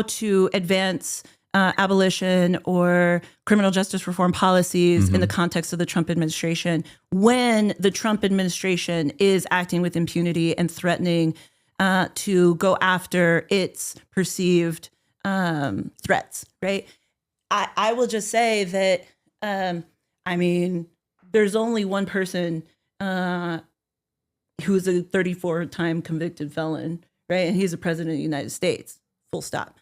to advance abolition or criminal justice reform policies in the context of the Trump administration, when the Trump administration is acting with impunity and threatening to go after its perceived threats, right? I will just say that, there's only one person who's a 34-time convicted felon, right? And he's the president of the United States, full stop.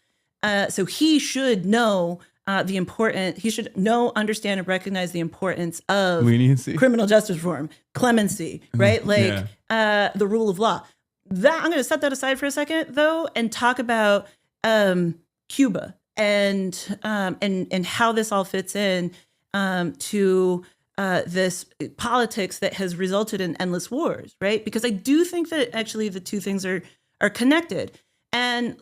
So he should know he should know, understand, and recognize the importance of leniency, criminal justice reform, clemency, right? The rule of law. That I'm going to set that aside for a second, though, and talk about Cuba and how this all fits in to this politics that has resulted in endless wars, right? Because I do think that actually the two things are connected. And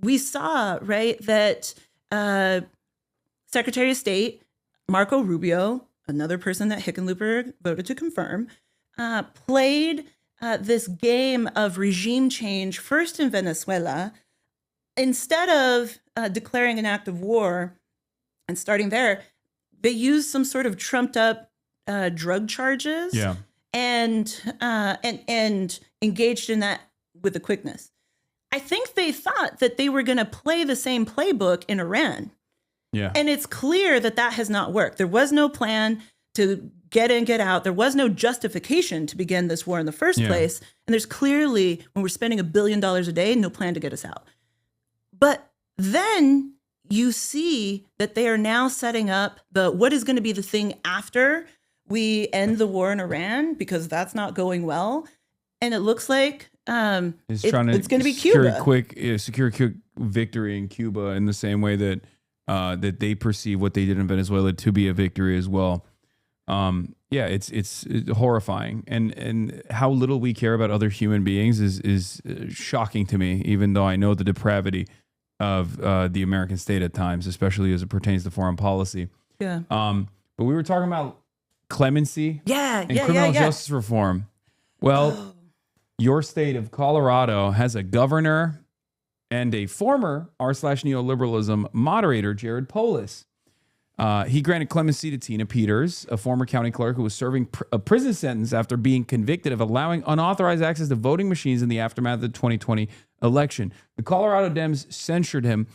we saw, right, that Secretary of State Marco Rubio, another person that Hickenlooper voted to confirm, played this game of regime change first in Venezuela. Instead of declaring an act of war and starting there, they used some sort of trumped up drug charges and engaged in that with a quickness. I think they thought that they were going to play the same playbook in Iran. Yeah. And it's clear that that has not worked. There was no plan to get in, get out. There was no justification to begin this war in the first place. And there's clearly, when we're spending $1 billion a day, no plan to get us out. But then you see that they are now setting up what is going to be the thing after we end the war in Iran, because that's not going well. And it looks like it's going to be Cuba. Secure a quick victory in Cuba in the same way that that they perceive what they did in Venezuela to be a victory as well. It's horrifying, and how little we care about other human beings is shocking to me. Even though I know the depravity of the American state at times, especially as it pertains to foreign policy. Yeah. But we were talking about clemency. And criminal justice reform. Well. your state of Colorado has a governor and a former r/neoliberalism moderator, Jared Polis. He granted clemency to Tina Peters, a former county clerk who was serving a prison sentence after being convicted of allowing unauthorized access to voting machines in the aftermath of the 2020 election. The Colorado Dems censured him.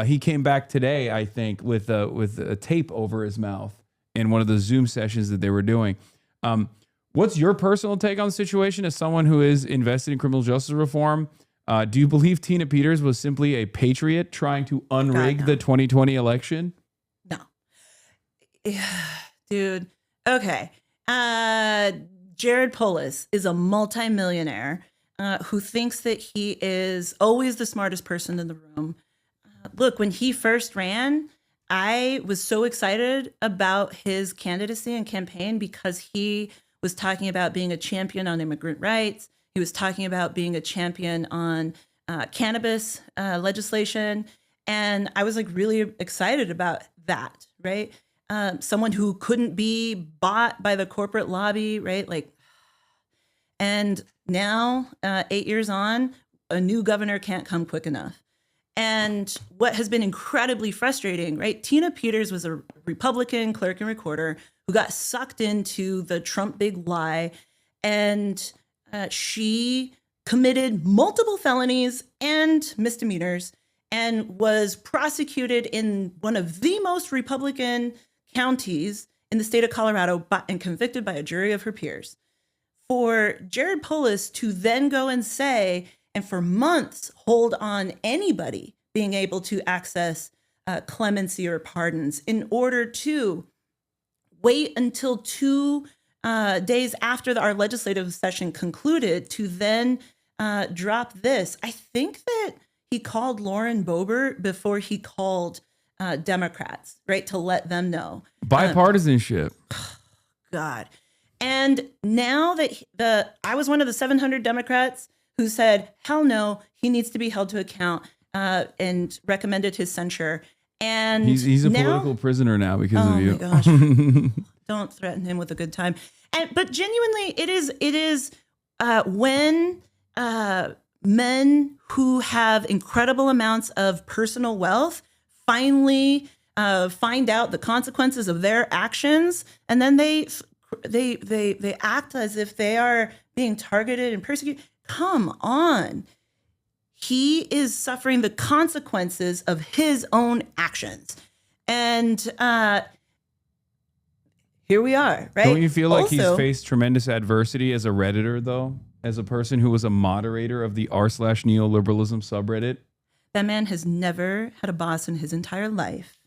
He came back today, I think, with a tape over his mouth in one of the Zoom sessions that they were doing. What's your personal take on the situation as someone who is invested in criminal justice reform? Do you believe Tina Peters was simply a patriot trying to unrig the 2020 election? Dude. Okay. Jared Polis is a multimillionaire who thinks that he is always the smartest person in the room. Look, when he first ran, I was so excited about his candidacy and campaign because he was talking about being a champion on immigrant rights. He was talking about being a champion on cannabis legislation. And I was like really excited about that, right? Someone who couldn't be bought by the corporate lobby, right? Like, and now, 8 years on, a new governor can't come quick enough. And what has been incredibly frustrating, right? Tina Peters was a Republican clerk and recorder who got sucked into the Trump big lie. And she committed multiple felonies and misdemeanors and was prosecuted in one of the most Republican counties in the state of Colorado and convicted by a jury of her peers. For Jared Polis to then go and say, and for months hold on anybody being able to access clemency or pardons in order to wait until 2 days after our legislative session concluded to then drop this. I think that he called Lauren Boebert before he called Democrats, right, to let them know. Bipartisanship. God. And now that I was one of the 700 Democrats who said, hell no, he needs to be held to account and recommended his censure. And he's a political prisoner now because of you. Oh my gosh. Don't threaten him with a good time. But genuinely, it is when men who have incredible amounts of personal wealth finally find out the consequences of their actions, and then they act as if they are being targeted and persecuted. Come on. He is suffering the consequences of his own actions. And here we are, right? Don't you feel like he's faced tremendous adversity as a Redditor, though? As a person who was a moderator of the r/neoliberalism subreddit? That man has never had a boss in his entire life.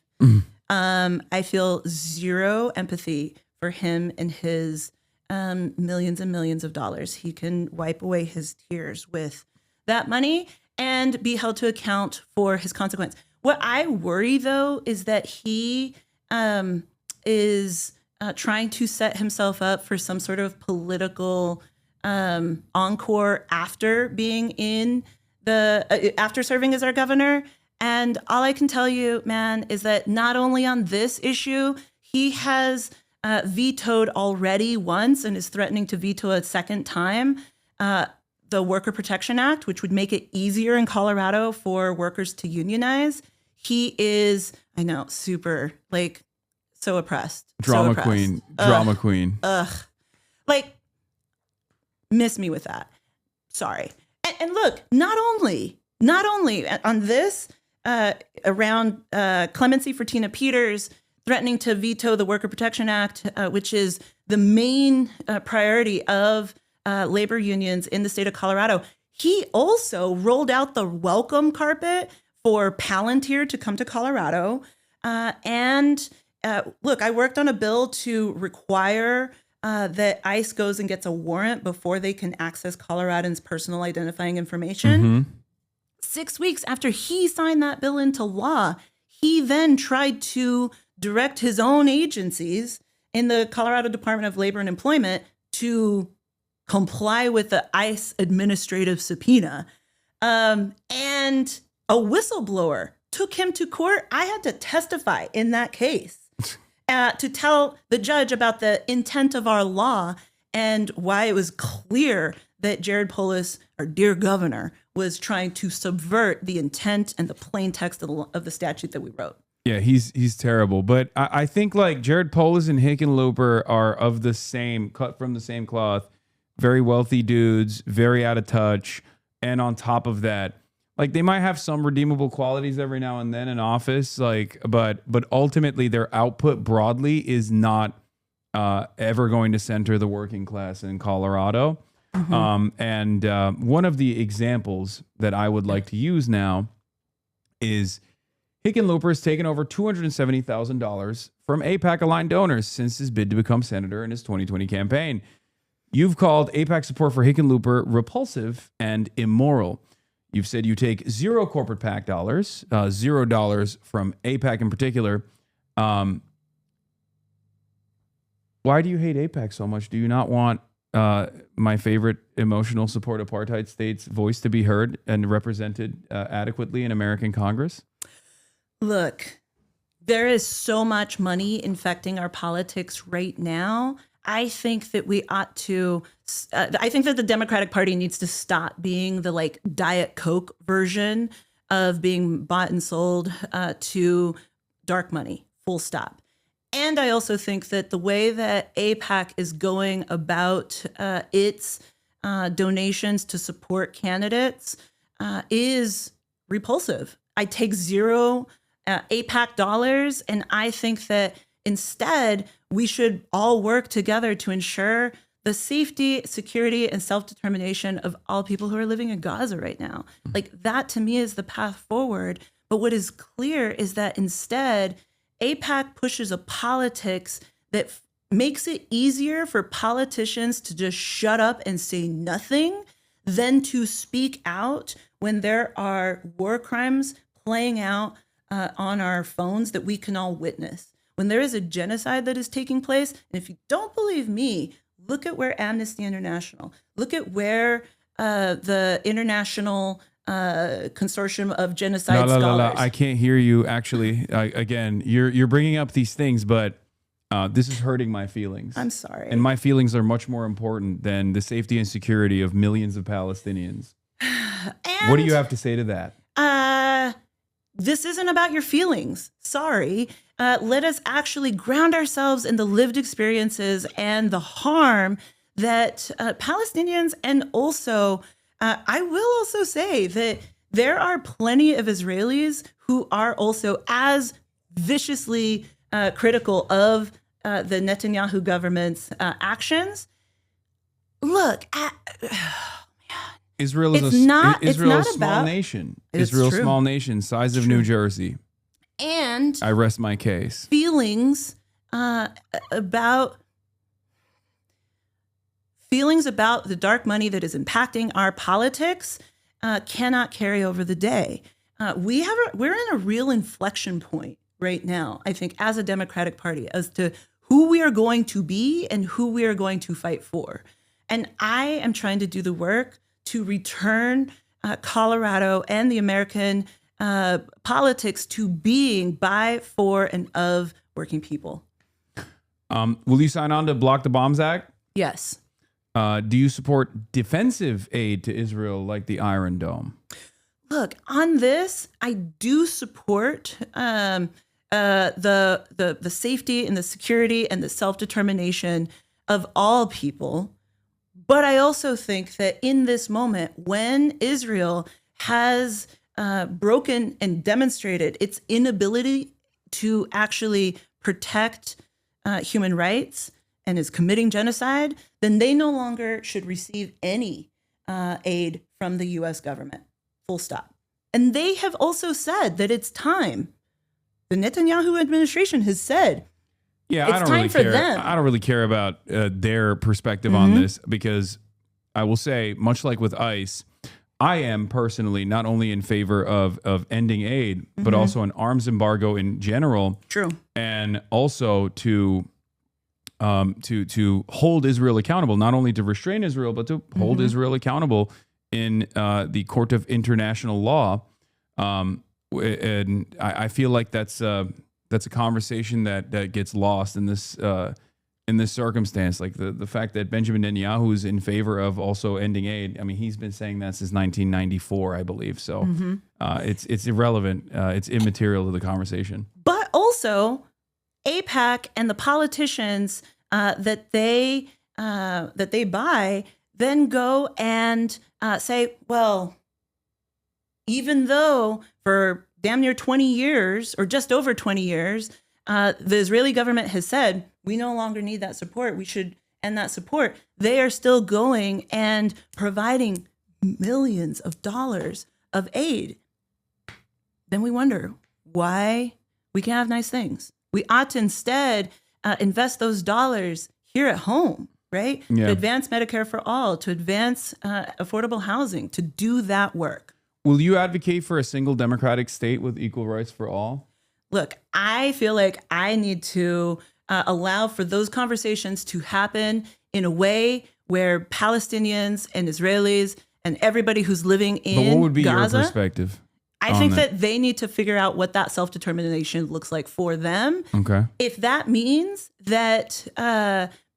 I feel zero empathy for him and his millions and millions of dollars. He can wipe away his tears with that money and be held to account for his consequence. What I worry, though, is that he is trying to set himself up for some sort of political encore after being in after serving as our governor. And all I can tell you, man, is that not only on this issue, he has vetoed already once and is threatening to veto a second time the Worker Protection Act, which would make it easier in Colorado for workers to unionize. He is, I know, super, like, so oppressed. Drama queen. Drama queen. Like, miss me with that. Sorry. And look, not only on this, around clemency for Tina Peters, threatening to veto the Worker Protection Act, which is the main priority of labor unions in the state of Colorado. He also rolled out the welcome carpet for Palantir to come to Colorado. Look, I worked on a bill to require that ICE goes and gets a warrant before they can access Coloradans' personal identifying information. Mm-hmm. 6 weeks after he signed that bill into law, he then tried to direct his own agencies in the Colorado Department of Labor and Employment to comply with the ICE administrative subpoena. And a whistleblower took him to court. I had to testify in that case to tell the judge about the intent of our law. and why it was clear that Jared Polis, our dear governor, was trying to subvert the intent and the plain text of the statute that we wrote. Yeah, he's terrible. But I think like Jared Polis and Hickenlooper are of the same, cut from the same cloth, very wealthy dudes, very out of touch. And on top of that, like they might have some redeemable qualities every now and then in office, like, but ultimately their output broadly is not ever going to center the working class in Colorado. And one of the examples that I would like to use now is Hickenlooper has taken over $270,000 from AIPAC-aligned donors since his bid to become senator in his 2020 campaign. You've called AIPAC support for Hickenlooper repulsive and immoral. You've said you take zero corporate PAC dollars, $0 from AIPAC in particular. Why do you hate AIPAC so much? Do you not want my favorite emotional support apartheid state's voice to be heard and represented adequately in American Congress? Look, there is so much money infecting our politics right now. I think that we ought to, I think that the Democratic Party needs to stop being the like Diet Coke version of being bought and sold to dark money, full stop. And I also think that the way that AIPAC is going about its donations to support candidates is repulsive. I take zero AIPAC dollars, and I think that instead we should all work together to ensure the safety, security, and self-determination of all people who are living in Gaza right now. Like that to me is the path forward. But what is clear is that instead, AIPAC pushes a politics that makes it easier for politicians to just shut up and say nothing than to speak out when there are war crimes playing out on our phones that we can all witness. When there is a genocide that is taking place, and if you don't believe me, look at where Amnesty International, look at where the International Consortium of Genocide Scholars. I can't hear you. Actually, again, you're bringing up these things, but this is hurting my feelings. I'm sorry. And my feelings are much more important than the safety and security of millions of Palestinians. What do you have to say to that? This isn't about your feelings. Sorry. Let us actually ground ourselves in the lived experiences and the harm that Palestinians, and also, I will also say that there are plenty of Israelis who are also as viciously critical of the Netanyahu government's actions. Look, Israel is a small nation. Israel's a small nation, size of New Jersey. And I rest my case. Feelings about the dark money that is impacting our politics cannot carry over the day. We're in a real inflection point right now, I think, as a Democratic Party, as to who we are going to be and who we are going to fight for. And I am trying to do the work to return Colorado and the American politics to being by, for, and of working people. Will you sign on to Block the Bombs Act? Yes. Do you support defensive aid to Israel like the Iron Dome? Look, on this, I do support the safety and the security and the self-determination of all people. But I also think that in this moment, when Israel has broken and demonstrated its inability to actually protect human rights and is committing genocide, then they no longer should receive any aid from the U.S. government. Full stop. And they have also said that it's time. The Netanyahu administration has said, yeah, it's time for them. I don't really care about their perspective on this, because I will say, much like with ICE, I am personally not only in favor of ending aid, but also an arms embargo in general. True. And also to hold Israel accountable, not only to restrain Israel, but to hold Israel accountable in the Court of International Law. And I feel like that's a conversation that gets lost in this in this circumstance. Like the fact that Benjamin Netanyahu is in favor of also ending aid. I mean, he's been saying that since 1994, I believe. So it's irrelevant. It's immaterial to the conversation. But also, AIPAC and the politicians that they buy then go and say, well, even though for damn near 20 years or just over 20 years, the Israeli government has said, we no longer need that support. We should end that support. They are still going and providing millions of dollars of aid. Then we wonder why we can't have nice things. We ought to instead invest those dollars here at home, right? Yeah. To advance Medicare for all, to advance affordable housing, to do that work. Will you advocate for a single democratic state with equal rights for all? Look, I feel like I need to allow for those conversations to happen in a way where Palestinians and Israelis and everybody who's living in But what would be Gaza, your perspective? I think that they need to figure out what that self-determination looks like for them. Okay. If that means that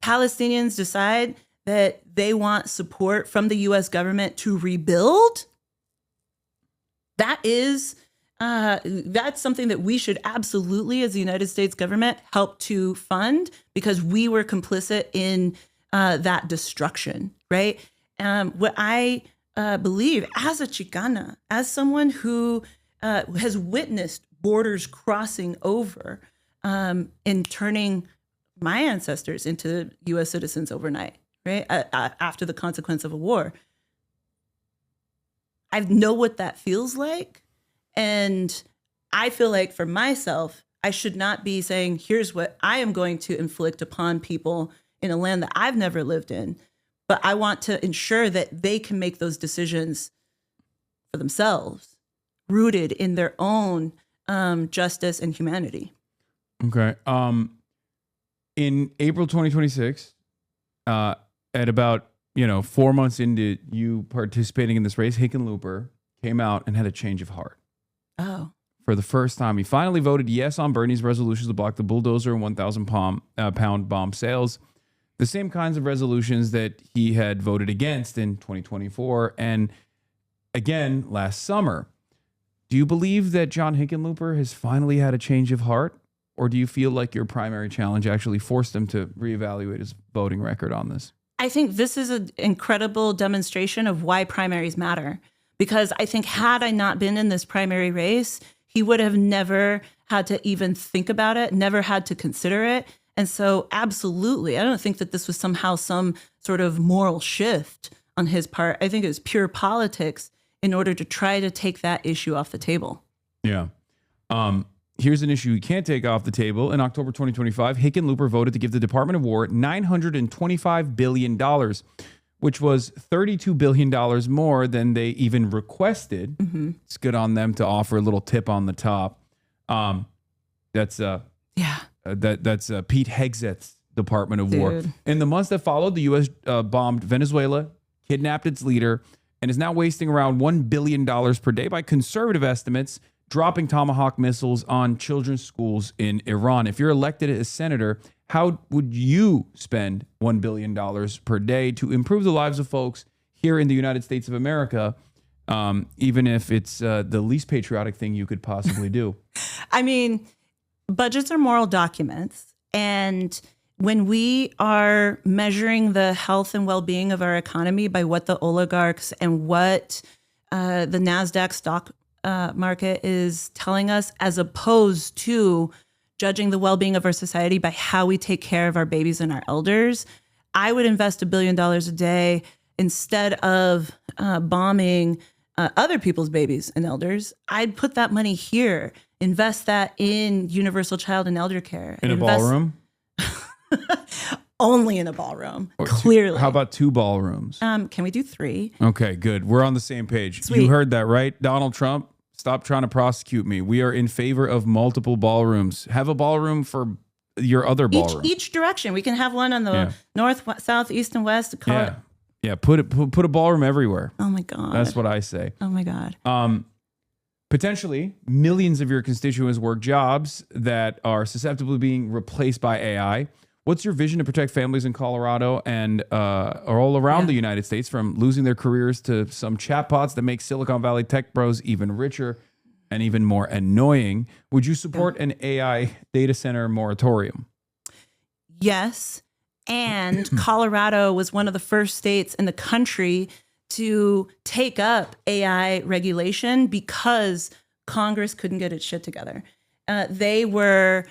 Palestinians decide that they want support from the U.S. government to rebuild, that's something that we should absolutely, as the United States government, help to fund, because we were complicit in that destruction, right? What I believe, as a Chicana, as someone who has witnessed borders crossing over and turning my ancestors into U.S. citizens overnight, right? After the consequence of a war. I know what that feels like. And I feel like for myself, I should not be saying, here's what I am going to inflict upon people in a land that I've never lived in. But I want to ensure that they can make those decisions for themselves, rooted in their own justice and humanity. Okay. In April 2026, at about 4 months into you participating in this race, Hickenlooper came out and had a change of heart. Oh. For the first time, he finally voted yes on Bernie's resolutions to block the bulldozer and 1,000-pound bomb sales. The same kinds of resolutions that he had voted against in 2024 and again last summer. Do you believe that John Hickenlooper has finally had a change of heart? Or do you feel like your primary challenge actually forced him to reevaluate his voting record on this? I think this is an incredible demonstration of why primaries matter. Because I think had I not been in this primary race, he would have never had to even think about it, never had to consider it. And so absolutely, I don't think that this was somehow some sort of moral shift on his part. I think it was pure politics in order to try to take that issue off the table. Yeah. Here's an issue you can't take off the table. In October 2025, Hickenlooper voted to give the Department of War $925 billion, which was $32 billion more than they even requested. Mm-hmm. It's good on them to offer a little tip on the top. That's Pete Hegseth's Department of War. In the months that followed, the U.S. bombed Venezuela, kidnapped its leader, and is now wasting around $1 billion per day by conservative estimates, dropping Tomahawk missiles on children's schools in Iran. If you're elected as senator, how would you spend $1 billion per day to improve the lives of folks here in the United States of America, even if it's the least patriotic thing you could possibly do? I mean, budgets are moral documents. And when we are measuring the health and well-being of our economy by what the oligarchs and what the NASDAQ stock market is telling us, as opposed to judging the well-being of our society by how we take care of our babies and our elders, I would invest $1 billion a day instead of bombing other people's babies and elders. I'd put that money here, invest that in universal child and elder care. In a ballroom? Only in a ballroom, clearly. How about 2 ballrooms? Can we do 3? Okay, good. We're on the same page. Sweet. You heard that, right? Donald Trump, stop trying to prosecute me. We are in favor of multiple ballrooms. Have a ballroom for your other ballroom. Each direction. We can have one on the north, south, east, and west. Yeah. Put a ballroom everywhere. Oh my God. That's what I say. Oh my God. Potentially, millions of your constituents work jobs that are susceptible to being replaced by AI. What's your vision to protect families in Colorado and all around the United States from losing their careers to some chatbots that make Silicon Valley tech bros even richer and even more annoying? Would you support an AI data center moratorium? Yes. And Colorado was one of the first states in the country to take up AI regulation because Congress couldn't get its shit together. They were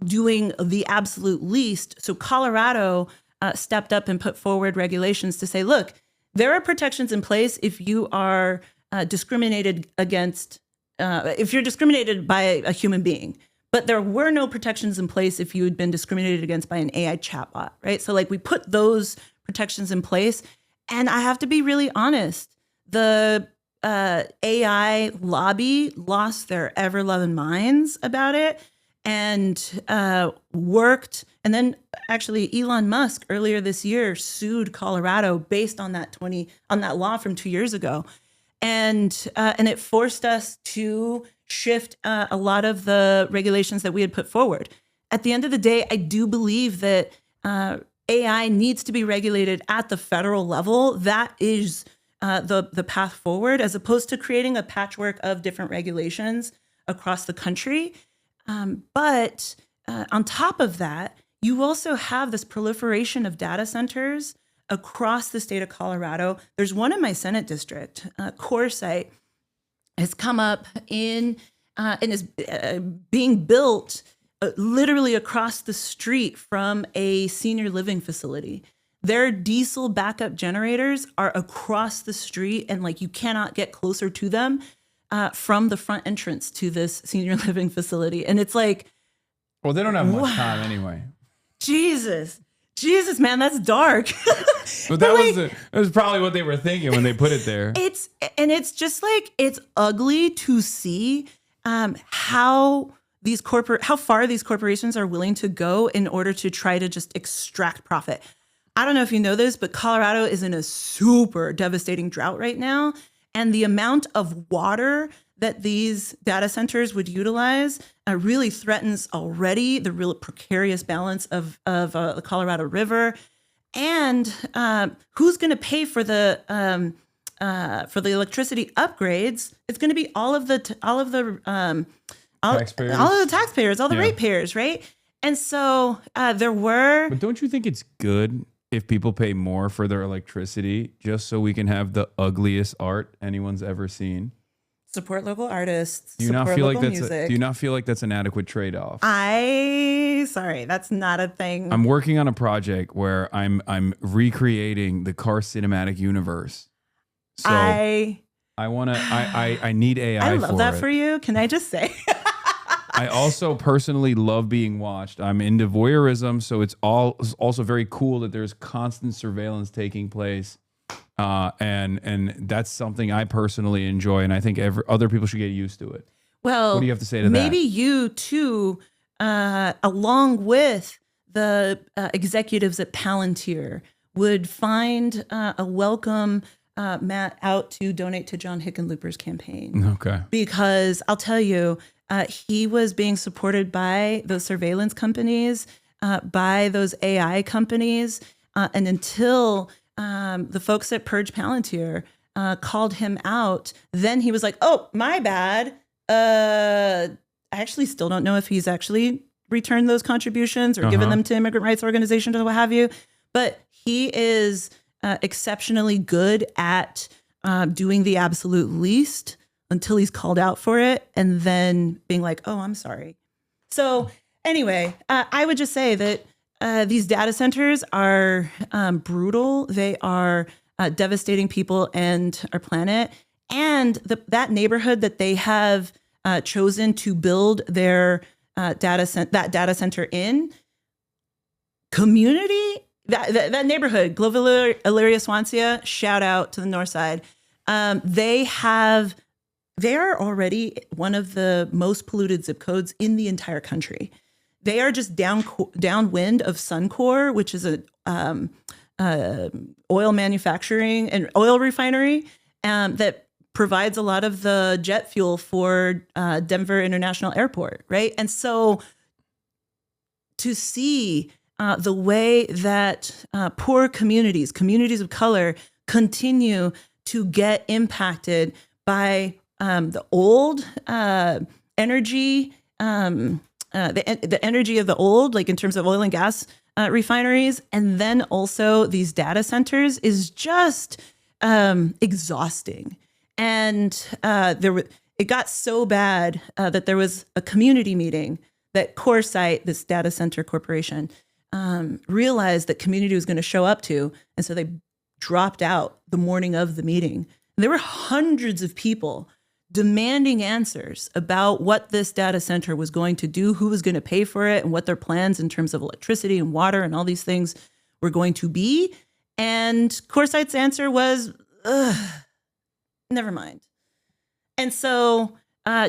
doing the absolute least. So Colorado stepped up and put forward regulations to say, look, there are protections in place if you are discriminated against, if you're discriminated by a human being. But there were no protections in place if you had been discriminated against by an AI chatbot, right? So like we put those protections in place. And I have to be really honest, the AI lobby lost their ever-loving minds about it and worked. And then actually Elon Musk earlier this year sued Colorado based on that law from 2 years ago. And it forced us to shift a lot of the regulations that we had put forward. At the end of the day, I do believe that AI needs to be regulated at the federal level. That is the path forward, as opposed to creating a patchwork of different regulations across the country. But on top of that, you also have this proliferation of data centers across the state of Colorado. There's one in my Senate district, Core Site, has come up and is being built literally across the street from a senior living facility. Their diesel backup generators are across the street, and like you cannot get closer to them from the front entrance to this senior living facility. And it's like, well, they don't have much time anyway. Jesus, man, that's dark. But that was probably what they were thinking when they put it there. It's just like, it's ugly to see how far these corporations are willing to go in order to try to just extract profit. I don't know if you know this, but Colorado is in a super devastating drought right now. And the amount of water that these data centers would utilize really threatens already the real precarious balance of the Colorado River. And who's going to pay for the electricity upgrades? It's going to be all of the taxpayers, all the ratepayers, right? And so But don't you think it's good if people pay more for their electricity just so we can have the ugliest art anyone's ever seen? Support local artists. Do you not feel like that's an adequate trade-off? Sorry, that's not a thing. I'm working on a project where I'm recreating the Car cinematic universe. So I need AI. I love that for you. Can I just say? I also personally love being watched. I'm into voyeurism, so it's also very cool that there's constant surveillance taking place. And that's something I personally enjoy, and I think other people should get used to it. Well, what do you have to say to that? Maybe you too, along with the executives at Palantir, would find a welcome Matt out to donate to John Hickenlooper's campaign. Okay. Because I'll tell you, he was being supported by those surveillance companies, by those AI companies, and until the folks at Purge Palantir called him out, then he was like, oh, my bad. I actually still don't know if he's actually returned those contributions or given them to immigrant rights organizations or what have you. But he is exceptionally good at doing the absolute least until he's called out for it and then being like, oh, I'm sorry. So anyway, I would just say that these data centers are brutal. They are devastating people and our planet. And that neighborhood that they have chosen to build their data center in, community, that neighborhood, Global Elyria Swansea, shout out to the north side. They are already one of the most polluted zip codes in the entire country. They are just downwind of Suncor, which is a oil manufacturing and oil refinery that provides a lot of the jet fuel for Denver International Airport, right? And so to see the way that poor communities, communities of color, continue to get impacted by the old energy, the energy of the old, like in terms of oil and gas refineries, and then also these data centers is just exhausting. And it got so bad that there was a community meeting that CoreSite, this data center corporation, realized that community was going to show up to. And so they dropped out the morning of the meeting. And there were hundreds of people demanding answers about what this data center was going to do, who was going to pay for it, and what their plans in terms of electricity and water and all these things were going to be. And CoreSite's answer was, never mind. And so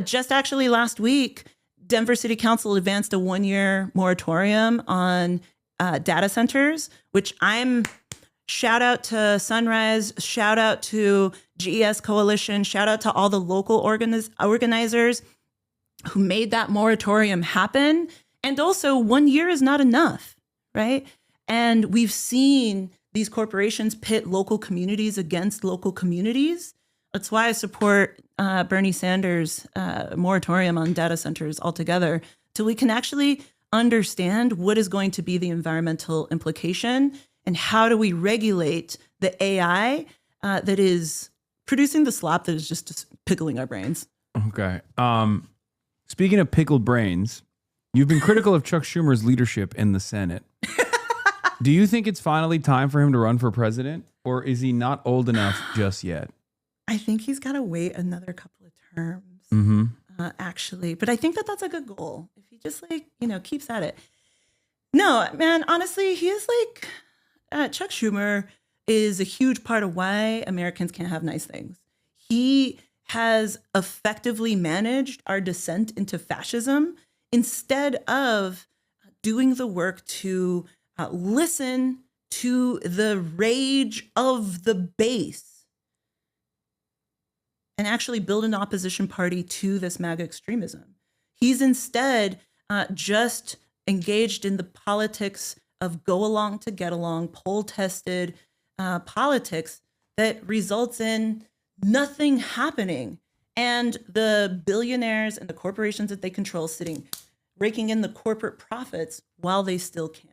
just actually last week, Denver City Council advanced a 1-year moratorium on data centers, which shout out to Sunrise, shout out to GES Coalition, shout out to all the local organizers who made that moratorium happen. And also 1 year is not enough, right? And we've seen these corporations pit local communities against local communities. That's why I support Bernie Sanders' moratorium on data centers altogether, till we can actually understand what is going to be the environmental implication and how do we regulate the AI that is producing the slop that is just pickling our brains. Okay. Speaking of pickled brains, you've been critical of Chuck Schumer's leadership in the Senate. Do you think it's finally time for him to run for president, or is he not old enough just yet? I think he's got to wait another couple of terms, actually. But I think that that's a good goal. If he just keeps at it. No, man, honestly, he is Chuck Schumer is a huge part of why Americans can't have nice things. He has effectively managed our descent into fascism instead of doing the work to listen to the rage of the base and actually build an opposition party to this MAGA extremism. He's instead just engaged in the politics of go along to get along, poll tested politics that results in nothing happening. And the billionaires and the corporations that they control raking in the corporate profits while they still can.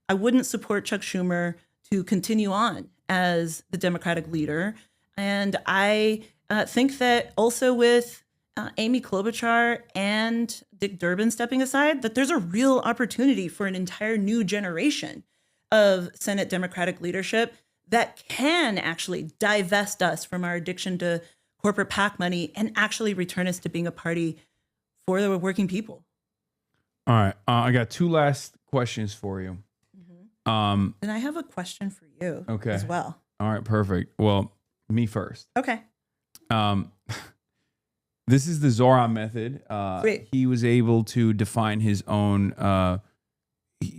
I wouldn't support Chuck Schumer to continue on as the Democratic leader. And I think that also with Amy Klobuchar and Dick Durbin stepping aside, that there's a real opportunity for an entire new generation of Senate Democratic leadership that can actually divest us from our addiction to corporate PAC money and actually return us to being a party for the working people. All right. I got two last questions for you. And I have a question for you as well. All right, perfect. Well, me first. Okay. This is the Zoran method. He was able to define his own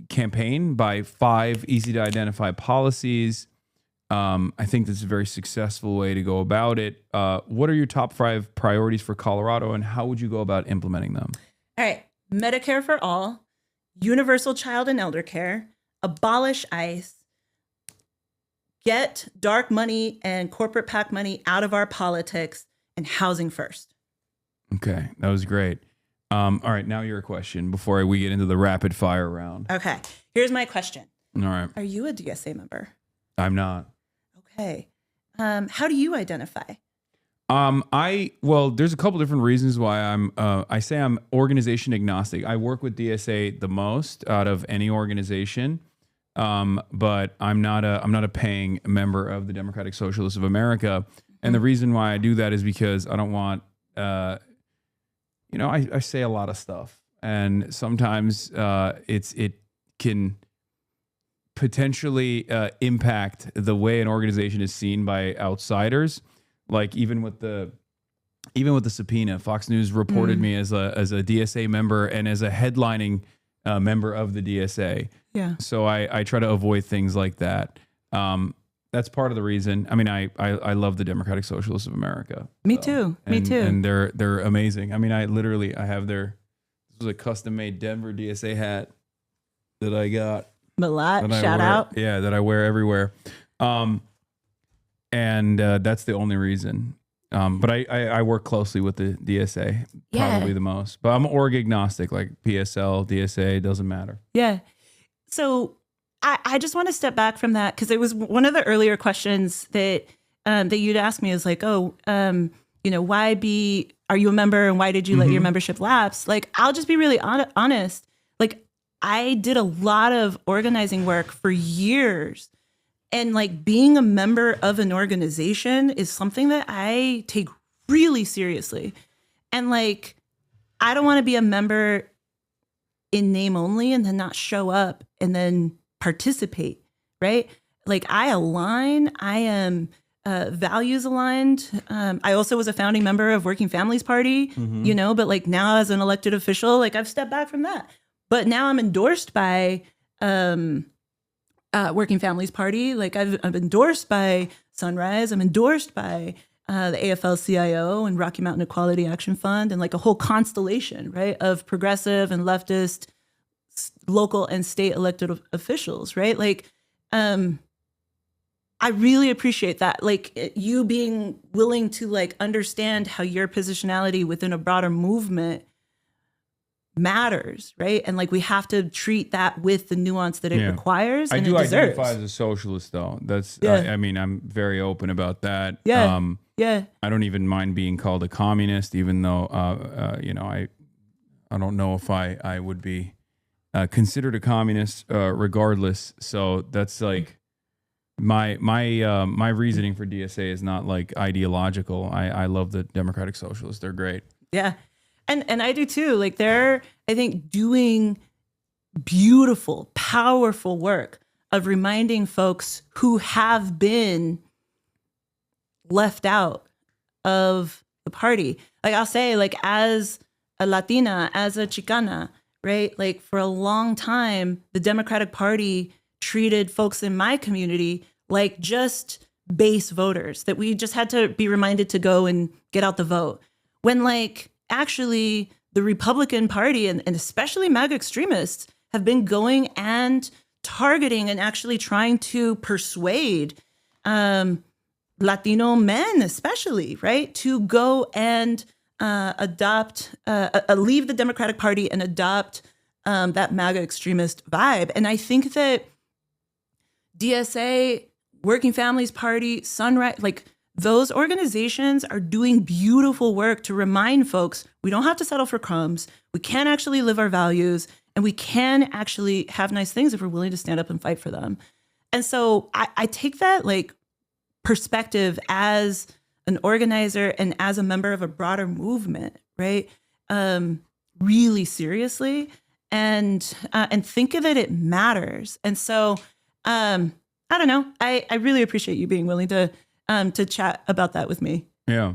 campaign by 5 easy to identify policies. I think this is a very successful way to go about it. What are your top 5 priorities for Colorado, and how would you go about implementing them? All right. Medicare for all, universal child and elder care, abolish ICE, get dark money and corporate PAC money out of our politics, and housing first. Okay, that was great. All right, now your question before we get into the rapid fire round. Okay, here's my question. All right. Are you a DSA member? I'm not. Okay. How do you identify? Well, there's a couple different reasons why I say I'm organization agnostic. I work with DSA the most out of any organization. But I'm not a paying member of the Democratic Socialists of America. And the reason why I do that is because I don't want, I say a lot of stuff, and sometimes it can potentially impact the way an organization is seen by outsiders. Like even with the subpoena, Fox News reported me as a DSA member and as a headlining member of the DSA. Yeah. So I try to avoid things like that. That's part of the reason. I mean, I love the Democratic Socialists of America. Me too. And they're amazing. I mean, I have this was a custom made Denver DSA hat that I got. Malat, shout out. Yeah, that I wear everywhere. And that's the only reason. But I work closely with the DSA, probably the most. But I'm org agnostic, like PSL, DSA, doesn't matter. Yeah. So I just want to step back from that because it was one of the earlier questions that you'd asked me is like, why are you a member and why did you let your membership lapse? Like, I'll just be really honest. Like, I did a lot of organizing work for years. And like being a member of an organization is something that I take really seriously. And like, I don't want to be a member in name only and then not show up and then participate, right? Like I align, I am values aligned. I also was a founding member of Working Families Party, but like now as an elected official, like I've stepped back from that. But now I'm endorsed by Working Families Party. Like I'm endorsed by Sunrise. I'm endorsed by the AFL-CIO and Rocky Mountain Equality Action Fund and like a whole constellation, right, of progressive and leftist local and state elected officials, right? Like, I really appreciate that. Like you being willing to like understand how your positionality within a broader movement matters, right? And like we have to treat that with the nuance that it requires and I do it deserves. identify as a socialist, though. That's I mean, I'm very open about that. I don't even mind being called a communist, even though I don't know if I would be considered a communist regardless. So that's like my reasoning for DSA is not like ideological. I love the Democratic Socialists. They're great. Yeah. And I do too. Like they're, I think, doing beautiful, powerful work of reminding folks who have been left out of the party. Like I'll say, like as a Latina, as a Chicana, right? Like for a long time, the Democratic Party treated folks in my community like just base voters, that we just had to be reminded to go and get out the vote. When like, actually, the Republican Party and especially MAGA extremists have been going and targeting and actually trying to persuade Latino men, especially, right, to go and leave the Democratic Party and adopt that MAGA extremist vibe. And I think that DSA, Working Families Party, Sunrise, like those organizations are doing beautiful work to remind folks we don't have to settle for crumbs. We can actually live our values and we can actually have nice things if we're willing to stand up and fight for them. And so I take that like perspective as an organizer and as a member of a broader movement, right? Really seriously and think of it matters. And so I don't know. I really appreciate you being willing to chat about that with me. Yeah.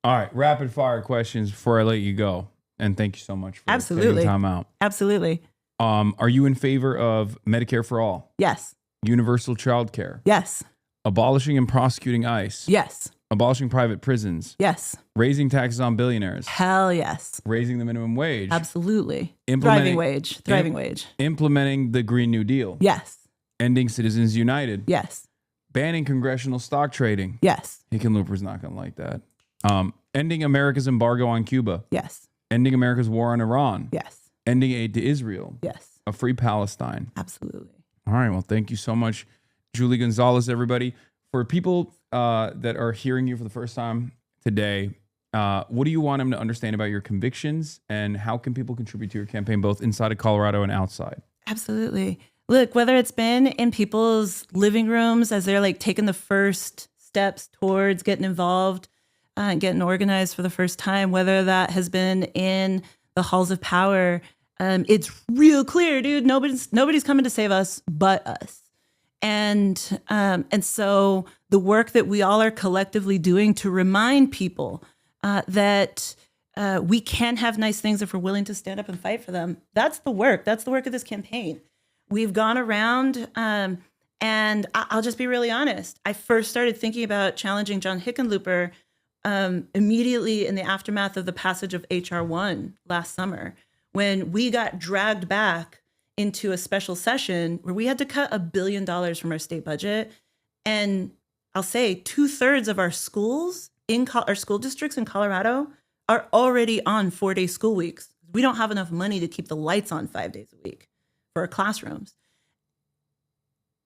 All right. Rapid fire questions before I let you go. And thank you so much for taking time out. Absolutely. Are you in favor of Medicare for all? Yes. Universal child care? Yes. Abolishing and prosecuting ICE? Yes. Abolishing private prisons? Yes. Raising taxes on billionaires? Hell yes. Raising the minimum wage? Absolutely. Thriving wage. Implementing the Green New Deal? Yes. Ending Citizens United? Yes. Banning congressional stock trading? Yes. Hickenlooper's not going to like that. Ending America's embargo on Cuba? Yes. Ending America's war on Iran? Yes. Ending aid to Israel? Yes. A free Palestine? Absolutely. All right. Well, thank you so much, Julie Gonzalez, everybody. For people that are hearing you for the first time today, what do you want them to understand about your convictions and how can people contribute to your campaign, both inside of Colorado and outside? Absolutely. Look, whether it's been in people's living rooms as they're like taking the first steps towards getting involved and getting organized for the first time, whether that has been in the halls of power, it's real clear, dude. Nobody's coming to save us but us. And so the work that we all are collectively doing to remind people that we can have nice things if we're willing to stand up and fight for them. That's the work. That's the work of this campaign. We've gone around, and I'll just be really honest. I first started thinking about challenging John Hickenlooper immediately in the aftermath of the passage of HR 1 last summer, when we got dragged back into a special session where we had to cut $1 billion from our state budget. And I'll say 2/3 of our schools our school districts in Colorado are already on 4-day school weeks. We don't have enough money to keep the lights on 5 days a week for our classrooms.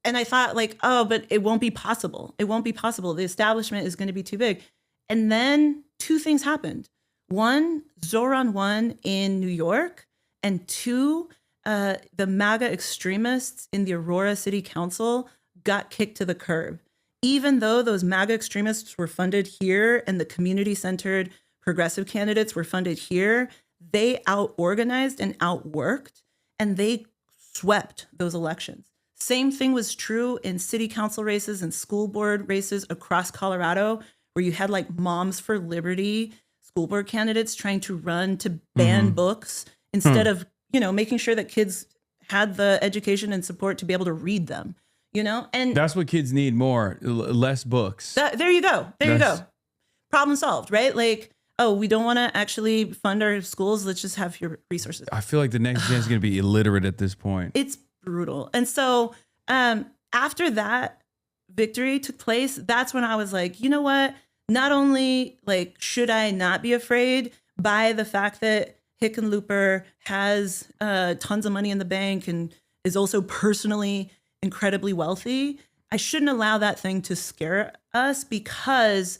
And I thought like, oh, but it won't be possible. It won't be possible. The establishment is going to be too big. And then 2 things happened. 1, Zoran won in New York, and 2, the MAGA extremists in the Aurora City Council got kicked to the curb. Even though those MAGA extremists were funded here and the community-centered progressive candidates were funded here, they out-organized and outworked, and they swept those elections. Same thing was true in city council races and school board races across Colorado, where you had like Moms for Liberty school board candidates trying to run to ban books instead of, making sure that kids had the education and support to be able to read them, and that's what kids need more, less books. There you go. There you go. Problem solved, right? Like, oh, we don't want to actually fund our schools. Let's just have your resources. I feel like the next gen is going to be illiterate at this point. It's brutal. And so after that victory took place, that's when I was like, you know what? Not only like should I not be afraid by the fact that Hickenlooper has tons of money in the bank and is also personally incredibly wealthy, I shouldn't allow that thing to scare us, because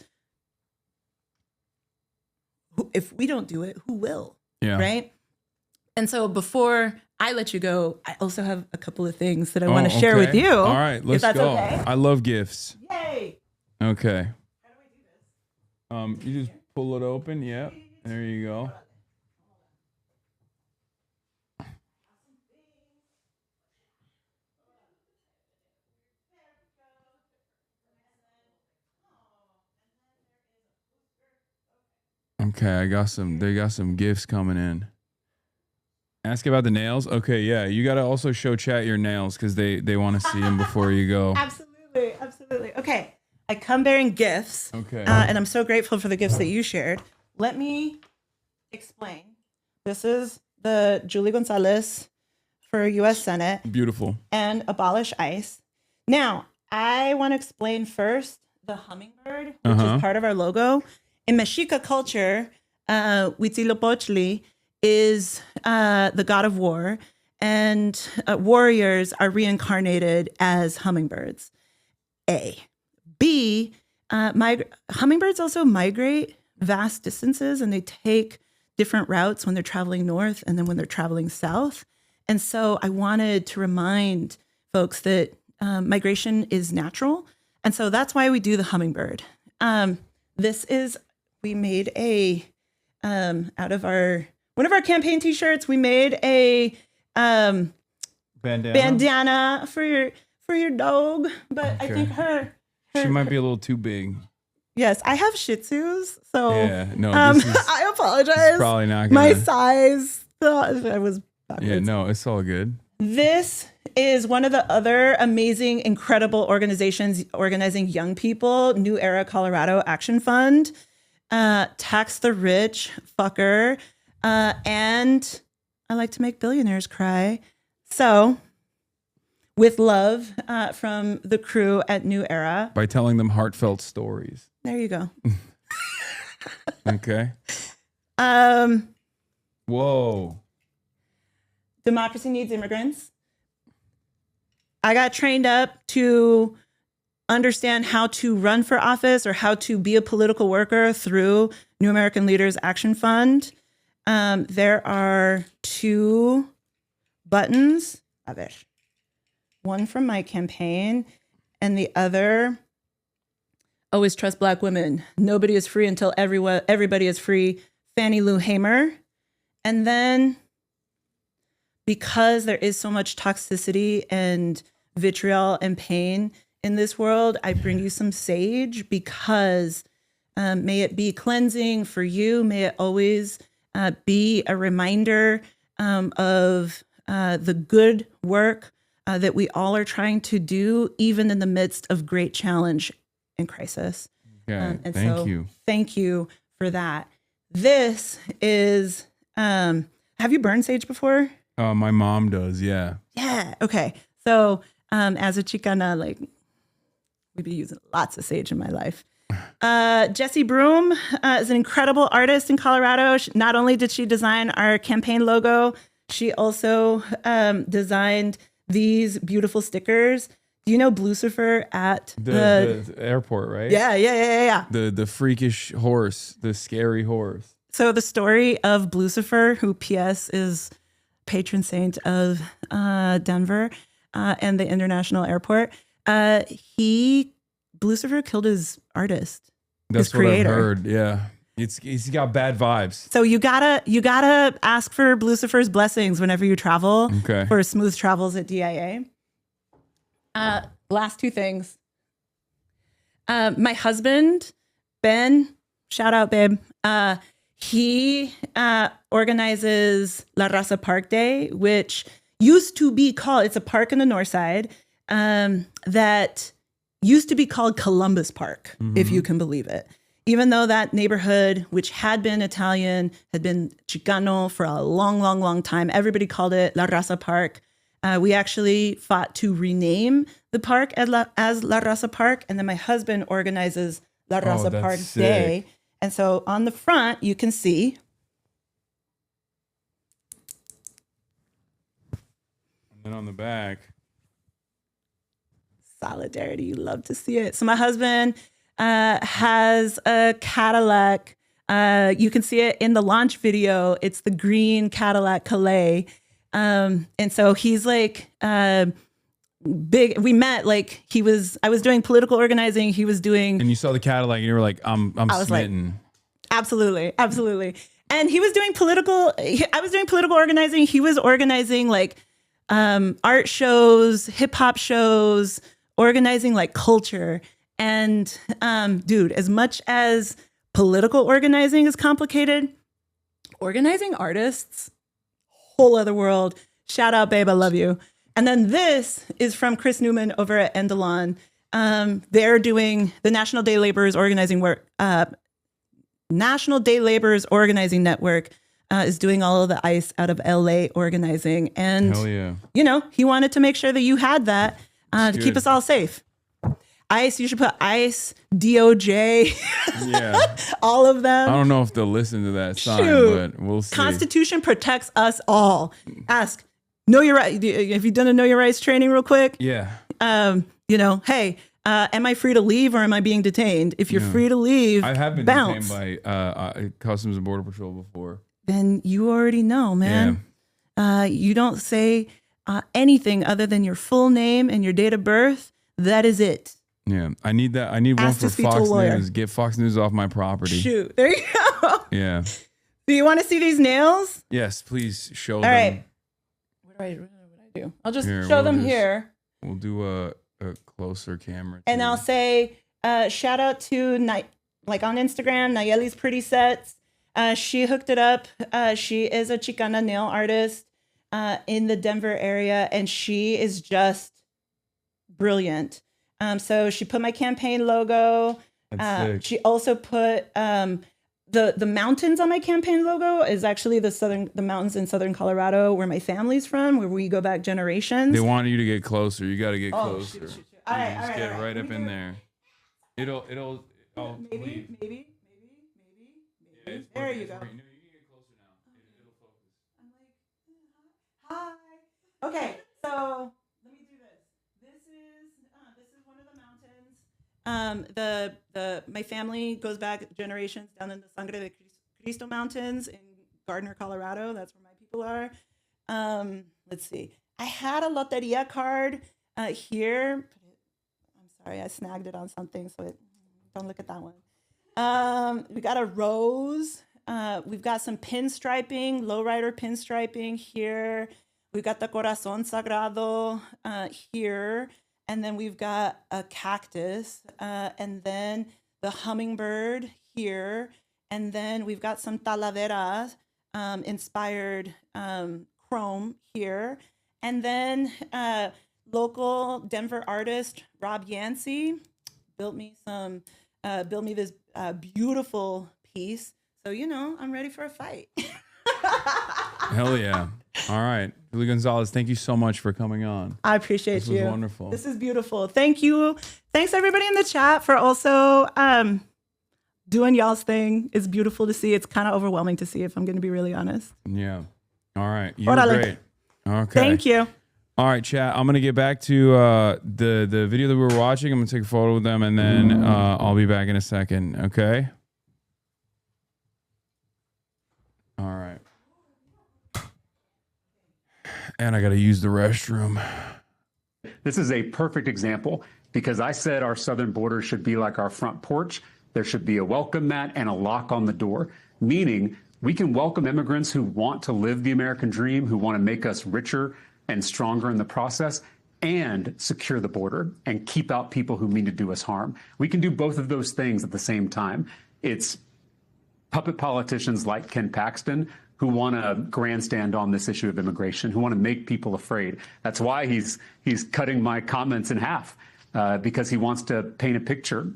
if we don't do it, who will? Yeah. Right? And so before I let you go, I also have a couple of things that I want to share with you. All right, let's go. Okay. I love gifts. Yay. Okay. How do I do this? You just pull it open. Yep. There you go. Okay, they got some gifts coming in. Ask about the nails. Okay, yeah, you got to also show chat your nails because they want to see them before you go. Absolutely. Okay, I come bearing gifts. Okay. And I'm so grateful for the gifts that you shared. Let me explain. This is the Julie Gonzalez for U.S. Senate. Beautiful. And Abolish ICE. Now, I want to explain first the hummingbird, which is part of our logo. In Mexica culture, Huitzilopochtli is the god of war, and warriors are reincarnated as hummingbirds. A. B. Hummingbirds also migrate vast distances, and they take different routes when they're traveling north and then when they're traveling south. And so I wanted to remind folks that migration is natural. And so that's why we do the hummingbird. We made out of one of our campaign t-shirts, we made a bandana for your dog. But I think she might be a little too big. Yes, I have Shih Tzus, so yeah, no, I apologize. Probably not gonna... My size. I was backwards. Yeah, no, it's all good. This is one of the other amazing, incredible organizations organizing young people, New Era Colorado Action Fund, Tax the Rich, Fucker, and I like to make billionaires cry. So, with love from the crew at New Era. By telling them heartfelt stories. There you go. Okay. Whoa. Democracy needs immigrants. I got trained up to understand how to run for office or how to be a political worker through New American Leaders Action Fund. There are 2 buttons of it. One from my campaign and the other, always trust Black women. Nobody is free until everybody is free. Fannie Lou Hamer. And then, because there is so much toxicity and vitriol and pain in this world, I bring you some sage, because may it be cleansing for you. May it always be a reminder of the good work that we all are trying to do, even in the midst of great challenge and crisis. Okay, Thank you for that. This is, have you burned sage before? My mom does, yeah. Yeah. Okay. So as a Chicana, like we'd be using lots of sage in my life. Jessie Broom is an incredible artist in Colorado. Not only did she design our campaign logo, she also designed these beautiful stickers. Do you know Blucifer at the airport, right? Yeah. The freakish horse, the scary horse. So the story of Blucifer, who P.S. is patron saint of Denver and the international airport, Blucifer killed his artist. That's his creator. What I've heard. Yeah, he's got bad vibes. So you gotta ask for Blucifer's blessings whenever you travel. Okay. For smooth travels at DIA. Last two things. My husband, Ben, shout out, babe. He organizes La Raza Park Day, which used to be called, it's a park in the north side that used to be called Columbus Park, if you can believe it. Even though that neighborhood, which had been Italian, had been Chicano for a long, long, long time, everybody called it La Raza Park. We actually fought to rename the park as La Raza Park, and then my husband organizes La Raza Park Day. And so on the front, you can see. And then on the back. Solidarity, you love to see it. So my husband has a Cadillac. You can see it in the launch video. It's the green Cadillac Calais. And so he's like big. We met like I was doing political organizing. He was doing. And you saw the Cadillac and you were like, I'm smitten. Like, absolutely. And he was doing I was doing political organizing. He was organizing like art shows, hip hop shows, organizing like culture. And dude, as much as political organizing is complicated, organizing artists, whole other world. Shout out, babe, I love you. And then this is from Chris Newman over at Endelon. They're doing the National Day Laborers Organizing National Day Laborers Organizing Network is doing all of the ICE out of LA organizing. And, hell yeah. You know, he wanted to make sure that you had that to keep us all safe. ICE, you should put ICE, DOJ, yeah, all of them. I don't know if they'll listen to that sign, but we'll see. Constitution protects us all. Ask, know your right. Have you done a know your rights training real quick? Yeah. You know, hey, am I free to leave or am I being detained? If you're free to leave, I have been bounce. detained by Customs and Border Patrol before. Then you already know, man. Yeah. You don't say anything other than your full name and your date of birth. That is it. Yeah, I need that. I need one for Fox News. Get Fox News off my property. Shoot, there you go. Yeah. Do you want to see these nails? Yes, please show them. All right. What do I do? I'll just show them here. We'll do a closer camera. And I'll say, shout out to like on Instagram, Nayeli's Pretty Sets. She hooked it up. She is a Chicana nail artist in the Denver area, and she is just brilliant. So she put my campaign logo. She also put the mountains on my campaign logo is actually the mountains in southern Colorado where my family's from, where we go back generations. They want you to get closer. You got to get closer. Shoot. All right, just get right up in there. It'll. Maybe. Yeah, there you go. No, you can get closer now. It'll focus. Hi. Okay, so let me do this. This is one of the mountains. My family goes back generations down in the Sangre de Cristo Mountains in Gardner, Colorado. That's where my people are. Let's see. I had a loteria card here. I'm sorry, I snagged it on something, so don't look at that one. We got a rose. We've got some pinstriping, lowrider pinstriping here. We've got the corazón sagrado here. And then we've got a cactus. And then the hummingbird here. And then we've got some talavera inspired chrome here. And then local Denver artist Rob Yancey built me this beautiful piece. So, you know, I'm ready for a fight. Hell yeah. All right. Julie Gonzalez, thank you so much for coming on. I appreciate you. This was wonderful. This is beautiful. Thank you. Thanks everybody in the chat for also doing y'all's thing. It's beautiful to see. It's kind of overwhelming to see, if I'm going to be really honest. Yeah. All right. You're Orale. great. Okay. Thank you. All right, chat. I'm going to get back to the video that we were watching. I'm going to take a photo with them, and then I'll be back in a second. Okay? All right. And I got to use the restroom. This is a perfect example because I said our southern border should be like our front porch. There should be a welcome mat and a lock on the door, meaning we can welcome immigrants who want to live the American dream, who want to make us richer and stronger in the process, and secure the border and keep out people who mean to do us harm. We can do both of those things at the same time. It's puppet politicians like Ken Paxton who want to grandstand on this issue of immigration, who want to make people afraid. That's why he's cutting my comments in half, because he wants to paint a picture.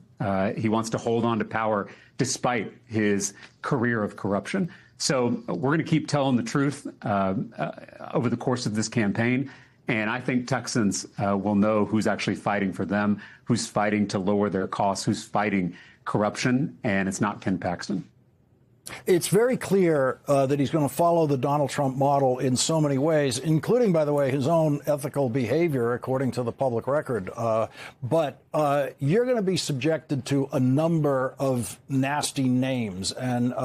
He wants to hold on to power despite his career of corruption. So we're going to keep telling the truth over the course of this campaign. And I think Texans will know who's actually fighting for them, who's fighting to lower their costs, who's fighting corruption, and it's not Ken Paxton. It's very clear that he's going to follow the Donald Trump model in so many ways, including, by the way, his own ethical behavior, according to the public record. But you're going to be subjected to a number of nasty names. And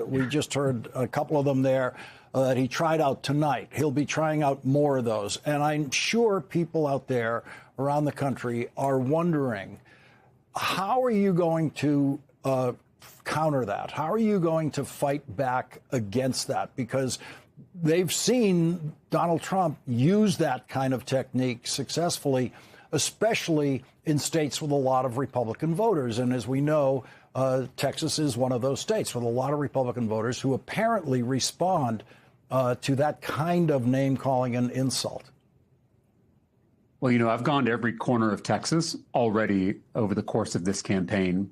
we just heard a couple of them there that he tried out tonight. He'll be trying out more of those. And I'm sure people out there around the country are wondering, how are you going to counter that? How are you going to fight back against that? Because they've seen Donald Trump use that kind of technique successfully, especially in states with a lot of Republican voters. And as we know, Texas is one of those states with a lot of Republican voters who apparently respond to that kind of name calling and insult. Well, you know, I've gone to every corner of Texas already over the course of this campaign,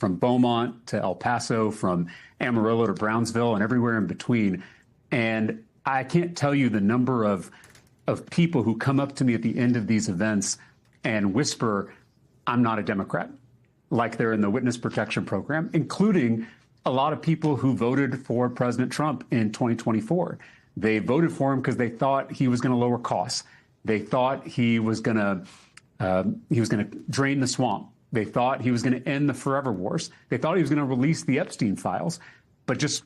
from Beaumont to El Paso, from Amarillo to Brownsville, and everywhere in between. And I can't tell you the number of people who come up to me at the end of these events and whisper, "I'm not a Democrat," like they're in the witness protection program, including a lot of people who voted for President Trump in 2024. They voted for him because they thought he was going to lower costs. They thought he was going to drain the swamp. They thought he was going to end the forever wars. They thought he was going to release the Epstein files. But just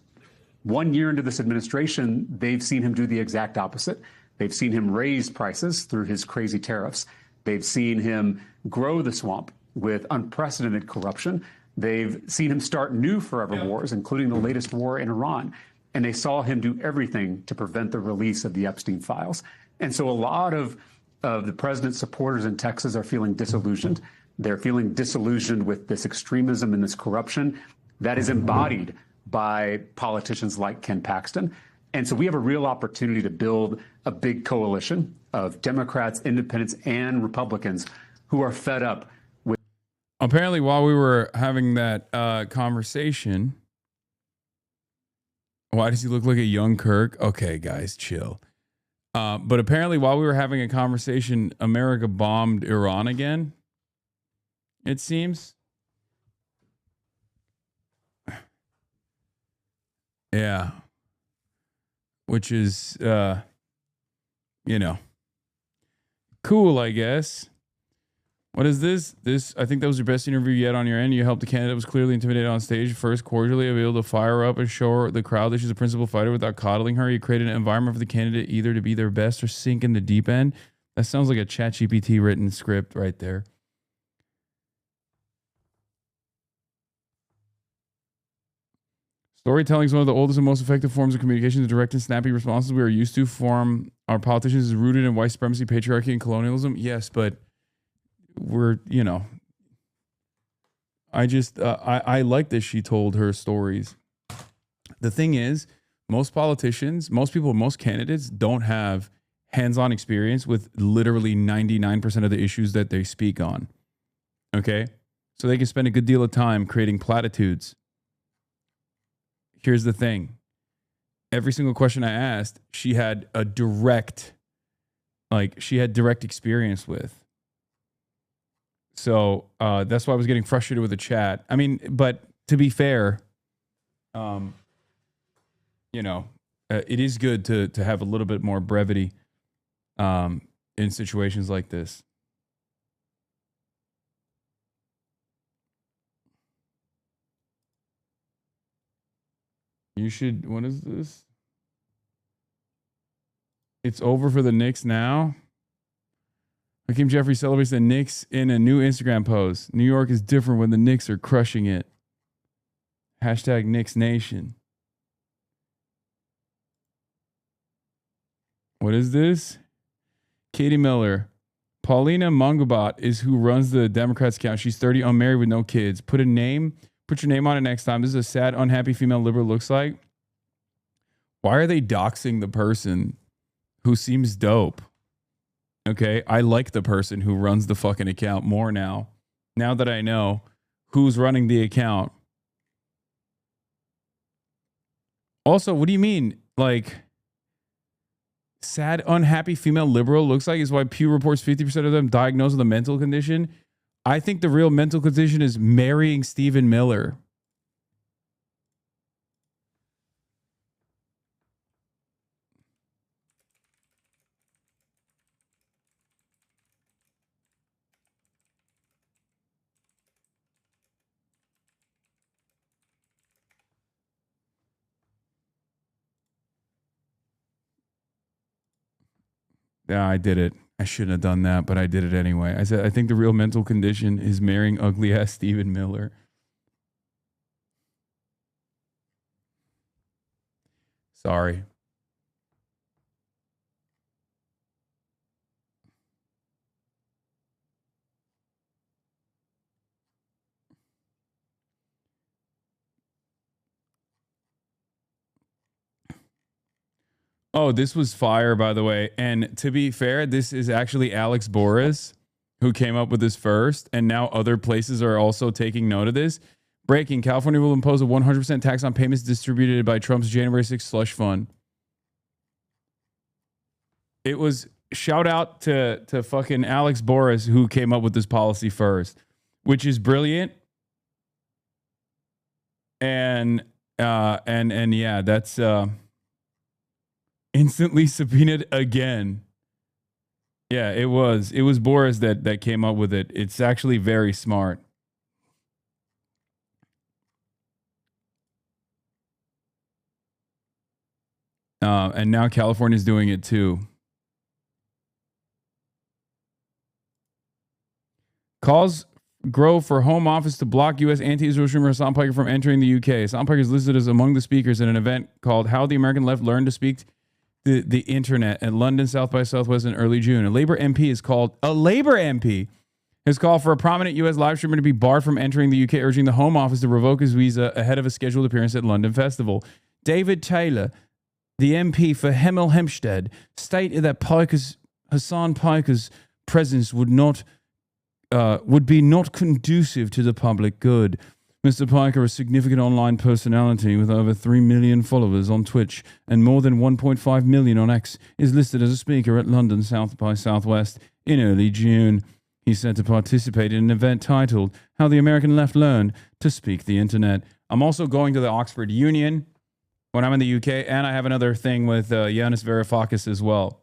1 year into this administration, they've seen him do the exact opposite. They've seen him raise prices through his crazy tariffs. They've seen him grow the swamp with unprecedented corruption. They've seen him start new forever wars, including the latest war in Iran. And they saw him do everything to prevent the release of the Epstein files. And so a lot of the president's supporters in Texas are feeling disillusioned. They're feeling disillusioned with this extremism and this corruption that is embodied by politicians like Ken Paxton. And so we have a real opportunity to build a big coalition of Democrats, independents, and Republicans who are fed up with. Apparently, while we were having that conversation, why does he look like a young Kirk? Okay, guys, chill. But apparently, while we were having a conversation, America bombed Iran again. It seems. Yeah. Which is, cool, I guess. What is this? I think that was your best interview yet on your end. You helped the candidate was clearly intimidated on stage. First, cordially able to fire up and show the crowd that she's a principal fighter without coddling her. You created an environment for the candidate either to be their best or sink in the deep end. That sounds like a ChatGPT written script right there. Storytelling is one of the oldest and most effective forms of communication. The direct and snappy responses we are used to from our politicians is rooted in white supremacy, patriarchy, and colonialism. Yes, but we're, I like that she told her stories. The thing is, most politicians, most people, most candidates don't have hands-on experience with literally 99% of the issues that they speak on. Okay? So they can spend a good deal of time creating platitudes. Here's the thing. every single question I asked, she had a direct experience with. So that's why I was getting frustrated with the chat. I mean, but to be fair, it is good to have a little bit more brevity in situations like this. You should. What is this? It's over for the Knicks now. Hakeem Jeffrey celebrates the Knicks in a new Instagram post. New York is different when the Knicks are crushing it. Hashtag Knicks Nation. What is this? Katie Miller. Paulina Mangubat is who runs the Democrats account. She's 30, unmarried with no kids. Put your name on it next time. This is a sad, unhappy female liberal looks like. Why are they doxing the person who seems dope? Okay, I like the person who runs the fucking account more now. Now that I know who's running the account. Also, what do you mean? Like, sad, unhappy female liberal looks like is why Pew reports 50% of them diagnosed with a mental condition. I think the real mental condition is marrying Stephen Miller. Yeah, I did it. I shouldn't have done that, but I did it anyway. I said, I think the real mental condition is marrying ugly ass Stephen Miller. Sorry. Oh, this was fire, by the way. And to be fair, this is actually Alex Boris who came up with this first. And now other places are also taking note of this. Breaking, California will impose a 100% tax on payments distributed by Trump's January 6th slush fund. It was shout out to fucking Alex Boris who came up with this policy first, which is brilliant. And yeah, that's instantly subpoenaed again. Yeah, it was Boris that came up with it. It's actually very smart. And now California's doing it too. Calls grow for Home Office to block U.S. anti-Israel streamer Hasan Piker from entering the UK. Hasan Piker is listed as among the speakers at an event called How the American Left Learned to Speak the Internet at London South by Southwest in early June. A Labour MP has called for a prominent U.S. live streamer to be barred from entering the UK, urging the Home Office to revoke his visa ahead of a scheduled appearance at London Festival. David Taylor, the MP for Hemel Hempstead, stated that Hasan Piker's presence would be not conducive to the public good. Mr. Piker, a significant online personality with over 3 million followers on Twitch and more than 1.5 million on X, is listed as a speaker at London South by Southwest in early June. He's said to participate in an event titled How the American Left Learned to Speak the Internet. I'm also going to the Oxford Union when I'm in the UK, and I have another thing with Yanis Varoufakis as well.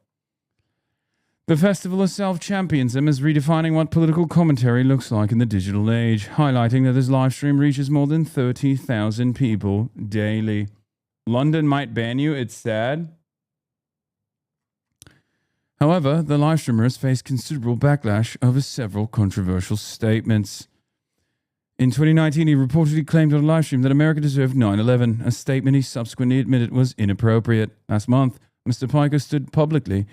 The festival itself champions him as redefining what political commentary looks like in the digital age, highlighting that his live stream reaches more than 30,000 people daily. London might ban you, it's sad. However, the live streamer has faced considerable backlash over several controversial statements. In 2019, he reportedly claimed on a live stream that America deserved 9/11, a statement he subsequently admitted was inappropriate. Last month, Mr. Piker stood publicly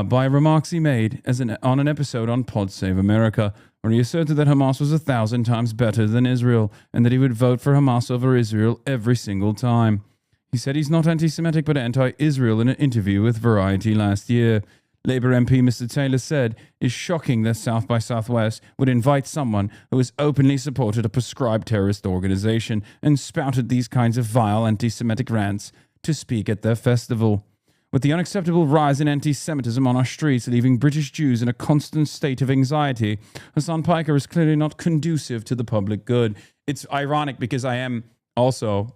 by remarks he made on an episode on Pod Save America, where he asserted that Hamas was 1,000 times better than Israel and that he would vote for Hamas over Israel every single time. He said he's not anti-Semitic but anti-Israel in an interview with Variety last year. Labour MP Mr. Taylor said, "It's shocking that South by Southwest would invite someone who has openly supported a prescribed terrorist organization and spouted these kinds of vile anti-Semitic rants to speak at their festival. With the unacceptable rise in anti-Semitism on our streets, leaving British Jews in a constant state of anxiety, Hasan Piker is clearly not conducive to the public good. It's ironic because I am also,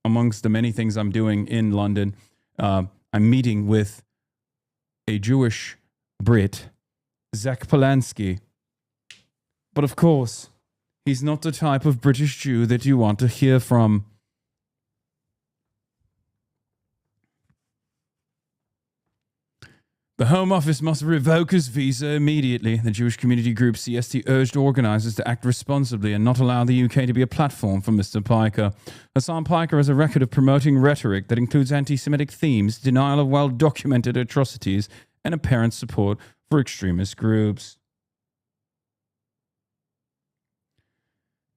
amongst the many things I'm doing in London, I'm meeting with a Jewish Brit, Zach Polanski. But of course, he's not the type of British Jew that you want to hear from. The Home Office must revoke his visa immediately. The Jewish community group CST urged organisers to act responsibly and not allow the UK to be a platform for Mr. Piker. Hasan Piker has a record of promoting rhetoric that includes anti-Semitic themes, denial of well-documented atrocities, and apparent support for extremist groups.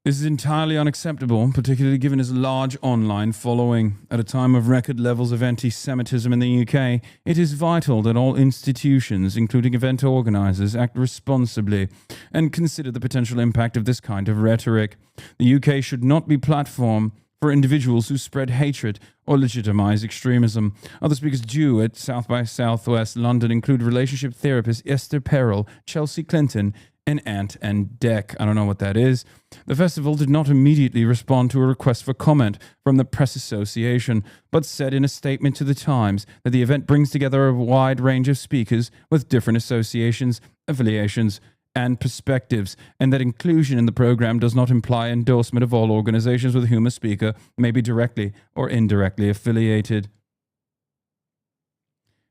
This is entirely unacceptable, particularly given his large online following. At a time of record levels of anti-Semitism in the UK, it is vital that all institutions, including event organisers, act responsibly and consider the potential impact of this kind of rhetoric. The UK should not be a platform for individuals who spread hatred or legitimise extremism. Other speakers due at South by Southwest London include relationship therapist Esther Perel, Chelsea Clinton, and Ant and Dec. I don't know what that is. The festival did not immediately respond to a request for comment from the Press Association, but said in a statement to The Times that the event brings together a wide range of speakers with different associations, affiliations, and perspectives, and that inclusion in the program does not imply endorsement of all organizations with whom a speaker may be directly or indirectly affiliated.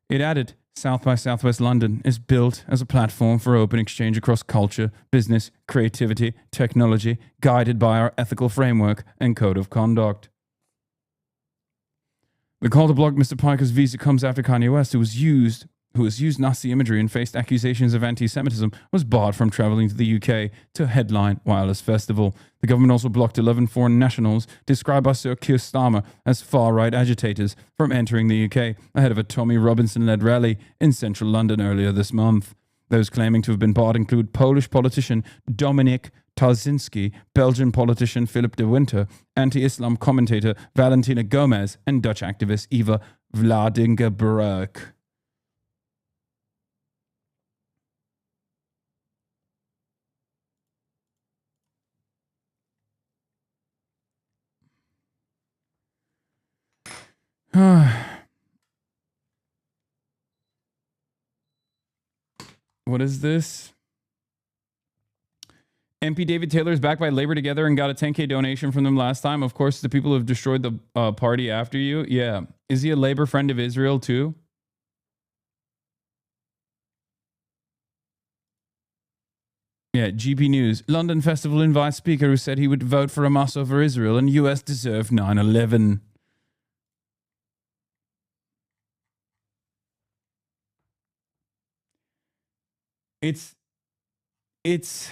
It added, South by Southwest London is built as a platform for open exchange across culture, business, creativity, technology, guided by our ethical framework and code of conduct. The call to block Mr. Piker's visa comes after Kanye West, who has used Nazi imagery and faced accusations of anti-Semitism, was barred from traveling to the UK to headline Wireless Festival. The government also blocked 11 foreign nationals, described by Sir Keir Starmer as far-right agitators, from entering the UK ahead of a Tommy Robinson-led rally in central London earlier this month. Those claiming to have been barred include Polish politician Dominik Tarzinski, Belgian politician Philip de Winter, anti-Islam commentator Valentina Gomez, and Dutch activist Eva Vladingerbroek. What is this? MP David Taylor is backed by Labor Together and got a $10K donation from them last time. Of course, the people who have destroyed the party after you. Yeah. Is he a Labor friend of Israel too? Yeah, GP News. London Festival invites speaker who said he would vote for Hamas over Israel and US deserve 9/11. It's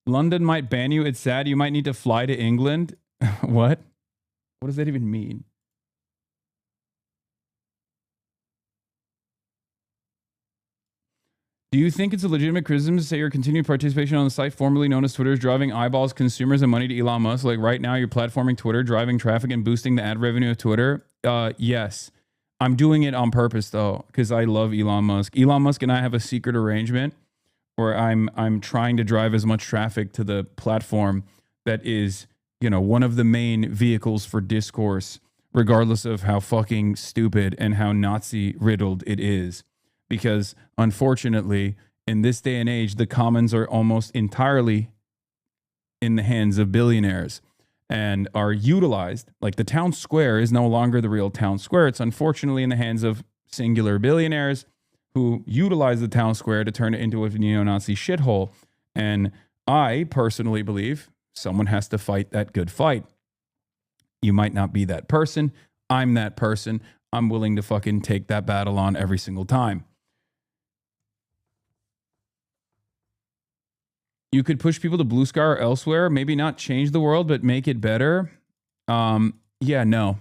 London might ban you. It's sad. You might need to fly to England. What? What does that even mean? Do you think it's a legitimate criticism to say your continued participation on the site formerly known as Twitter is driving eyeballs, consumers, and money to Elon Musk? Like right now, you're platforming Twitter, driving traffic, and boosting the ad revenue of Twitter? Yes. I'm doing it on purpose, though, because I love Elon Musk. Elon Musk and I have a secret arrangement where I'm trying to drive as much traffic to the platform that is, you know, one of the main vehicles for discourse, regardless of how fucking stupid and how Nazi-riddled it is. Because, unfortunately, in this day and age, the commons are almost entirely in the hands of billionaires and are utilized. Like the town square is no longer the real town square. It's unfortunately in the hands of singular billionaires who utilize the town square to turn it into a neo-Nazi shithole. And I personally believe someone has to fight that good fight. You might not be that person. I'm that person. I'm willing to fucking take that battle on every single time. You could push people to Blue Sky or elsewhere, maybe not change the world, but make it better. Yeah, no.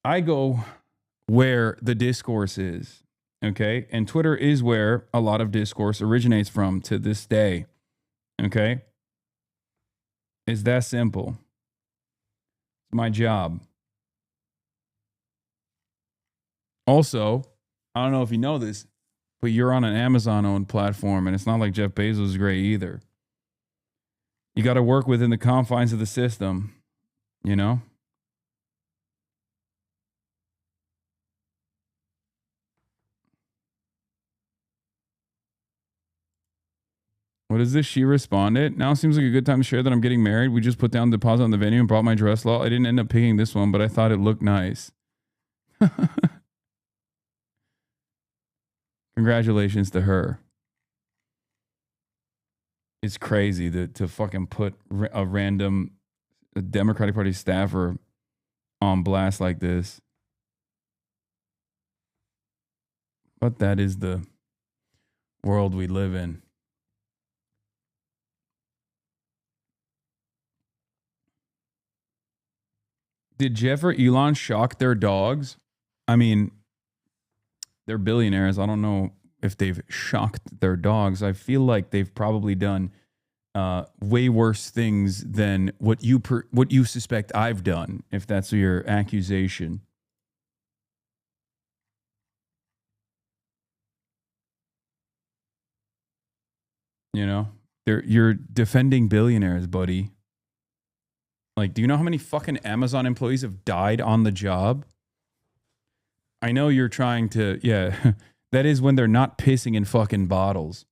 I go where the discourse is. Okay. And Twitter is where a lot of discourse originates from to this day. Okay. It's that simple. It's my job. Also, I don't know if you know this, but you're on an Amazon-owned platform, and it's not like Jeff Bezos is great either. You got to work within the confines of the system, you know? What is this? She responded. Now seems like a good time to share that I'm getting married. We just put down the deposit on the venue and brought my dress law. I didn't end up picking this one, but I thought it looked nice. Congratulations to her. It's crazy to fucking put a random Democratic Party staffer on blast like this. But that is the world we live in. Did Jeff or Elon shock their dogs? I mean, they're billionaires. I don't know if they've shocked their dogs. I feel like they've probably done way worse things than what you suspect I've done, if that's your accusation. You know, you're defending billionaires, buddy. Like, do you know how many fucking Amazon employees have died on the job? I know you're trying to, yeah, that is when they're not pissing in fucking bottles.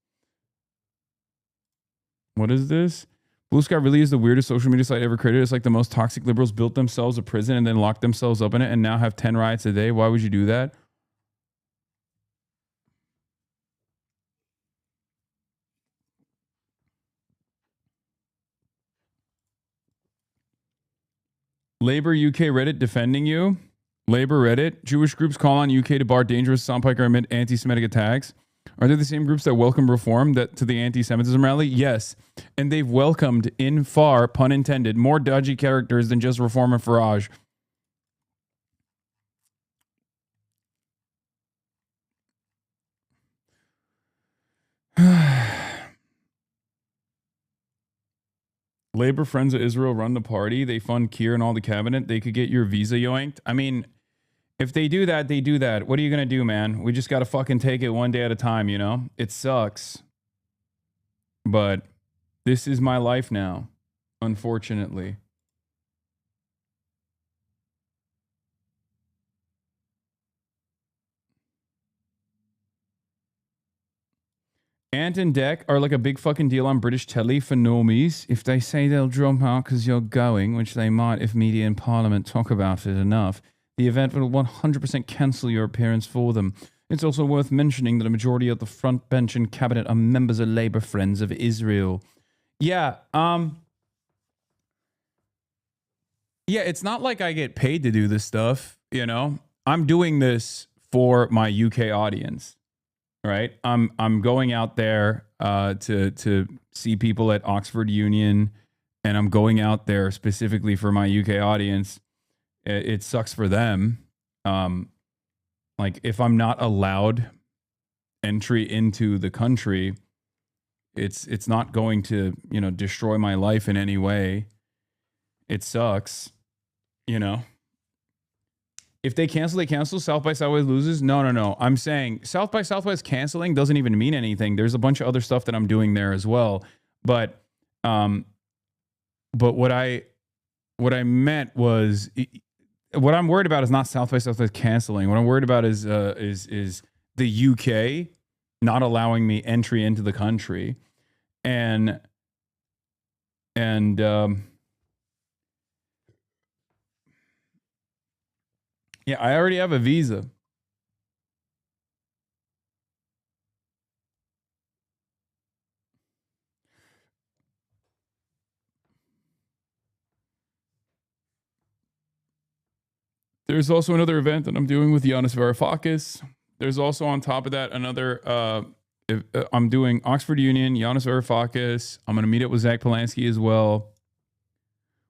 What is this? Blue Sky really is the weirdest social media site ever created. It's like the most toxic liberals built themselves a prison and then locked themselves up in it and now have 10 riots a day. Why would you do that? Labor UK Reddit defending you. Labor Reddit. Jewish groups call on UK to bar dangerous Hasan Piker amid anti-Semitic attacks. Are they the same groups that welcome reform to the anti-Semitism rally? Yes. And they've welcomed in far, pun intended, more dodgy characters than just Reform and Farage. Labor friends of Israel run the party. They fund Kier and all the cabinet. They could get your visa yoinked. I mean, if they do that, they do that. What are you going to do, man? We just got to fucking take it one day at a time, you know? It sucks. But this is my life now, unfortunately. Ant and Dec are like a big fucking deal on British telly for normies. If they say they'll drop out because you're going, which they might if media and parliament talk about it enough, the event will 100% cancel your appearance for them. It's also worth mentioning that a majority of the front bench and cabinet are members of Labour Friends of Israel. Yeah, it's not like I get paid to do this stuff, you know? I'm doing this for my UK audience. Right, I'm going out there to see people at Oxford Union, and I'm going out there specifically for my UK audience. It sucks for them. Like if I'm not allowed entry into the country, it's not going to, you know, destroy my life in any way. It sucks, you know. If they cancel, South by Southwest loses. No. I'm saying South by Southwest canceling doesn't even mean anything. There's a bunch of other stuff that I'm doing there as well. But what I meant was, what I'm worried about is not South by Southwest canceling. What I'm worried about is the UK not allowing me entry into the country, and yeah, I already have a visa. There's also another event that I'm doing with Yanis Varoufakis. There's also on top of that another, I'm doing Oxford Union, Yanis Varoufakis. I'm going to meet up with Zach Polanski as well.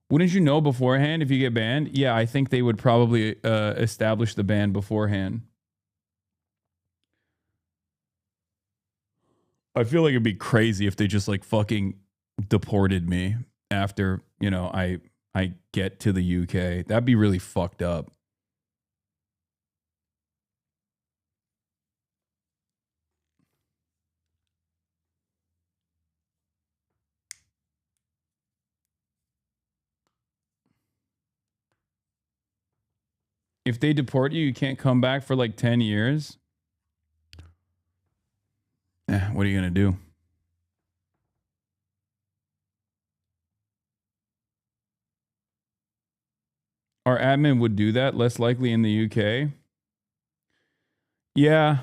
Wouldn't you know beforehand if you get banned? Yeah, I think they would probably establish the ban beforehand. I feel like it'd be crazy if they just like fucking deported me after, you know, I get to the UK. That'd be really fucked up. If they deport you, you can't come back for like 10 years. What are you going to do? Our admin would do that, less likely in the UK. Yeah.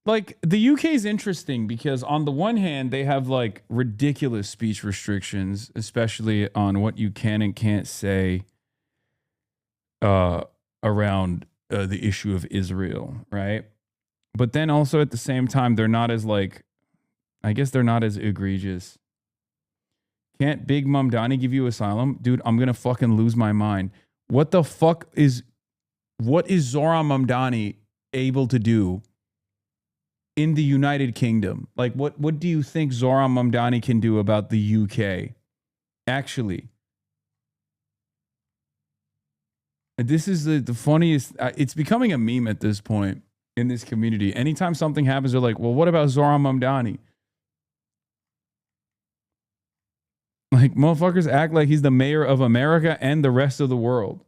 Like the UK is interesting because on the one hand, they have like ridiculous speech restrictions, especially on what you can and can't say around the issue of Israel, right? But then also at the same time, they're not as like, I guess they're not as egregious. Can't Big Mamdani give you asylum? Dude, I'm going to fucking lose my mind. What the fuck is Zohran Mamdani able to do in the United Kingdom? Like, what do you think Zohran Mamdani can do about the UK? Actually, this is the funniest. It's becoming a meme at this point in this community. Anytime something happens, they're like, well, what about Zohran Mamdani? Like, motherfuckers act like he's the mayor of America and the rest of the world.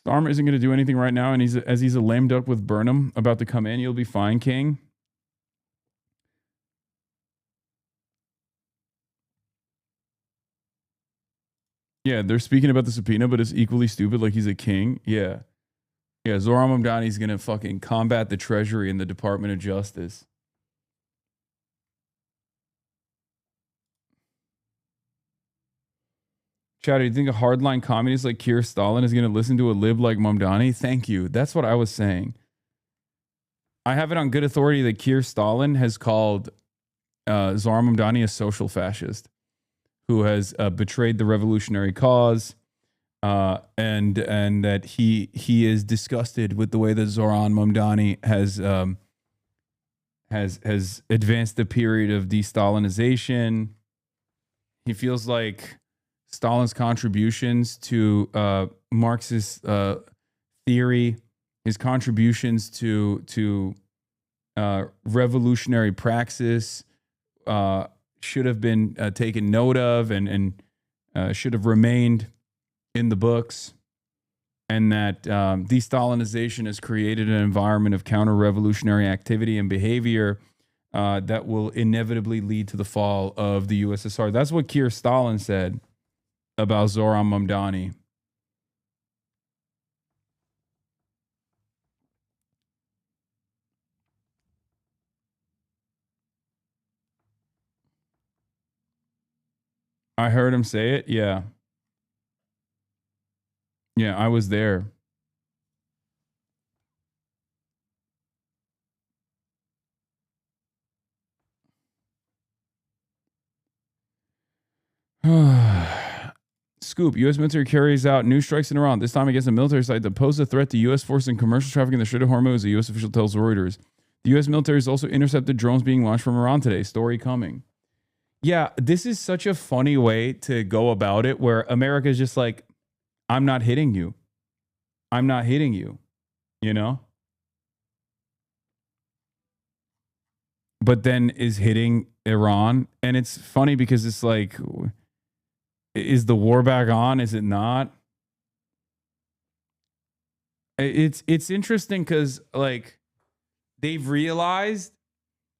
Starmer isn't going to do anything right now, and he's a lame duck with Burnham about to come in. You'll be fine, King. Yeah, they're speaking about the subpoena, but it's equally stupid like he's a king. Yeah. Yeah, Zohran Mamdani's going to fucking combat the Treasury and the Department of Justice. Chad, do you think a hardline communist like Keir Stalin is going to listen to a lib like Mamdani? Thank you. That's what I was saying. I have it on good authority that Keir Stalin has called Zohran Mamdani a social fascist who has betrayed the revolutionary cause, and that he is disgusted with the way that Zohran Mamdani has advanced the period of de-Stalinization. He feels like Stalin's contributions to Marxist theory, his contributions to revolutionary praxis should have been taken note of and should have remained in the books, and that de-Stalinization has created an environment of counter-revolutionary activity and behavior that will inevitably lead to the fall of the USSR. That's what Keir Stalin said about Zohran Mamdani. I heard him say it. Yeah. Yeah, I was there. Scoop, U.S. military carries out new strikes in Iran, this time against a military site that pose a threat to U.S. forces and commercial traffic in the Strait of Hormuz, a U.S. official tells Reuters. The U.S. military has also intercepted drones being launched from Iran today. Story coming. Yeah, this is such a funny way to go about it, where America is just like, I'm not hitting you. I'm not hitting you, you know? But then is hitting Iran. And it's funny because it's like, is the war back on? Is it not? It's interesting because, like,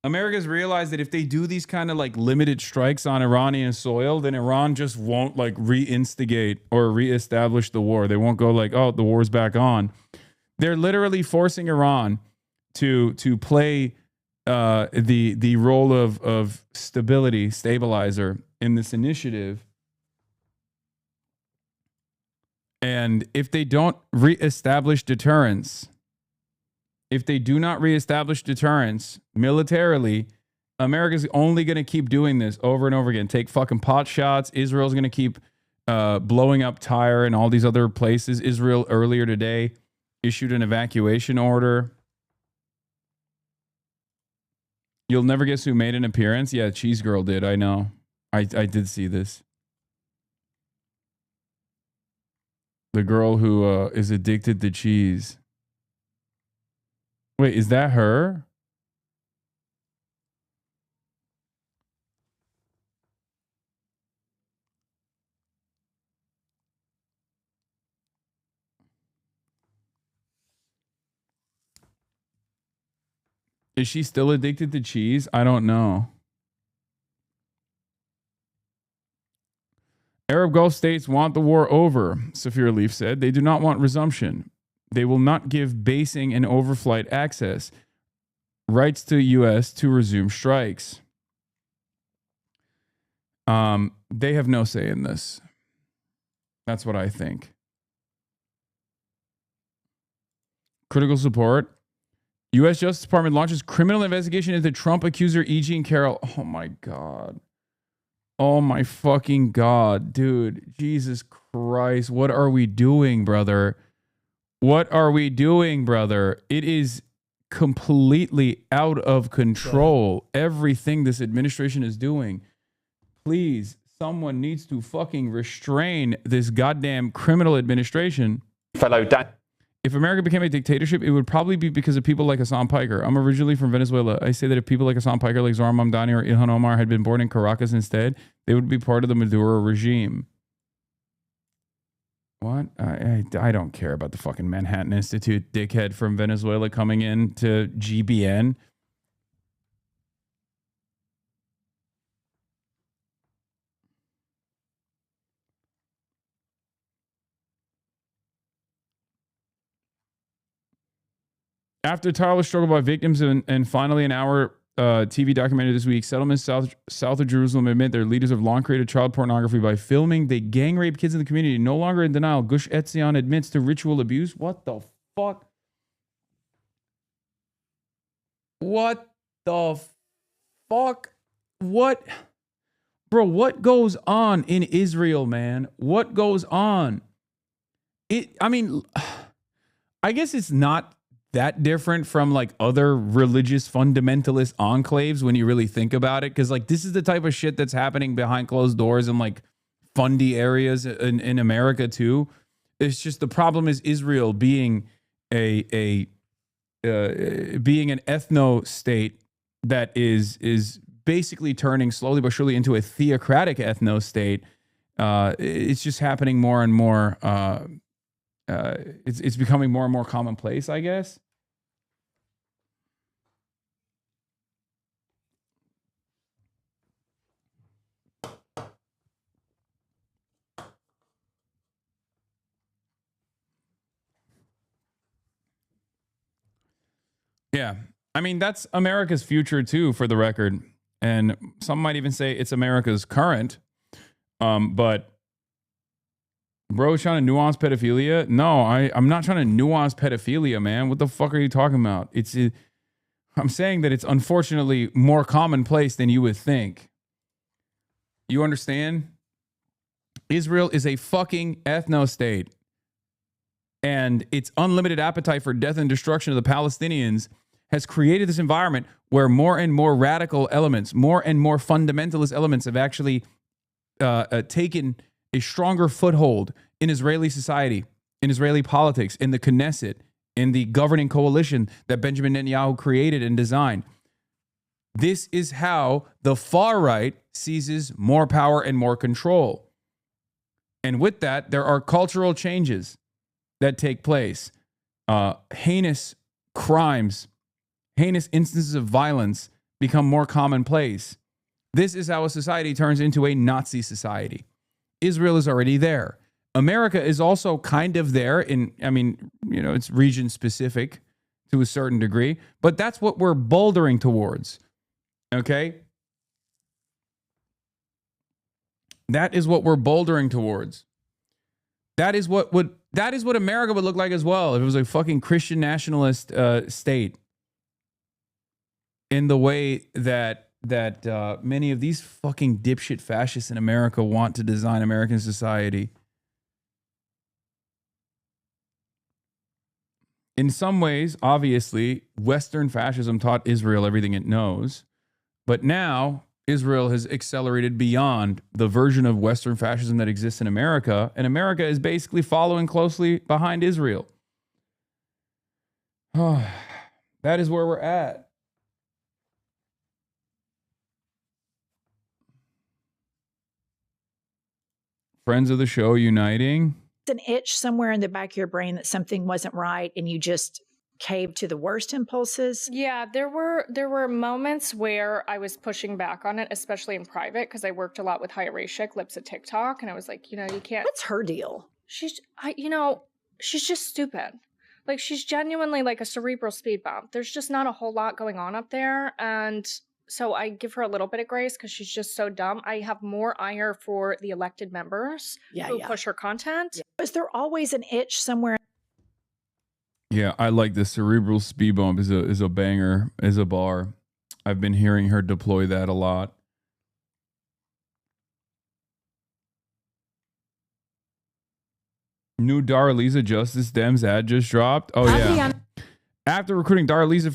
America's realized that if they do these kind of like limited strikes on Iranian soil, then Iran just won't like reinstigate or reestablish the war. They won't go like, oh, the war's back on. They're literally forcing Iran to play the role of stabilizer in this initiative. And if they don't reestablish deterrence, if they do not reestablish deterrence militarily, America's only going to keep doing this over and over again. Take fucking pot shots. Israel's going to keep blowing up Tyre and all these other places. Israel earlier today issued an evacuation order. You'll never guess who made an appearance. Yeah, Cheese Girl did. I know. I did see this. The girl who is addicted to cheese. Wait, is that her? Is she still addicted to cheese? I don't know. Arab Gulf states want the war over, Safir Leaf said. They do not want resumption. They will not give basing and overflight access. Rights to U.S. to resume strikes. They have no say in this. That's what I think. Critical support. U.S. Justice Department launches criminal investigation into Trump accuser E. Jean Carroll. Oh, my God. Oh, my fucking God. Dude, Jesus Christ. What are we doing, brother? What are we doing, brother? It is completely out of control. Everything this administration is doing. Please, someone needs to fucking restrain this goddamn criminal administration. If America became a dictatorship, it would probably be because of people like Hasan Piker. I'm originally from Venezuela. I say that if people like Hasan Piker, like Zohar Mamdani or Ilhan Omar had been born in Caracas instead, they would be part of the Maduro regime. What? I don't care about the fucking Manhattan Institute dickhead from Venezuela coming in to GBN. After tireless struggle by victims and finally an hour TV documentary this week, settlements south of Jerusalem admit their leaders have long created child pornography by filming. They gang rape kids in the community. No longer in denial. Gush Etzion admits to ritual abuse. What the fuck? What the fuck? What? Bro, what goes on in Israel, man? What goes on? I mean, I guess it's not that different from like other religious fundamentalist enclaves when you really think about it, because like this is the type of shit that's happening behind closed doors and like fundy areas in America too. It's just the problem is Israel being being an ethno state that is basically turning slowly but surely into a theocratic ethno state. It's just happening more and more. It's becoming more and more commonplace, I guess. Yeah. I mean, that's America's future too, for the record. And some might even say it's America's current. But bro, trying to nuance pedophilia? No, I'm not trying to nuance pedophilia, man. What the fuck are you talking about? I'm saying that it's unfortunately more commonplace than you would think. You understand? Israel is a fucking ethno-state. And its unlimited appetite for death and destruction of the Palestinians has created this environment where more and more radical elements, more and more fundamentalist elements have actually taken a stronger foothold in Israeli society, in Israeli politics, in the Knesset, in the governing coalition that Benjamin Netanyahu created and designed. This is how the far right seizes more power and more control. And with that, there are cultural changes that take place. Heinous crimes, heinous instances of violence become more commonplace. This is how a society turns into a Nazi society. Israel is already there. America is also kind of there it's region specific to a certain degree, but that's what we're bouldering towards. Okay? That is what we're bouldering towards. That is what America would look like as well if it was a fucking Christian nationalist state. In the way that many of these fucking dipshit fascists in America want to design American society. In some ways, obviously, Western fascism taught Israel everything it knows. But now, Israel has accelerated beyond the version of Western fascism that exists in America. And America is basically following closely behind Israel. Oh, that is where we're at. Friends of the show uniting. An itch somewhere in the back of your brain that something wasn't right and you just caved to the worst impulses? Yeah, there were moments where I was pushing back on it, especially in private, because I worked a lot with Haya Rashik, Lips of TikTok, and I was like, you can't. What's her deal? She's just stupid. Like, she's genuinely like a cerebral speed bump. There's just not a whole lot going on up there, and so I give her a little bit of grace because she's just so dumb. I have more ire for the elected members who push her content. Yeah. Is there always an itch somewhere? Yeah, I like the cerebral speed bump is a banger, is a bar. I've been hearing her deploy that a lot. New Darlisa Justice Dems ad just dropped. Oh yeah. After recruiting Darlisa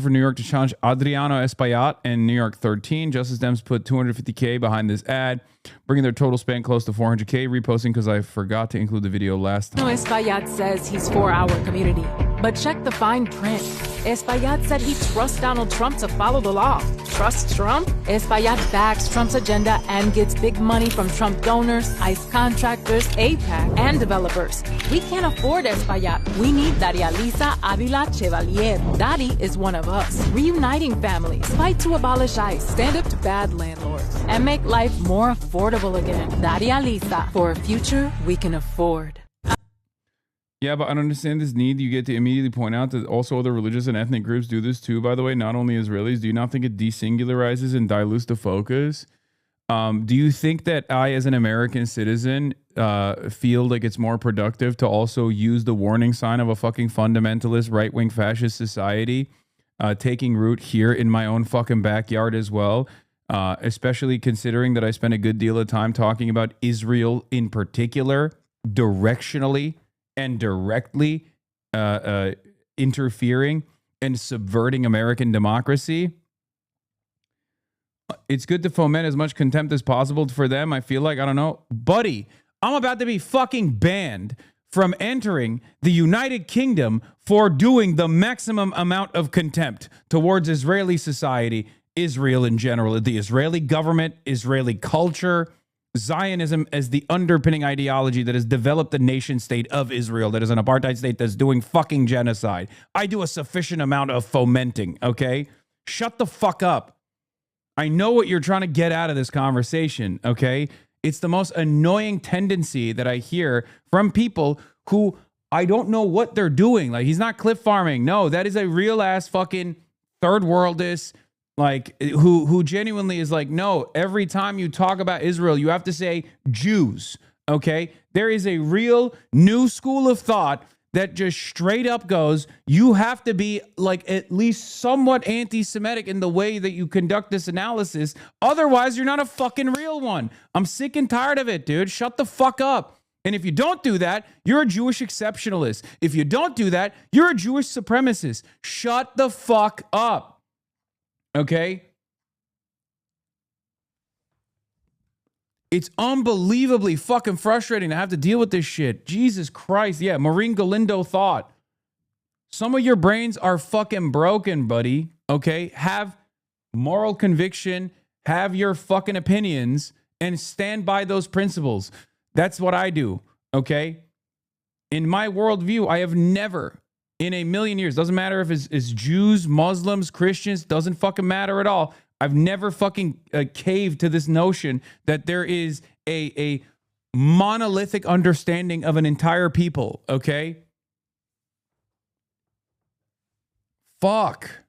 for New York to challenge Adriano Espaillat in New York 13, Justice Dems put $250K behind this ad, bringing their total spend close to $400K. Reposting because I forgot to include the video last time. Espaillat says he's for our community, but check the fine print. Espaillat said he trusts Donald Trump to follow the law. Trust Trump? Espaillat backs Trump's agenda and gets big money from Trump donors, ICE contractors, AIPAC, and developers. We can't afford Espaillat. We need Daria Lisa Avila Chevalier. Daddy is one of us. Reuniting families. Fight to abolish ICE. Stand up to bad landlords. And make life more affordable again. Daria Lisa. For a future we can afford. Yeah, but I don't understand this need. You get to immediately point out that also other religious and ethnic groups do this too, by the way, not only Israelis. Do you not think it desingularizes and dilutes the focus? Do you think that I, as an American citizen, feel like it's more productive to also use the warning sign of a fucking fundamentalist right-wing fascist society taking root here in my own fucking backyard as well? Especially considering that I spent a good deal of time talking about Israel in particular, directionally and directly interfering and subverting American democracy. It's good to foment as much contempt as possible for them. I feel like, I don't know, buddy, I'm about to be fucking banned from entering the United Kingdom for doing the maximum amount of contempt towards Israeli society, Israel in general, the Israeli government, Israeli culture, Zionism as the underpinning ideology that has developed the nation state of Israel, that is an apartheid state that's doing fucking genocide. I do a sufficient amount of fomenting, okay? Shut the fuck up. I know what you're trying to get out of this conversation, okay? It's the most annoying tendency that I hear from people who I don't know what they're doing. Like, he's not cliff farming. No, that is a real ass fucking third worldist, like, who genuinely is like, no, every time you talk about Israel, you have to say Jews, okay? There is a real new school of thought that just straight up goes, you have to be like at least somewhat anti-Semitic in the way that you conduct this analysis. Otherwise, you're not a fucking real one. I'm sick and tired of it, dude. Shut the fuck up. And if you don't do that, you're a Jewish exceptionalist. If you don't do that, you're a Jewish supremacist. Shut the fuck up. Okay? It's unbelievably fucking frustrating to have to deal with this shit. Jesus Christ. Yeah, Maureen Galindo thought. Some of your brains are fucking broken, buddy. Okay? Have moral conviction, have your fucking opinions, and stand by those principles. That's what I do. Okay? In my worldview, I have never in a million years, doesn't matter if it's Jews, Muslims, Christians, doesn't fucking matter at all. I've never fucking caved to this notion that there is a monolithic understanding of an entire people, okay? Fuck.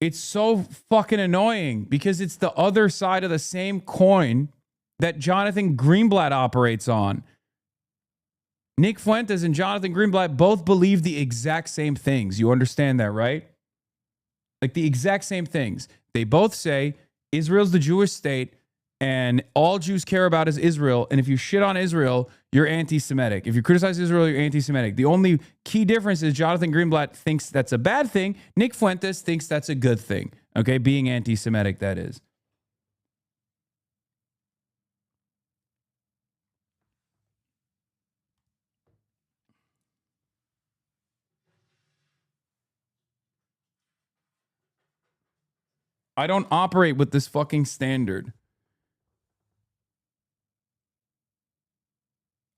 It's so fucking annoying because it's the other side of the same coin that Jonathan Greenblatt operates on. Nick Fuentes and Jonathan Greenblatt both believe the exact same things. You understand that, right? Like the exact same things. They both say Israel's the Jewish state and all Jews care about is Israel. And if you shit on Israel, you're anti-Semitic. If you criticize Israel, you're anti-Semitic. The only key difference is Jonathan Greenblatt thinks that's a bad thing. Nick Fuentes thinks that's a good thing. Okay, being anti-Semitic, that is. I don't operate with this fucking standard.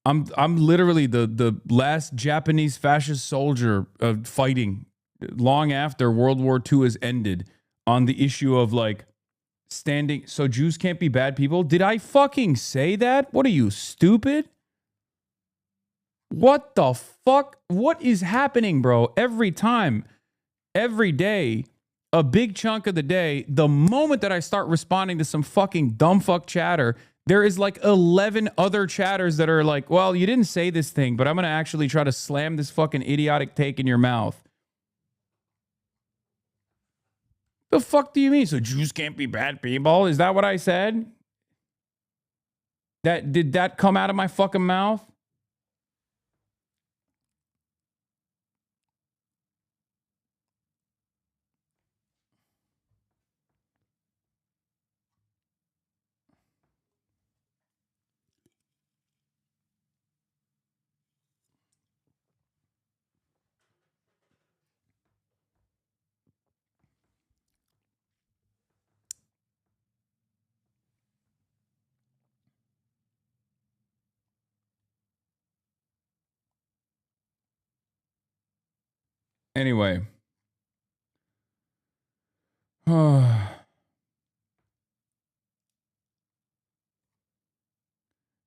I'm literally the last Japanese fascist soldier fighting long after World War II has ended on the issue of like standing. So Jews can't be bad people. Did I fucking say that? What are you, stupid? What the fuck? What is happening, bro? Every time, every day, a big chunk of the day, the moment that I start responding to some fucking dumb fuck chatter, there is like 11 other chatters that are like, well, you didn't say this thing, but I'm going to actually try to slam this fucking idiotic take in your mouth. The fuck do you mean? So Jews can't be bad people? Is that what I said? Did that come out of my fucking mouth? Anyway. Do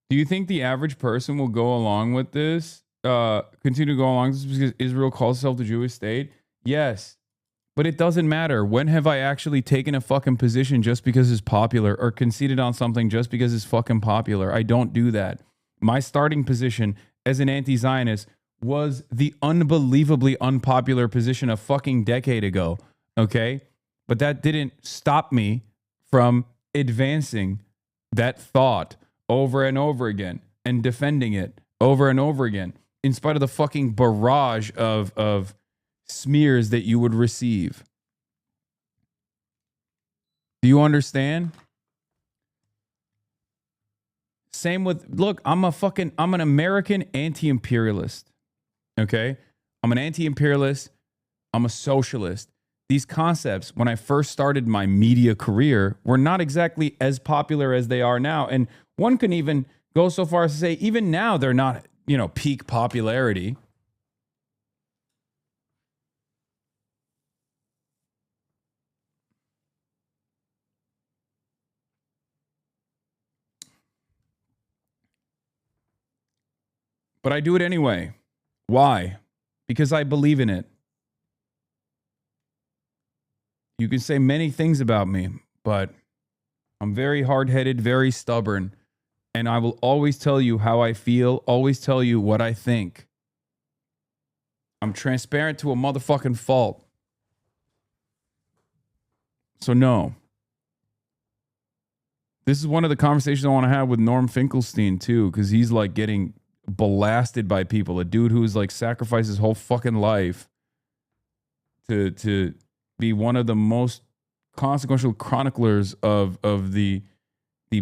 you think the average person will go along with this? Continue to go along with this because Israel calls itself the Jewish state? Yes. But it doesn't matter. When have I actually taken a fucking position just because it's popular or conceded on something just because it's fucking popular? I don't do that. My starting position as an anti-Zionist was the unbelievably unpopular position a fucking decade ago. Okay? But that didn't stop me from advancing that thought over and over again and defending it over and over again in spite of the fucking barrage of smears that you would receive. Do you understand? Same with, look, I'm an American anti-imperialist. Okay? I'm an anti-imperialist. I'm a socialist. These concepts, when I first started my media career, were not exactly as popular as they are now. And one can even go so far as to say, even now, they're not, peak popularity. But I do it anyway. Why? Because I believe in it. You can say many things about me, but I'm very hard-headed, very stubborn, and I will always tell you how I feel, always tell you what I think. I'm transparent to a motherfucking fault. So no. This is one of the conversations I want to have with Norm Finkelstein too, because he's like getting blasted by people. A dude who's like sacrificed his whole fucking life to be one of the most consequential chroniclers of the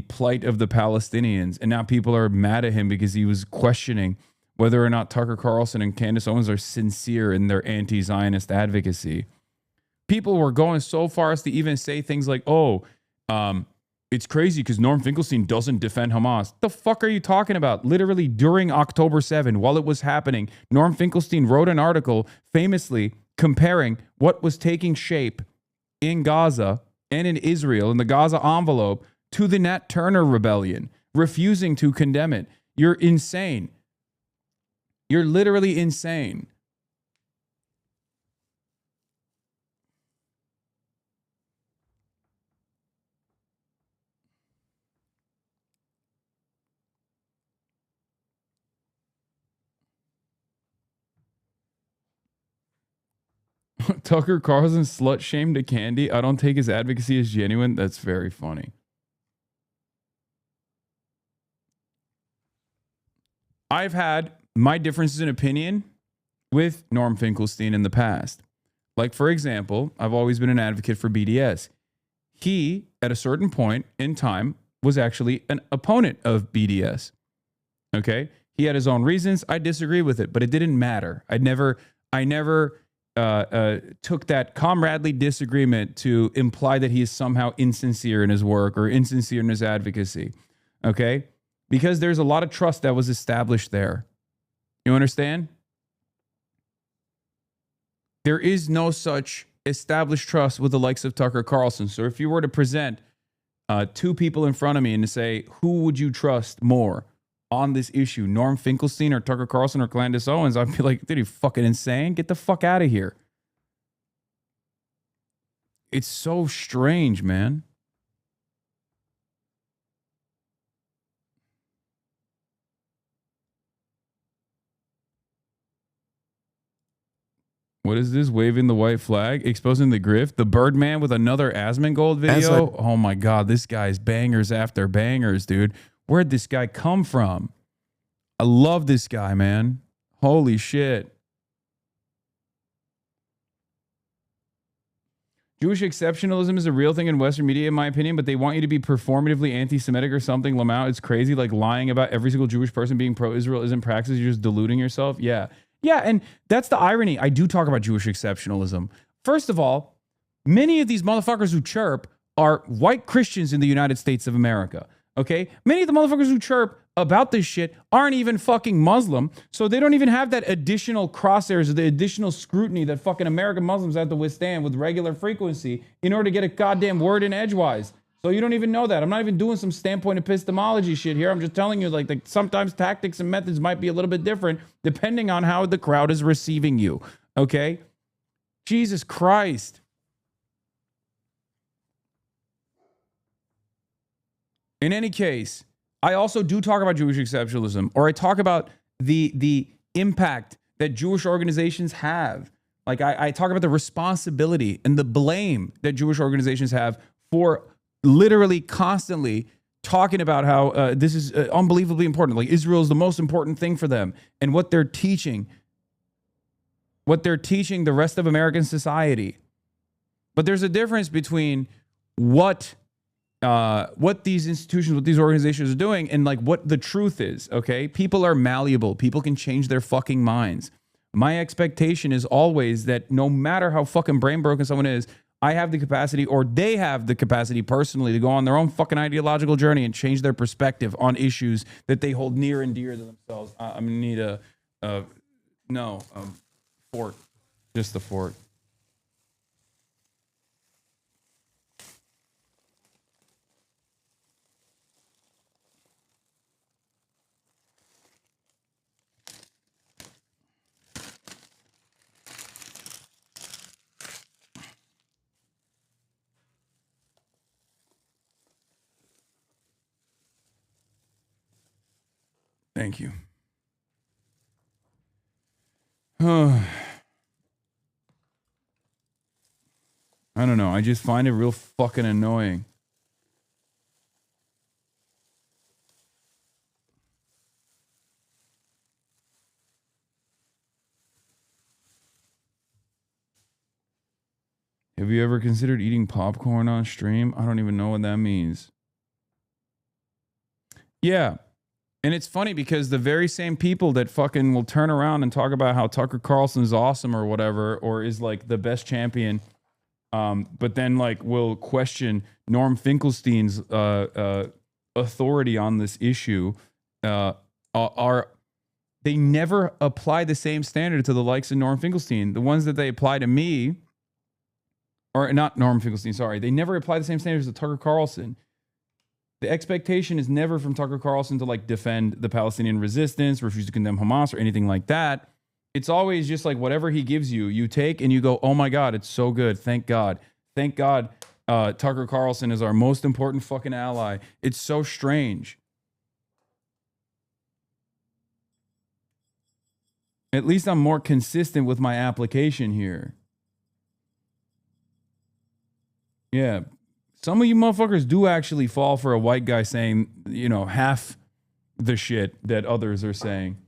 plight of the Palestinians. And now people are mad at him because he was questioning whether or not Tucker Carlson and Candace Owens are sincere in their anti-Zionist advocacy. People were going so far as to even say things like, it's crazy because Norm Finkelstein doesn't defend Hamas. The fuck are you talking about? Literally during October 7, while it was happening, Norm Finkelstein wrote an article famously comparing what was taking shape in Gaza and in Israel, in the Gaza envelope, to the Nat Turner rebellion, refusing to condemn it. You're insane. You're literally insane. Tucker Carlson slut shamed to Candy. I don't take his advocacy as genuine. That's very funny. I've had my differences in opinion with Norm Finkelstein in the past. Like, for example, I've always been an advocate for BDS. He, at a certain point in time, was actually an opponent of BDS. Okay? He had his own reasons. I disagree with it, but it didn't matter. I never took that comradely disagreement to imply that he is somehow insincere in his work or insincere in his advocacy. Okay? Because there's a lot of trust that was established there. You understand? There is no such established trust with the likes of Tucker Carlson. So if you were to present two people in front of me and to say, who would you trust more on this issue, Norm Finkelstein or Tucker Carlson or Candace Owens, I'd be like, dude, you fucking insane? Get the fuck out of here. It's so strange, man. What is this? Waving the white flag, exposing the grift. The Birdman with another Asmongold video. Oh my God, this guy's bangers after bangers, dude. Where'd this guy come from? I love this guy, man. Holy shit. Jewish exceptionalism is a real thing in Western media, in my opinion, but they want you to be performatively anti-Semitic or something. Lamau, it's crazy. Like lying about every single Jewish person being pro-Israel isn't practice. You're just deluding yourself. Yeah. Yeah, and that's the irony. I do talk about Jewish exceptionalism. First of all, many of these motherfuckers who chirp are white Christians in the United States of America, okay? Many of the motherfuckers who chirp about this shit aren't even fucking Muslim, so they don't even have that additional crosshairs or the additional scrutiny that fucking American Muslims have to withstand with regular frequency in order to get a goddamn word in edgewise. So you don't even know that. I'm not even doing some standpoint epistemology shit here. I'm just telling you, like sometimes tactics and methods might be a little bit different depending on how the crowd is receiving you. Okay? Jesus Christ. In any case, I also do talk about Jewish exceptionalism, or I talk about the impact that Jewish organizations have. Like I talk about the responsibility and the blame that Jewish organizations have for literally constantly talking about how this is unbelievably important. Like Israel is the most important thing for them, and what they're teaching the rest of American society. But there's a difference between what these institutions, what these organizations are doing, and like what the truth is. Okay, people are malleable. People can change their fucking minds. My expectation is always that no matter how fucking brain broken someone is, I have the capacity, or they have the capacity personally, to go on their own fucking ideological journey and change their perspective on issues that they hold near and dear to themselves. I'm gonna need a fort, just the fort. Thank you. I don't know. I just find it real fucking annoying. Have you ever considered eating popcorn on stream? I don't even know what that means. Yeah. And it's funny because the very same people that fucking will turn around and talk about how Tucker Carlson's awesome or whatever, or is like the best champion, but then like will question Norm Finkelstein's authority on this issue, they never apply the same standard to the likes of Norm Finkelstein. The ones that they apply to me, or not Norm Finkelstein, sorry, they never apply the same standards to Tucker Carlson. The expectation is never from Tucker Carlson to like defend the Palestinian resistance, refuse to condemn Hamas or anything like that. It's always just like whatever he gives you, you take and you go, oh my God, it's so good. Thank God. Thank God Tucker Carlson is our most important fucking ally. It's so strange. At least I'm more consistent with my application here. Yeah. Some of you motherfuckers do actually fall for a white guy saying, you know, half the shit that others are saying.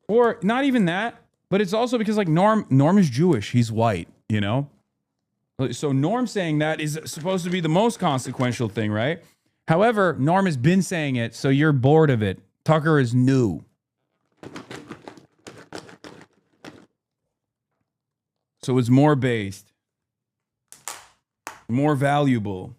Or not even that, but it's also because like Norm is Jewish. He's white, you know? So Norm saying that is supposed to be the most consequential thing, right? However, Norm has been saying it, so you're bored of it. Tucker is new. So it's more based, more valuable.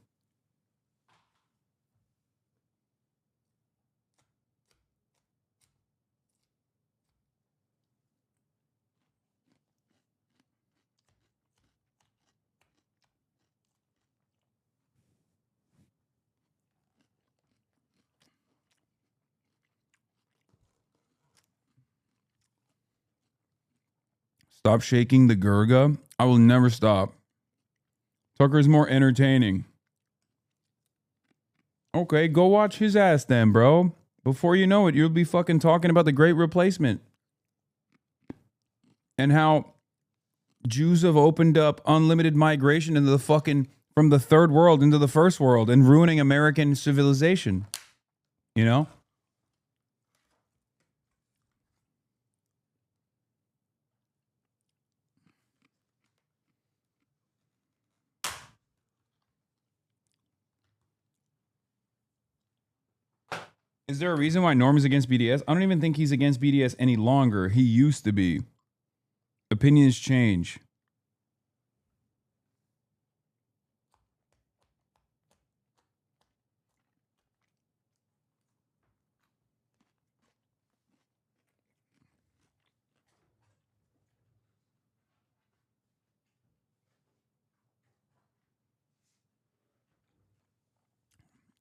Stop shaking the Gurga. I will never stop. Tucker is more entertaining. Okay, go watch his ass then, bro. Before you know it, you'll be fucking talking about the Great Replacement. And how Jews have opened up unlimited migration into the fucking, from the third world into the first world and ruining American civilization. You know? Is there a reason why Norm is against BDS? I don't even think he's against BDS any longer. He used to be. Opinions change.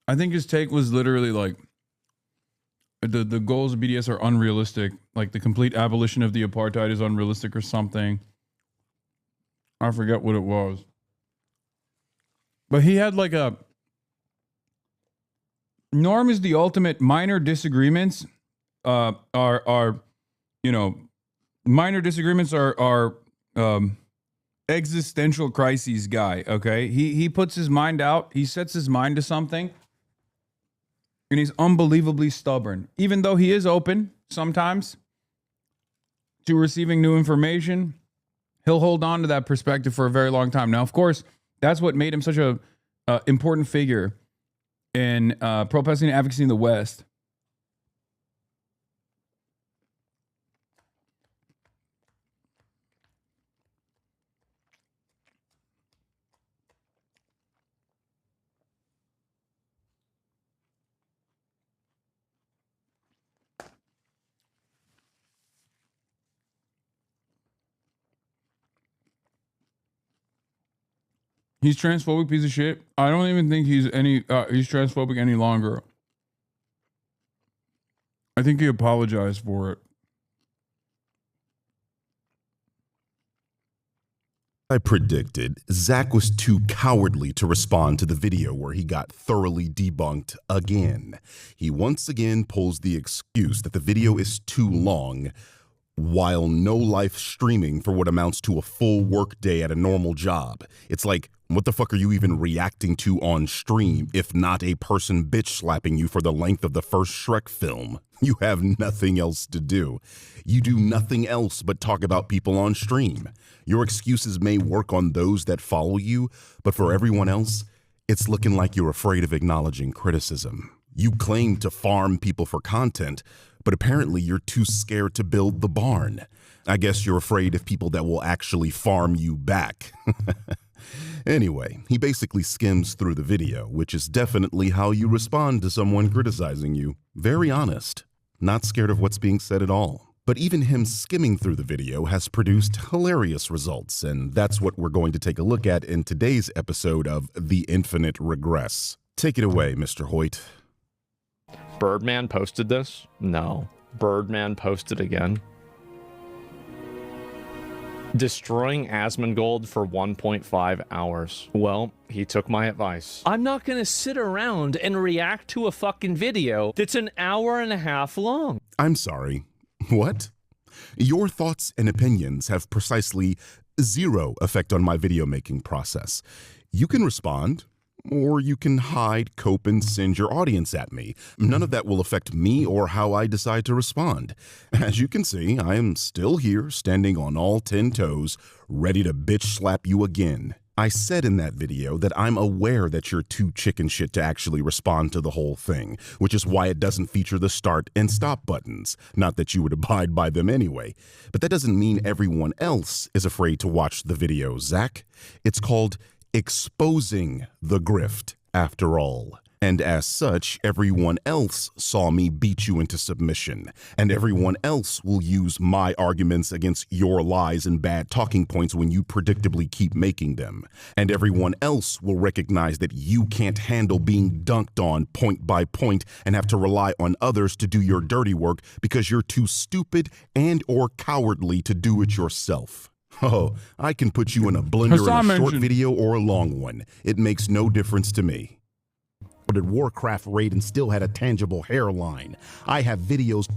I think his take was literally like, the goals of BDS are unrealistic. Like the complete abolition of the apartheid is unrealistic or something. I forget what it was. But he had like a... Norm is the ultimate minor disagreements are you know, minor disagreements are existential crises guy, okay? He puts his mind out. He sets his mind to something. And he's unbelievably stubborn, even though he is open sometimes to receiving new information. He'll hold on to that perspective for a very long time. Now, of course, that's what made him such a important figure in pro-Palestinian advocacy in the West. He's transphobic piece of shit. I don't even think he's transphobic any longer. I think he apologized for it. I predicted, Zach was too cowardly to respond to the video where he got thoroughly debunked again. He once again pulls the excuse that the video is too long, while no live streaming for what amounts to a full work day at a normal job. It's like, what the fuck are you even reacting to on stream if not a person bitch slapping you for the length of the first Shrek film? You have nothing else to do. You do nothing else but talk about people on stream. Your excuses may work on those that follow you, but for everyone else, it's looking like you're afraid of acknowledging criticism. You claim to farm people for content, but apparently you're too scared to build the barn. I guess you're afraid of people that will actually farm you back. Anyway, he basically skims through the video, which is definitely how you respond to someone criticizing you. Very honest, not scared of what's being said at all. But even him skimming through the video has produced hilarious results, and that's what we're going to take a look at in today's episode of The Infinite Regress. Take it away, Mr. Hoyt. Birdman posted this? No. Birdman posted again. Destroying Asmongold for 1.5 hours. Well, he took my advice. I'm not gonna sit around and react to a fucking video that's an hour and a half long. I'm sorry. What? Your thoughts and opinions have precisely zero effect on my video making process. You can respond, or you can hide, cope, and send your audience at me. None of that will affect me or how I decide to respond. As you can see, I am still here, standing on all 10 toes, ready to bitch slap you again. I said in that video that I'm aware that you're too chicken shit to actually respond to the whole thing, which is why it doesn't feature the start and stop buttons. Not that you would abide by them anyway. But that doesn't mean everyone else is afraid to watch the video, Zach. It's called exposing the grift, after all. And as such, everyone else saw me beat you into submission, and everyone else will use my arguments against your lies and bad talking points when you predictably keep making them. And everyone else will recognize that you can't handle being dunked on point by point and have to rely on others to do your dirty work because you're too stupid and or cowardly to do it yourself. Oh, I can put you in a blender in a short video or a long one. It makes no difference to me. Did Warcraft raid and still had a tangible hairline. I have videos.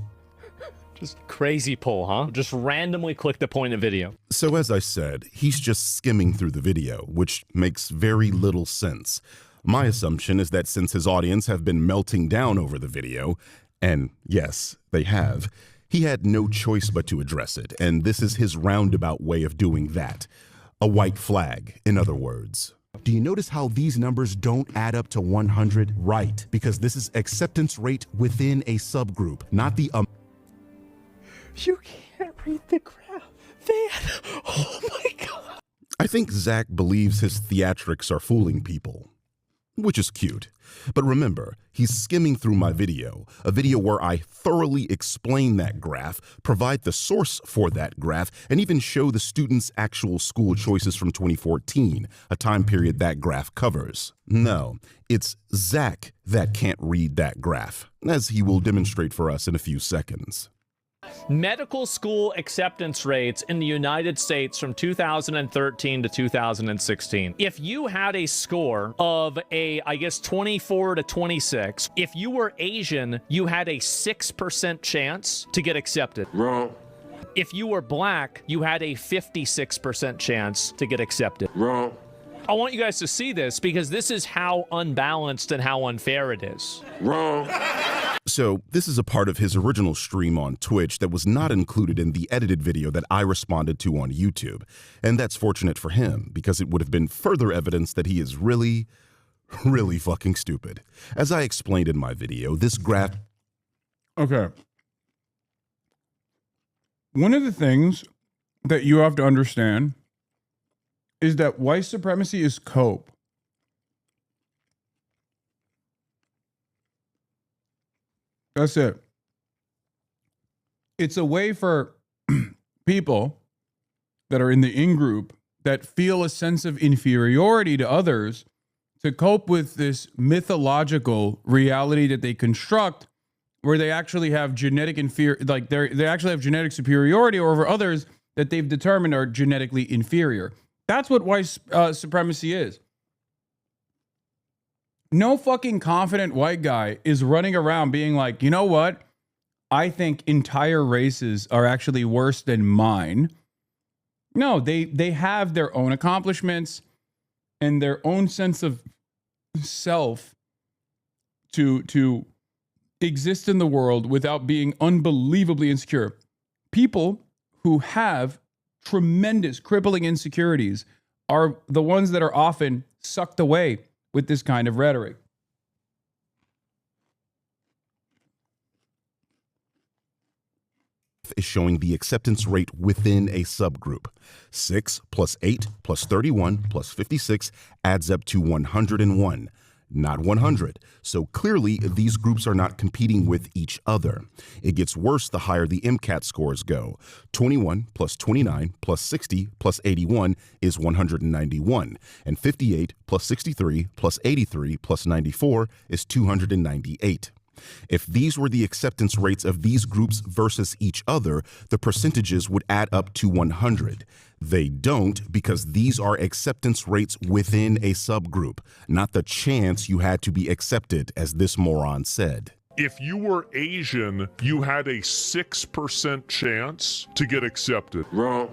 Just crazy pull, huh? Just randomly click the point of video. So as I said, he's just skimming through the video, which makes very little sense. My assumption is that since his audience have been melting down over the video, and yes, they have, he had no choice but to address it, and this is his roundabout way of doing that. A white flag, in other words. Do you notice how these numbers don't add up to 100? Right, because this is acceptance rate within a subgroup, not the You can't read the graph. Oh my God. I think Zach believes his theatrics are fooling people, which is cute. But remember, he's skimming through my video, a video where I thoroughly explain that graph, provide the source for that graph, and even show the students' actual school choices from 2014, a time period that graph covers. No, it's Zach that can't read that graph, as he will demonstrate for us in a few seconds. Medical school acceptance rates in the United States from 2013 to 2016. If you had a score of I guess 24 to 26, if you were Asian, you had a 6% chance to get accepted. Wrong. If you were black, you had a 56% chance to get accepted. Wrong. I want you guys to see this because this is how unbalanced and how unfair it is. Wrong. So this is a part of his original stream on Twitch that was not included in the edited video that I responded to on YouTube. And that's fortunate for him because it would have been further evidence that he is really, really fucking stupid. As I explained in my video, this graph... Okay. One of the things that you have to understand is that white supremacy is cope. That's it. It's a way for people that are in the in-group that feel a sense of inferiority to others to cope with this mythological reality that they construct where they actually have genetic they actually have genetic superiority over others that they've determined are genetically inferior. That's what white supremacy is. No fucking confident white guy is running around being like, you know what? I think entire races are actually worse than mine. No, they have their own accomplishments and their own sense of self to exist in the world without being unbelievably insecure. People who have tremendous crippling insecurities are the ones that are often sucked away with this kind of rhetoric. Is showing the acceptance rate within a subgroup. 6 plus 8 plus 31 plus 56 adds up to 101, not 100. So clearly, these groups are not competing with each other. It gets worse the higher the MCAT scores go. 21 plus 29 plus 60 plus 81 is 191, and 58 plus 63 plus 83 plus 94 is 298. If these were the acceptance rates of these groups versus each other, the percentages would add up to 100. They don't because these are acceptance rates within a subgroup, not the chance you had to be accepted, as this moron said. If you were Asian, you had a 6% chance to get accepted. Wrong.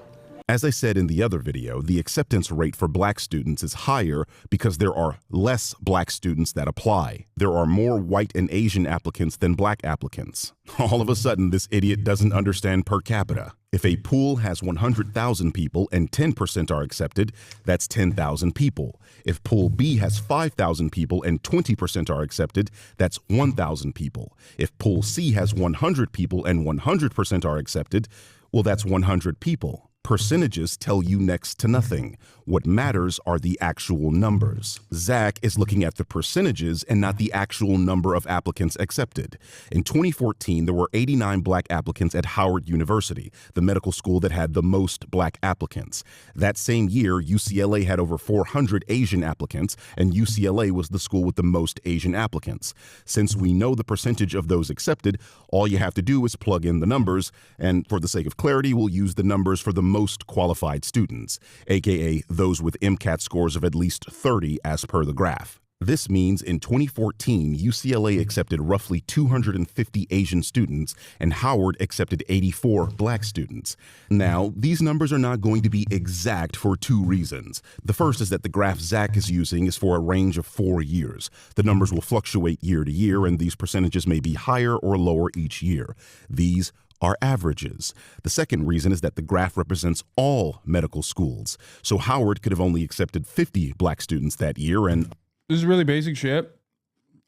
As I said in the other video, the acceptance rate for black students is higher because there are less black students that apply. There are more white and Asian applicants than black applicants. All of a sudden, this idiot doesn't understand per capita. If a pool has 100,000 people and 10% are accepted, that's 10,000 people. If pool B has 5,000 people and 20% are accepted, that's 1,000 people. If pool C has 100 people and 100% are accepted, well, that's 100 people. Percentages tell you next to nothing. What matters are the actual numbers. Zach is looking at the percentages and not the actual number of applicants accepted. In 2014, there were 89 black applicants at Howard University, the medical school that had the most black applicants. That same year, UCLA had over 400 Asian applicants, and UCLA was the school with the most Asian applicants. Since we know the percentage of those accepted, all you have to do is plug in the numbers, and for the sake of clarity, we'll use the numbers for the most qualified students, aka those with MCAT scores of at least 30 as per the graph. This means in 2014, UCLA accepted roughly 250 Asian students and Howard accepted 84 black students. Now, these numbers are not going to be exact for two reasons. The first is that the graph Zach is using is for a range of 4 years. The numbers will fluctuate year to year, and these percentages may be higher or lower each year. These are averages. The second reason is that the graph represents all medical schools. So Howard could have only accepted 50 black students that year, and this is really basic shit.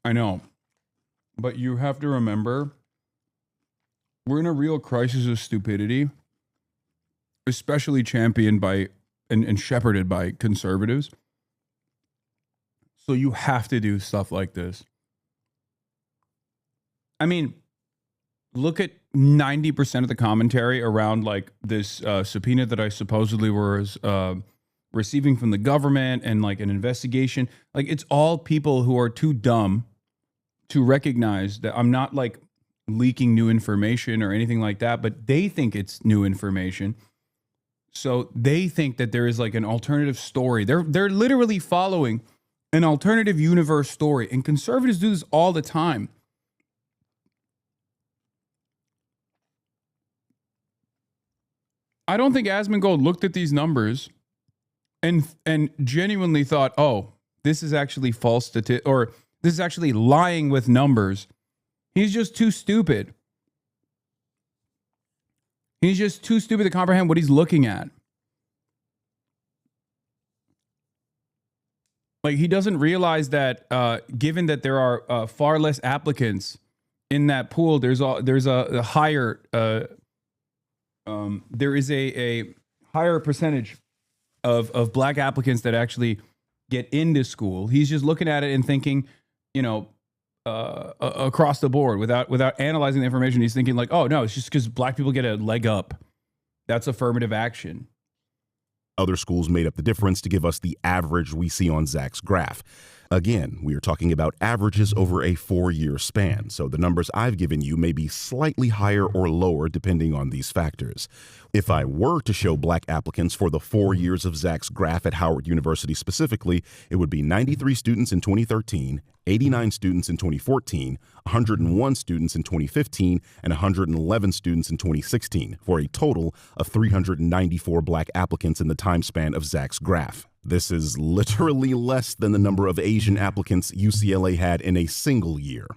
I know. But you have to remember, we're in a real crisis of stupidity, especially championed by and shepherded by conservatives. So you have to do stuff like this. I mean, look at 90% of the commentary around like this subpoena that I supposedly was receiving from the government and like an investigation. Like, it's all people who are too dumb to recognize that I'm not like leaking new information or anything like that, but they think it's new information. So they think that there is like an alternative story. They're literally following an alternative universe story, and conservatives do this all the time. I don't think Asmongold looked at these numbers and genuinely thought, oh, this is actually false statistics, or this is actually lying with numbers. He's just too stupid. He's just too stupid to comprehend what he's looking at. Like, he doesn't realize that given that there are far less applicants in that pool, there's a higher there is a higher percentage of black applicants that actually get into school. He's just looking at it and thinking, you know, across the board without analyzing the information. He's thinking like, oh no, it's just because black people get a leg up. That's affirmative action. Other schools made up the difference to give us the average we see on Zach's graph. Again, we are talking about averages over a 4-year span, so the numbers I've given you may be slightly higher or lower depending on these factors. If I were to show black applicants for the 4 years of Zach's graph at Howard University specifically, it would be 93 students in 2013, 89 students in 2014, 101 students in 2015, and 111 students in 2016, for a total of 394 black applicants in the time span of Zach's graph. This is literally less than the number of Asian applicants UCLA had in a single year.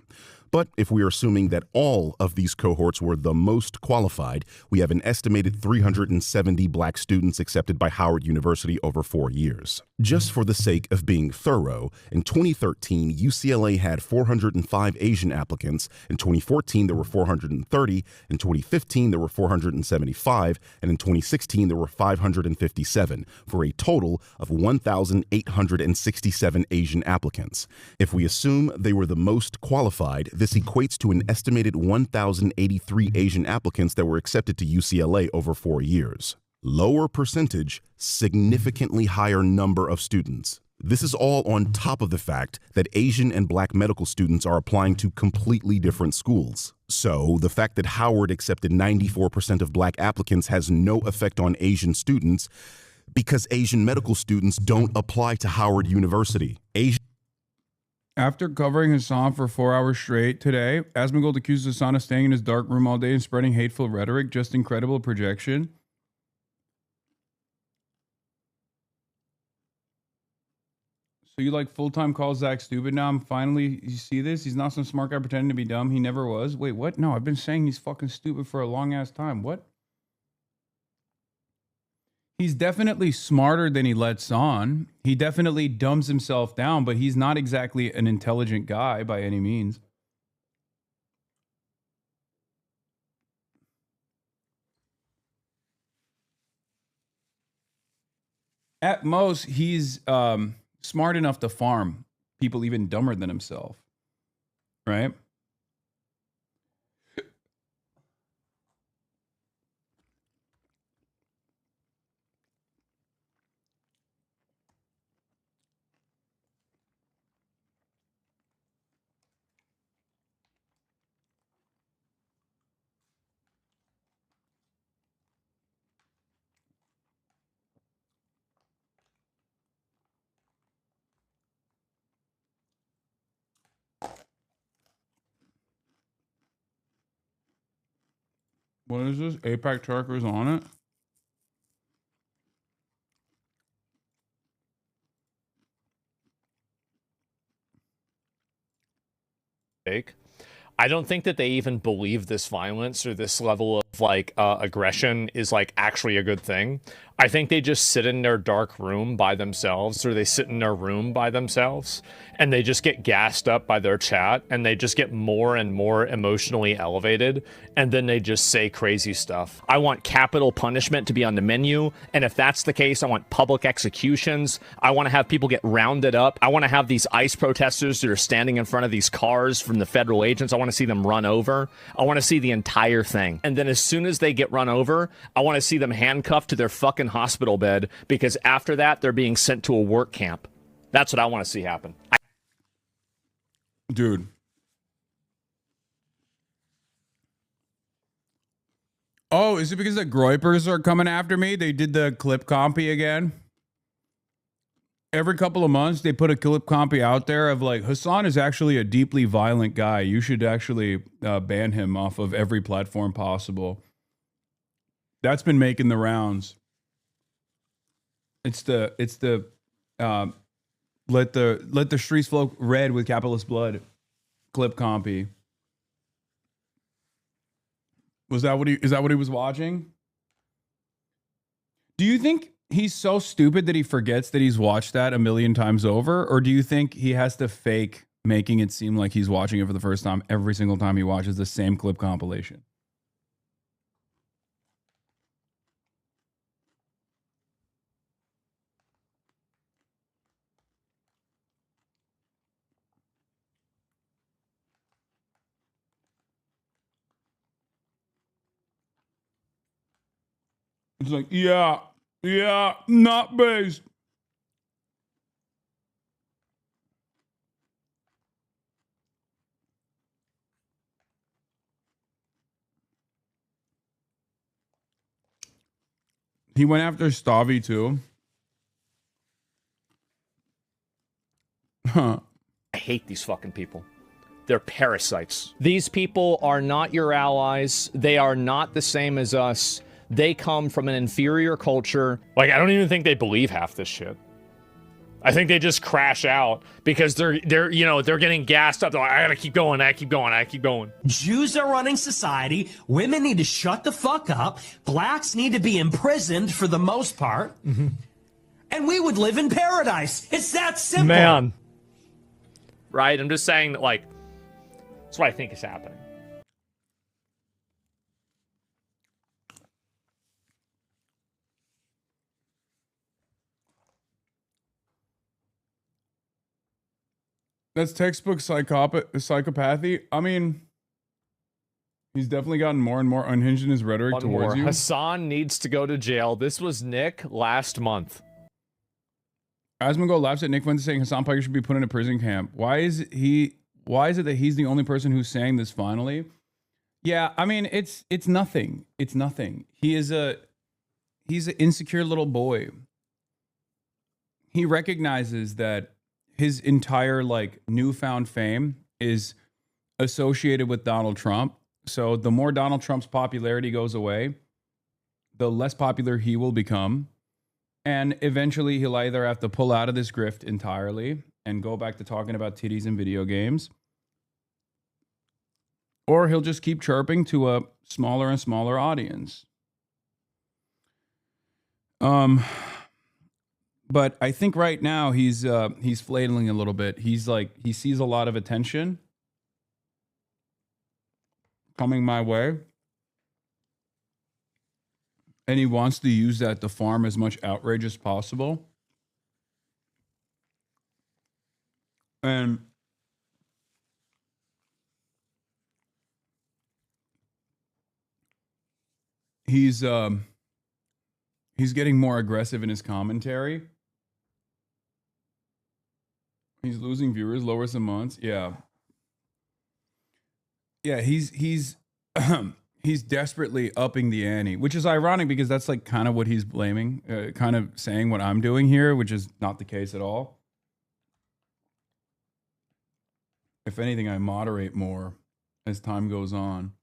But if we are assuming that all of these cohorts were the most qualified, we have an estimated 370 black students accepted by Howard University over 4 years. Just for the sake of being thorough, in 2013, UCLA had 405 Asian applicants. In 2014, there were 430. In 2015, there were 475. And in 2016, there were 557, for a total of 1,867 Asian applicants. If we assume they were the most qualified, this equates to an estimated 1,083 Asian applicants that were accepted to UCLA over 4 years. Lower percentage, significantly higher number of students. This is all on top of the fact that Asian and black medical students are applying to completely different schools. So the fact that Howard accepted 94% of black applicants has no effect on Asian students because Asian medical students don't apply to Howard University. After covering Hasan for 4 hours straight today, Asmongold accuses Hasan of staying in his dark room all day and spreading hateful rhetoric. Just incredible projection. So you like full-time call Zach stupid now? You see this? He's not some smart guy pretending to be dumb. He never was. Wait, what? No, I've been saying he's fucking stupid for a long-ass time. What? He's definitely smarter than he lets on. He definitely dumbs himself down, but he's not exactly an intelligent guy by any means. At most, he's smart enough to farm people even dumber than himself, right? What is this? APAC trackers on it? I don't think that they even believe this violence or this level of like aggression is like actually a good thing. I think they just sit in their dark room by themselves, or they sit in their room by themselves, and they just get gassed up by their chat, and they just get more and more emotionally elevated, and then they just say crazy stuff. I want capital punishment to be on the menu, and if that's the case, I want public executions. I want to have people get rounded up. I want to have these ICE protesters that are standing in front of these cars from the federal agents. I want to see them run over. I want to see the entire thing. And then as soon as they get run over, I want to see them handcuffed to their fucking hospital bed, because after that, they're being sent to a work camp. That's what I want to see happen. Dude. Oh, is it because the Groypers are coming after me? They did the clip compy again. Every couple of months, they put a clip compy out there of like, Hasan is actually a deeply violent guy. You should actually ban him off of every platform possible. That's been making the rounds. It's the let the streets flow red with capitalist blood clip compy. Is that what he was watching? Do you think he's so stupid that he forgets that he's watched that a million times over? Or do you think he has to fake making it seem like he's watching it for the first time every single time he watches the same clip compilation? It's like, yeah, not based. He went after Stavi too. Huh. I hate these fucking people. They're parasites. These people are not your allies. They are not the same as us. They come from an inferior culture. Like, I don't even think they believe half this shit. I think they just crash out because they're getting gassed up. They're like, I gotta keep going, I keep going. Jews are running society. Women need to shut the fuck up. Blacks need to be imprisoned for the most part. Mm-hmm. And we would live in paradise. It's that simple. Man. Right? I'm just saying that, like, that's what I think is happening. That's textbook psychopathy. I mean, he's definitely gotten more and more unhinged in his rhetoric towards you. Hasan needs to go to jail. This was Nick last month. Asmongold laughs at Nick Fuentes saying Hasan Piker should be put in a prison camp. Why is it that he's the only person who's saying this finally? Yeah, I mean, it's nothing. It's nothing. He's an insecure little boy. He recognizes that his entire like newfound fame is associated with Donald Trump. So the more Donald Trump's popularity goes away, the less popular he will become. And eventually he'll either have to pull out of this grift entirely and go back to talking about titties and video games, or he'll just keep chirping to a smaller and smaller audience. But I think right now he's flailing a little bit. He's like, he sees a lot of attention coming my way, and he wants to use that to farm as much outrage as possible. And he's getting more aggressive in his commentary. He's losing viewers, lower some months. Yeah. Yeah, he's he's desperately upping the ante, which is ironic because that's like kind of what he's blaming, kind of saying what I'm doing here, which is not the case at all. If anything, I moderate more as time goes on.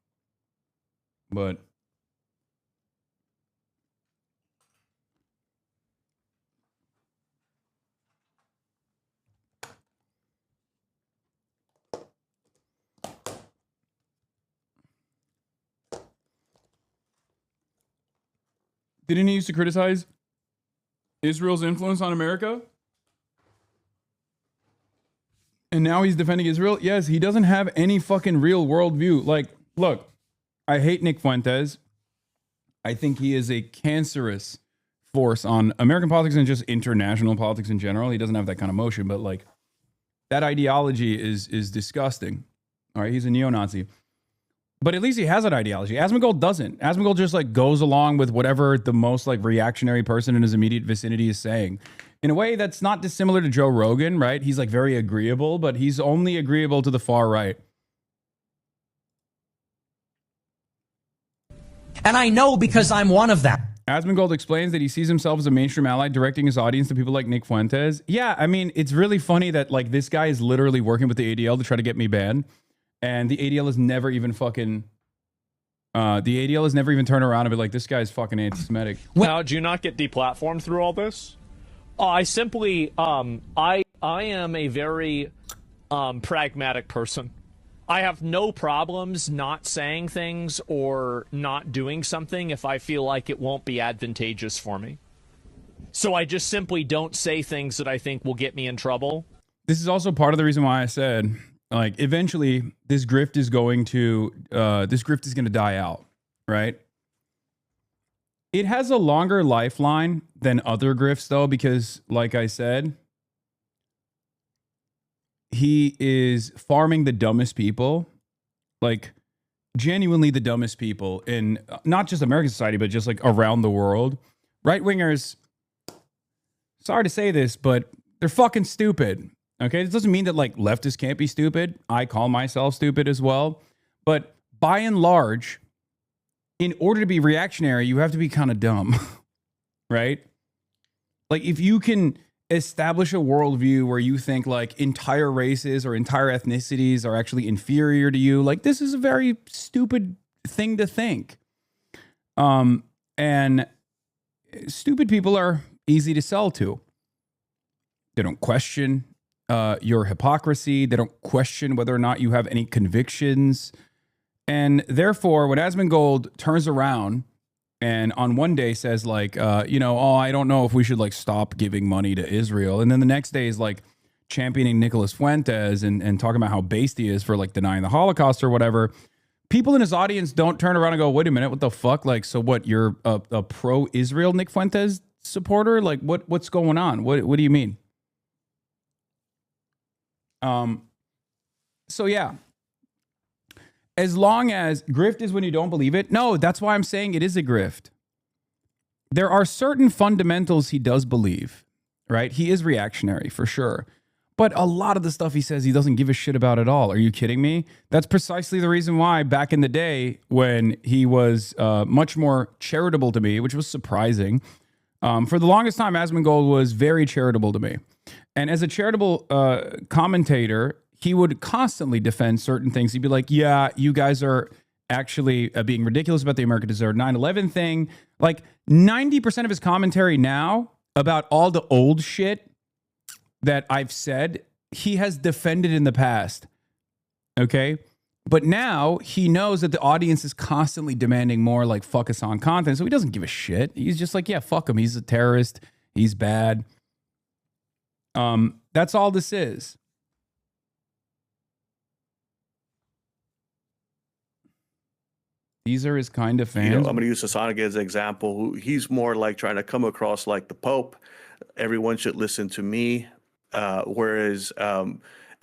But didn't he used to criticize Israel's influence on America? And now he's defending Israel? Yes, he doesn't have any fucking real worldview. Like, look, I hate Nick Fuentes. I think he is a cancerous force on American politics and just international politics in general. He doesn't have that kind of motion, but like, that ideology is disgusting. All right, he's a neo-Nazi. But at least he has an ideology. Asmongold doesn't. Asmongold just like goes along with whatever the most like reactionary person in his immediate vicinity is saying. In a way that's not dissimilar to Joe Rogan, right? He's like very agreeable, but he's only agreeable to the far right. And I know because I'm one of them. Asmongold explains that he sees himself as a mainstream ally, directing his audience to people like Nick Fuentes. Yeah, I mean, it's really funny that like this guy is literally working with the ADL to try to get me banned. And the ADL has never even fucking, the ADL has never even turned around and be like, this guy's fucking anti-Semitic. How do you not get deplatformed through all this? I simply, I am a very pragmatic person. I have no problems not saying things or not doing something if I feel like it won't be advantageous for me. So I just simply don't say things that I think will get me in trouble. This is also part of the reason why I said, like, eventually this grift is going to die out, right? It has a longer lifeline than other grifts, though, because, like I said, he is farming the dumbest people, like genuinely the dumbest people in not just American society, but just like around the world. Right-wingers, sorry to say this, but they're fucking stupid. Okay, this doesn't mean that like leftists can't be stupid. I call myself stupid as well. But by and large, in order to be reactionary, you have to be kind of dumb, right? Like if you can establish a worldview where you think like entire races or entire ethnicities are actually inferior to you, like this is a very stupid thing to think. And stupid people are easy to sell to. They don't question your hypocrisy. They don't question whether or not you have any convictions. And therefore, when Asmongold turns around and on one day says like, oh, I don't know if we should like stop giving money to Israel. And then the next day is like championing Nicholas Fuentes and talking about how based he is for like denying the Holocaust or whatever. People in his audience don't turn around and go, wait a minute, what the fuck? Like, so what, you're a pro-Israel Nick Fuentes supporter? Like what's going on? What do you mean? So yeah, as long as grift is when you don't believe it. No, that's why I'm saying it is a grift. There are certain fundamentals he does believe, right? He is reactionary for sure. But a lot of the stuff he says he doesn't give a shit about at all. Are you kidding me? That's precisely the reason why back in the day when he was much more charitable to me, which was surprising. For the longest time, Asmongold was very charitable to me. And as a charitable commentator, he would constantly defend certain things. He'd be like, yeah, you guys are actually being ridiculous about the America Deserved 9/11 thing. Like 90% of his commentary now about all the old shit that I've said, he has defended in the past. Okay? But now he knows that the audience is constantly demanding more like fuck Hasan content, so he doesn't give a shit. He's just like, yeah, fuck him. He's a terrorist. He's bad. That's all this is. These are his kind of fans. I'm going to use Hasan again as an example. He's more like trying to come across like the Pope. Everyone should listen to me. Whereas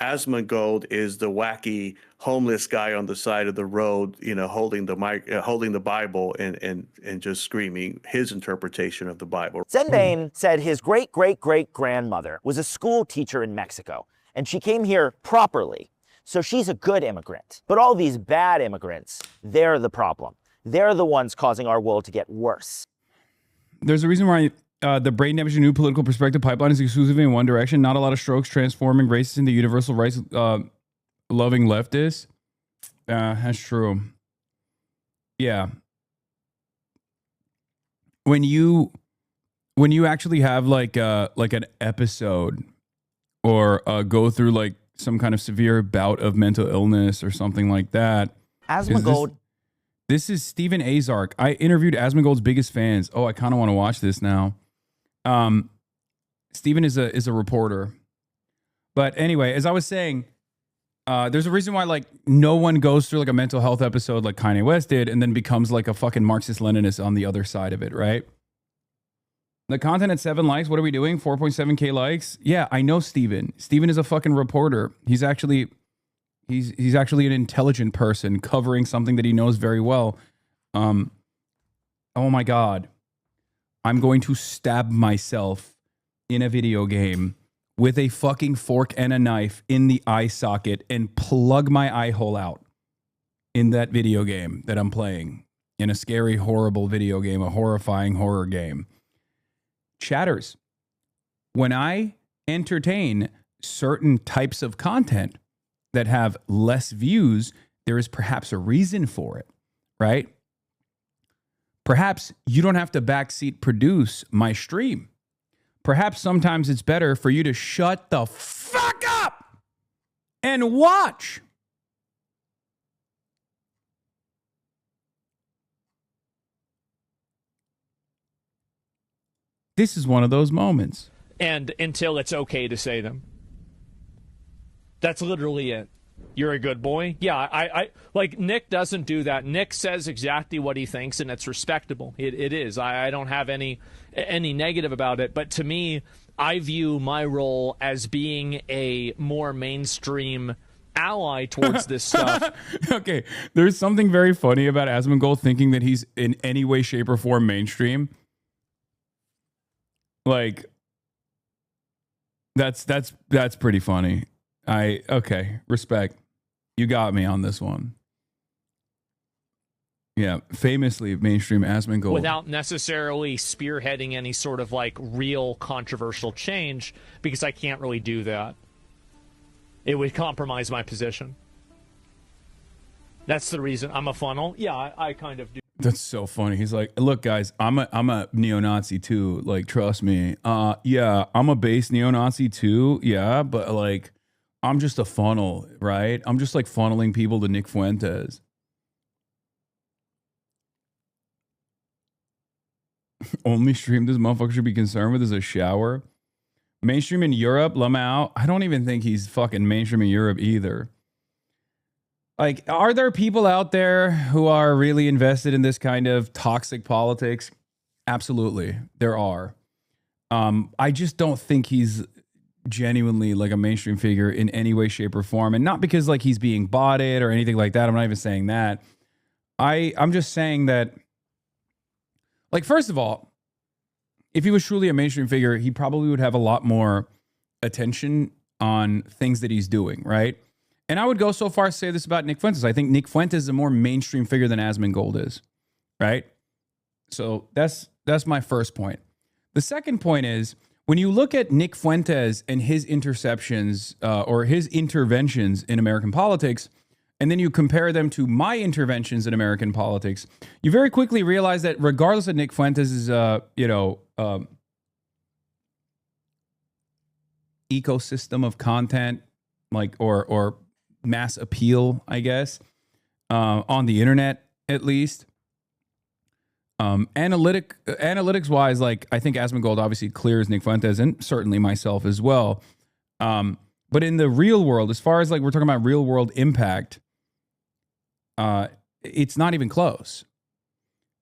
Asmongold is the wacky homeless guy on the side of the road, holding the mic, holding the Bible and just screaming his interpretation of the Bible. Zenbane said his great-great-great-grandmother was a school teacher in Mexico, and she came here properly. So she's a good immigrant. But all these bad immigrants, they're the problem. They're the ones causing our world to get worse. There's a reason why the brain damage new political perspective pipeline is exclusively in one direction. Not a lot of strokes transforming racists into universal rights loving leftists. That's true. Yeah. When you actually have like an episode or go through like some kind of severe bout of mental illness or something like that. Asmongold. This is Stephen Azark. I interviewed Asmongold's biggest fans. Oh, I kind of want to watch this now. Stephen is a reporter. But anyway, as I was saying, there's a reason why like no one goes through like a mental health episode like Kanye West did and then becomes like a fucking Marxist-Leninist on the other side of it, right? The content at 7 likes. What are we doing? 4.7K likes. Yeah, I know Steven. Steven is a fucking reporter. He's actually an intelligent person covering something that he knows very well. Oh my God. I'm going to stab myself in a video game with a fucking fork and a knife in the eye socket and plug my eye hole out in that video game that I'm playing. In a scary, horrible video game, a horrifying horror game. Chatters, when I entertain certain types of content that have less views, there is perhaps a reason for it, right? Perhaps you don't have to backseat produce my stream. Perhaps sometimes it's better for you to shut the fuck up and watch. This is one of those moments. And until it's okay to say them. That's literally it. You're a good boy. Yeah, I like Nick doesn't do that. Nick says exactly what he thinks, and it's respectable. It is. I don't have any negative about it. But to me, I view my role as being a more mainstream ally towards this stuff. Okay, there's something very funny about Asmongold thinking that he's in any way, shape, or form mainstream. Like, that's pretty funny. Okay, respect. You got me on this one. Yeah, famously mainstream Asmongold. Without necessarily spearheading any sort of like real controversial change, because I can't really do that. It would compromise my position. That's the reason. I'm a funnel. Yeah, I kind of do. That's so funny. He's like, look, guys, I'm a neo-Nazi too. Like, trust me. Yeah, I'm a base neo-Nazi too. Yeah, but like, I'm just a funnel, right? I'm just like funneling people to Nick Fuentes. Only stream this motherfucker should be concerned with is a shower. Mainstream in Europe, Lamau. I don't even think he's fucking mainstream in Europe either. Like, are there people out there who are really invested in this kind of toxic politics? Absolutely, there are. I just don't think he's genuinely like a mainstream figure in any way, shape, or form. And not because like he's being botted or anything like that. I'm not even saying that. I'm just saying that, like, first of all, if he was truly a mainstream figure, he probably would have a lot more attention on things that he's doing, right? And I would go so far as to say this about Nick Fuentes. I think Nick Fuentes is a more mainstream figure than Asmongold is, right? So that's my first point. The second point is, when you look at Nick Fuentes and his interceptions or his interventions in American politics, and then you compare them to my interventions in American politics, you very quickly realize that regardless of Nick Fuentes' ecosystem of content, like or mass appeal, I guess, on the internet at least. Analytics wise, like I think Asmongold obviously clears Nick Fuentes and certainly myself as well. But in the real world, as far as like we're talking about real world impact, it's not even close.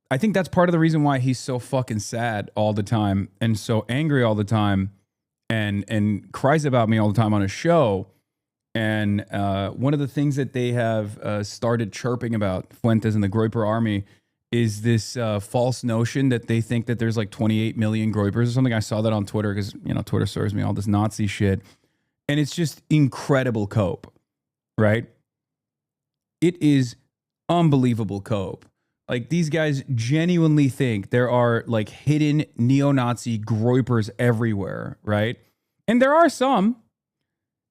I think that's part of the reason why he's so fucking sad all the time and so angry all the time and cries about me all the time on his show. And one of the things that they have started chirping about Fuentes and the Groyper army is this false notion that they think that there's like 28 million Groypers or something. I saw that on Twitter because, you know, Twitter serves me all this Nazi shit. And it's just incredible cope, right? It is unbelievable cope. Like these guys genuinely think there are like hidden neo-Nazi Groypers everywhere, right? And there are some,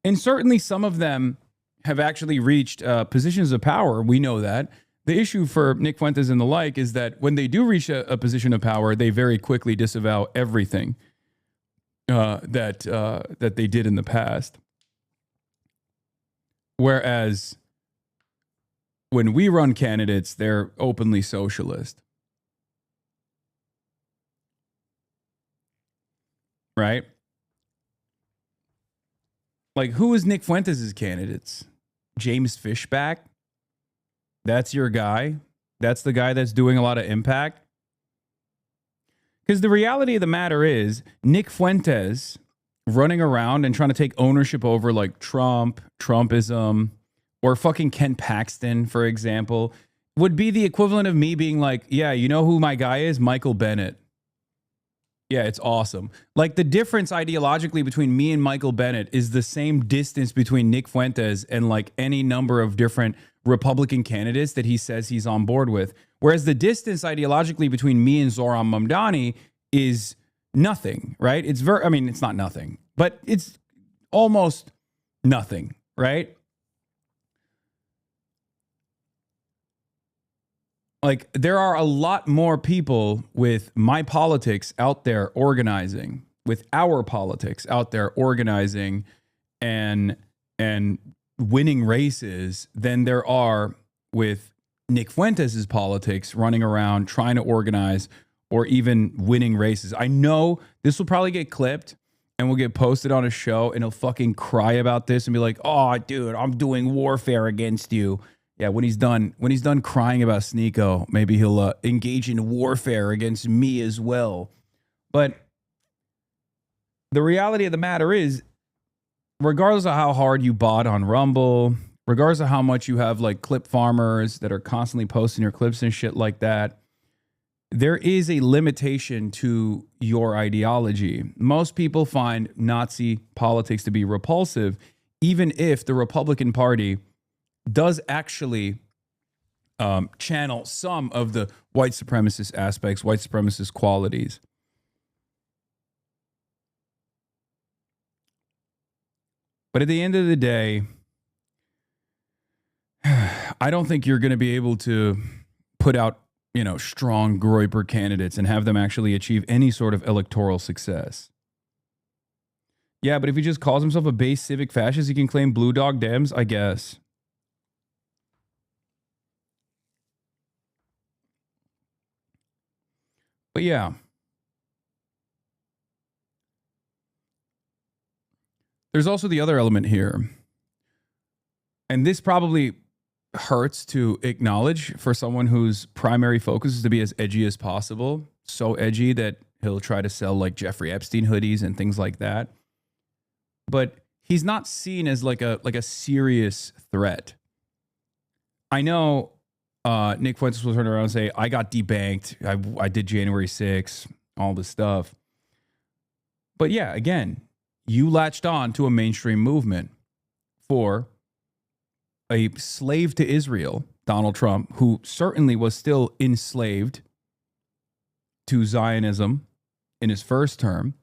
and certainly some of them have actually reached positions of power. We know that. The issue for Nick Fuentes and the like is that when they do reach a position of power, they very quickly disavow everything that they did in the past. Whereas when we run candidates, they're openly socialist. Right? Like, who is Nick Fuentes' candidates? James Fishback? That's your guy? That's the guy that's doing a lot of impact? Because the reality of the matter is, Nick Fuentes running around and trying to take ownership over like Trump, Trumpism, or fucking Ken Paxton, for example, would be the equivalent of me being like, yeah, you know who my guy is? Michael Bennett. Yeah, it's awesome. Like the difference ideologically between me and Michael Bennett is the same distance between Nick Fuentes and like any number of different Republican candidates that he says he's on board with. Whereas the distance ideologically between me and Zoran Mamdani is nothing, right? It's it's not nothing, but it's almost nothing, right? Like there are a lot more people with my politics out there organizing, with our politics out there organizing and winning races than there are with Nick Fuentes' politics running around trying to organize or even winning races. I know this will probably get clipped and will get posted on a show and he'll fucking cry about this and be like, oh, dude, I'm doing warfare against you. Yeah, when he's done crying about Sneeko, maybe he'll engage in warfare against me as well. But the reality of the matter is, regardless of how hard you bought on Rumble, regardless of how much you have like clip farmers that are constantly posting your clips and shit like that, there is a limitation to your ideology. Most people find Nazi politics to be repulsive, even if the Republican Party does actually channel some of the white supremacist aspects, white supremacist qualities. But at the end of the day, I don't think you're going to be able to put out, strong Groyper candidates and have them actually achieve any sort of electoral success. Yeah, but if he just calls himself a base civic fascist, he can claim blue dog Dems, I guess. But yeah. There's also the other element here. And this probably hurts to acknowledge for someone whose primary focus is to be as edgy as possible. So edgy that he'll try to sell like Jeffrey Epstein hoodies and things like that. But he's not seen as like a serious threat. I know Nick Fuentes will turn around and say, I got debanked. I did January 6th, all this stuff. But yeah, again, you latched on to a mainstream movement for a slave to Israel, Donald Trump, who certainly was still enslaved to Zionism in his first term.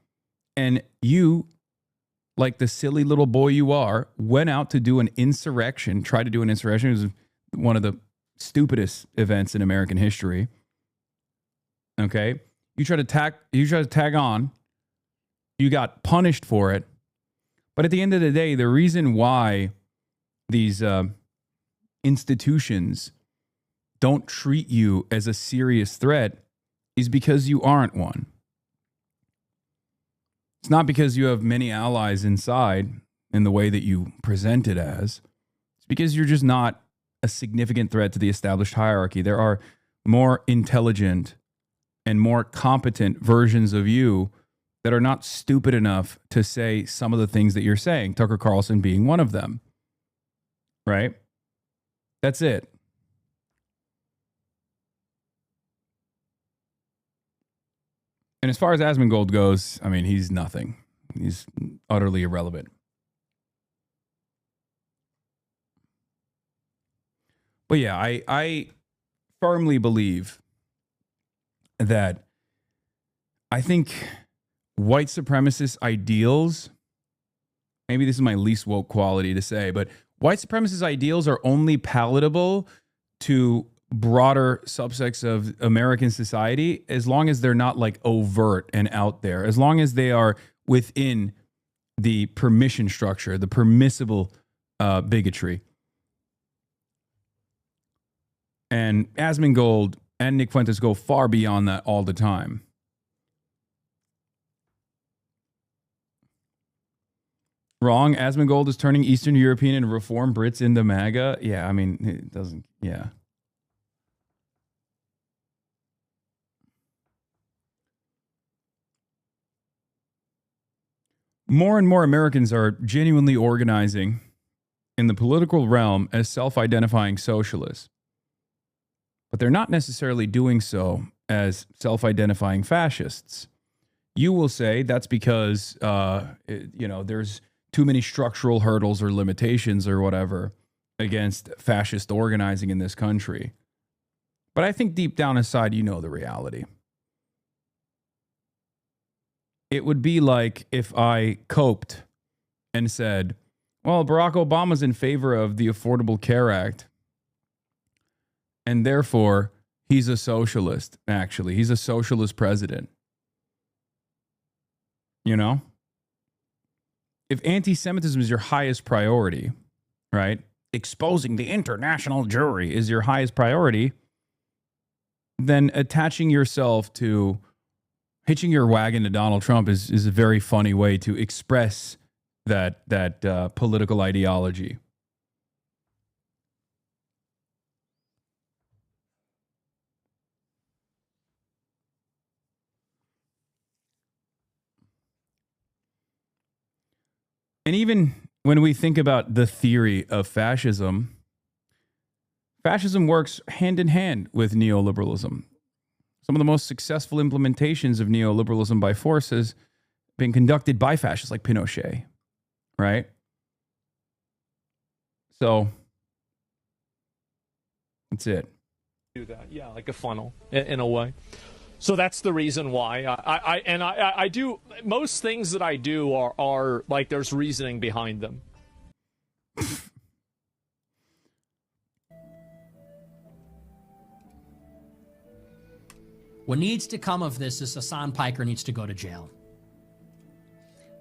And you, like the silly little boy you are, went out to do an insurrection, tried to do an insurrection. It was one of the stupidest events in American history. Okay? You try to tag on. You got punished for it. But at the end of the day, the reason why these institutions don't treat you as a serious threat is because you aren't one. It's not because you have many allies inside in the way that you present it as. It's because you're just not a significant threat to the established hierarchy. There are more intelligent and more competent versions of you that are not stupid enough to say some of the things that you're saying, Tucker Carlson being one of them. Right? That's it. And as far as Asmongold goes, I mean, he's nothing. He's utterly irrelevant. But yeah, I firmly believe that I think white supremacist ideals, maybe this is my least woke quality to say, but white supremacist ideals are only palatable to broader subsects of American society as long as they're not like overt and out there, as long as they are within the permission structure, the permissible bigotry. And Asmongold and Nick Fuentes go far beyond that all the time. Wrong. Asmongold is turning Eastern European and Reform Brits into MAGA. Yeah, I mean, it doesn't, yeah. More and more Americans are genuinely organizing in the political realm as self-identifying socialists. But they're not necessarily doing so as self-identifying fascists. You will say that's because, there's too many structural hurdles or limitations or whatever against fascist organizing in this country. But I think deep down inside, you know the reality. It would be like if I coped and said, well, Barack Obama's in favor of the Affordable Care Act, and therefore he's a socialist, actually. He's a socialist president. You know? If anti-Semitism is your highest priority, right? Exposing the international jury is your highest priority, then attaching yourself to hitching your wagon to Donald Trump is a very funny way to express that political ideology. And even when we think about the theory of fascism, fascism works hand in hand with neoliberalism. Some of the most successful implementations of neoliberalism by force has been conducted by fascists like Pinochet, right? So that's it. Do that, yeah, like a funnel in a way. So that's the reason why I do most things that I do are like there's reasoning behind them. What needs to come of this is Hasan Piker needs to go to jail.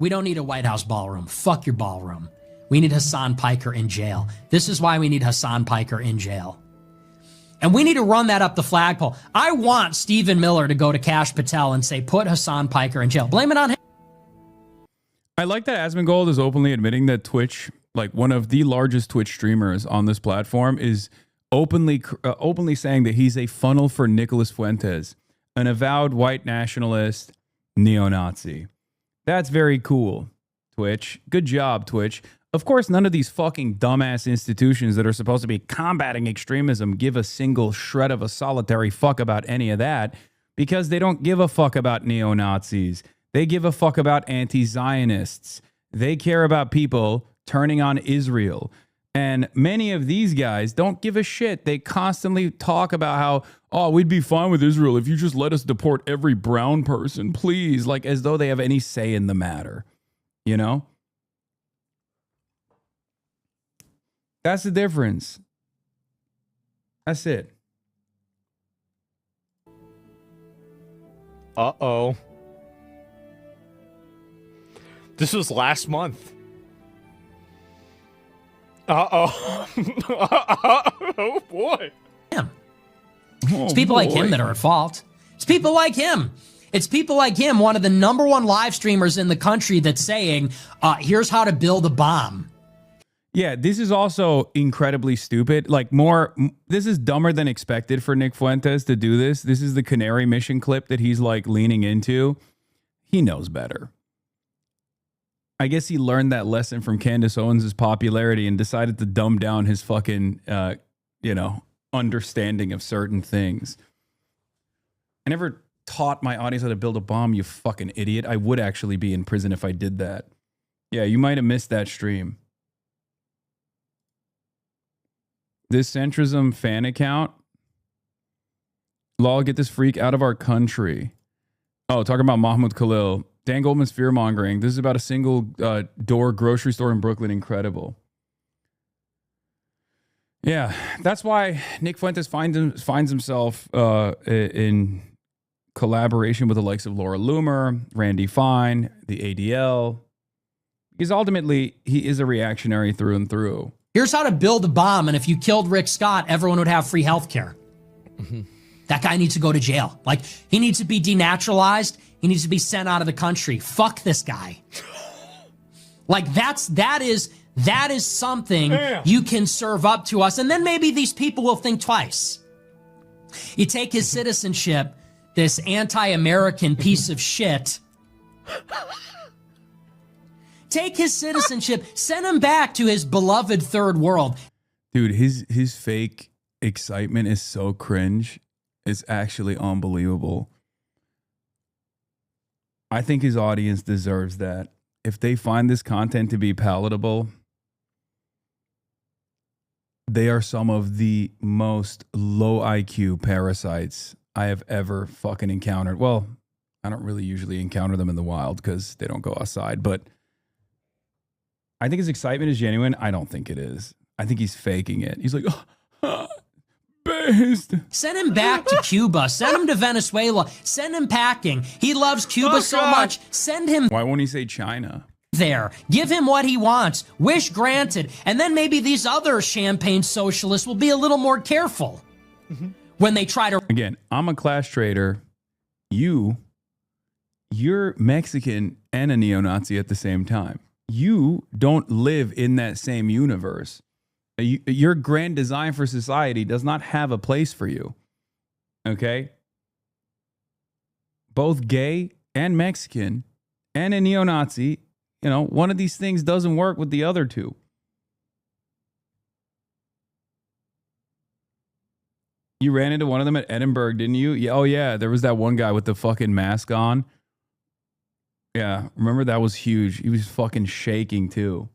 We don't need a White House ballroom. Fuck your ballroom. We need Hasan Piker in jail. This is why we need Hasan Piker in jail. And we need to run that up the flagpole. I want Stephen Miller to go to Kash Patel and say, put Hasan Piker in jail. Blame it on him. I like that Asmongold is openly admitting that Twitch, like one of the largest Twitch streamers on this platform, is openly saying that he's a funnel for Nicholas Fuentes, an avowed white nationalist neo-Nazi. That's very cool, Twitch. Good job, Twitch. Of course, none of these fucking dumbass institutions that are supposed to be combating extremism give a single shred of a solitary fuck about any of that because they don't give a fuck about neo-Nazis. They give a fuck about anti-Zionists. They care about people turning on Israel. And many of these guys don't give a shit. They constantly talk about how, oh, we'd be fine with Israel if you just let us deport every brown person, please. Like as though they have any say in the matter, you know? That's the difference. That's it. Uh-oh. This was last month. Uh-oh. Oh, boy. It's people like him that are at fault. It's people like him. It's people like him, one of the #1 live streamers in the country, that's saying, here's how to build a bomb. Yeah, this is also incredibly stupid. Like this is dumber than expected for Nick Fuentes to do this. This is the Canary Mission clip that he's like leaning into. He knows better. I guess he learned that lesson from Candace Owens' popularity and decided to dumb down his fucking, understanding of certain things. I never taught my audience how to build a bomb, you fucking idiot. I would actually be in prison if I did that. Yeah, you might have missed that stream. This centrism fan account. Lol, get this freak out of our country. Oh, talking about Mahmoud Khalil. Dan Goldman's fear-mongering. This is about a single door grocery store in Brooklyn. Incredible. Yeah, that's why Nick Fuentes finds himself in collaboration with the likes of Laura Loomer, Randy Fine, the ADL. Because ultimately, he is a reactionary through and through. Here's how to build a bomb, and if you killed Rick Scott, everyone would have free health care. That guy needs to go to jail. Like, he needs to be denaturalized. He needs to be sent out of the country. Fuck this guy. Like, that is something you can serve up to us, and then maybe these people will think twice. You take his citizenship, this anti-American piece of shit. Take his citizenship, send him back to his beloved third world. Dude, his fake excitement is so cringe. It's actually unbelievable. I think his audience deserves that. If they find this content to be palatable, they are some of the most low IQ parasites I have ever fucking encountered. Well, I don't really usually encounter them in the wild because they don't go outside, but I think his excitement is genuine. I don't think it is. I think he's faking it. He's like, based. Send him back to Cuba. Send him to Venezuela. Send him packing. He loves Cuba so much. Send him. Why won't he say China? There. Give him what he wants. Wish granted. And then maybe these other champagne socialists will be a little more careful when they try to. Again, I'm a class traitor. You're Mexican and a neo-Nazi at the same time. You don't live in that same universe. Your grand design for society does not have a place for you. Okay? Both gay and Mexican and a neo-Nazi, one of these things doesn't work with the other two. You ran into one of them at Edinburgh, didn't you? Yeah, oh, yeah. There was that one guy with the fucking mask on. Yeah, remember that was huge. He was fucking shaking too.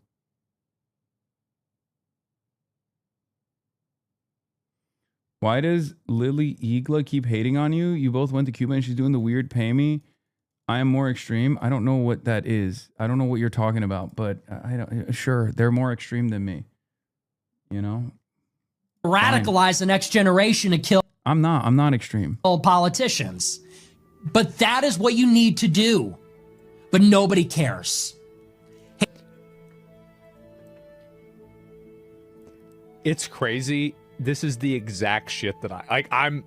Why does Lily Igla keep hating on you? You both went to Cuba and she's doing the weird pay me. I am more extreme. I don't know what that is. I don't know what you're talking about, but sure, they're more extreme than me. Radicalize the next generation to kill. I'm not extreme. Politicians. But that is what you need to do. But nobody cares. It's crazy. This is the exact shit that I'm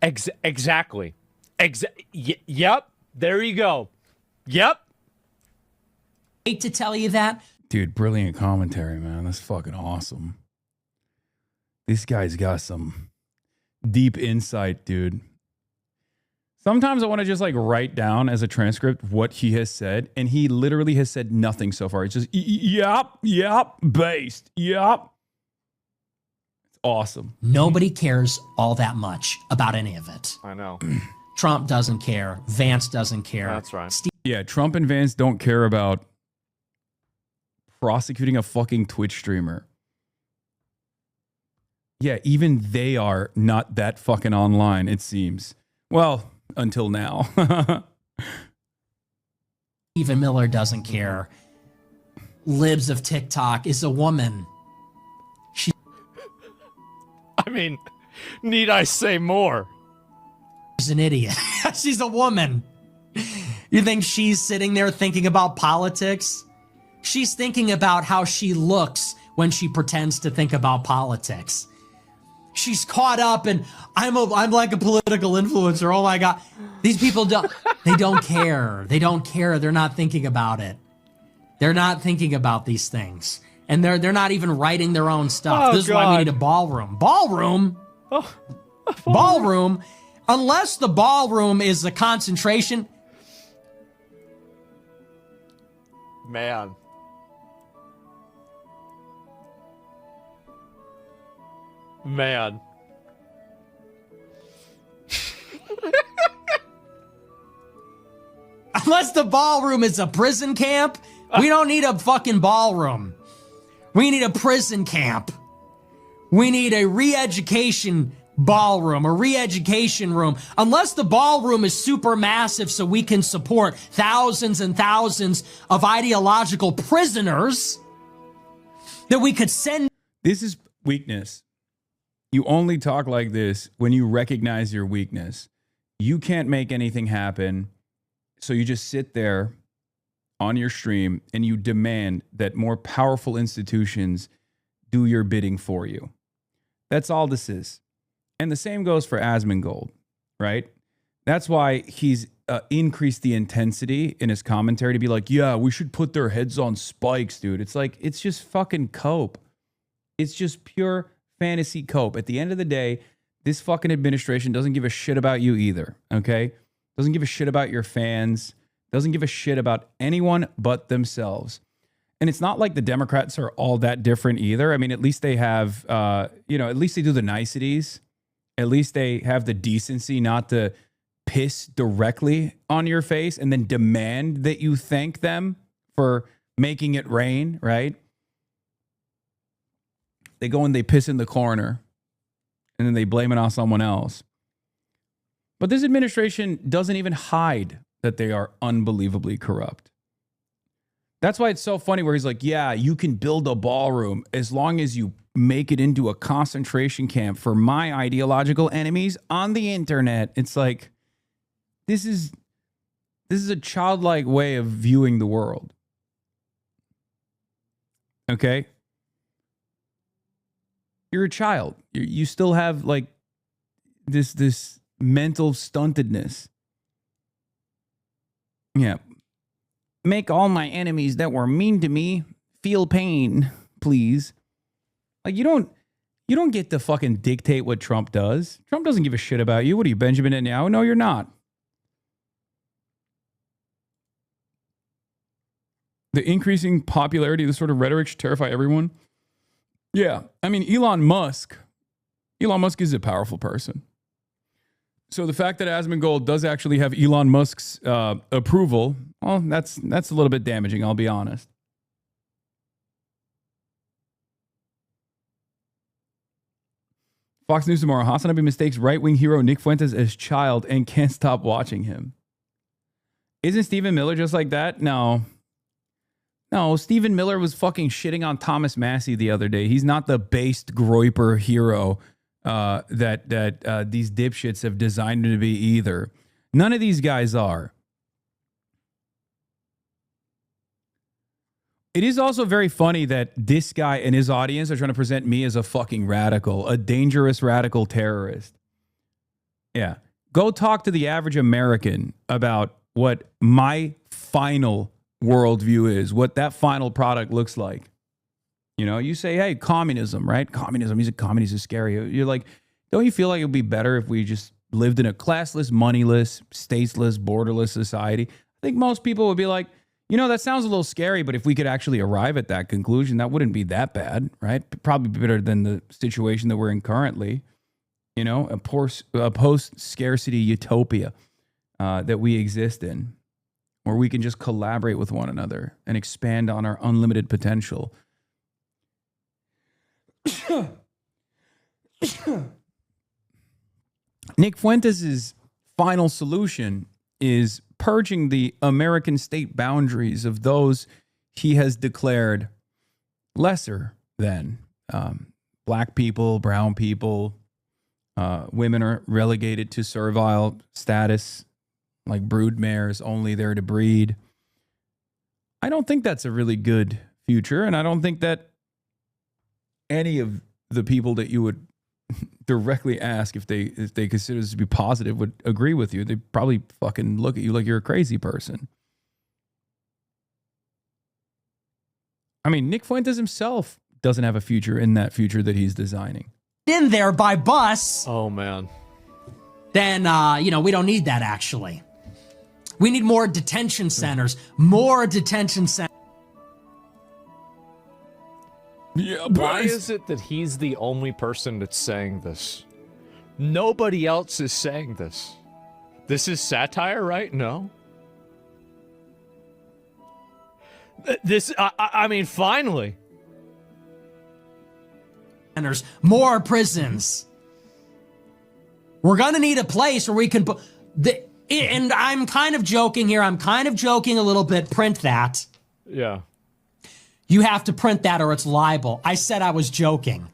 exactly. Yep. There you go. Yep. Hate to tell you that. Dude, brilliant commentary, man. That's fucking awesome. This guy's got some deep insight, dude. Sometimes I want to just write down as a transcript what he has said, and he literally has said nothing so far. It's just, yep, based, yep. It's awesome. Nobody cares all that much about any of it. I know. Trump doesn't care. Vance doesn't care. That's right. Yeah, Trump and Vance don't care about prosecuting a fucking Twitch streamer. Yeah, even they are not that fucking online, it seems. Well, until now. Stephen Miller doesn't care. Libs of TikTok is a woman. I mean, need I say more? She's an idiot. She's a woman. You think she's sitting there thinking about politics? She's thinking about how she looks when she pretends to think about politics. She's caught up and I'm like a political influencer. Oh my God. These people don't care. They don't care. They're not thinking about it. They're not thinking about these things. And they're not even writing their own stuff. Oh, this is why we need a ballroom. Ballroom? Oh, ballroom? Unless the ballroom is a concentration. Man. Man. Unless the ballroom is a prison camp, we don't need a fucking ballroom. We need a prison camp. We need a re-education ballroom, a re-education room. Unless the ballroom is super massive so we can support thousands and thousands of ideological prisoners that we could send. This is weakness. You only talk like this when you recognize your weakness. You can't make anything happen, so you just sit there on your stream and you demand that more powerful institutions do your bidding for you. That's all this is. And the same goes for Asmongold, right? That's why he's increased the intensity in his commentary to be like, yeah, we should put their heads on spikes, dude. It's like, it's just fucking cope. It's just pure fantasy cope. At the end of the day, this fucking administration doesn't give a shit about you either, okay? Doesn't give a shit about your fans. Doesn't give a shit about anyone but themselves. And it's not like the Democrats are all that different either. I mean, at least they have, at least they do the niceties. At least they have the decency not to piss directly on your face and then demand that you thank them for making it rain, right? They go and they piss in the corner and then they blame it on someone else. But this administration doesn't even hide that they are unbelievably corrupt. That's why it's so funny where he's like, yeah, you can build a ballroom as long as you make it into a concentration camp for my ideological enemies on the internet. It's like, this is a childlike way of viewing the world. Okay? You're a child. You still have like this mental stuntedness. Yeah. Make all my enemies that were mean to me feel pain, please. Like you don't get to fucking dictate what Trump does. Trump doesn't give a shit about you. What are you, Benjamin Netanyahu? No, you're not. The increasing popularity of this sort of rhetoric should terrify everyone. Yeah. I mean, Elon Musk is a powerful person. So the fact that Asmongold does actually have Elon Musk's approval, well, that's a little bit damaging, I'll be honest. Fox News tomorrow. HasanAbi mistakes right-wing hero Nick Fuentes as child and can't stop watching him. Isn't Stephen Miller just like that? No, Stephen Miller was fucking shitting on Thomas Massey the other day. He's not the based groiper hero that these dipshits have designed him to be either. None of these guys are. It is also very funny that this guy and his audience are trying to present me as a fucking radical, a dangerous radical terrorist. Yeah. Go talk to the average American about what my final worldview is, what that final product looks like. You know, you say, hey, communism, right? Communism, he's a communist is scary. You're like, don't you feel like it would be better if we just lived in a classless, moneyless, stateless, borderless society? I think most people would be like, you know, that sounds a little scary, but if we could actually arrive at that conclusion, that wouldn't be that bad, right? Probably better than the situation that we're in currently. You know, a post-scarcity utopia that we exist in, where we can just collaborate with one another and expand on our unlimited potential. Nick Fuentes' final solution is purging the American state boundaries of those he has declared lesser than. Black people, brown people, women are relegated to servile status, like brood mares, only there to breed. I don't think that's a really good future, and I don't think that any of the people that you would directly ask if they consider this to be positive would agree with you. They probably fucking look at you like you're a crazy person. I mean, Nick Fuentes himself doesn't have a future in that future that he's designing. In there by bus. Oh, man. Then, we don't need that, actually. We need more detention centers. More detention centers. Yeah, why is it that he's the only person that's saying this? Nobody else is saying this. This is satire, right? No. I mean, finally. Centers, more prisons. We're going to need a place where we can put... And I'm kind of joking here. I'm kind of joking a little bit. Print that. Yeah. You have to print that or it's libel. I said I was joking.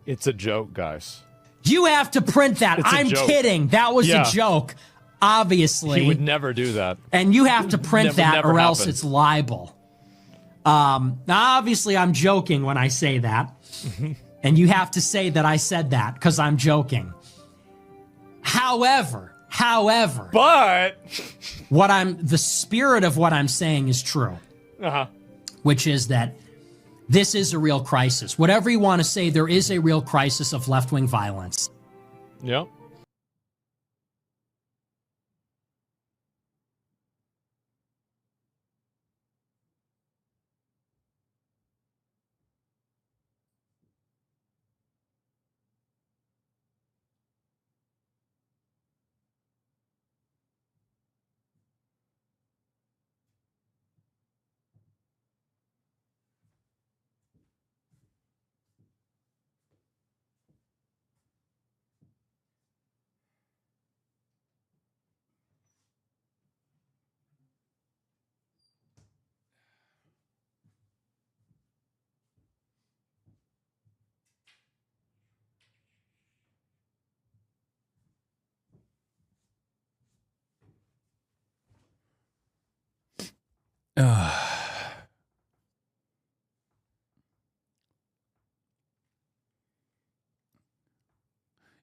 It's a joke, guys. You have to print that. I'm kidding. That was a joke, obviously. He would never do that. And you have to print that or else happen. it's libel. Now, obviously, I'm joking when I say that. And you have to say that I said that because I'm joking. However, but the spirit of what I'm saying is true. Uh-huh. Which is that this is a real crisis. Whatever you want to say, there is a real crisis of left-wing violence. Yep.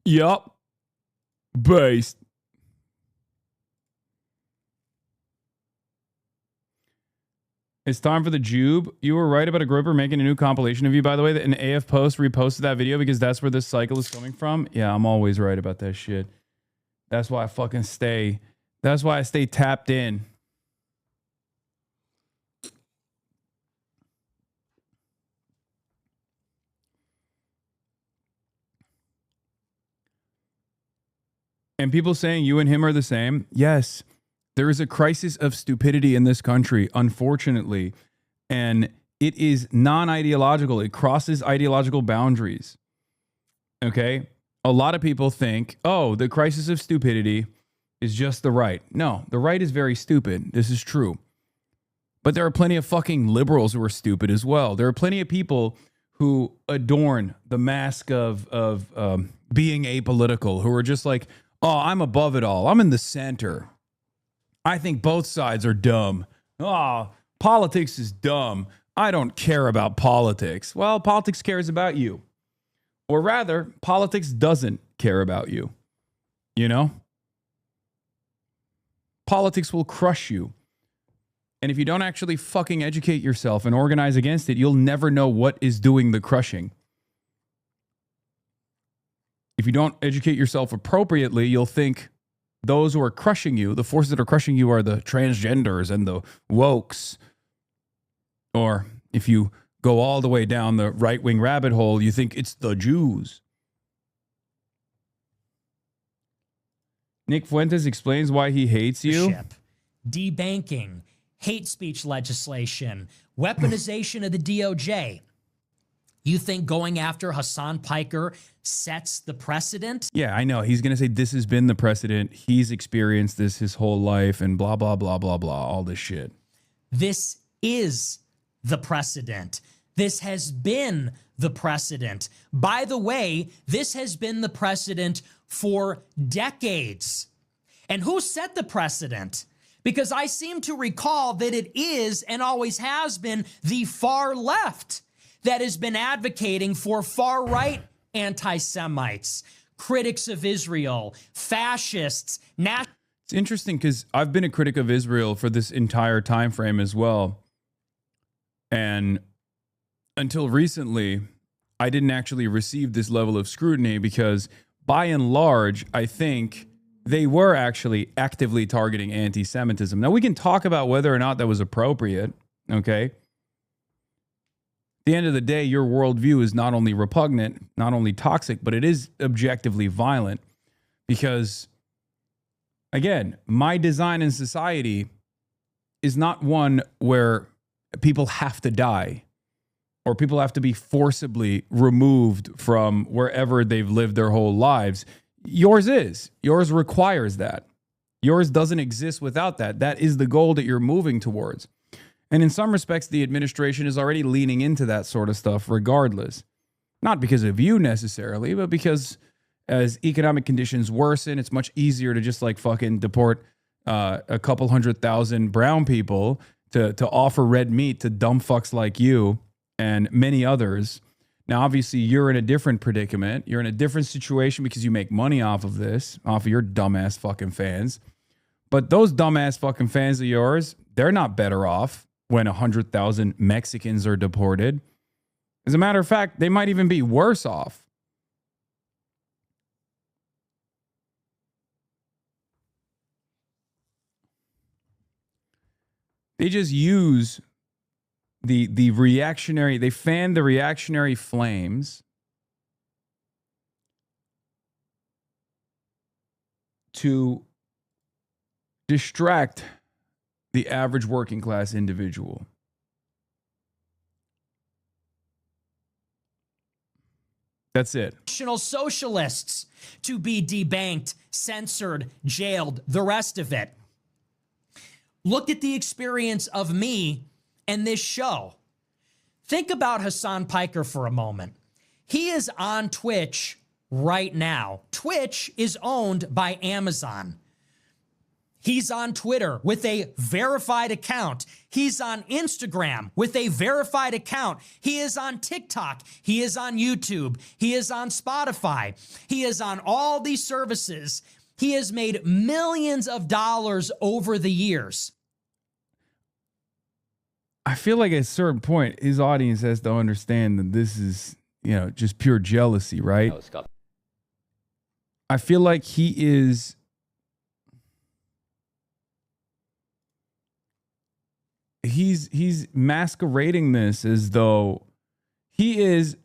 Yup. Based. It's time for the Jube. You were right about a grouper making a new compilation of you, by the way. An AF Post reposted that video because that's where this cycle is coming from. Yeah, I'm always right about that shit. That's why I fucking stay. That's why I stay tapped in. And people saying you and him are the same. Yes, there is a crisis of stupidity in this country, unfortunately. And it is non-ideological. It crosses ideological boundaries. Okay? A lot of people think, oh, the crisis of stupidity is just the right. No, the right is very stupid. This is true. But there are plenty of fucking liberals who are stupid as well. There are plenty of people who adorn the mask of being apolitical, who are just like, oh, I'm above it all. I'm in the center. I think both sides are dumb. Oh, politics is dumb. I don't care about politics. Well, politics cares about you. Or rather, politics doesn't care about you. You know? Politics will crush you. And if you don't actually fucking educate yourself and organize against it, you'll never know what is doing the crushing. If you don't educate yourself appropriately, you'll think those who are crushing you, the forces that are crushing you, are the transgenders and the wokes. Or if you go all the way down the right-wing rabbit hole, you think it's the Jews. Nick Fuentes explains why he hates you. Debanking, hate speech legislation, weaponization of the DOJ. You think going after Hasan Piker sets the precedent? Yeah, I know. He's going to say this has been the precedent. He's experienced this his whole life and blah, blah, blah, blah, blah, all this shit. This is the precedent. This has been the precedent. By the way, this has been the precedent for decades. And who set the precedent? Because I seem to recall that it is and always has been the far left that has been advocating for far-right anti-Semites, critics of Israel, fascists. It's interesting because I've been a critic of Israel for this entire time frame as well. And until recently, I didn't actually receive this level of scrutiny because by and large, I think they were actually actively targeting anti-Semitism. Now, we can talk about whether or not that was appropriate, okay? At the end of the day, your worldview is not only repugnant, not only toxic, but it is objectively violent because, again, my design in society is not one where people have to die or people have to be forcibly removed from wherever they've lived their whole lives. Yours is. Yours requires that. Yours doesn't exist without that. That is the goal that you're moving towards. And in some respects, the administration is already leaning into that sort of stuff regardless. Not because of you necessarily, but because as economic conditions worsen, it's much easier to just like fucking deport a couple 100,000 brown people to offer red meat to dumb fucks like you and many others. Now, obviously, you're in a different predicament. You're in a different situation because you make money off of this, off of your dumbass fucking fans. But those dumbass fucking fans of yours, they're not better off when 100,000 Mexicans are deported. As a matter of fact, they might even be worse off. They just use the reactionary, they fan the reactionary flames to distract the average working class individual. That's it. National Socialists to be debanked, censored, jailed, the rest of it. Look at the experience of me and this show. Think about Hasan Piker for a moment. He is on Twitch right now. Twitch is owned by Amazon. He's on Twitter with a verified account. He's on Instagram with a verified account. He is on TikTok. He is on YouTube. He is on Spotify. He is on all these services. He has made millions of dollars over the years. I feel like at a certain point, his audience has to understand that this is, just pure jealousy, right? I feel like he is... He's masquerading this as though he is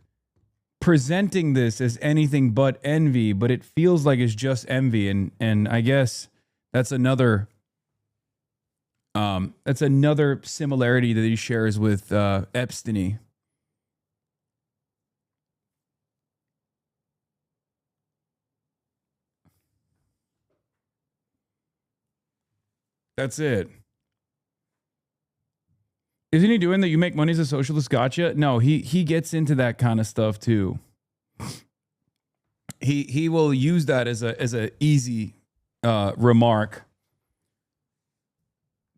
presenting this as anything but envy, but it feels like it's just envy. And I guess that's another similarity that he shares with Epstein. That's it. Isn't he doing that? You make money as a socialist, gotcha? No, he gets into that kind of stuff too. He will use that as a easy remark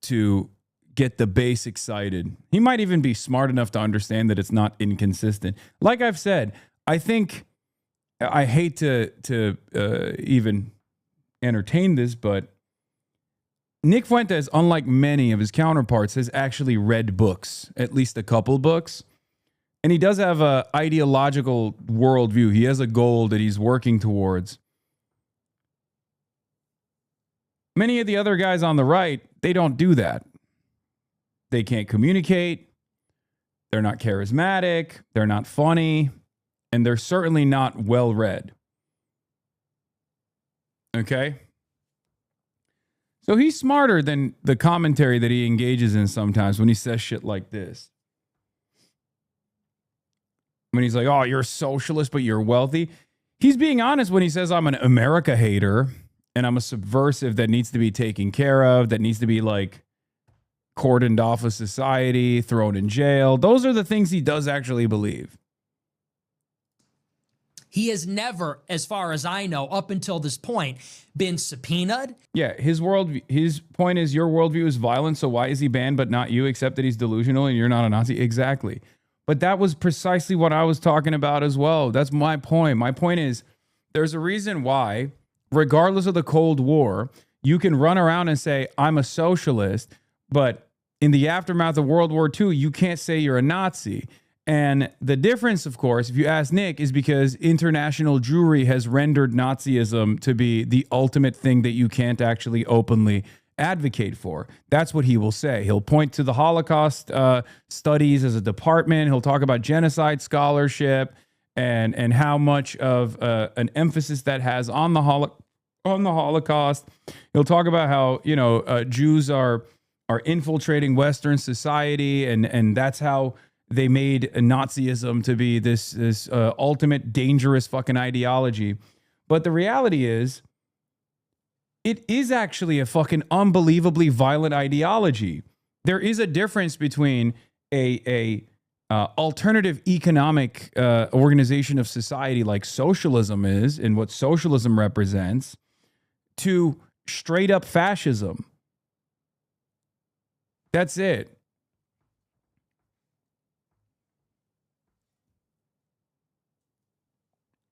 to get the base excited. He might even be smart enough to understand that it's not inconsistent. Like I've said, I think I hate to even entertain this, but Nick Fuentes, unlike many of his counterparts, has actually read books, at least a couple books. And he does have an ideological worldview. He has a goal that he's working towards. Many of the other guys on the right, they don't do that. They can't communicate. They're not charismatic. They're not funny. And they're certainly not well-read. Okay? So he's smarter than the commentary that he engages in sometimes when he says shit like this. When he's like, oh, you're a socialist, but you're wealthy. He's being honest when he says I'm an America hater and I'm a subversive that needs to be taken care of, that needs to be like cordoned off of society, thrown in jail. Those are the things he does actually believe. He has never, as far as I know, up until this point, been subpoenaed. Yeah, his point is your worldview is violent, so why is he banned but not you, except that he's delusional and you're not a Nazi? Exactly. But that was precisely what I was talking about as well. That's my point. My point is there's a reason why, regardless of the Cold War, you can run around and say, I'm a socialist, but in the aftermath of World War II, you can't say you're a Nazi. And the difference, of course, if you ask Nick, is because international Jewry has rendered Nazism to be the ultimate thing that you can't actually openly advocate for. That's what he will say. He'll point to the Holocaust studies as a department. He'll talk about genocide scholarship and how much of an emphasis that has on the Holocaust. He'll talk about how Jews are infiltrating Western society, and that's how they made Nazism to be this ultimate dangerous fucking ideology. But the reality is, it is actually a fucking unbelievably violent ideology. There is a difference between a alternative economic organization of society like socialism is, and what socialism represents, to straight up fascism. That's it.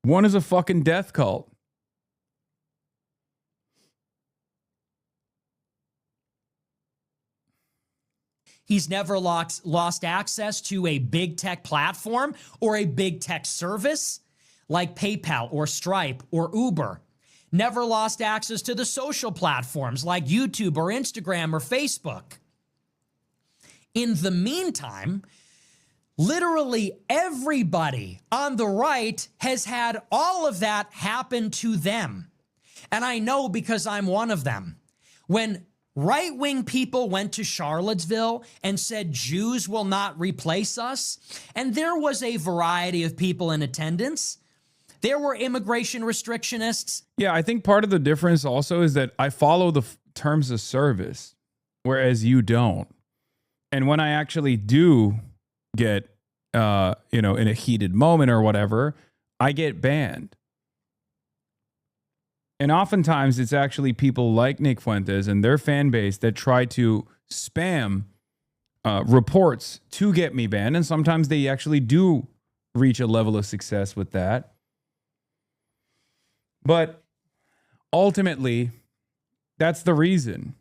One is a fucking death cult. He's never lost access to a big tech platform or a big tech service like PayPal or Stripe or Uber. Never lost access to the social platforms like YouTube or Instagram or Facebook. In the meantime, literally everybody on the right has had all of that happen to them. And I know because I'm one of them. When right-wing people went to Charlottesville and said Jews will not replace us, and there was a variety of people in attendance. There were immigration restrictionists. Yeah, I think part of the difference also is that I follow the terms of service, whereas you don't. And when I actually do get, in a heated moment or whatever, I get banned. And oftentimes it's actually people like Nick Fuentes and their fan base that try to spam reports to get me banned. And sometimes they actually do reach a level of success with that. But ultimately, that's the reason.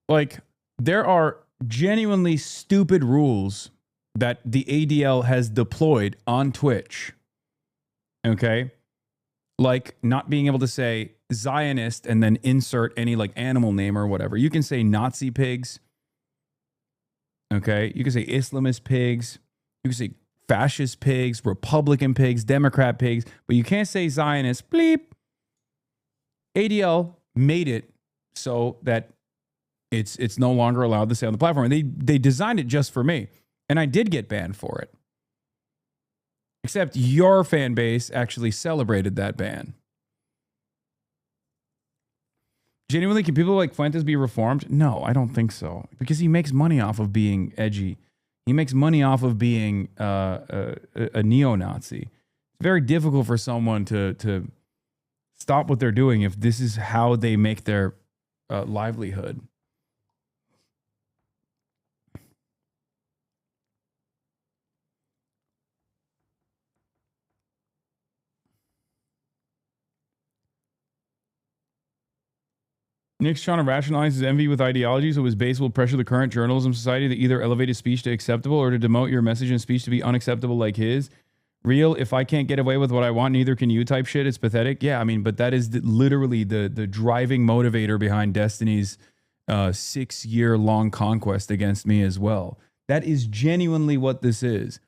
Like, there are genuinely stupid rules that the ADL has deployed on Twitch. Okay? Like not being able to say Zionist and then insert any like animal name or whatever. You can say Nazi pigs. Okay? You can say Islamist pigs. You can say fascist pigs, Republican pigs, Democrat pigs, but you can't say Zionist. Bleep. ADL made it so that it's no longer allowed to say on the platform. And they designed it just for me. And I did get banned for it. Except your fan base actually celebrated that ban. Genuinely, can people like Fuentes be reformed? No, I don't think so. Because he makes money off of being edgy. He makes money off of being a neo-Nazi. It's very difficult for someone to stop what they're doing if this is how they make their livelihood. Nick's trying to rationalize his envy with ideology, so his base will pressure the current journalism society to either elevate his speech to acceptable or to demote your message and speech to be unacceptable like his. Real, if I can't get away with what I want, neither can you type shit. It's pathetic. Yeah, I mean, but that is literally the driving motivator behind Destiny's 6-year-long conquest against me as well. That is genuinely what this is.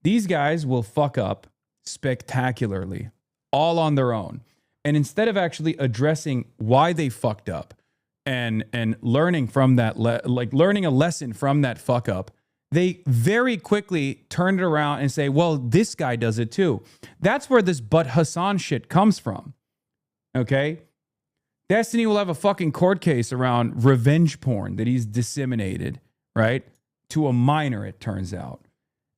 These guys will fuck up spectacularly, all on their own. And instead of actually addressing why they fucked up and learning from that, learning a lesson from that fuck up, they very quickly turn it around and say, well, this guy does it too. That's where this but Hasan shit comes from. Okay? Destiny will have a fucking court case around revenge porn that he's disseminated, right? to a minor, it turns out.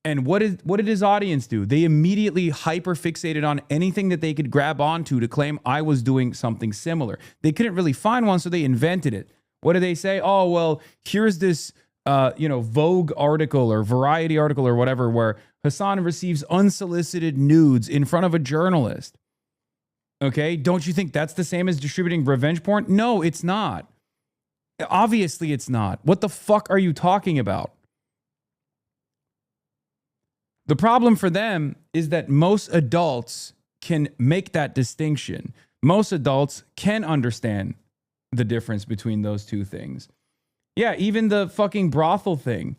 And what did his audience do? They immediately hyper-fixated on anything that they could grab onto to claim I was doing something similar. They couldn't really find one, so they invented it. What do they say? Oh, well, here's this Vogue article or Variety article or whatever where Hasan receives unsolicited nudes in front of a journalist. Okay, don't you think that's the same as distributing revenge porn? No, it's not. Obviously, it's not. What the fuck are you talking about? The problem for them is that most adults can make that distinction. Most adults can understand the difference between those two things. Yeah, even the fucking brothel thing.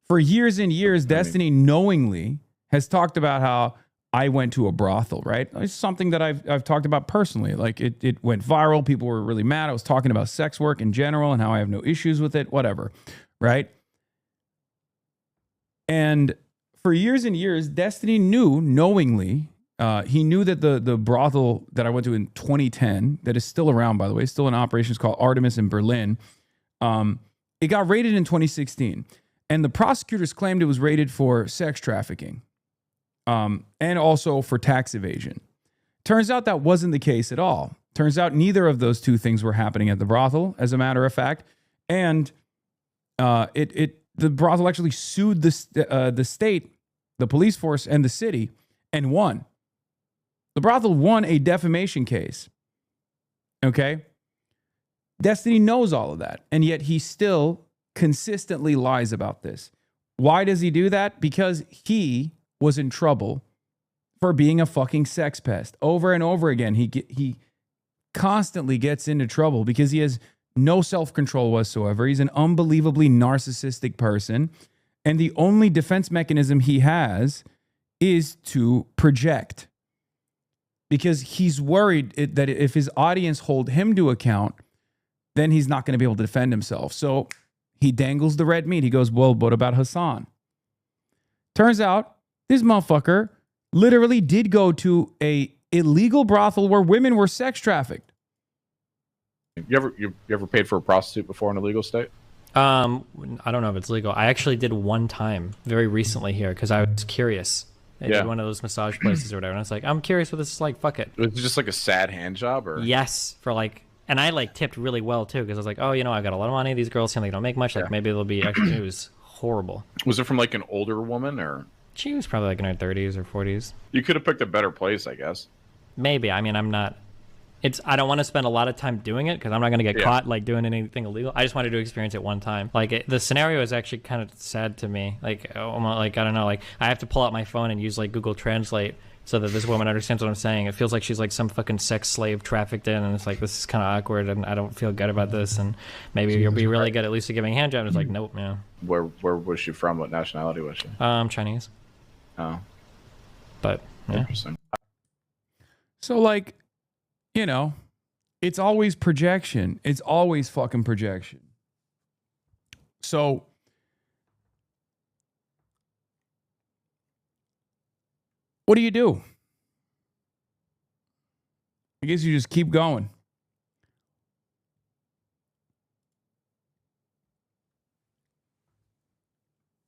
For years and years, Destiny knowingly has talked about how I went to a brothel, right? It's something that I've talked about personally. Like it went viral. People were really mad. I was talking about sex work in general and how I have no issues with it, whatever, right? And for years and years, Destiny knew knowingly, he knew that the brothel that I went to in 2010, that is still around, by the way, still in operation, is called Artemis in Berlin. It got raided in 2016. And the prosecutors claimed it was raided for sex trafficking and also for tax evasion. Turns out that wasn't the case at all. Turns out neither of those two things were happening at the brothel, as a matter of fact. And the brothel actually sued the state, the police force, and the city, and won. The brothel won a defamation case. Okay? Destiny knows all of that, and yet he still consistently lies about this. Why does he do that? Because he was in trouble for being a fucking sex pest. Over and over again, he constantly gets into trouble because he has no self-control whatsoever. He's an unbelievably narcissistic person. And the only defense mechanism he has is to project. Because he's worried that if his audience hold him to account, then he's not going to be able to defend himself. So he dangles the red meat. He goes, well, what about Hasan? Turns out this motherfucker literally did go to a illegal brothel where women were sex trafficked. You ever paid for a prostitute before in a legal state? I don't know if it's legal. I actually did one time very recently here because I was curious. I did one of those massage places or whatever. And I was like, I'm curious what this is like. Fuck it. Was it just like a sad hand job? Or yes, for like, and I like tipped really well too because I was like, oh, I got a lot of money. These girls seem like they don't make much. Like maybe they'll be. Actually, it was horrible. Was it from like an older woman or? She was probably like in her 30s or 40s. You could have picked a better place, I guess. Maybe. I mean, I'm not. I don't want to spend a lot of time doing it because I'm not going to get caught like doing anything illegal. I just wanted to experience it one time. Like the scenario is actually kind of sad to me. Like, I don't know. Like I have to pull out my phone and use like Google Translate so that this woman understands what I'm saying. It feels like she's like some fucking sex slave trafficked in, and it's like this is kind of awkward, and I don't feel good about this. And maybe you'll be really good at least at giving a hand job. It's like, nope, man. Where was she from? What nationality was she? Chinese. Oh, but yeah. Interesting. So like, it's always projection. It's always fucking projection. So what do? I guess you just keep going.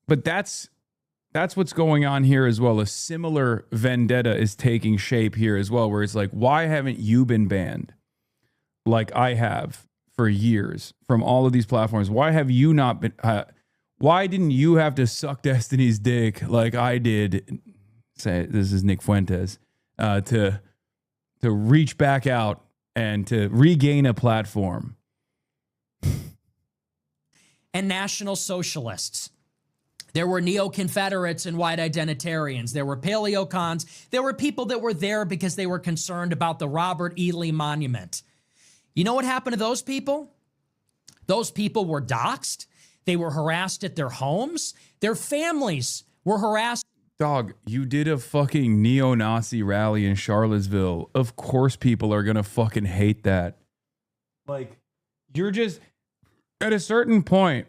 But that's what's going on here as well. A similar vendetta is taking shape here as well, where it's like, why haven't you been banned like I have for years from all of these platforms? Why have you not been? Why didn't you have to suck Destiny's dick like I did? Say this is Nick Fuentes to reach back out and to regain a platform. And National Socialists. There were neo-Confederates and white identitarians. There were paleocons. There were people that were there because they were concerned about the Robert E. Lee Monument. You know what happened to those people? Those people were doxxed. They were harassed at their homes. Their families were harassed. Dog, you did a fucking neo-Nazi rally in Charlottesville. Of course people are going to fucking hate that. Like, you're just, at a certain point,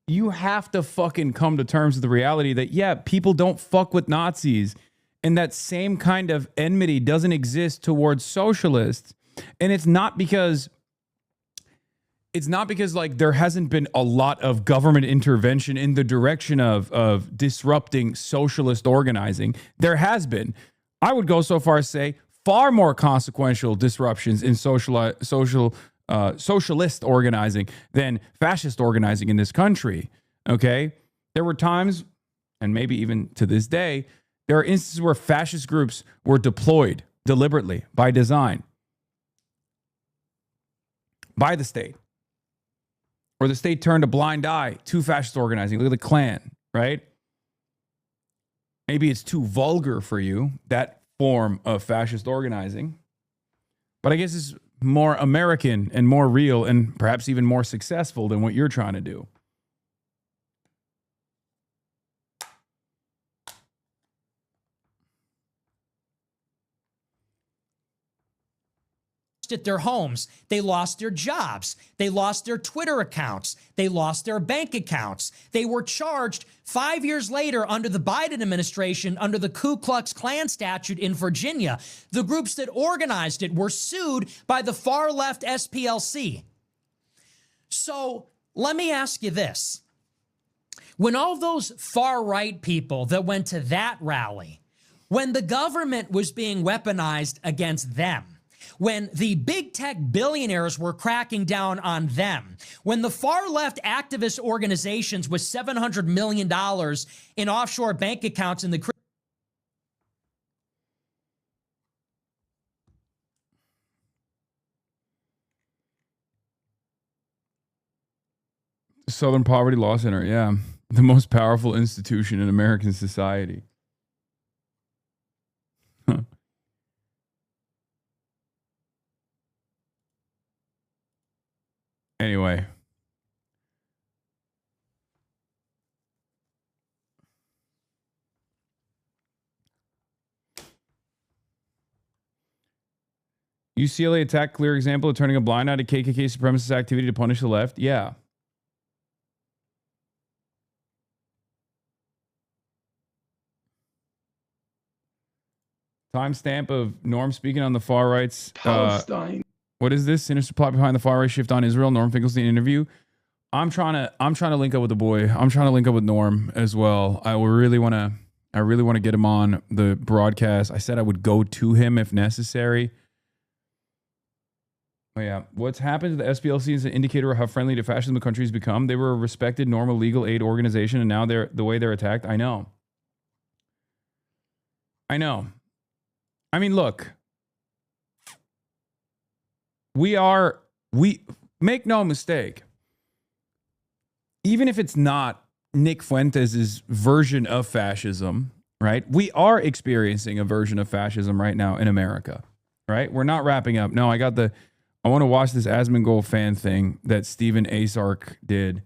you have to fucking come to terms with the reality that, yeah, people don't fuck with Nazis. And that same kind of enmity doesn't exist towards socialists. And it's not because it's not because like there hasn't been a lot of government intervention in the direction of disrupting socialist organizing. There has been. I would go so far as say far more consequential disruptions in socialist organizing than fascist organizing in this country. Okay, there were times, and maybe even to this day, there are instances where fascist groups were deployed deliberately by design by the state, or the state turned a blind eye to fascist organizing. Look at the Klan, right? Maybe it's too vulgar for you, that form of fascist organizing, but I guess it's more American and more real and perhaps even more successful than what you're trying to do. At their homes, they lost their jobs, they lost their Twitter accounts, they lost their bank accounts. They were charged 5 years later under the Biden administration under the Ku Klux Klan statute in Virginia. The groups that organized it were sued by the far left SPLC. So let me ask you this. When all those far right people that went to that rally, when the government was being weaponized against them, when the big tech billionaires were cracking down on them, when the far left activist organizations with $700 million in offshore bank accounts in the Southern Poverty Law Center, yeah. The most powerful institution in American society. Huh. Anyway. UCLA attack, clear example of turning a blind eye to KKK supremacist activity to punish the left. Yeah. Timestamp of Norm speaking on the far right's Palestine. What is this? Sinister plot behind the far right shift on Israel. Norm Finkelstein interview. I'm trying to link up with the boy. I'm trying to link up with Norm as well. I really want to get him on the broadcast. I said I would go to him if necessary. Oh yeah. What's happened to the SPLC is an indicator of how friendly to fascism the country's become. They were a respected, normal legal aid organization, and now they're the way they're attacked. I know. I mean, look. We make no mistake. Even if it's not Nick Fuentes' version of fascism, right? We are experiencing a version of fascism right now in America, right? We're not wrapping up. No, I want to watch this Asmongold fan thing that Stephen Asark did,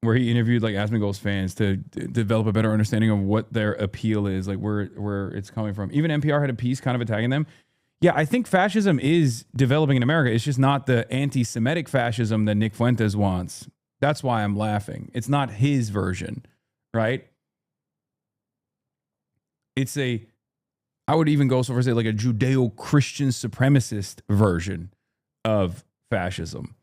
where he interviewed like Asmongold's fans to develop a better understanding of what their appeal is, like where it's coming from. Even NPR had a piece kind of attacking them. Yeah, I think fascism is developing in America. It's just not the anti-Semitic fascism that Nick Fuentes wants. That's why I'm laughing. It's not his version, right? I would even go so far as to say like a Judeo-Christian supremacist version of fascism.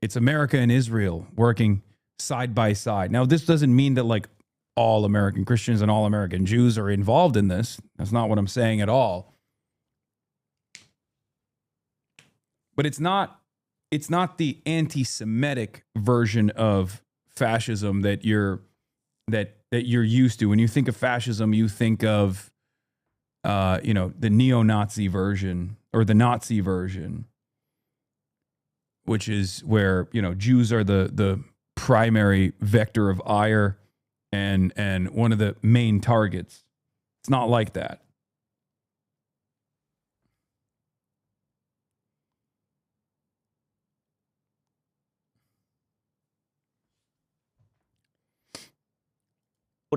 It's America and Israel working side by side. Now, this doesn't mean that like all American Christians and all American Jews are involved in this. That's not what I'm saying at all. But it's not the anti-Semitic version of fascism that you're used to. When you think of fascism, you think of the neo-Nazi version or the Nazi version, which is where Jews are the primary vector of ire and one of the main targets. It's not like that.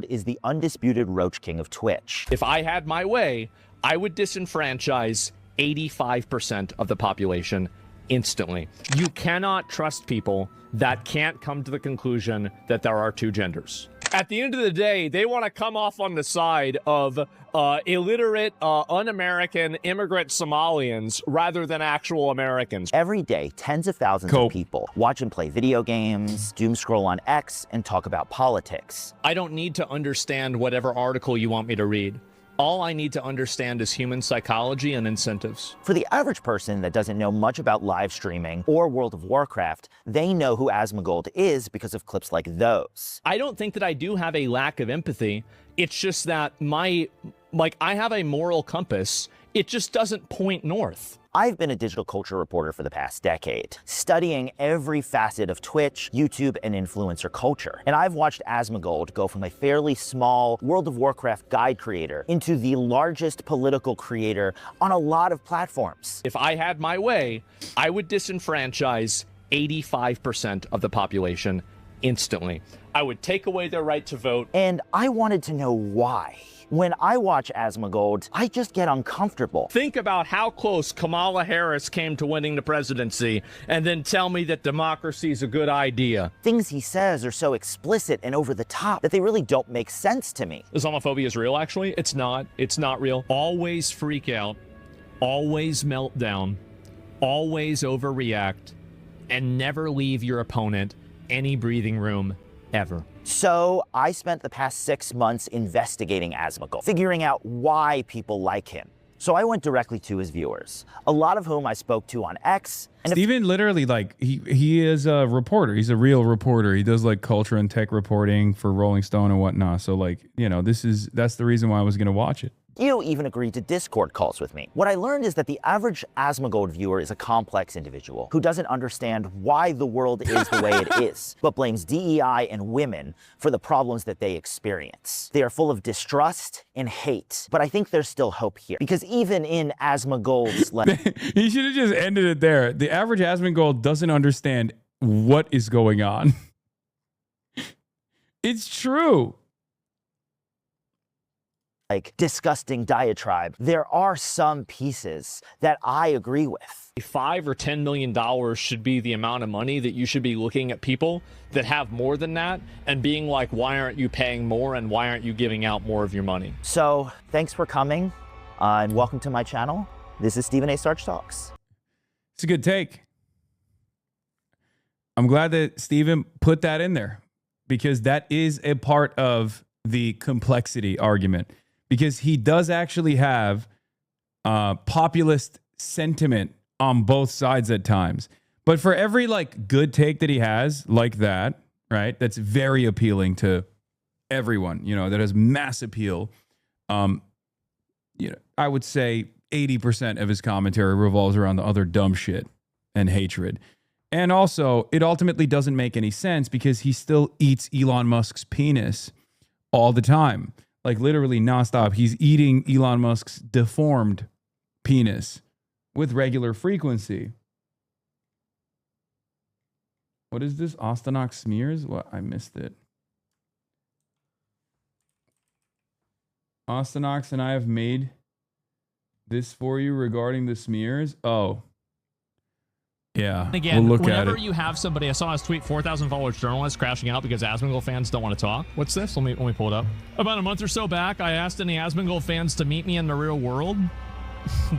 Is the undisputed Roach King of Twitch. If I had my way, I would disenfranchise 85% of the population instantly. You cannot trust people that can't come to the conclusion that there are two genders. At the end of the day, they want to come off on the side of illiterate, un-American immigrant Somalians rather than actual Americans. Every day, tens of thousands of people watch and play video games, doom scroll on X, and talk about politics. I don't need to understand whatever article you want me to read. All I need to understand is human psychology and incentives. For the average person that doesn't know much about live streaming or World of Warcraft, they know who Asmongold is because of clips like those. I don't think that I do have a lack of empathy. It's just that I have a moral compass. It just doesn't point north. I've been a digital culture reporter for the past decade, studying every facet of Twitch, YouTube, and influencer culture. And I've watched Asmongold go from a fairly small World of Warcraft guide creator into the largest political creator on a lot of platforms. If I had my way, I would disenfranchise 85% of the population instantly. I would take away their right to vote. And I wanted to know why. When I watch Asmongold, I just get uncomfortable. Think about how close Kamala Harris came to winning the presidency, and then tell me that democracy is a good idea. Things he says are so explicit and over the top that they really don't make sense to me. Islamophobia is real, actually. It's not. It's not real. Always freak out, always melt down, always overreact, and never leave your opponent any breathing room ever. So I spent the past 6 months investigating Asmongold, figuring out why people like him. So I went directly to his viewers, a lot of whom I spoke to on X. And Steven literally, like, he is a reporter. He's a real reporter. He does like culture and tech reporting for Rolling Stone and whatnot. So like, you know, that's the reason why I was going to watch it. You even agreed to Discord calls with me. What I learned is that the average Asmongold viewer is a complex individual who doesn't understand why the world is the way it is, but blames DEI and women for the problems that they experience. They are full of distrust and hate, but I think there's still hope here, because even in Asmongold's he should have just ended it there. The average Asmongold doesn't understand what is going on. It's true. Like disgusting diatribe, there are some pieces that I agree with. $5 or $10 million should be the amount of money that you should be looking at people that have more than that and being like, why aren't you paying more and why aren't you giving out more of your money? So thanks for coming and welcome to my channel. This is Stephen A. Starch Talks. It's a good take. I'm glad that Stephen put that in there, because that is a part of the complexity argument. Because he does actually have populist sentiment on both sides at times. But for every like good take that he has like that, right, that's very appealing to everyone, you know, that has mass appeal, you know, I would say 80% of his commentary revolves around the other dumb shit and hatred. And also, it ultimately doesn't make any sense because he still eats Elon Musk's penis all the time. Like literally nonstop. He's eating Elon Musk's deformed penis with regular frequency. What is this? Ostonox smears? What? I missed it. Ostonox and I have made this for you regarding the smears. Oh. Yeah, again, we'll look whenever at it. you have somebody, I saw his tweet, 4,000 followers journalist crashing out because Asmongold fans don't want to talk. What's this? Let me pull it up. About a month or so back, I asked any Asmongold fans to meet me in the real world.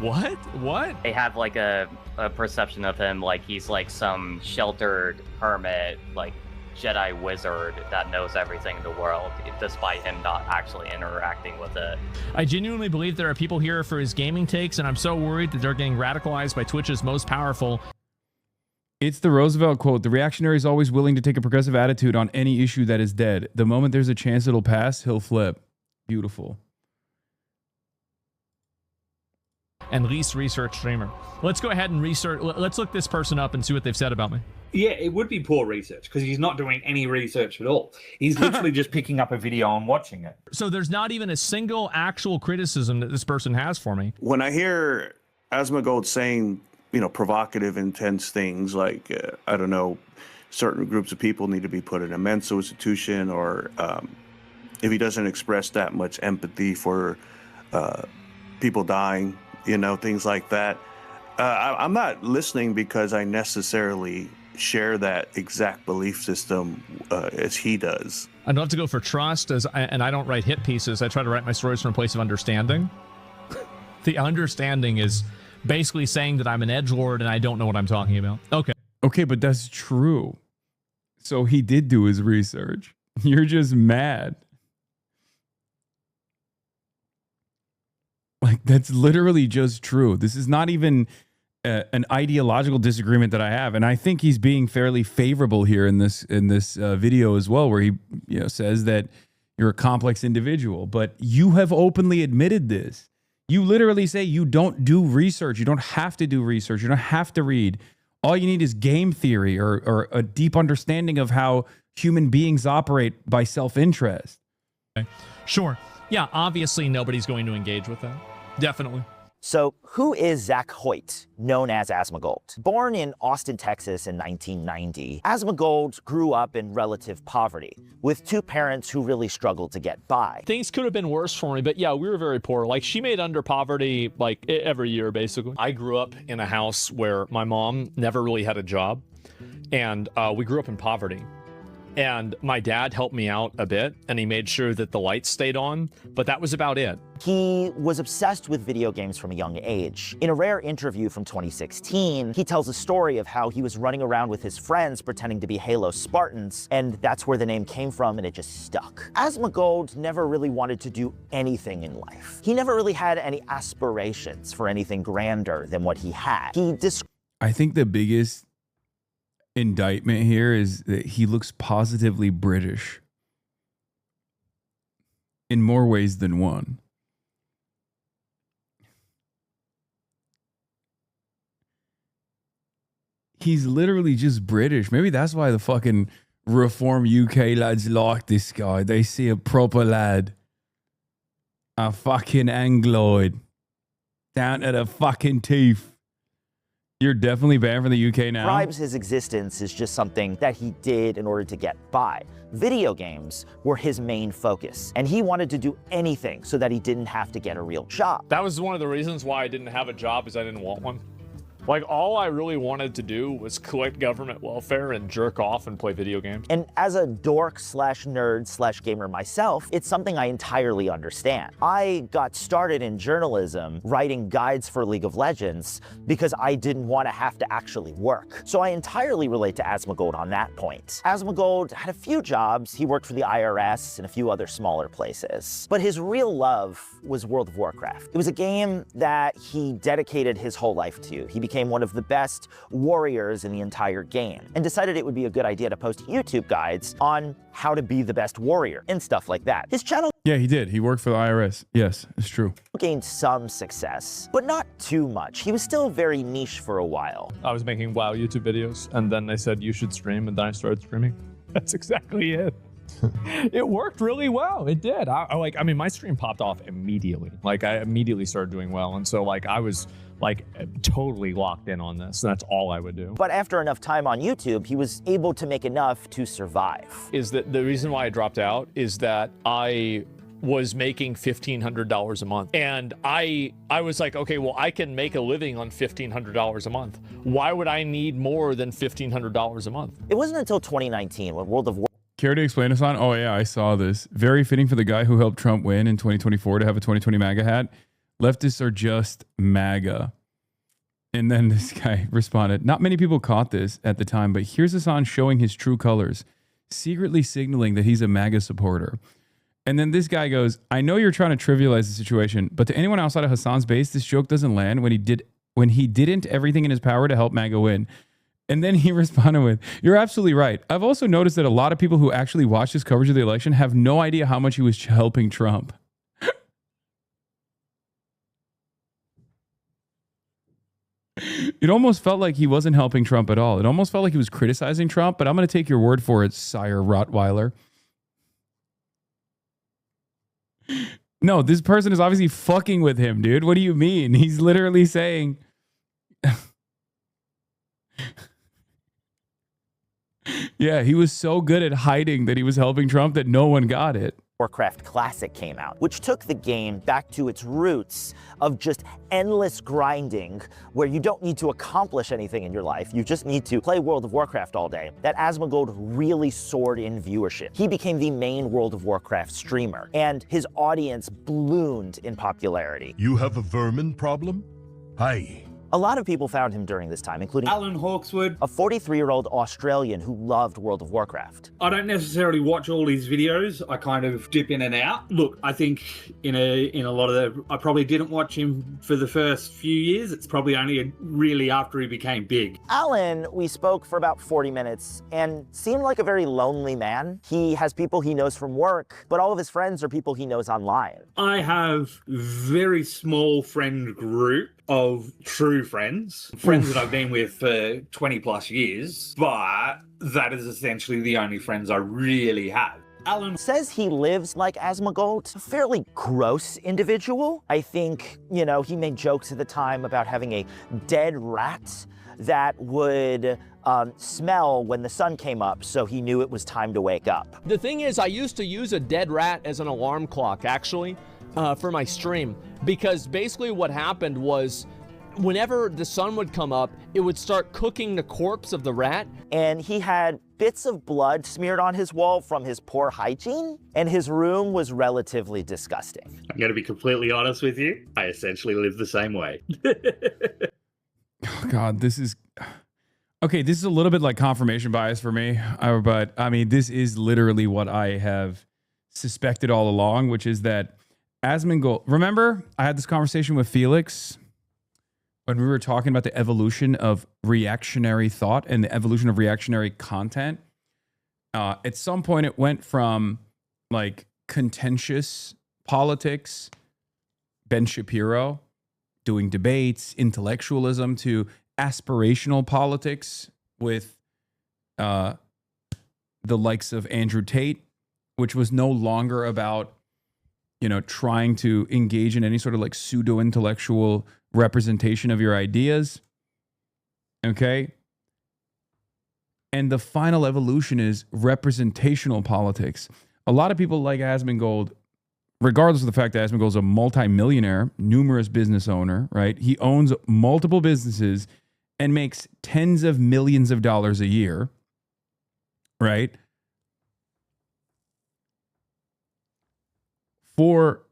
What? They have like a perception of him like he's like some sheltered hermit, like Jedi wizard that knows everything in the world, despite him not actually interacting with it. I genuinely believe there are people here for his gaming takes, and I'm so worried that they're getting radicalized by Twitch's most powerful. It's the Roosevelt quote. The reactionary is always willing to take a progressive attitude on any issue that is dead. The moment there's a chance it'll pass, he'll flip. Beautiful. And least research streamer. Let's go ahead and research. Let's look this person up and see what they've said about me. Yeah, it would be poor research because he's not doing any research at all. He's literally just picking up a video and watching it. So there's not even a single actual criticism that this person has for me. When I hear Asmongold saying, you know, provocative, intense things like, I don't know, certain groups of people need to be put in a mental institution, or if he doesn't express that much empathy for people dying, you know, things like that. I'm not listening because I necessarily share that exact belief system as he does. I'd love to go for trust, and I don't write hit pieces. I try to write my stories from a place of understanding. The understanding is basically saying that I'm an edgelord and I don't know what I'm talking about. Okay, but that's true. So he did do his research. You're just mad. Like, that's literally just true. This is not even an ideological disagreement that I have, and I think he's being fairly favorable here in this video as well, where he says that you're a complex individual. But you have openly admitted this. You literally say you don't do research. You don't have to do research. You don't have to read. All you need is game theory or a deep understanding of how human beings operate by self-interest. Okay. Sure. Yeah, obviously nobody's going to engage with that. Definitely. So who is Zach Hoyt, known as Asmongold? Born in Austin, Texas in 1990, Asmongold grew up in relative poverty with two parents who really struggled to get by. Things could have been worse for me, but yeah, we were very poor. Like, she made under poverty like every year, basically. I grew up in a house where my mom never really had a job, and we grew up in poverty. And my dad helped me out a bit, and he made sure that the lights stayed on, but that was about it. He was obsessed with video games from a young age. In a rare interview from 2016, he tells a story of how he was running around with his friends pretending to be Halo Spartans, and that's where the name came from, and it just stuck. Asmongold never really wanted to do anything in life. He never really had any aspirations for anything grander than what he had. I think the biggest indictment here is that he looks positively British in more ways than one. He's literally just British. Maybe that's why the fucking Reform UK lads like this guy. They see a proper lad. A fucking Angloid. Down to the fucking teeth. You're definitely banned from the UK now. Describes his existence as just something that he did in order to get by. Video games were his main focus, and he wanted to do anything so that he didn't have to get a real job. That was one of the reasons why I didn't have a job, is I didn't want one. Like, all I really wanted to do was collect government welfare and jerk off and play video games. And as a dork slash nerd slash gamer myself, it's something I entirely understand. I got started in journalism writing guides for League of Legends because I didn't want to have to actually work. So I entirely relate to Asmongold on that point. Asmongold had a few jobs. He worked for the IRS and a few other smaller places. But his real love was World of Warcraft. It was a game that he dedicated his whole life to. He became one of the best warriors in the entire game and decided it would be a good idea to post YouTube guides on how to be the best warrior and stuff like that. His channel Yeah, he did. He worked for the IRS. Yes, it's true. Gained some success, but not too much. He was still very niche for a while. I was making WoW YouTube videos, and then they said you should stream, and then I started streaming. That's exactly it. It worked really well. It did. I mean, my stream popped off immediately. Like, I immediately started doing well, and so like I was like totally locked in on this. That's all I would do. But after enough time on YouTube, he was able to make enough to survive. Is that the reason why I dropped out? Is that I was making $1,500 a month, and I was like, okay, well, I can make a living on $1,500 a month. Why would I need more than $1,500 a month? It wasn't until 2019 when World of Warcraft. Care to explain, Hasan? Oh yeah, I saw this. Very fitting for the guy who helped Trump win in 2024 to have a 2020 MAGA hat. Leftists are just MAGA. And then this guy responded, not many people caught this at the time, but here's Hasan showing his true colors, secretly signaling that he's a MAGA supporter. And then this guy goes, I know you're trying to trivialize the situation, but to anyone outside of Hasan's base, this joke doesn't land when he didn't everything in his power to help MAGA win. And then he responded with, you're absolutely right. I've also noticed that a lot of people who actually watched his coverage of the election have no idea how much he was helping Trump. It almost felt like he wasn't helping Trump at all. It almost felt like he was criticizing Trump, but I'm going to take your word for it, Sire Rottweiler. No, this person is obviously fucking with him, dude. What do you mean? He's literally saying... Yeah, he was so good at hiding that he was helping Trump that no one got it. Warcraft Classic came out, which took the game back to its roots of just endless grinding, where you don't need to accomplish anything in your life, you just need to play World of Warcraft all day. That Asmongold really soared in viewership. He became the main World of Warcraft streamer, and his audience ballooned in popularity. You have a vermin problem? Hi. A lot of people found him during this time, including Alan Hawkswood, a 43-year-old Australian who loved World of Warcraft. I don't necessarily watch all his videos. I kind of dip in and out. Look, I think in a lot of I probably didn't watch him for the first few years. It's probably only really after he became big. Alan, we spoke for about 40 minutes and seemed like a very lonely man. He has people he knows from work, but all of his friends are people he knows online. I have very small friend group of true friends that I've been with for 20 plus years, but that is essentially the only friends I really have. Alan says he lives like Asmongold, a fairly gross individual. I think, he made jokes at the time about having a dead rat that would smell when the sun came up, so he knew it was time to wake up. The thing is, I used to use a dead rat as an alarm clock, actually, for my stream, because basically what happened was whenever the sun would come up, it would start cooking the corpse of the rat. And he had bits of blood smeared on his wall from his poor hygiene, and his room was relatively disgusting. I'm going to be completely honest with you. I essentially live the same way. Oh, God, this is... Okay, this is a little bit like confirmation bias for me, but I mean, this is literally what I have suspected all along, which is that Asmongold... Remember, I had this conversation with Felix when we were talking about the evolution of reactionary thought and the evolution of reactionary content. At some point, it went from like contentious politics, Ben Shapiro doing debates, intellectualism, to aspirational politics with the likes of Andrew Tate, which was no longer about, trying to engage in any sort of like pseudo-intellectual representation of your ideas. Okay. And the final evolution is representational politics. A lot of people like Asmongold, regardless of the fact that Asmongold is a multimillionaire, numerous business owner, right? He owns multiple businesses and makes tens of millions of dollars a year, right? For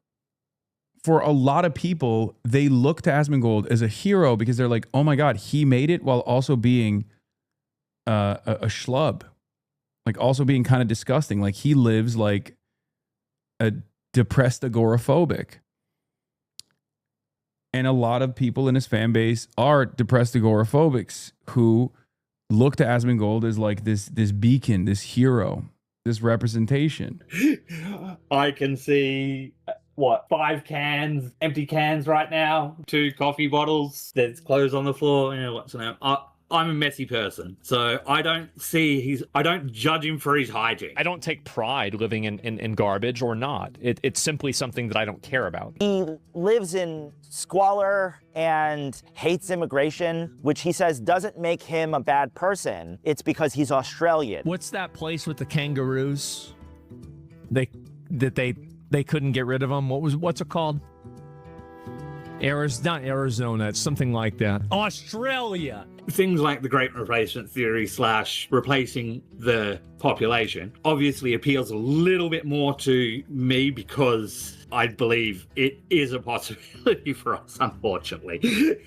a lot of people, they look to Asmongold as a hero because they're like, oh my God, he made it while also being a schlub, like also being kind of disgusting. Like he lives like a depressed agoraphobic. And a lot of people in his fan base are depressed agoraphobics who look to Asmongold as like this beacon, this hero, this representation. I can see 5 cans, empty cans right now, 2 coffee bottles, there's clothes on the floor, I'm a messy person, so I don't judge him for his hygiene. I don't take pride living in garbage or not. It's simply something that I don't care about. He lives in squalor and hates immigration, which he says doesn't make him a bad person. It's because he's Australian. What's that place with the kangaroos? They couldn't get rid of them. What's it called? Not Arizona. It's something like that. Australia. Things like the Great Replacement Theory / replacing the population obviously appeals a little bit more to me because I believe it is a possibility for us, unfortunately.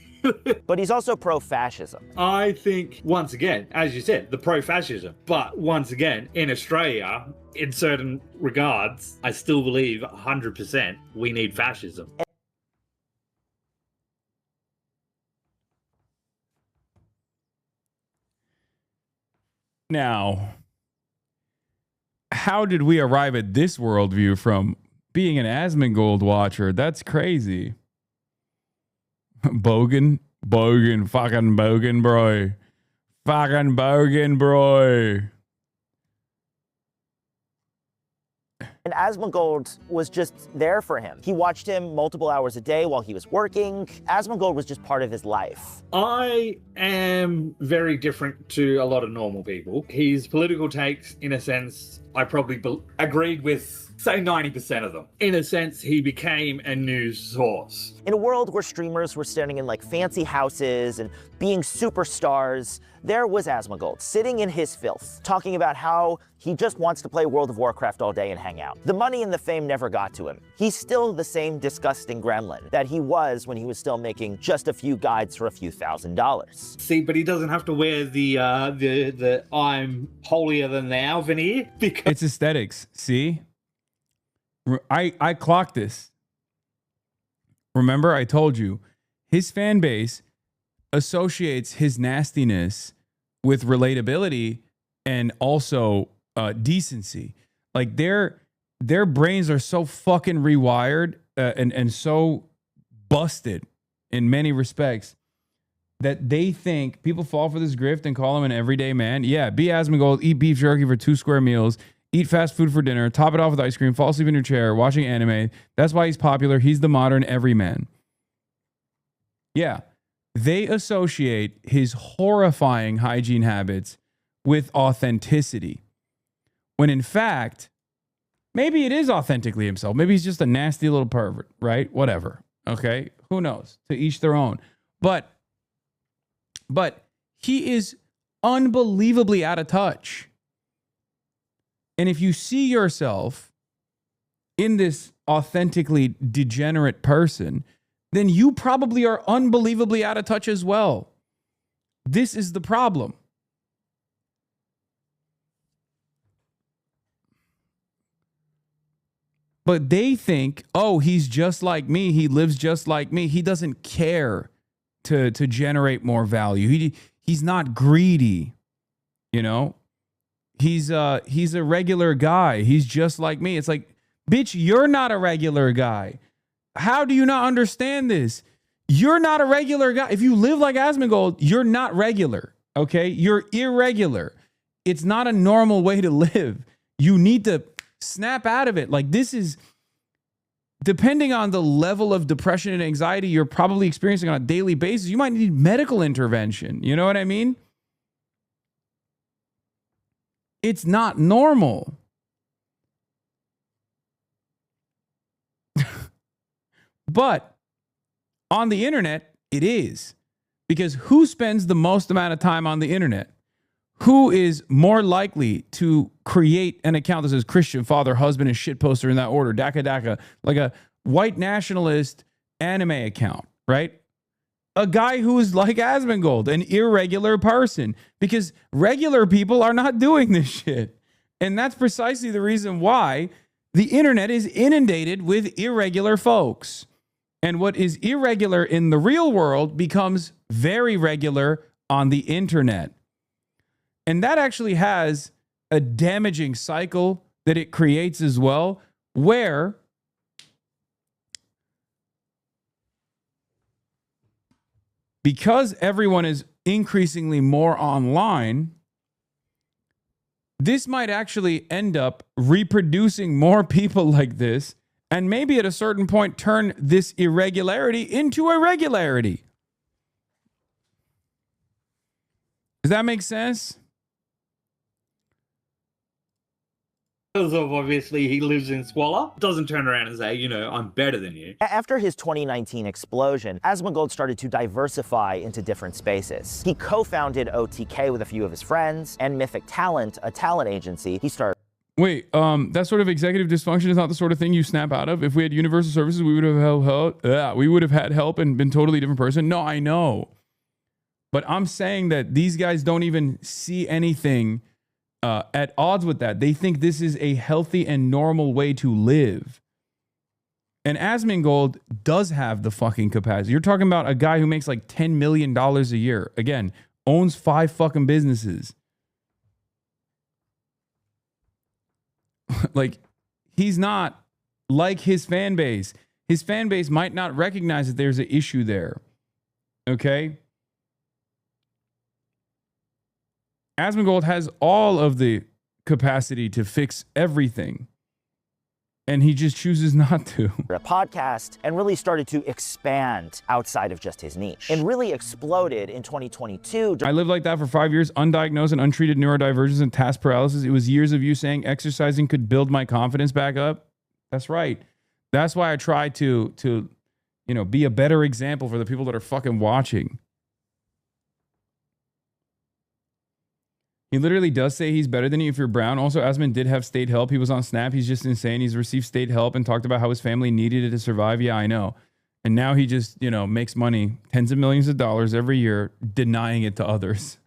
But he's also pro-fascism. I think, once again, as you said, the pro-fascism. But once again, in Australia, in certain regards, I still believe 100% we need fascism. Now, how did we arrive at this worldview from being an Asmongold watcher? That's crazy. Bogan, fucking Bogan, bro. Fucking Bogan, bro. And Asmongold was just there for him. He watched him multiple hours a day while he was working. Asmongold was just part of his life. I am very different to a lot of normal people. His political takes, in a sense, I probably agreed with say 90% of them. In a sense, he became a news source. In a world where streamers were standing in like fancy houses and being superstars, there was Asmongold sitting in his filth, talking about how he just wants to play World of Warcraft all day and hang out. The money and the fame never got to him. He's still the same disgusting gremlin that he was when he was still making just a few guides for a few $1,000s. See, but he doesn't have to wear the I'm holier than thou veneer because It's aesthetics. See? I clocked this. Remember, I told you, his fan base associates his nastiness with relatability and also decency. Like their brains are so fucking rewired and so busted in many respects that they think people fall for this grift and call him an everyday man. Yeah, be Asmongold, eat beef jerky for 2 square meals, eat fast food for dinner, top it off with ice cream, fall asleep in your chair, watching anime. That's why he's popular. He's the modern everyman. Yeah, they associate his horrifying hygiene habits with authenticity. When in fact, maybe it is authentically himself. Maybe he's just a nasty little pervert, right? Whatever. Okay? Who knows? To each their own. But he is unbelievably out of touch. And if you see yourself in this authentically degenerate person, then you probably are unbelievably out of touch as well. This is the problem. But they think, oh, he's just like me. He lives just like me. He doesn't care to generate more value. He's not greedy, you know? He's a regular guy. He's just like me. It's like, bitch, you're not a regular guy. How do you not understand this? You're not a regular guy. If you live like Asmongold, you're not regular, okay? You're irregular. It's not a normal way to live. You need to snap out of it. Like this is, depending on the level of depression and anxiety you're probably experiencing on a daily basis, you might need medical intervention. You know what I mean? It's not normal. But on the internet, it is. Because who spends the most amount of time on the internet? Who is more likely to create an account that says Christian, father, husband, and shit poster in that order? Daka, like a white nationalist anime account, right? A guy who is like Asmongold, an irregular person. Because regular people are not doing this shit. And that's precisely the reason why the internet is inundated with irregular folks. And what is irregular in the real world becomes very regular on the internet. And that actually has a damaging cycle that it creates as well, where because everyone is increasingly more online, this might actually end up reproducing more people like this, and maybe at a certain point turn this irregularity into a regularity. Does that make sense? Because of obviously he lives in squalor, doesn't turn around and say, you know, I'm better than you. After his 2019 explosion, Asmongold started to diversify into different spaces. He co-founded OTK with a few of his friends, and Mythic Talent, a talent agency. He started. Wait, that sort of executive dysfunction is not the sort of thing you snap out of. If we had universal services, we would have had help and been a totally different person. No, I know. But I'm saying that these guys don't even see anything at odds with that. They think this is a healthy and normal way to live. And Asmongold does have the fucking capacity. You're talking about a guy who makes like $10 million a year. Again, owns 5 fucking businesses. Like, he's not like his fan base. His fan base might not recognize that there's an issue there. Okay? Asmongold has all of the capacity to fix everything, and he just chooses not to. A podcast and really started to expand outside of just his niche and really exploded in 2022. I lived like that for 5 years, undiagnosed and untreated neurodivergence and task paralysis. It was years of you saying exercising could build my confidence back up. That's right. That's why I try to be a better example for the people that are fucking watching. He literally does say he's better than you if you're brown. Also, Asman did have state help. He was on Snap. He's just insane. He's received state help and talked about how his family needed it to survive. Yeah, I know. And now he just, makes money, tens of millions of dollars every year, denying it to others.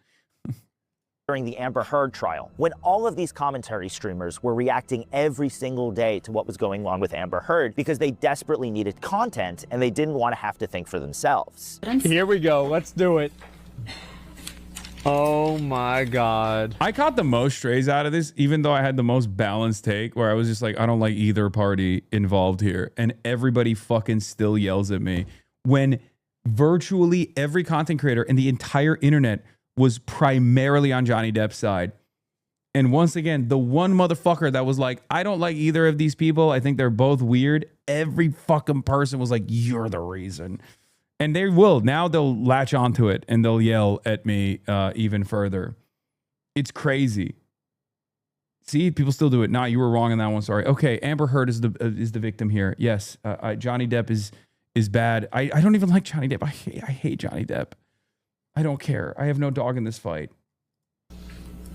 During the Amber Heard trial, when all of these commentary streamers were reacting every single day to what was going on with Amber Heard because they desperately needed content and they didn't want to have to think for themselves. Here we go. Let's do it. Oh my God. I caught the most strays out of this, even though I had the most balanced take where I was just like, I don't like either party involved here. And everybody fucking still yells at me when virtually every content creator and the entire internet was primarily on Johnny Depp's side. And once again, the one motherfucker that was like, I don't like either of these people. I think they're both weird. Every fucking person was like, you're the reason. And they will. Now they'll latch onto it and they'll yell at me even further. It's crazy. See, people still do it. Nah, you were wrong on that one. Sorry. Okay, Amber Heard is the victim here. Yes, Johnny Depp is bad. I don't even like Johnny Depp. I hate Johnny Depp. I don't care. I have no dog in this fight.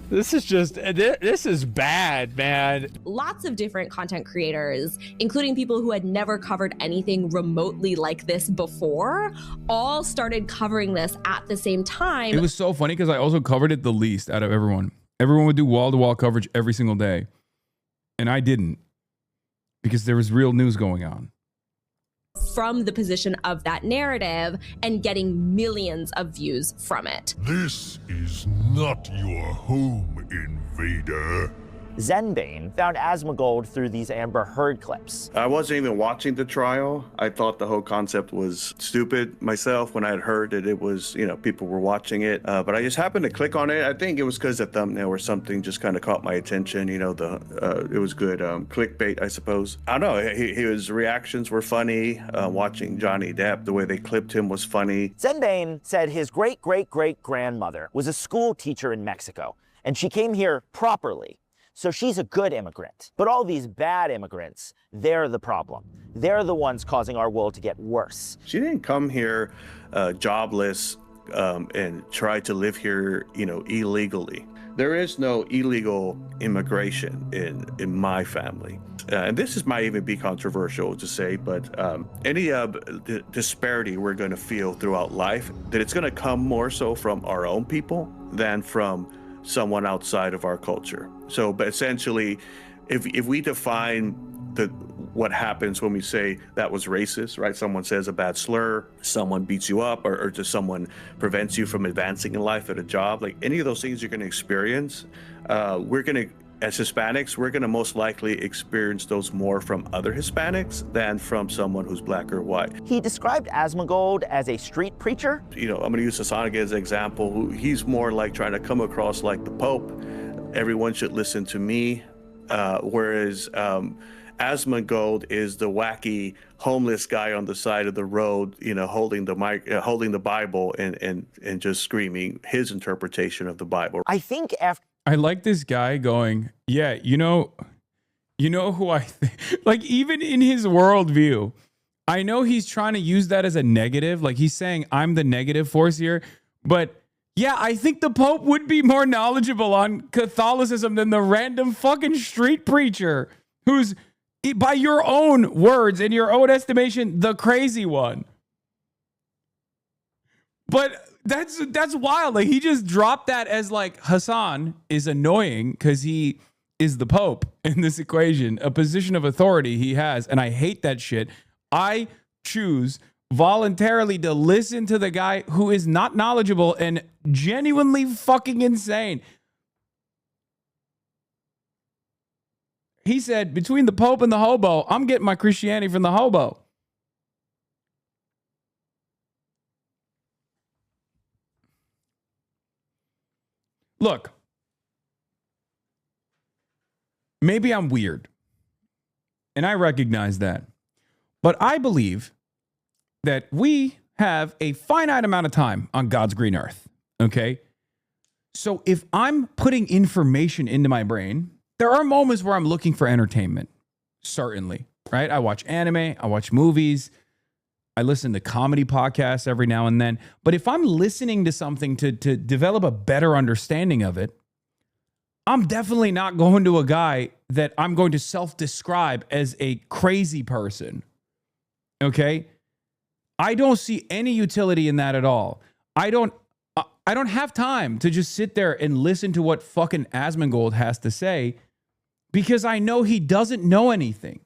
This is bad, man. Lots of different content creators, including people who had never covered anything remotely like this before, all started covering this at the same time. It was so funny because I also covered it the least out of everyone. Everyone would do wall-to-wall coverage every single day. And I didn't because there was real news going on. From the position of that narrative and getting millions of views from it. This is not your home, invader. Zenbane found Asmongold through these Amber Heard clips. I wasn't even watching the trial. I thought the whole concept was stupid myself when I had heard that it was, people were watching it. But I just happened to click on it. I think it was because the thumbnail or something just kind of caught my attention. It was good clickbait, I suppose. I don't know. His reactions were funny. Watching Johnny Depp, the way they clipped him was funny. Zenbane said his great-great-great-grandmother was a school teacher in Mexico, and she came here properly. So she's a good immigrant. But all these bad immigrants, they're the problem. They're the ones causing our world to get worse. She didn't come here jobless and try to live here, illegally. There is no illegal immigration in my family. And this might even be controversial to say, but any disparity we're going to feel throughout life, that it's going to come more so from our own people than from someone outside of our culture. So, but essentially, if we define what happens when we say that was racist, right? Someone says a bad slur, someone beats you up, or just someone prevents you from advancing in life at a job, like any of those things you're going to experience, as Hispanics, we're going to most likely experience those more from other Hispanics than from someone who's black or white. He described Asmongold as a street preacher. I'm going to use Hasan again as an example. He's more like trying to come across like the Pope. Everyone should listen to me. Whereas Asmongold is the wacky homeless guy on the side of the road, holding the mic, holding the Bible and just screaming his interpretation of the Bible. I think after I like this guy going, yeah, you know who I think, like even in his worldview, I know he's trying to use that as a negative. Like he's saying, I'm the negative force here. But yeah, I think the Pope would be more knowledgeable on Catholicism than the random fucking street preacher who's, by your own words and your own estimation, the crazy one. But that's wild. Like he just dropped that as like Hasan is annoying because he is the Pope in this equation, a position of authority he has. And I hate that shit. I choose voluntarily to listen to the guy who is not knowledgeable and genuinely fucking insane. He said, between the Pope and the hobo, I'm getting my Christianity from the hobo. Look, maybe I'm weird, and I recognize that, but I believe that we have a finite amount of time on God's green earth, okay? So if I'm putting information into my brain, there are moments where I'm looking for entertainment, certainly. right? I watch anime, I watch movies, I listen to comedy podcasts every now and then. But if I'm listening to something to develop a better understanding of it, I'm definitely not going to a guy that I'm going to self-describe as a crazy person. Okay? I don't see any utility in that at all. I don't have time to just sit there and listen to what fucking Asmongold has to say because I know he doesn't know anything.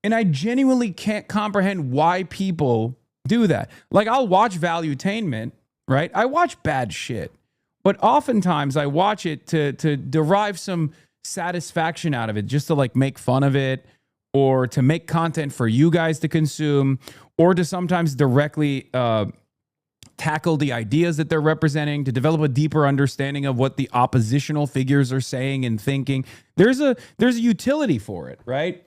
And I genuinely can't comprehend why people do that. Like, I'll watch Valuetainment, right? I watch bad shit. But oftentimes I watch it to derive some satisfaction out of it, just to like make fun of it or to make content for you guys to consume or to sometimes directly tackle the ideas that they're representing, to develop a deeper understanding of what the oppositional figures are saying and thinking. There's a utility for it, right?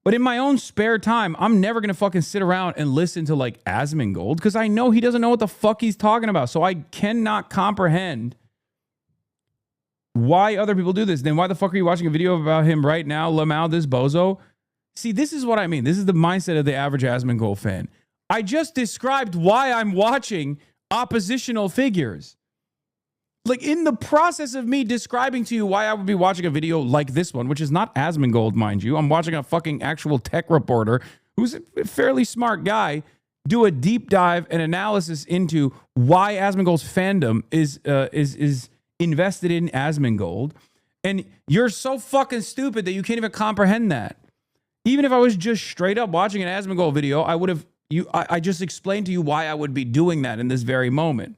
But in my own spare time, I'm never going to fucking sit around and listen to like Asmongold because I know he doesn't know what the fuck he's talking about. So I cannot comprehend why other people do this. Then why the fuck are you watching a video about him right now, Lamau, this bozo? See, this is what I mean. This is the mindset of the average Asmongold fan. I just described why I'm watching oppositional figures. Like, in the process of me describing to you why I would be watching a video like this one, which is not Asmongold, mind you. I'm watching a fucking actual tech reporter who's a fairly smart guy do a deep dive and analysis into why Asmongold's fandom is invested in Asmongold. And you're so fucking stupid that you can't even comprehend that. Even if I was just straight up watching an Asmongold video, I just explained to you why I would be doing that in this very moment.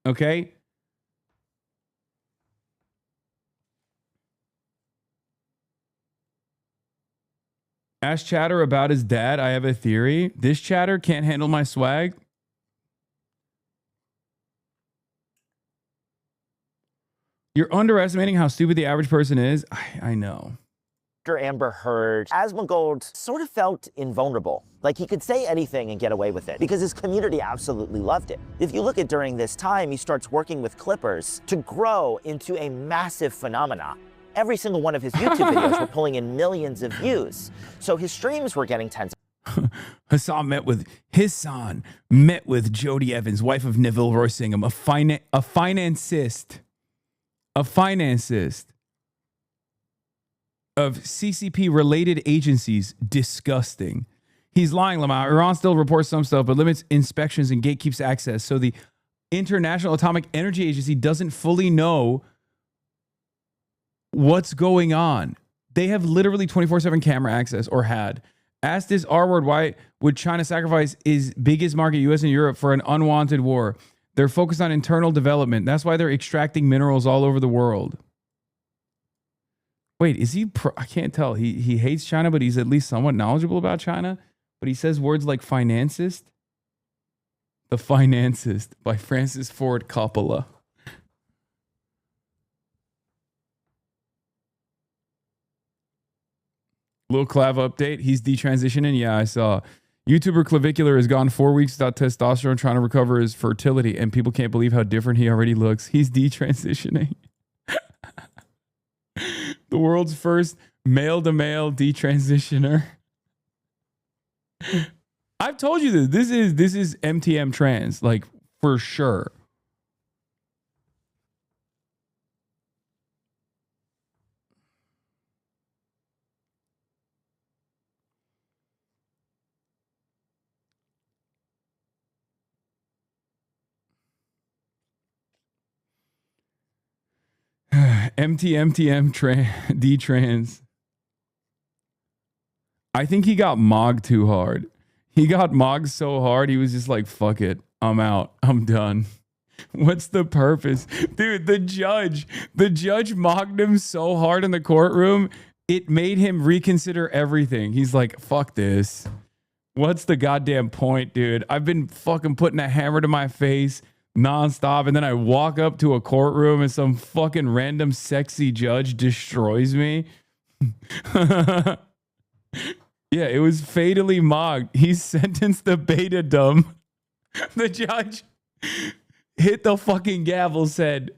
Okay? Ask Chatter about his dad. I have a theory. This Chatter can't handle my swag. You're underestimating how stupid the average person is. I know. After Amber Heard, Asmongold sort of felt invulnerable. Like he could say anything and get away with it because his community absolutely loved it. If you look at during this time, he starts working with Clippers to grow into a massive phenomenon. Every single one of his YouTube videos were pulling in millions of views. So his streams were getting tens. Hasan met with Jodie Evans, wife of Neville Roysingham, a financist of CCP-related agencies. Disgusting. He's lying, Lamar. Iran still reports some stuff, but limits inspections and gatekeeps access. So the International Atomic Energy Agency doesn't fully know what's going on. They have literally 24/7 camera access, or had. Ask this R-word, why would China sacrifice its biggest market, US and Europe, for an unwanted war? They're focused on internal development. That's why they're extracting minerals all over the world. Wait, is he... I can't tell. He hates China, but he's at least somewhat knowledgeable about China. But he says words like financist. The Financist by Francis Ford Coppola. Little Clav update. He's detransitioning. Yeah, I saw. YouTuber Clavicular has gone 4 weeks without testosterone trying to recover his fertility, and people can't believe how different he already looks. He's detransitioning. The world's first male-to-male detransitioner. I've told you this. This is MTM trans, like, for sure. D-trans. I think he got mogged too hard. He got mogged so hard, he was just like, fuck it. I'm out. I'm done. What's the purpose? Dude, the judge mogged him so hard in the courtroom, it made him reconsider everything. He's like, fuck this. What's the goddamn point, dude? I've been fucking putting a hammer to my face nonstop, and then I walk up to a courtroom and some fucking random sexy judge destroys me. Yeah, it was fatally mocked. He sentenced the beta dumb. The judge hit the fucking gavel, said,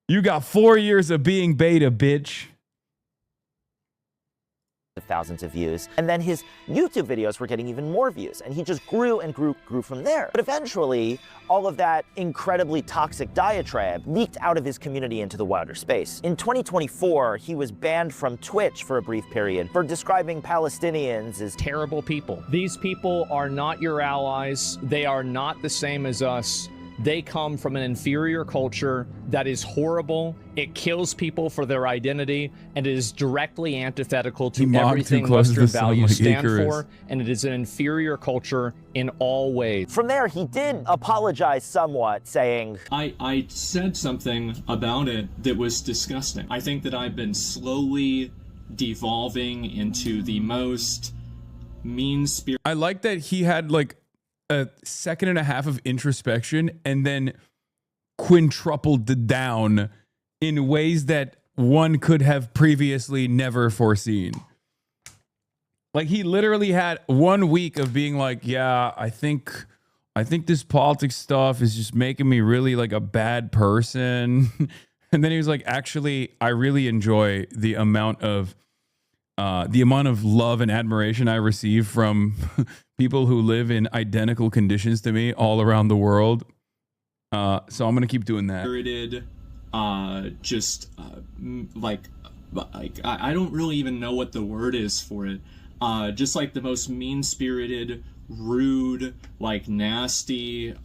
"You got 4 years of being beta, bitch." thousands of views. And then his YouTube videos were getting even more views, and he just grew and grew from there. But eventually, all of that incredibly toxic diatribe leaked out of his community into the wider space. In 2024, he was banned from Twitch for a brief period for describing Palestinians as terrible people. These people are not your allies. They are not the same as us. They come from an inferior culture that is horrible. It kills people for their identity, and it is directly antithetical to everything Western values stand for, and it is an inferior culture in all ways. From there, he did apologize somewhat, saying, I said something about it that was disgusting. I think that I've been slowly devolving into the most mean-spirited... I like that he had like a second and a half of introspection and then quintupled it down in ways that one could have previously never foreseen. Like, he literally had 1 week of being like, yeah, I think this politics stuff is just making me really like a bad person. And then he was like, actually, I really enjoy the amount of love and admiration I receive from people who live in identical conditions to me all around the world. So I'm going to keep doing that. I don't really even know what the word is for it. Just like the most mean-spirited, rude, like nasty,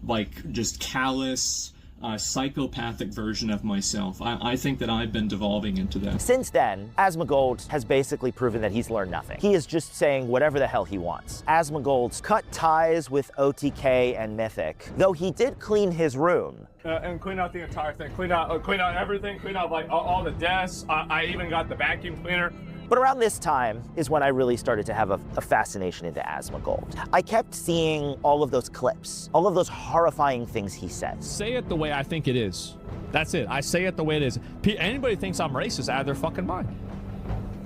like just callous, psychopathic version of myself. I think that I've been devolving into that. Since then, Asmongold has basically proven that he's learned nothing. He is just saying whatever the hell he wants. Asmongold's cut ties with OTK and Mythic, though he did clean his room. And clean out the entire thing. Clean out everything. Clean out like all the desks. I even got the vacuum cleaner. But around this time is when I really started to have a fascination into Asmongold. I kept seeing all of those clips, all of those horrifying things he says. Say it the way I think it is. That's it. I say it the way it is. Anybody thinks I'm racist out of their fucking mind.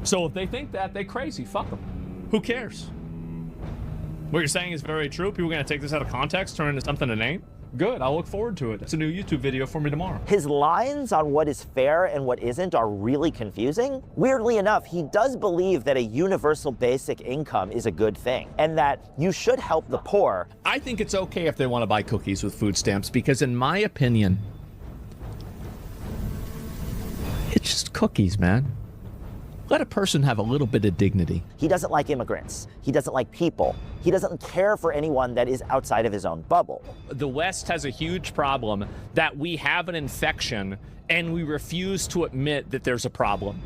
So if they think that, they crazy. Fuck them. Who cares? What you're saying is very true. People are going to take this out of context, turn it into something to name. Good, I'll look forward to it. It's a new YouTube video for me tomorrow. His lines on what is fair and what isn't are really confusing. Weirdly enough, he does believe that a universal basic income is a good thing and that you should help the poor. I think it's okay if they want to buy cookies with food stamps because in my opinion, it's just cookies, man. Let a person have a little bit of dignity. He doesn't like immigrants. He doesn't like people. He doesn't care for anyone that is outside of his own bubble. The West has a huge problem that we have an infection and we refuse to admit that there's a problem.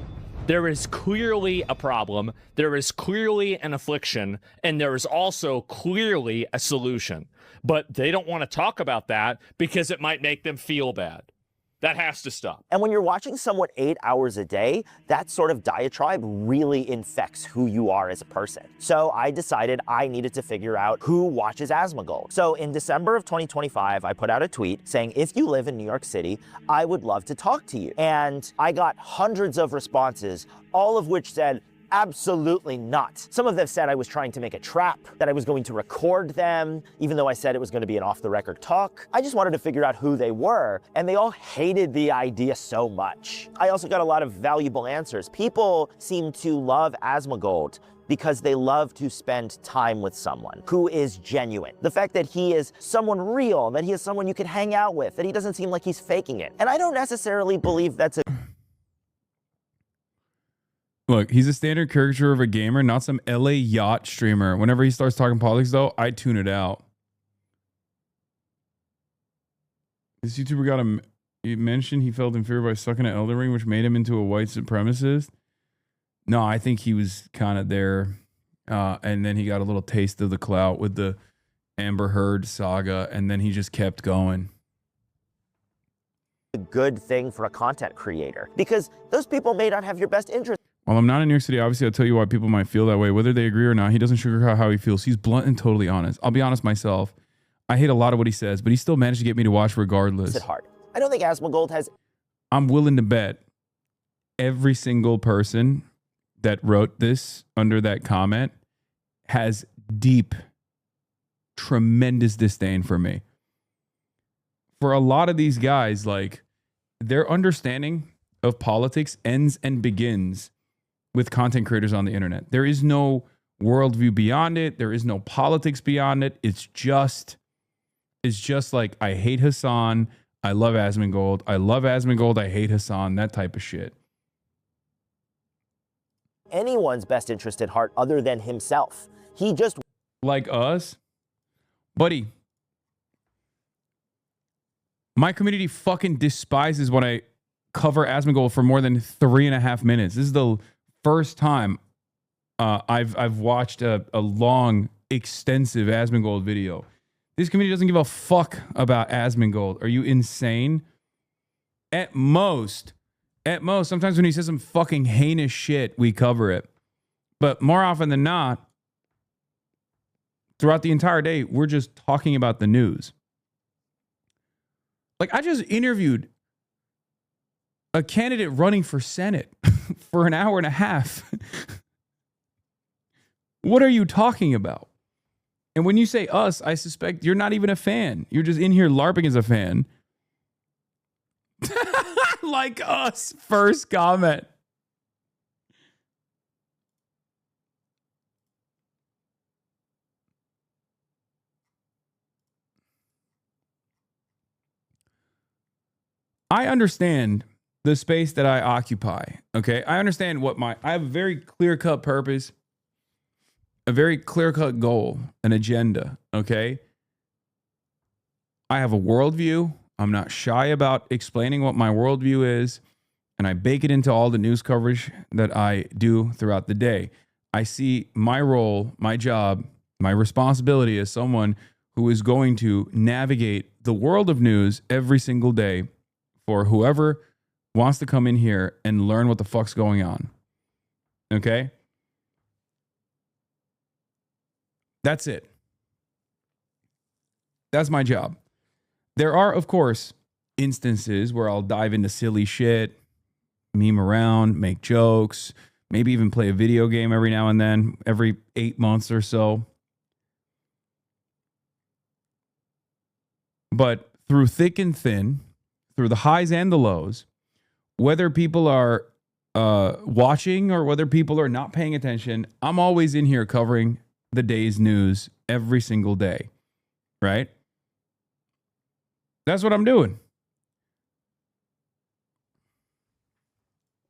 There is clearly a problem, there is clearly an affliction, and there is also clearly a solution. But they don't want to talk about that because it might make them feel bad. That has to stop. And when you're watching someone 8 hours a day, that sort of diatribe really infects who you are as a person. So I decided I needed to figure out who watches Asmongold. So in December of 2025, I put out a tweet saying, if you live in New York City, I would love to talk to you. And I got hundreds of responses, all of which said, absolutely not. Some of them said I was trying to make a trap, that I was going to record them, even though I said it was going to be an off-the-record talk. I just wanted to figure out who they were, and they all hated the idea so much. I also got a lot of valuable answers. People seem to love Asmongold because they love to spend time with someone who is genuine. The fact that he is someone real, that he is someone you can hang out with, that he doesn't seem like he's faking it. And I don't necessarily believe that's a... Look, he's a standard caricature of a gamer, not some LA yacht streamer. Whenever he starts talking politics, though, I tune it out. This YouTuber got him. He mentioned he felt inferior by sucking at Elden Ring, which made him into a white supremacist. No, I think he was kind of there. And then he got a little taste of the clout with the Amber Heard saga, and then he just kept going. A good thing for a content creator, because those people may not have your best interest. While I'm not in New York City, obviously I'll tell you why people might feel that way, whether they agree or not. He doesn't sugarcoat how he feels. He's blunt and totally honest. I'll be honest myself. I hate a lot of what he says, but he still managed to get me to watch regardless. It's hard. I don't think Asmongold has... I'm willing to bet every single person that wrote this under that comment has deep, tremendous disdain for me. For a lot of these guys, like, their understanding of politics ends and begins with content creators on the internet. There is no worldview beyond it. There is no politics beyond it. It's just like, I hate Hasan. I love Asmongold. I love Asmongold. I hate Hasan. That type of shit. Anyone's best interest at heart other than himself. He just... Like us? Buddy, my community fucking despises when I cover Asmongold for more than 3.5 minutes. This is the first time I've watched a long, extensive Asmongold video. This community doesn't give a fuck about Asmongold. Are you insane? At most, sometimes when he says some fucking heinous shit, we cover it. But more often than not, throughout the entire day, we're just talking about the news. Like, I just interviewed a candidate running for Senate for an hour and a half. What are you talking about? And when you say us, I suspect you're not even a fan. You're just in here LARPing as a fan. Like us, first comment. I understand the space that I occupy. Okay. I understand I have a very clear-cut purpose, a very clear-cut goal, an agenda. Okay. I have a worldview. I'm not shy about explaining what my worldview is, and I bake it into all the news coverage that I do throughout the day. I see my role, my job, my responsibility as someone who is going to navigate the world of news every single day for whoever wants to come in here and learn what the fuck's going on. Okay? That's it. That's my job. There are, of course, instances where I'll dive into silly shit, meme around, make jokes, maybe even play a video game every now and then, every 8 months or so. But through thick and thin, through the highs and the lows, whether people are watching or whether people are not paying attention, I'm always in here covering the day's news every single day, right? That's what I'm doing.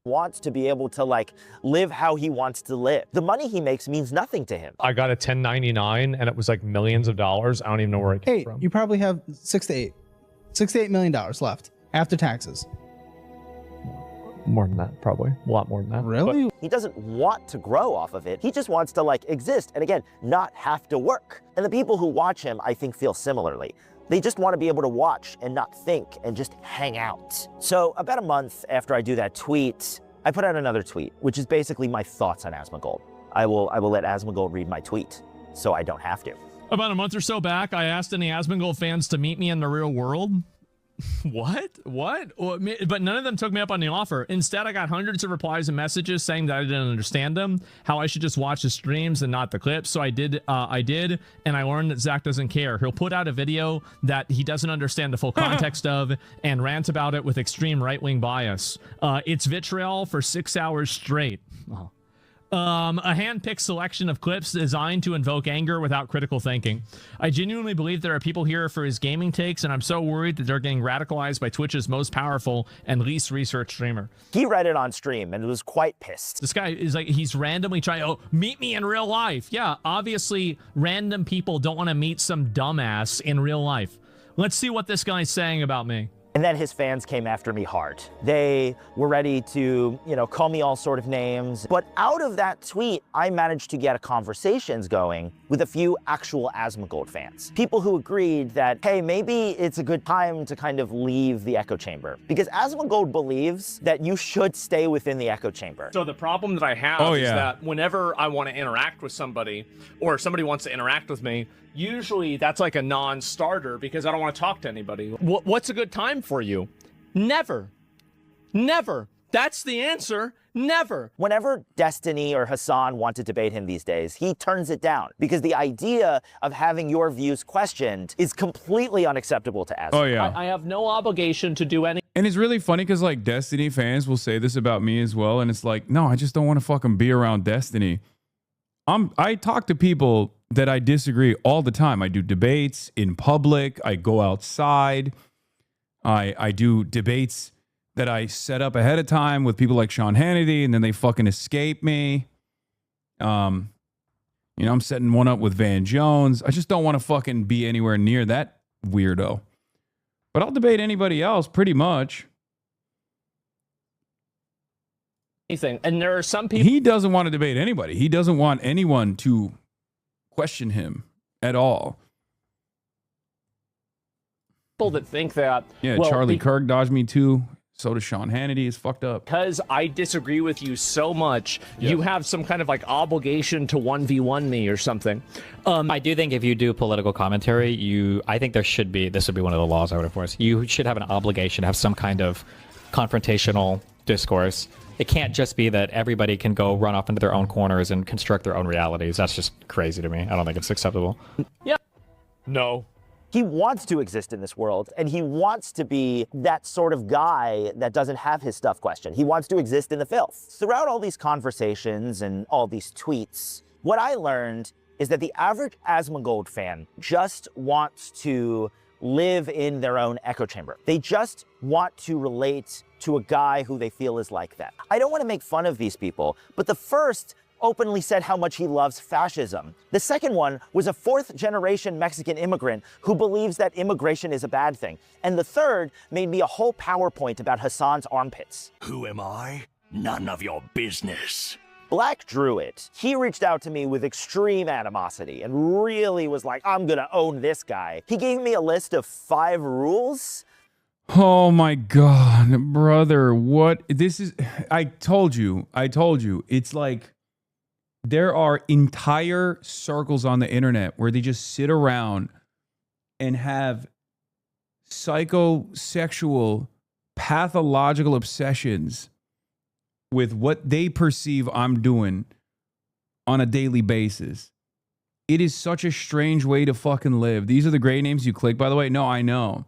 Wants to be able to like live how he wants to live. The money he makes means nothing to him. I got a 1099 and it was like millions of dollars. I don't even know where it came from. You probably have $6 to $8 million left after taxes. More than that, probably. A lot more than that. Really? He doesn't want to grow off of it. He just wants to like exist and again, not have to work. And the people who watch him, I think, feel similarly. They just want to be able to watch and not think and just hang out. So about a month after I do that tweet, I put out another tweet, which is basically my thoughts on Asmongold. I will let Asmongold read my tweet so I don't have to. About a month or so back, I asked any Asmongold fans to meet me in the real world. What? But none of them took me up on the offer. Instead, I got hundreds of replies and messages saying that I didn't understand them, how I should just watch the streams and not the clips. So I did, and I learned that Zach doesn't care. He'll put out a video that he doesn't understand the full context of and rant about it with extreme right-wing bias. It's vitriol for 6 hours straight. A hand-picked selection of clips designed to invoke anger without critical thinking. I genuinely believe there are people here for his gaming takes, and I'm so worried that they're getting radicalized by Twitch's most powerful and least researched streamer. He read it on stream and was quite pissed. This guy is like, he's randomly trying, meet me in real life. Yeah, obviously, random people don't want to meet some dumbass in real life. Let's see what this guy's saying about me. And then his fans came after me hard. They were ready to, call me all sort of names. But out of that tweet, I managed to get conversations going with a few actual Asmongold fans. People who agreed that, hey, maybe it's a good time to kind of leave the echo chamber. Because Asmongold believes that you should stay within the echo chamber. So the problem that I have is that whenever I want to interact with somebody, or somebody wants to interact with me, usually that's like a non-starter because I don't want to talk to anybody. What's a good time for you? Never. Never. That's the answer. Never. Whenever Destiny or Hasan want to debate him these days, he turns it down because the idea of having your views questioned is completely unacceptable to Asman. Oh, yeah. I have no obligation to do any. And it's really funny because like Destiny fans will say this about me as well. And it's like, no, I just don't want to fucking be around Destiny. I talk to people that I disagree all the time. I do debates in public. I go outside. I do debates that I set up ahead of time with people like Sean Hannity, and then they fucking escape me. You know, I'm setting one up with Van Jones. I just don't want to fucking be anywhere near that weirdo. But I'll debate anybody else pretty much. And there are some people. He doesn't want to debate anybody. He doesn't want anyone to question him at all. People that think that. Yeah, well, Charlie Kirk dodged me too. So does Sean Hannity. It's fucked up. Because I disagree with you so much, you have some kind of like obligation to 1v1 me or something. I do think if you do political commentary, I think this would be one of the laws I would enforce. You should have an obligation to have some kind of confrontational discourse. It can't just be that everybody can go run off into their own corners and construct their own realities. That's just crazy to me. I don't think it's acceptable. Yeah. No. He wants to exist in this world, and he wants to be that sort of guy that doesn't have his stuff questioned. He wants to exist in the filth. Throughout all these conversations and all these tweets, what I learned is that the average Asmongold fan just wants to live in their own echo chamber. They just want to relate to a guy who they feel is like them. I don't want to make fun of these people, but the first openly said how much he loves fascism. The second one was a fourth-generation Mexican immigrant who believes that immigration is a bad thing. And the third made me a whole PowerPoint about Hasan's armpits. Who am I? None of your business. Black Druid, he reached out to me with extreme animosity and really was like, I'm gonna own this guy. He gave me a list of 5 rules. Oh my God, brother, what? This is, I told you. It's like, there are entire circles on the internet where they just sit around and have psychosexual, pathological obsessions with what they perceive I'm doing on a daily basis. It is such a strange way to fucking live. These are the great names you click, by the way. No, I know.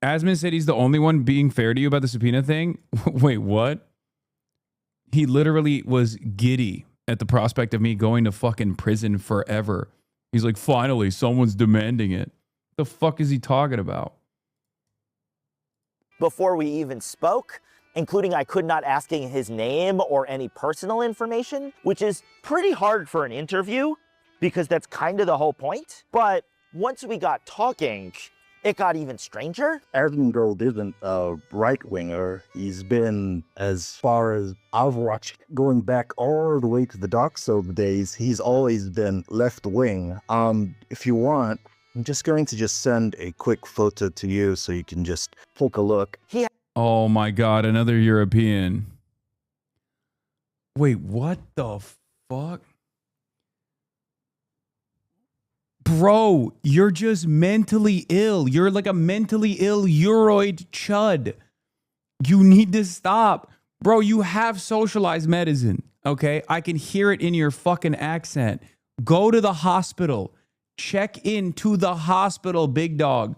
Asman said he's the only one being fair to you about the subpoena thing. Wait, what? He literally was giddy at the prospect of me going to fucking prison forever. He's like, finally, someone's demanding it. The fuck is he talking about? Before we even spoke, including I could not asking his name or any personal information, which is pretty hard for an interview because that's kind of the whole point. But once we got talking, it got even stranger. Asmongold isn't a right-winger. He's been, as far as I've watched, going back all the way to the Dark Souls days, he's always been left-wing. If you want, I'm just going to send a quick photo to you so you can just take a look. Oh my God, another European. Wait, what the fuck? Bro, you're just mentally ill. You're like a mentally ill Euroid chud. You need to stop. Bro, you have socialized medicine, okay? I can hear it in your fucking accent. Go to the hospital. Check into the hospital, big dog.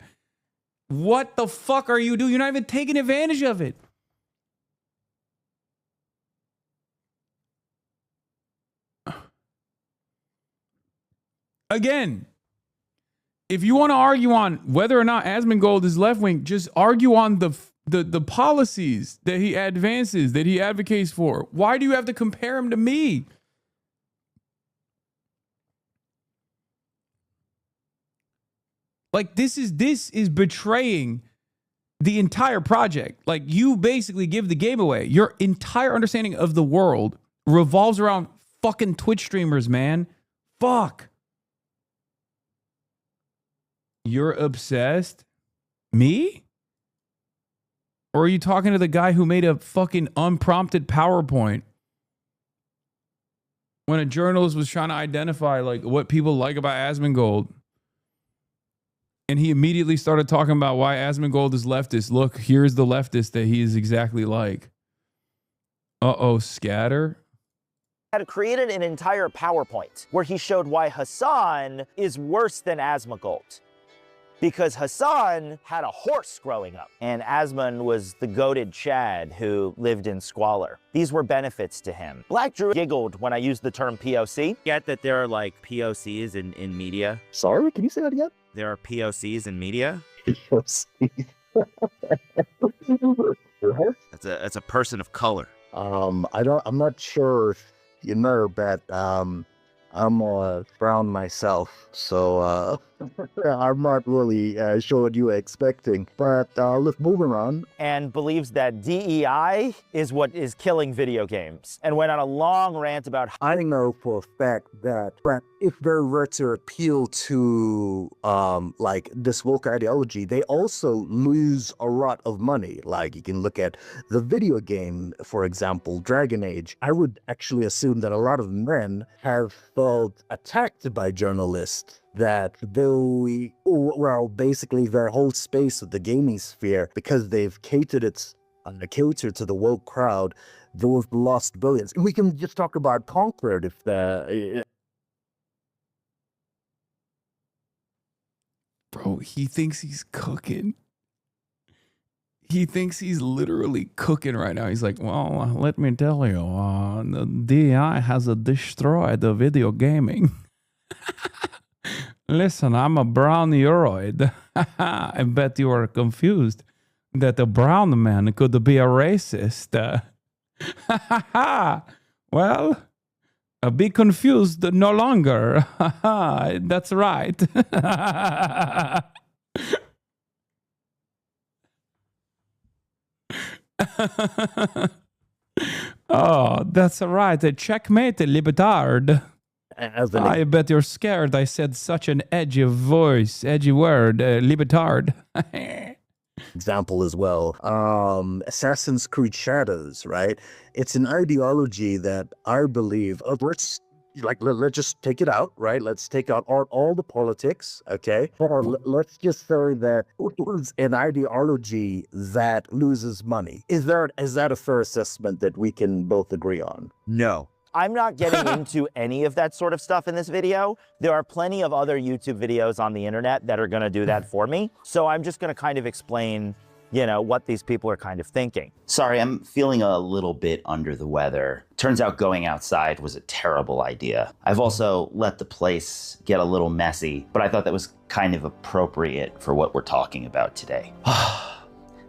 What the fuck are you doing? You're not even taking advantage of it. Again, if you want to argue on whether or not Asmongold is left-wing, just argue on the policies that he advances, that he advocates for. Why do you have to compare him to me? Like, this is betraying the entire project. Like, you basically give the game away. Your entire understanding of the world revolves around fucking Twitch streamers, man. Fuck. You're obsessed? Me? Or are you talking to the guy who made a fucking unprompted PowerPoint when a journalist was trying to identify like what people like about Asmongold? And he immediately started talking about why Asmongold is leftist. Look, here's the leftist that he is exactly like. Uh-oh, scatter. Had created an entire PowerPoint where he showed why Hasan is worse than Asmongold. Because Hasan had a horse growing up, and Asmon was the goated Chad who lived in squalor. These were benefits to him. Black Drew giggled when I used the term POC. Get that there are like POCs in media? Sorry, can you say that again? There are POCs in media? POCs. That's a person of color. I'm not sure if you know, but I'm brown myself, so I'm not really sure what you were expecting. But let's move on. And believes that DEI is what is killing video games, and went on a long rant about. I know for a fact that if they were to appeal to like this woke ideology, they also lose a lot of money. Like you can look at the video game, for example, Dragon Age. I would actually assume that a lot of men have felt attacked by journalists that they, well, basically their whole space of the gaming sphere, because they've catered to the woke crowd, those lost billions. We can just talk about Concord if the... Bro, he thinks he's cooking. He thinks he's literally cooking right now. He's like, well, let me tell you, the DEI has destroyed the video gaming. Listen, I'm a brown uroid. I bet you are confused that a brown man could be a racist. Well, be confused no longer. That's right. Oh, that's right. Checkmate, libtard. I bet you're scared I said such an edgy word, libtard. Example as well. Assassin's Creed Shadows, right? It's an ideology that I believe, let's just take it out, right? Let's take out all the politics, okay? Or let's just say that it was an ideology that loses money. Is that a fair assessment that we can both agree on? No. I'm not getting into any of that sort of stuff in this video. There are plenty of other YouTube videos on the internet that are gonna do that for me. So I'm just gonna kind of explain, what these people are kind of thinking. Sorry, I'm feeling a little bit under the weather. Turns out going outside was a terrible idea. I've also let the place get a little messy, but I thought that was kind of appropriate for what we're talking about today.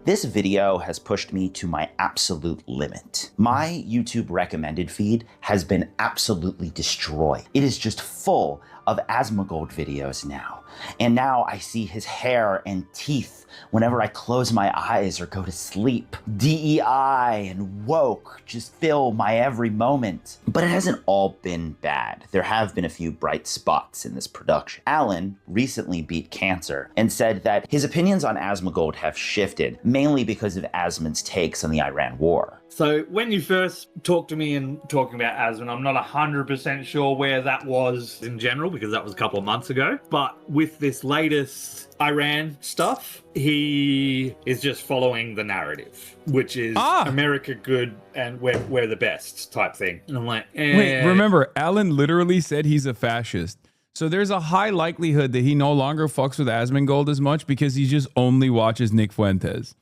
This video has pushed me to my absolute limit. My YouTube recommended feed has been absolutely destroyed. It is just full of Asmongold videos now. And now I see his hair and teeth whenever I close my eyes or go to sleep. DEI and woke just fill my every moment. But it hasn't all been bad. There have been a few bright spots in this production. Alan recently beat cancer and said that his opinions on Asmongold have shifted, mainly because of Asmon's takes on the Iran war. So when you first talked to me and talking about Asmon, I'm not 100% sure where that was in general, because that was a couple of months ago. But with this latest Iran stuff, he is just following the narrative, which is America good and we're the best type thing. And I'm like, Wait, remember, Alan literally said he's a fascist. So there's a high likelihood that he no longer fucks with Asmongold as much because he just only watches Nick Fuentes.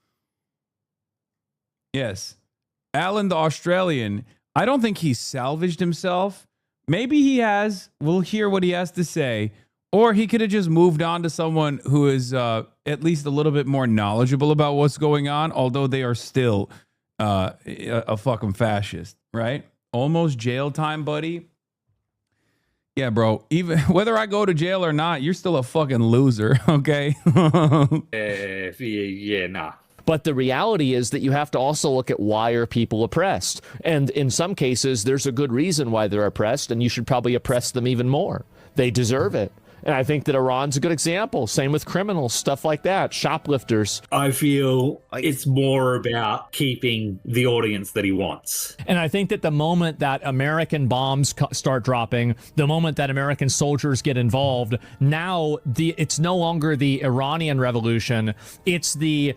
Yes. Alan the Australian, I don't think he's salvaged himself. Maybe he has. We'll hear what he has to say. Or he could have just moved on to someone who is at least a little bit more knowledgeable about what's going on, although they are still a fucking fascist, right? Almost jail time, buddy. Yeah, bro. Even whether I go to jail or not, you're still a fucking loser, okay? Yeah, nah. But the reality is that you have to also look at why are people oppressed. And in some cases, there's a good reason why they're oppressed, and you should probably oppress them even more. They deserve it. And I think that Iran's a good example. Same with criminals, stuff like that, shoplifters. I feel it's more about keeping the audience that he wants. And I think that the moment that American bombs start dropping, the moment that American soldiers get involved, now it's no longer the Iranian revolution, it's the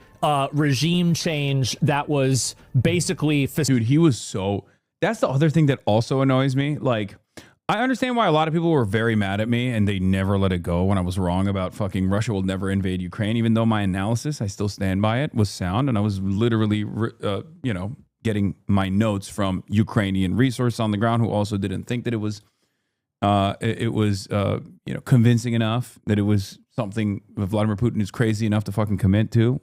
regime change that was basically... Dude, he was so... That's the other thing that also annoys me. Like, I understand why a lot of people were very mad at me and they never let it go when I was wrong about fucking Russia will never invade Ukraine, even though my analysis, I still stand by it, was sound. And I was literally, you know, getting my notes from Ukrainian resources on the ground who also didn't think that it was, you know, convincing enough, that it was something Vladimir Putin is crazy enough to fucking commit to.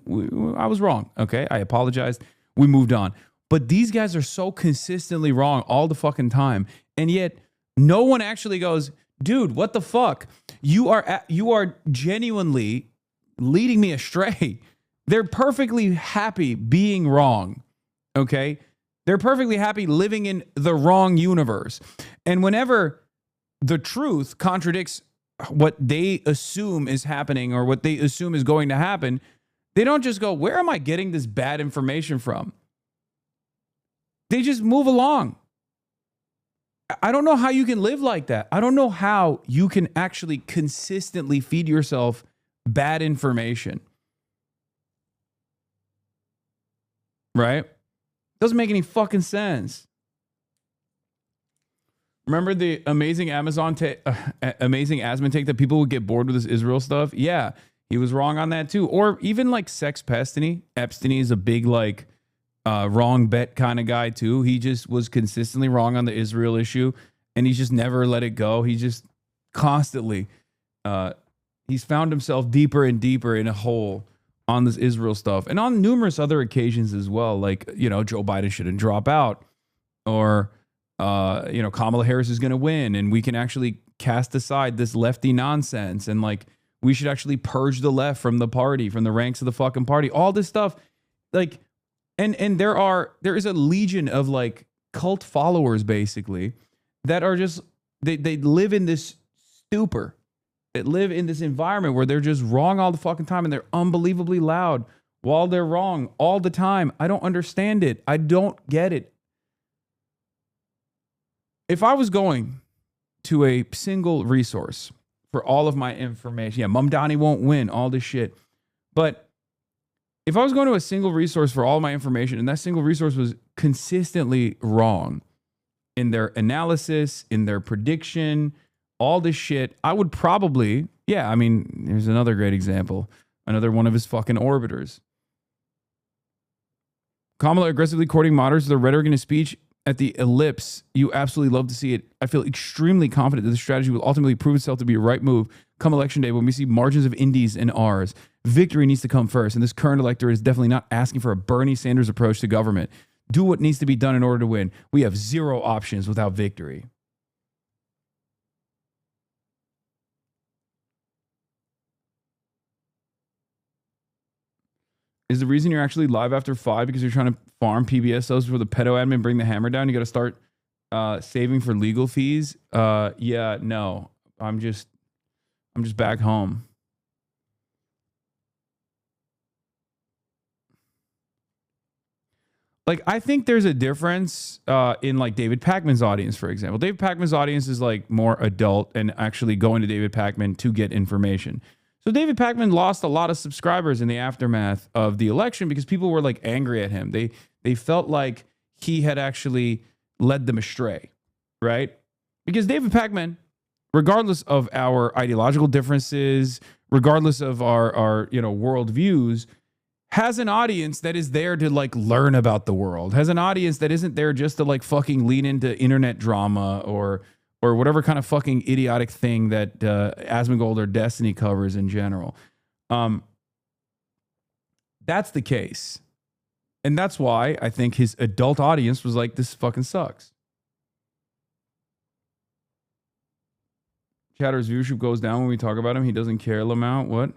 I was wrong. Okay. I apologized. We moved on. But these guys are so consistently wrong all the fucking time. And yet no one actually goes, dude, what the fuck? You are genuinely leading me astray. They're perfectly happy being wrong. Okay? They're perfectly happy living in the wrong universe. And whenever the truth contradicts what they assume is happening or what they assume is going to happen, they don't just go, where am I getting this bad information from? They just move along. I don't know how you can live like that. I don't know how you can actually consistently feed yourself bad information. Right? Doesn't make any fucking sense. Remember the amazing amazing Asman take that people would get bored with this Israel stuff? Yeah, he was wrong on that too. Or even like Sex Pestiny. Epstein is a big like wrong bet kind of guy too. He just was consistently wrong on the Israel issue and he's just never let it go. He just constantly, he's found himself deeper and deeper in a hole on this Israel stuff and on numerous other occasions as well. Like, you know, Joe Biden shouldn't drop out or, you know, Kamala Harris is going to win and we can actually cast aside this lefty nonsense. And like, we should actually purge the left from the party, from the ranks of the fucking party, all this stuff. Like, and there is a legion of like cult followers basically that are just they live in this stupor. They live in this environment where they're just wrong all the fucking time and they're unbelievably loud while they're wrong all the time. I don't understand it. I don't get it. If I was going to a single resource for all of my information, yeah, Mamdani won't win, all this shit. But if I was going to a single resource for all my information and that single resource was consistently wrong in their analysis, in their prediction, all this shit, I would probably, yeah, I mean, here's another great example. Another one of his fucking orbiters. Kamala aggressively courting moderates, the rhetoric in his speech at the ellipse. You absolutely love to see it. I feel extremely confident that the strategy will ultimately prove itself to be a right move come election day when we see margins of indies and R's. Victory needs to come first, and this current electorate is definitely not asking for a Bernie Sanders approach to government. Do what needs to be done in order to win. We have zero options without victory. Is the reason you're actually live after 5 because you're trying to farm PBSOs for the pedo admin, bring the hammer down? You got to start saving for legal fees? Yeah, no. I'm just back home. Like, I think there's a difference in like David Pakman's audience, for example. David Pakman's audience is like more adult and actually going to David Pakman to get information. So David Pakman lost a lot of subscribers in the aftermath of the election because people were like angry at him. They felt like he had actually led them astray, right? Because David Pakman, regardless of our ideological differences, regardless of our you know, worldviews, has an audience that is there to like learn about the world, has an audience that isn't there just to like fucking lean into internet drama or whatever kind of fucking idiotic thing that Asmongold or Destiny covers in general. That's the case. And that's why I think his adult audience was like, this fucking sucks. Chatter's viewership goes down when we talk about him. He doesn't care, Lamount. What?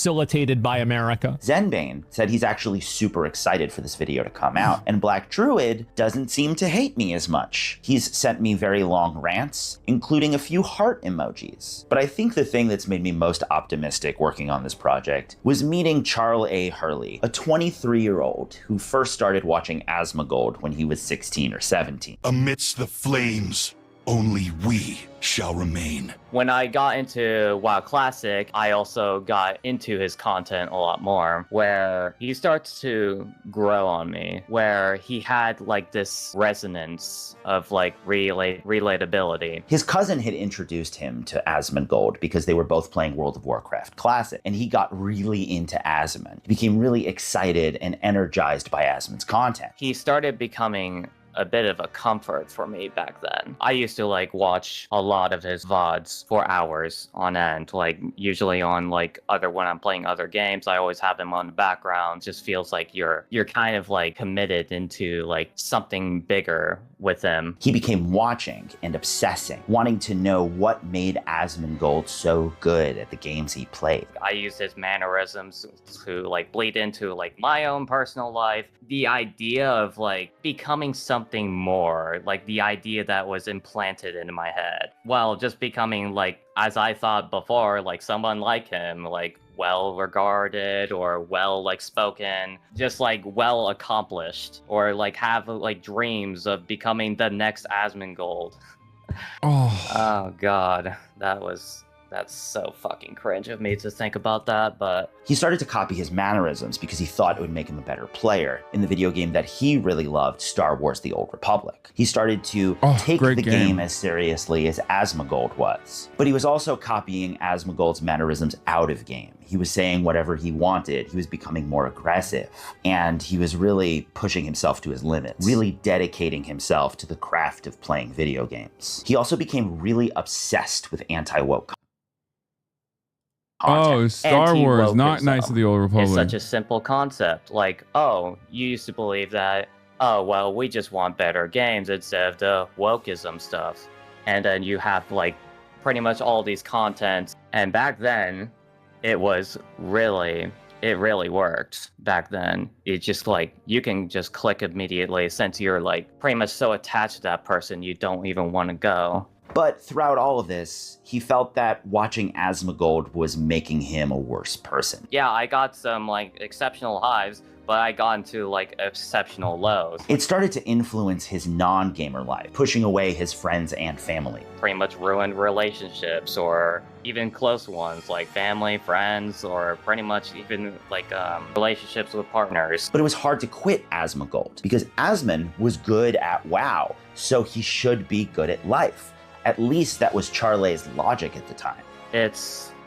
facilitated by America. Zenbane said he's actually super excited for this video to come out, and Black Druid doesn't seem to hate me as much. He's sent me very long rants, including a few heart emojis. But I think the thing that's made me most optimistic working on this project was meeting Charles A. Hurley, a 23-year-old who first started watching Asmongold when he was 16 or 17. Amidst the flames, only we shall remain. When I got into WoW Classic, I also got into his content a lot more, where he starts to grow on me, where he had like this resonance of like relatability. His cousin had introduced him to Asmongold because they were both playing World of Warcraft Classic, and he got really into Asmon. He became really excited and energized by Asmon's content. He started becoming a bit of a comfort for me back then. I used to like watch a lot of his VODs for hours on end, like usually on like when I'm playing other games, I always have him on the background. Just feels like you're kind of like committed into like something bigger with him. He became watching and obsessing, wanting to know what made Asmongold so good at the games he played. I used his mannerisms to like bleed into like my own personal life. The idea of like becoming something more, like the idea that was implanted into my head. Well, just becoming like, as I thought before, like someone like him, like well regarded or well like spoken, just like well accomplished, or like have like dreams of becoming the next Asmongold. Oh god, that's so fucking cringe of me to think about that, but... He started to copy his mannerisms because he thought it would make him a better player in the video game that he really loved, Star Wars The Old Republic. He started to take the game as seriously as Asmongold was. But he was also copying Asmongold's mannerisms out of game. He was saying whatever he wanted, he was becoming more aggressive, and he was really pushing himself to his limits, really dedicating himself to the craft of playing video games. He also became really obsessed with anti-woke content. Oh, Star Wars, not Knights of the Old Republic. It's such a simple concept. Like, oh, you used to believe that, oh, well, we just want better games instead of the wokeism stuff. And then you have, like, pretty much all these contents. And back then, it really worked back then. It's just like, you can just click immediately since you're, like, pretty much so attached to that person, you don't even want to go. But throughout all of this, he felt that watching Asmongold was making him a worse person. Yeah, I got some, like, exceptional highs, but I got into, like, exceptional lows. It started to influence his non-gamer life, pushing away his friends and family. Pretty much ruined relationships, or even close ones, like family, friends, or pretty much even, like, relationships with partners. But it was hard to quit Asmongold, because Asmon was good at WoW, so he should be good at life. At least that was Charlie's logic at the time.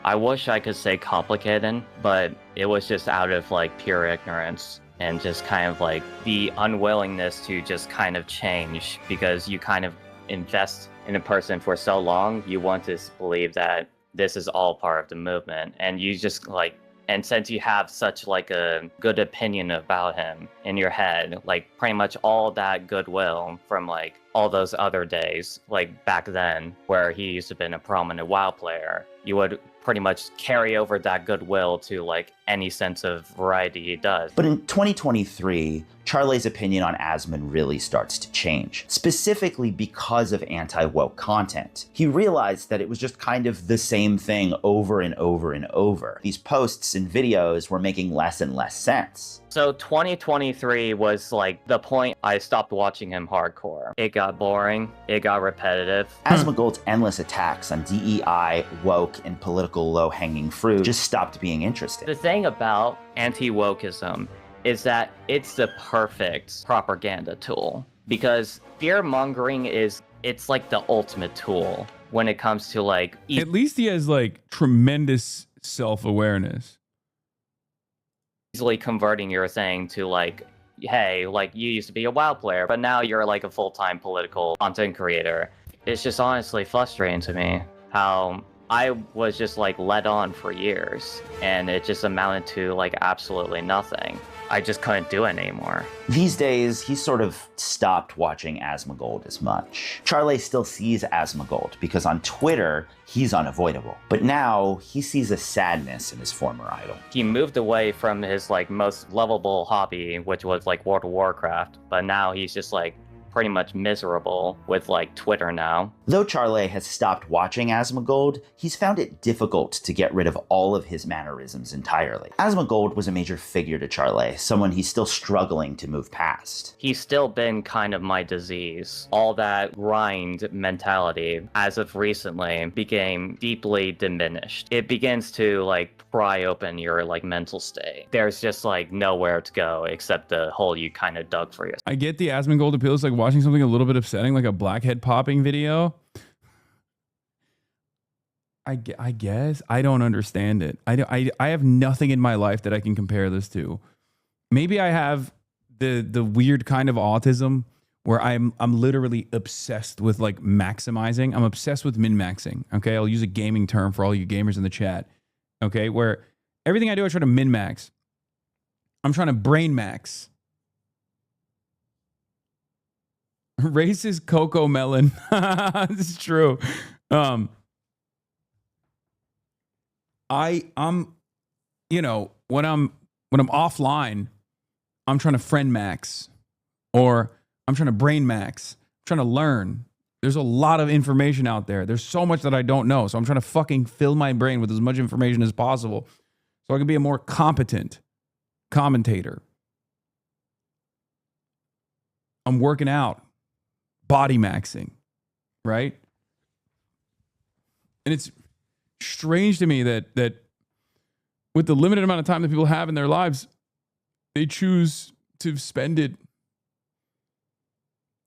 I wish I could say complicated, but it was just out of like pure ignorance and just kind of like the unwillingness to just kind of change, because you kind of invest in a person for so long, you want to believe that this is all part of the movement, and you just like, and since you have such like a good opinion about him in your head, like pretty much all that goodwill from like all those other days, like back then where he used to have been a prominent WoW player, you would pretty much carry over that goodwill to like any sense of variety he does. But in 2023, Charlie's opinion on Asmon really starts to change, specifically because of anti-woke content. He realized that it was just kind of the same thing over and over and over. These posts and videos were making less and less sense. So 2023 was like the point I stopped watching him hardcore. It got boring, it got repetitive. Asmongold's endless attacks on DEI, woke, and political low-hanging fruit just stopped being interesting. The thing about anti-wokeism is that it's the perfect propaganda tool, because fear-mongering it's like the ultimate tool when it comes to like... At least he has like tremendous self-awareness. Easily converting your thing to like, hey, like you used to be a WoW player, but now you're like a full-time political content creator. It's just honestly frustrating to me how I was just like led on for years, and it just amounted to like absolutely nothing. I just couldn't do it anymore. These days, he's sort of stopped watching Asmongold as much. Charlie still sees Asmongold because on Twitter, he's unavoidable. But now, he sees a sadness in his former idol. He moved away from his like most lovable hobby, which was like World of Warcraft, but now he's just like pretty much miserable with like Twitter now. Though Charlie has stopped watching Asmongold, he's found it difficult to get rid of all of his mannerisms entirely. Asmongold was a major figure to Charlie, someone he's still struggling to move past. He's still been kind of my disease. All that grind mentality, as of recently, became deeply diminished. It begins to like pry open your like mental state. There's just like nowhere to go except the hole you kind of dug for yourself. I get the Asmongold appeal. It's like watching something a little bit upsetting, like a blackhead popping video. I guess. I don't understand it. I have nothing in my life that I can compare this to. Maybe I have the weird kind of autism where I'm literally obsessed with like maximizing. I'm obsessed with min-maxing. Okay, I'll use a gaming term for all you gamers in the chat. Okay, where everything I do, I try to min-max. I'm trying to brain max. Racist Coco Melon. This is true. I'm you know, when I'm offline, I'm trying to friend max, or I'm trying to brain max. I'm trying to learn. There's a lot of information out there. There's so much that I don't know. So I'm trying to fucking fill my brain with as much information as possible so I can be a more competent commentator. I'm working out, body maxing, right? And it's strange to me that with the limited amount of time that people have in their lives, they choose to spend it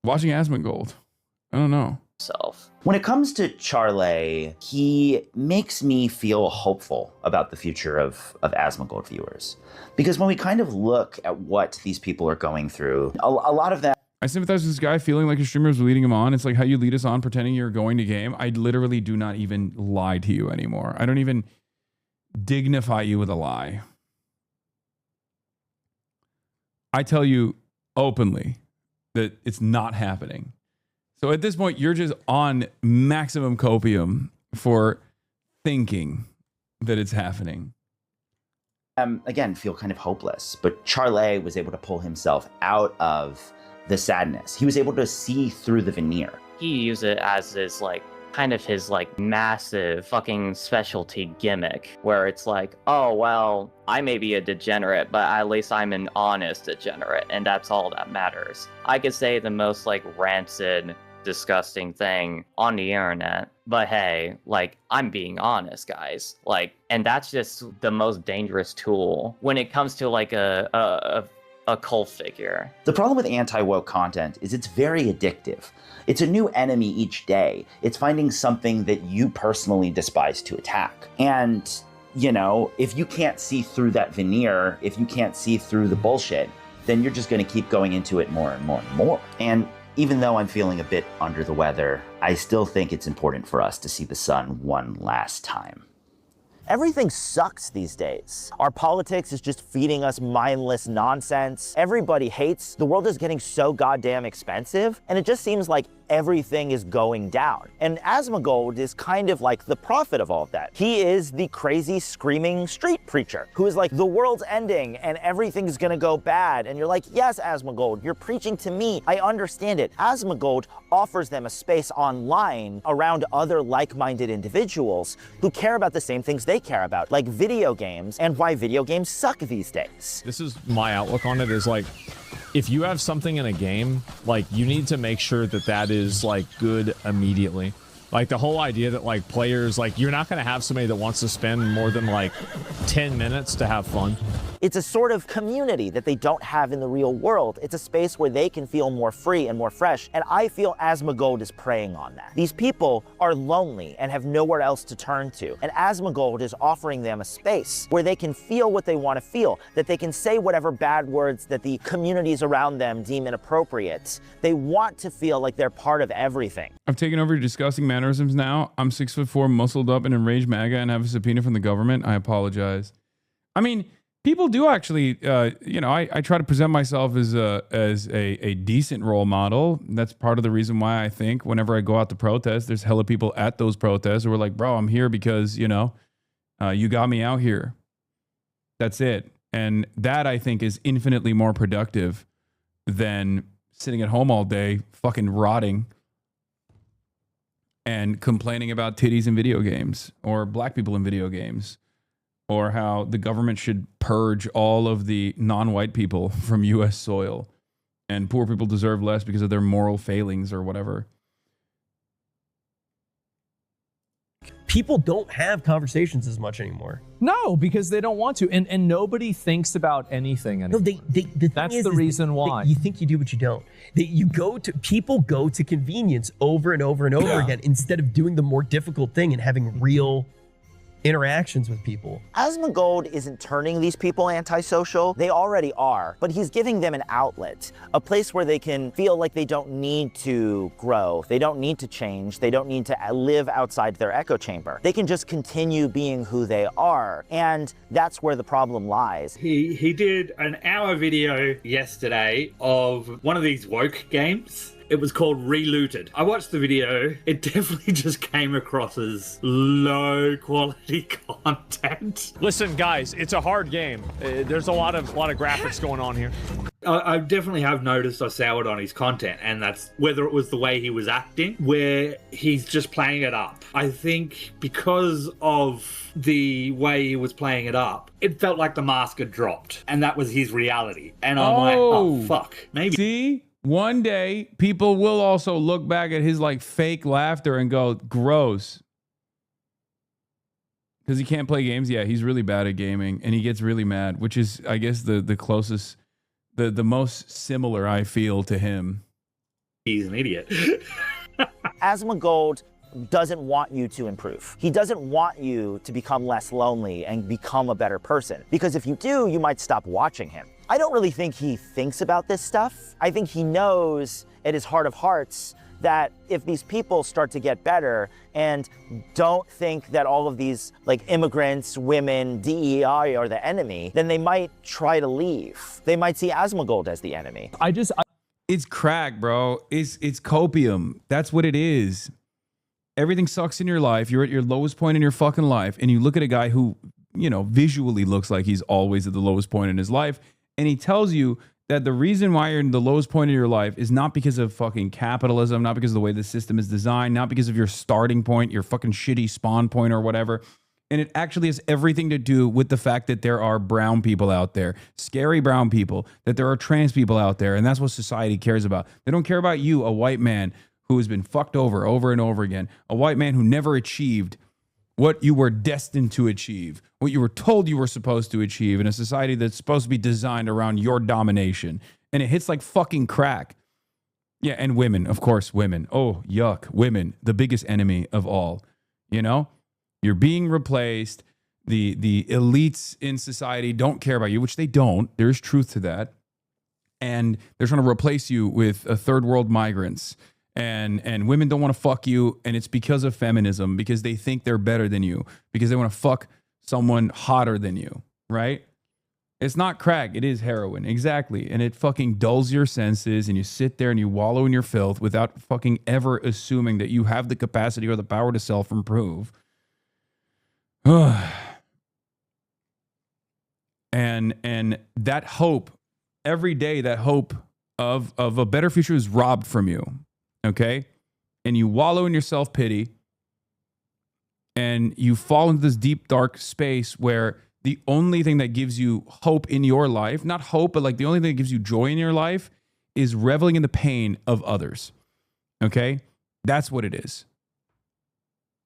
watching Asmongold. I don't know. When it comes to Charlie, he makes me feel hopeful about the future of Asmongold viewers. Because when we kind of look at what these people are going through, a lot of that... I sympathize with this guy feeling like his streamer is leading him on. It's like how you lead us on pretending you're going to game. I literally do not even lie to you anymore. I don't even dignify you with a lie. I tell you openly that it's not happening. So at this point, you're just on maximum copium for thinking that it's happening. Again, feel kind of hopeless. But Charlie was able to pull himself out of the sadness. He was able to see through the veneer. He used it as his like kind of his like massive fucking specialty gimmick where it's like, oh well, I may be a degenerate, but at least I'm an honest degenerate, and that's all that matters. I could say the most like rancid, disgusting thing on the internet, but hey, like, I'm being honest, guys. Like, and that's just the most dangerous tool when it comes to like a cult figure. The problem with anti-woke content is it's very addictive. It's a new enemy each day. It's finding something that you personally despise to attack. And, you know, if you can't see through that veneer, if you can't see through the bullshit, then you're just going to keep going into it more and more and more. And even though I'm feeling a bit under the weather, I still think it's important for us to see the sun one last time. Everything sucks these days. Our politics is just feeding us mindless nonsense. Everybody hates. The world is getting so goddamn expensive, and it just seems like everything is going down. And Asmongold is kind of like the prophet of all of that. He is the crazy, screaming street preacher who is like, the world's ending and everything's gonna go bad. And you're like, yes, Asmongold, you're preaching to me. I understand it. Asmongold offers them a space online around other like-minded individuals who care about the same things they care about, like video games and why video games suck these days. This is my outlook on it, is like, if you have something in a game, like, you need to make sure that that is like good immediately. Like the whole idea that like players, like, you're not going to have somebody that wants to spend more than like 10 minutes to have fun. It's a sort of community that they don't have in the real world. It's a space where they can feel more free and more fresh, and I feel Asmongold is preying on that. These people are lonely and have nowhere else to turn to, and Asmongold is offering them a space where they can feel what they want to feel, that they can say whatever bad words that the communities around them deem inappropriate. They want to feel like they're part of everything. I've taken over your disgusting mannerisms now. I'm 6'4", muscled up and enraged MAGA and have a subpoena from the government. I apologize. I mean, people do actually, you know, I try to present myself as a decent role model. That's part of the reason why I think whenever I go out to protest, there's hella people at those protests who are like, bro, I'm here because, you know, you got me out here. That's it. And that, I think, is infinitely more productive than sitting at home all day, fucking rotting and complaining about titties in video games or black people in video games or how the government should purge all of the non-white people from U.S. soil and poor people deserve less because of their moral failings or whatever. People don't have conversations as much anymore. No, because they don't want to, and nobody thinks about anything anymore. No, that's the reason why. You think you do, but you don't. People go to convenience over and over and over again instead of doing the more difficult thing and having real interactions with people. Asmongold isn't turning these people antisocial. They already are, but he's giving them an outlet, a place where they can feel like they don't need to grow, they don't need to change, they don't need to live outside their echo chamber. They can just continue being who they are, and that's where the problem lies. He did an hour video yesterday of one of these woke games. It was called Relooted. I watched the video. It definitely just came across as low quality content. Listen, guys, it's a hard game. There's a lot of graphics going on here. I definitely have noticed I soured on his content, and that's whether it was the way he was acting, where he's just playing it up. I think because of the way he was playing it up, it felt like the mask had dropped, and that was his reality. And I'm like, oh, fuck. Maybe. See? One day, people will also look back at his like fake laughter and go, gross. Because he can't play games. Yeah, he's really bad at gaming and he gets really mad, which is, I guess, the closest, the most similar I feel to him. He's an idiot. Asmongold doesn't want you to improve. He doesn't want you to become less lonely and become a better person. Because if you do, you might stop watching him. I don't really think he thinks about this stuff. I think he knows at his heart of hearts that if these people start to get better and don't think that all of these like immigrants, women, DEI are the enemy, then they might try to leave. They might see Asmongold as the enemy. It's crack, bro. It's copium. That's what it is. Everything sucks in your life. You're at your lowest point in your fucking life, and you look at a guy who, you know, visually looks like he's always at the lowest point in his life. And he tells you that the reason why you're in the lowest point of your life is not because of fucking capitalism, not because of the way the system is designed, not because of your starting point, your fucking shitty spawn point or whatever. And it actually has everything to do with the fact that there are brown people out there, scary brown people, that there are trans people out there. And that's what society cares about. They don't care about you, a white man who has been fucked over and over again, a white man who never achieved what you were destined to achieve, what you were told you were supposed to achieve in a society that's supposed to be designed around your domination. And it hits like fucking crack. Yeah, and women, of course, women. Oh, yuck, women, the biggest enemy of all. You know, you're being replaced. The elites in society don't care about you, which they don't. There's truth to that. And they're trying to replace you with third world migrants. And women don't want to fuck you, and it's because of feminism, because they think they're better than you, because they want to fuck someone hotter than you, right? It's not crack, it is heroin, exactly. And it fucking dulls your senses, and you sit there and you wallow in your filth without fucking ever assuming that you have the capacity or the power to self-improve. and that hope, every day, that hope of a better future is robbed from you. Okay? And you wallow in your self-pity and you fall into this deep, dark space where the only thing that gives you hope in your life, not hope, but like the only thing that gives you joy in your life is reveling in the pain of others. Okay? That's what it is.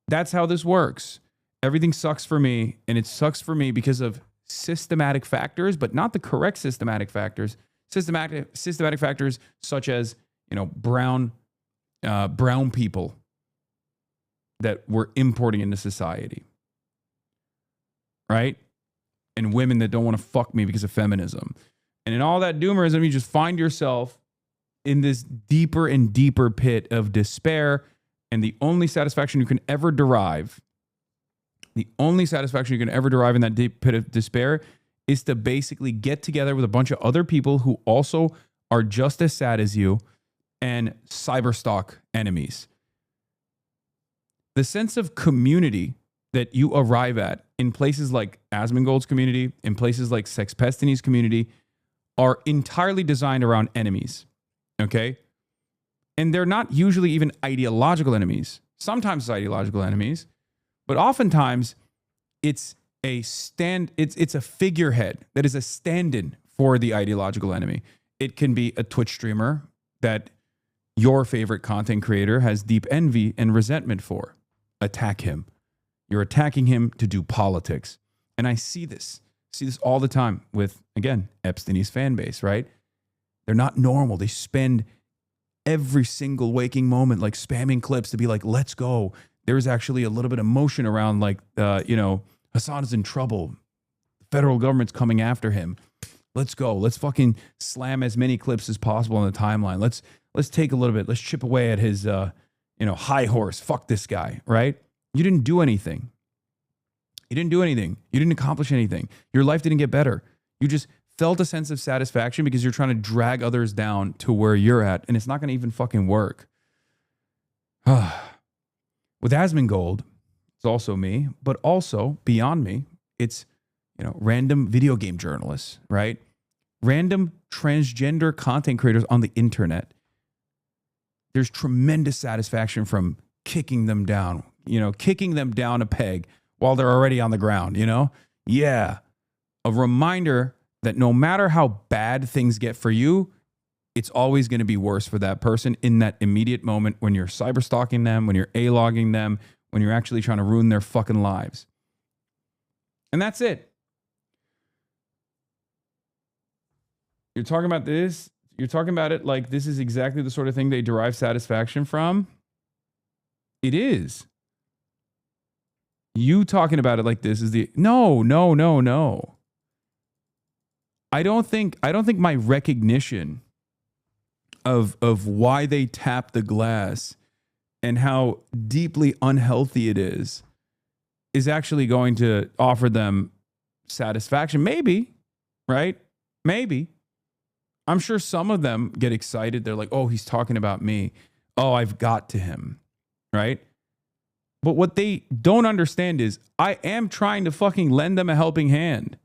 That's how this works. Everything sucks for me, and it sucks for me because of systematic factors, but not the correct systematic factors. Systematic factors such as, you know, brown people that we're importing into society, right? And women that don't want to fuck me because of feminism. And in all that doomerism, you just find yourself in this deeper and deeper pit of despair. And the only satisfaction you can ever derive, in that deep pit of despair is to basically get together with a bunch of other people who also are just as sad as you and cyberstalk enemies. The sense of community that you arrive at in places like Asmongold's community, in places like Sexpestany's community, are entirely designed around enemies, okay? And they're not usually even ideological enemies. Sometimes it's ideological enemies, but oftentimes it's a figurehead that is a stand-in for the ideological enemy. It can be a Twitch streamer that your favorite content creator has deep envy and resentment for. Attack him. You're attacking him to do politics. And I see this all the time with, again, Epstein's fan base, right? They're not normal. They spend every single waking moment like spamming clips to be like, let's go. There's actually a little bit of motion around like, Hasan is in trouble. The federal government's coming after him. Let's go. Let's fucking slam as many clips as possible on the timeline. Let's take a little bit. Let's chip away at his, high horse. Fuck this guy, right? You didn't do anything. You didn't accomplish anything. Your life didn't get better. You just felt a sense of satisfaction because you're trying to drag others down to where you're at, and it's not going to even fucking work. With Asmongold, it's also me, but also beyond me, it's, random video game journalists, right? Random transgender content creators on the internet. There's tremendous satisfaction from kicking them down a peg while they're already on the ground, Yeah. A reminder that no matter how bad things get for you, it's always going to be worse for that person in that immediate moment when you're cyberstalking them, when you're A-logging them, when you're actually trying to ruin their fucking lives. And that's it. You're talking about this. You're talking about it like this is exactly the sort of thing they derive satisfaction from. It is. You talking about it like this is the no. I don't think my recognition of why they tap the glass and how deeply unhealthy it is actually going to offer them satisfaction. Maybe, right? Maybe. I'm sure some of them get excited. They're like, oh, he's talking about me. Oh, I've got to him, right? But what they don't understand is I am trying to fucking lend them a helping hand.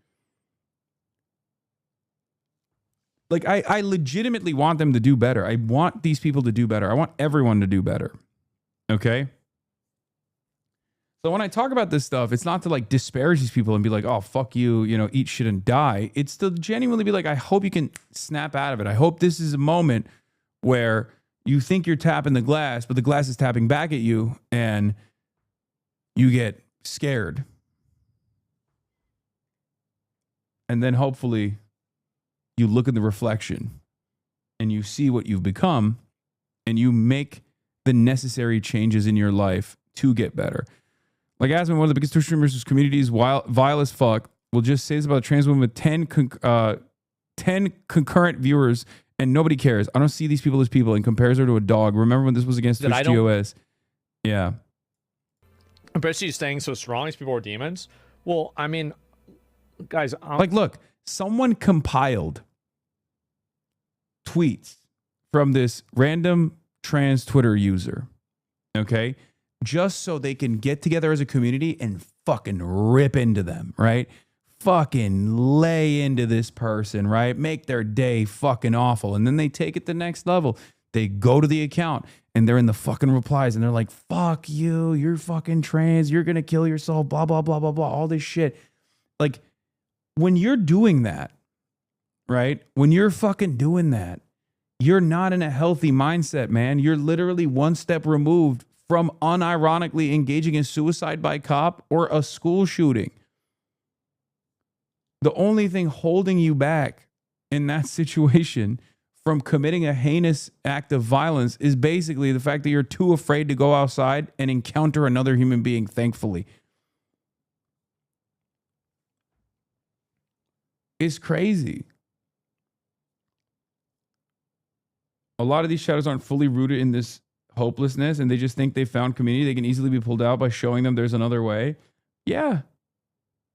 Like, I legitimately want them to do better. I want these people to do better. I want everyone to do better. Okay? So when I talk about this stuff, it's not to like disparage these people and be like, oh, fuck you, eat shit and die. It's to genuinely be like, I hope you can snap out of it. I hope this is a moment where you think you're tapping the glass, but the glass is tapping back at you and you get scared. And then hopefully you look in the reflection and you see what you've become and you make the necessary changes in your life to get better. Like Asman, one of the biggest Twitch streamers whose community is vile as fuck, will just say this about a trans woman with 10 concurrent viewers and nobody cares. I don't see these people as people and compares her to a dog. Remember when this was against Twitch TOS? Yeah. I bet she's staying so strong. These people are demons. Well, I mean, guys, like, look, someone compiled tweets from this random trans Twitter user, okay, just so they can get together as a community and fucking rip into them, right? Fucking lay into this person, right? Make their day fucking awful. And then they take it the next level. They go to the account and they're in the fucking replies and they're like, fuck you, you're fucking trans, you're gonna kill yourself, blah, blah, blah, blah, blah, all this shit. Like, when you're doing that, right? When you're fucking doing that, you're not in a healthy mindset, man. You're literally one step removed from unironically engaging in suicide by cop or a school shooting. The only thing holding you back in that situation from committing a heinous act of violence is basically the fact that you're too afraid to go outside and encounter another human being, thankfully. It's crazy. A lot of these shadows aren't fully rooted in this hopelessness, and they just think they found community. They can easily be pulled out by showing them there's another way. Yeah,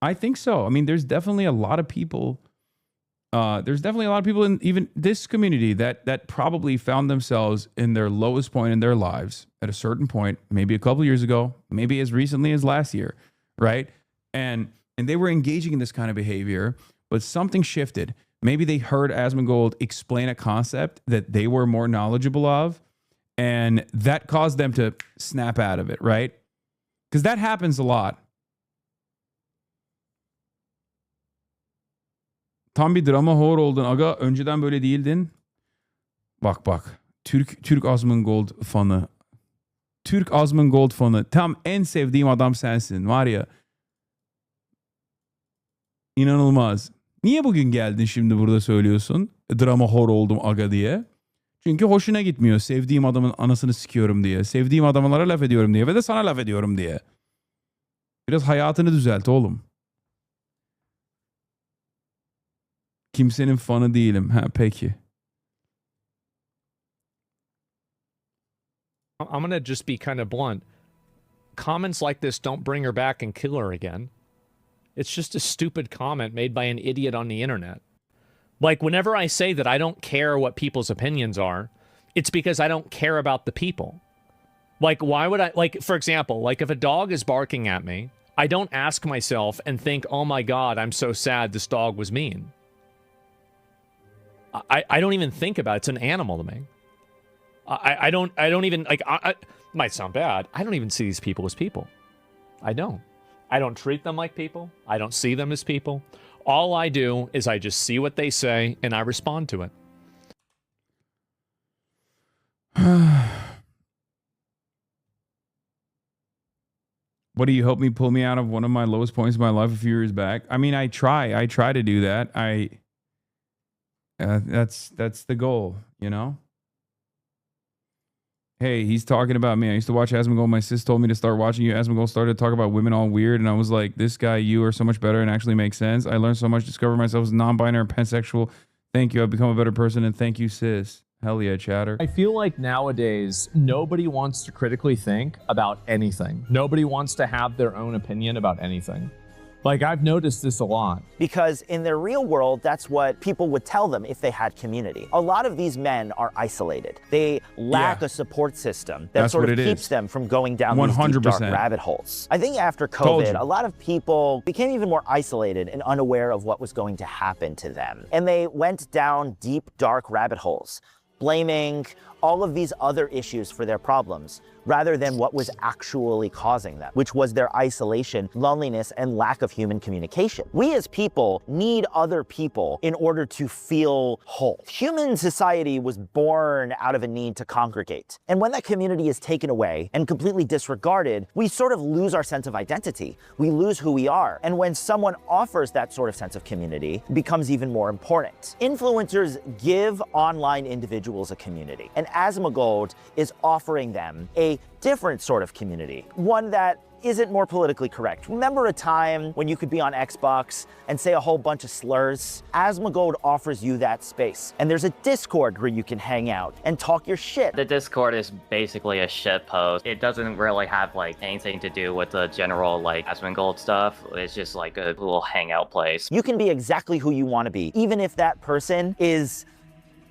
I think so. I mean, there's definitely a lot of people. In even this community that probably found themselves in their lowest point in their lives at a certain point, maybe a couple years ago, maybe as recently as last year, right? And they were engaging in this kind of behavior, but something shifted. Maybe they heard Asmongold explain a concept that they were more knowledgeable of, and that caused them to snap out of it, right? Because that happens a lot. Tam bir drama whore oldun aga. Önceden böyle değildin. Bak. Türk Asmongold fanı. Türk Asmongold fanı. Tam en sevdiğim adam sensin var ya. İnanılmaz. Niye bugün geldin şimdi burada söylüyorsun? Drama whore oldum aga diye. Çünkü hoşuna gitmiyor. Sevdiğim adamın anasını sikiyorum diye. Sevdiğim adamlara laf ediyorum diye. Ve de sana laf ediyorum diye. Biraz hayatını düzelt oğlum. Kimsenin fanı değilim. Ha peki. I'm going to just be kind of blunt. Comments like this don't bring her back and kill her again. It's just a stupid comment made by an idiot on the internet. Like, whenever I say that I don't care what people's opinions are, it's because I don't care about the people. Like, why would I, like, for example, like if a dog is barking at me, I don't ask myself and think, oh my God, I'm so sad this dog was mean. I don't even think about it. It's an animal to me. I don't even, like, it might sound bad. I don't even see these people as people. I don't. I don't treat them like people. I don't see them as people. All I do is I just see what they say and I respond to it. What do you help me pull me out of one of my lowest points in my life a few years back? I mean, I try to do that. That's the goal, you know? Hey, he's talking about me. I used to watch Asmongold. My sis told me to start watching you. Asmongold started to talk about women all weird, and I was like, this guy, you are so much better and actually makes sense. I learned so much, discovered myself as non-binary, pansexual. Thank you. I've become a better person, and thank you, sis. Hell yeah, chatter. I feel like nowadays, nobody wants to critically think about anything. Nobody wants to have their own opinion about anything. Like, I've noticed this a lot. Because in their real world, that's what people would tell them if they had community. A lot of these men are isolated. They lack a support system that sort of keeps them from going down these deep, dark rabbit holes. I think after COVID, a lot of people became even more isolated and unaware of what was going to happen to them. And they went down deep, dark rabbit holes, blaming all of these other issues for their problems, rather than what was actually causing them, which was their isolation, loneliness, and lack of human communication. We as people need other people in order to feel whole. Human society was born out of a need to congregate. And when that community is taken away and completely disregarded, we sort of lose our sense of identity. We lose who we are. And when someone offers that sort of sense of community, it becomes even more important. Influencers give online individuals a community, and Asmongold is offering them a different sort of community, one that isn't more politically correct. Remember a time when you could be on Xbox and say a whole bunch of slurs? Asmongold offers you that space. And there's a Discord where you can hang out and talk your shit. The Discord is basically a shit post. It doesn't really have like anything to do with the general like Asmongold stuff. It's just like a little hangout place. You can be exactly who you want to be, even if that person is,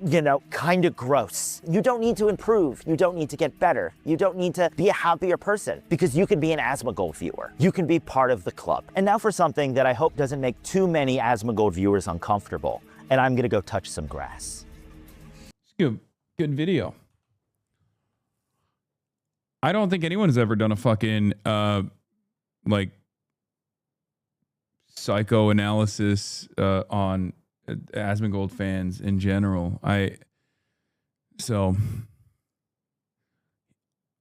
you know, kind of gross. You don't need to improve. You don't need to get better. You don't need to be a happier person, because you can be an Asmongold viewer. You can be part of the club. And now for something that I hope doesn't make too many Asmongold viewers uncomfortable. And I'm gonna go touch some grass. Good video. I don't think anyone has ever done a fucking like psychoanalysis on Asmongold fans in general. So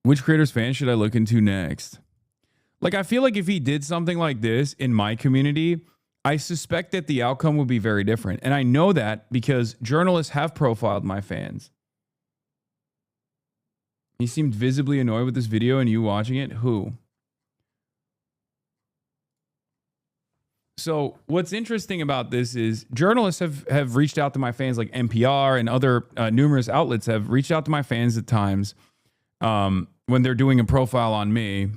which creators fan should I look into next? Like, I feel like if he did something like this in my community, I suspect that the outcome would be very different. And I know that because journalists have profiled my fans. He seemed visibly annoyed with this video and you watching it. Who? So what's interesting about this is journalists have reached out to my fans, like NPR and other numerous outlets have reached out to my fans at times when they're doing a profile on me,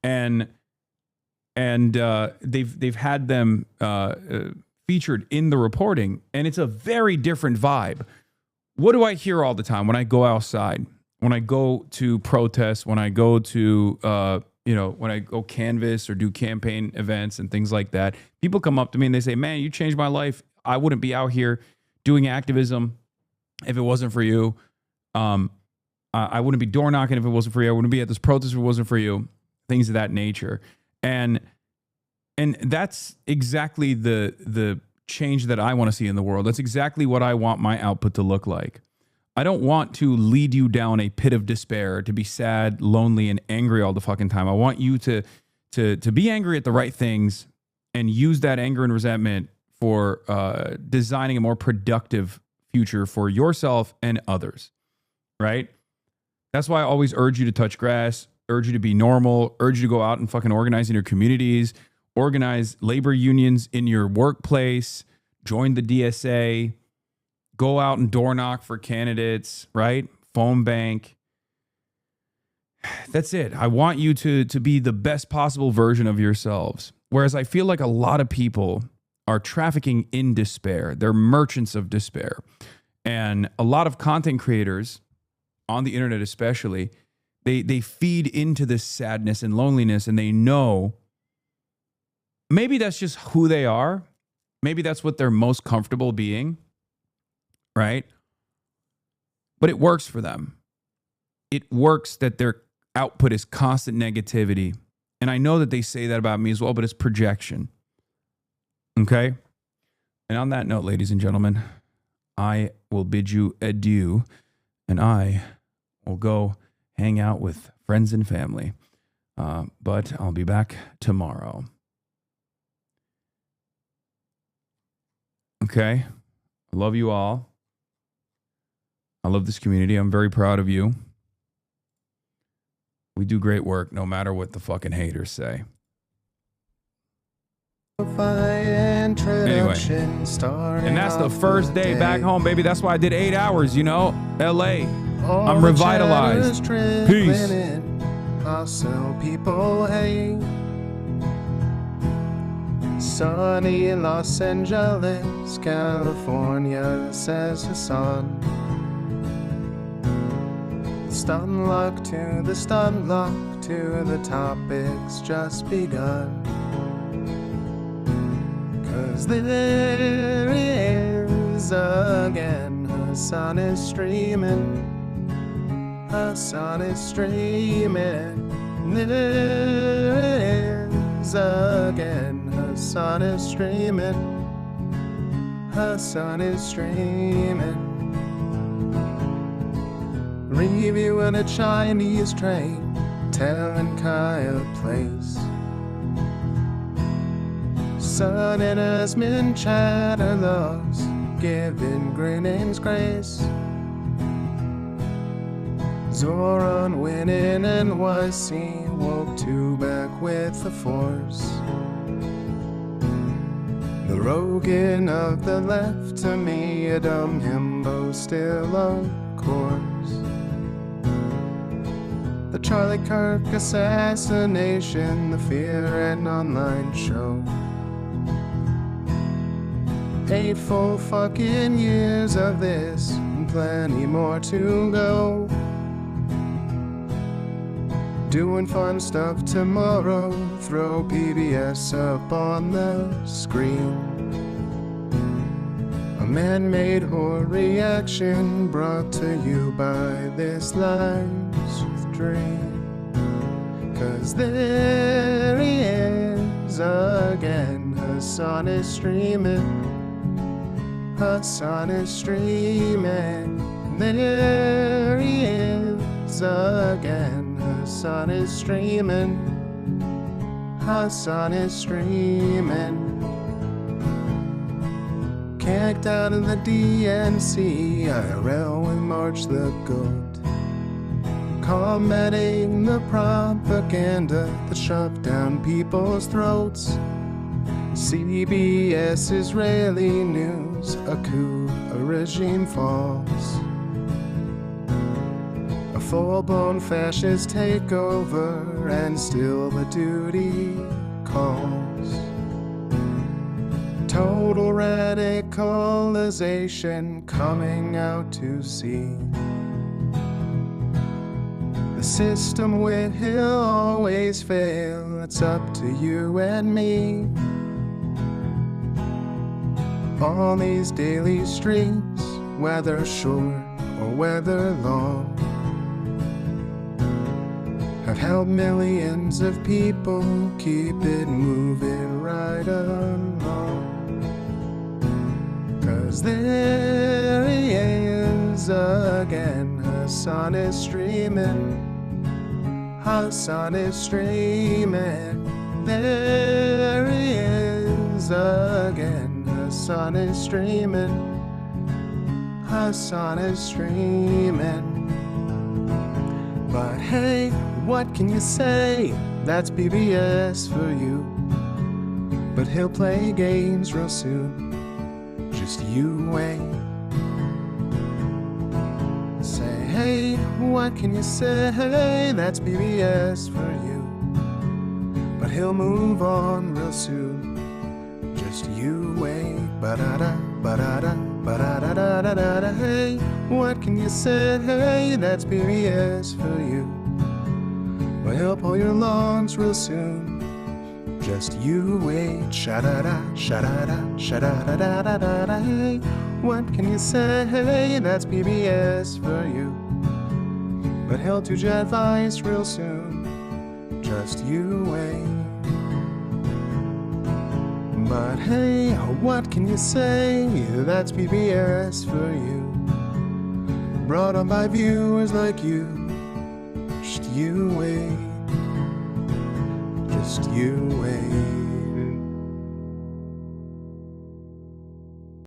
and they've had them featured in the reporting, and it's a very different vibe. What do I hear all the time when I go outside, when I go to protests, when I go to when I go canvas or do campaign events and things like that? People come up to me and they say, "Man, you changed my life. I wouldn't be out here doing activism if it wasn't for you. I wouldn't be door knocking if it wasn't for you. I wouldn't be at this protest if it wasn't for you." Things of that nature. And that's exactly the change that I want to see in the world. That's exactly what I want my output to look like. I don't want to lead you down a pit of despair, to be sad, lonely, and angry all the fucking time. I want you to be angry at the right things and use that anger and resentment for designing a more productive future for yourself and others, right? That's why I always urge you to touch grass, urge you to be normal, urge you to go out and fucking organize in your communities, organize labor unions in your workplace, join the DSA, go out and door knock for candidates, right? Phone bank. That's it. I want you to be the best possible version of yourselves. Whereas I feel like a lot of people are trafficking in despair. They're merchants of despair. And a lot of content creators on the internet especially, they feed into this sadness and loneliness, and they know maybe that's just who they are. Maybe that's what they're most comfortable being, right? But it works for them. It works that their output is constant negativity. And I know that they say that about me as well, but it's projection. Okay? And on that note, ladies and gentlemen, I will bid you adieu, and I will go hang out with friends and family. But I'll be back tomorrow. Okay? I love you all. I love this community. I'm very proud of you. We do great work no matter what the fucking haters say. Anyway, and that's the first day back home, baby. That's why I did 8 hours, you know, LA. I'm revitalized. Peace. Hustle people hate. Sunny Los Angeles, California, says Hasan. Stun luck to the stun luck to the topic's just begun. 'Cause there is again, Hasan is streaming. Hasan is streaming. There is again, Hasan is streaming. Hasan is streaming. Reviewing a Chinese train, telling Kyle place. Sun and Asmin chatter loves, giving Greening's grace. Zoran winning NYC, woke two back with the force. The Rogan of the left, to me a dumb himbo still of course. The Charlie Kirk assassination, the Fear and Online show. 8 full fucking years of this, and plenty more to go. Doing fun stuff tomorrow, throw PBS up on the screen. A man-made horror reaction brought to you by this life's dream. 'Cause there he is again, Hasan is streaming. Hasan is streaming. There he is again, Hasan is streaming. Hasan is streaming. Kicked out of the DNC, IRL with March the Goat. Combating the propaganda that shoved down people's throats. CBS Israeli news, a coup, a regime falls. A full-blown fascist takeover, and still the duty calls. Total radicalization coming out to sea. The system will always fail, it's up to you and me. On these daily streets, whether short or whether long, have helped millions of people keep it moving right along. 'Cause there he is again, Hasan is streaming. Hasan is streaming. There he is again, Hasan is streaming. Hasan is streaming. But hey, what can you say? That's PBS for you. But he'll play games real soon. Just you wait. Say, hey, what can you say? That's PBS for you. But he'll move on real soon. Just you wait. Ba-da-da, ba-da-da, ba-da-da-da-da-da. Hey, what can you say? That's PBS for you. But he'll pull your lawns real soon. Just you wait. Sha-da-da, sha-da-da, sha-da-da-da-da-da. Hey, what can you say? That's PBS for you. But he'll do jet advice real soon. Just you wait. But hey, what can you say? That's PBS for you. Brought on by viewers like you. Just you wait. Just you wait.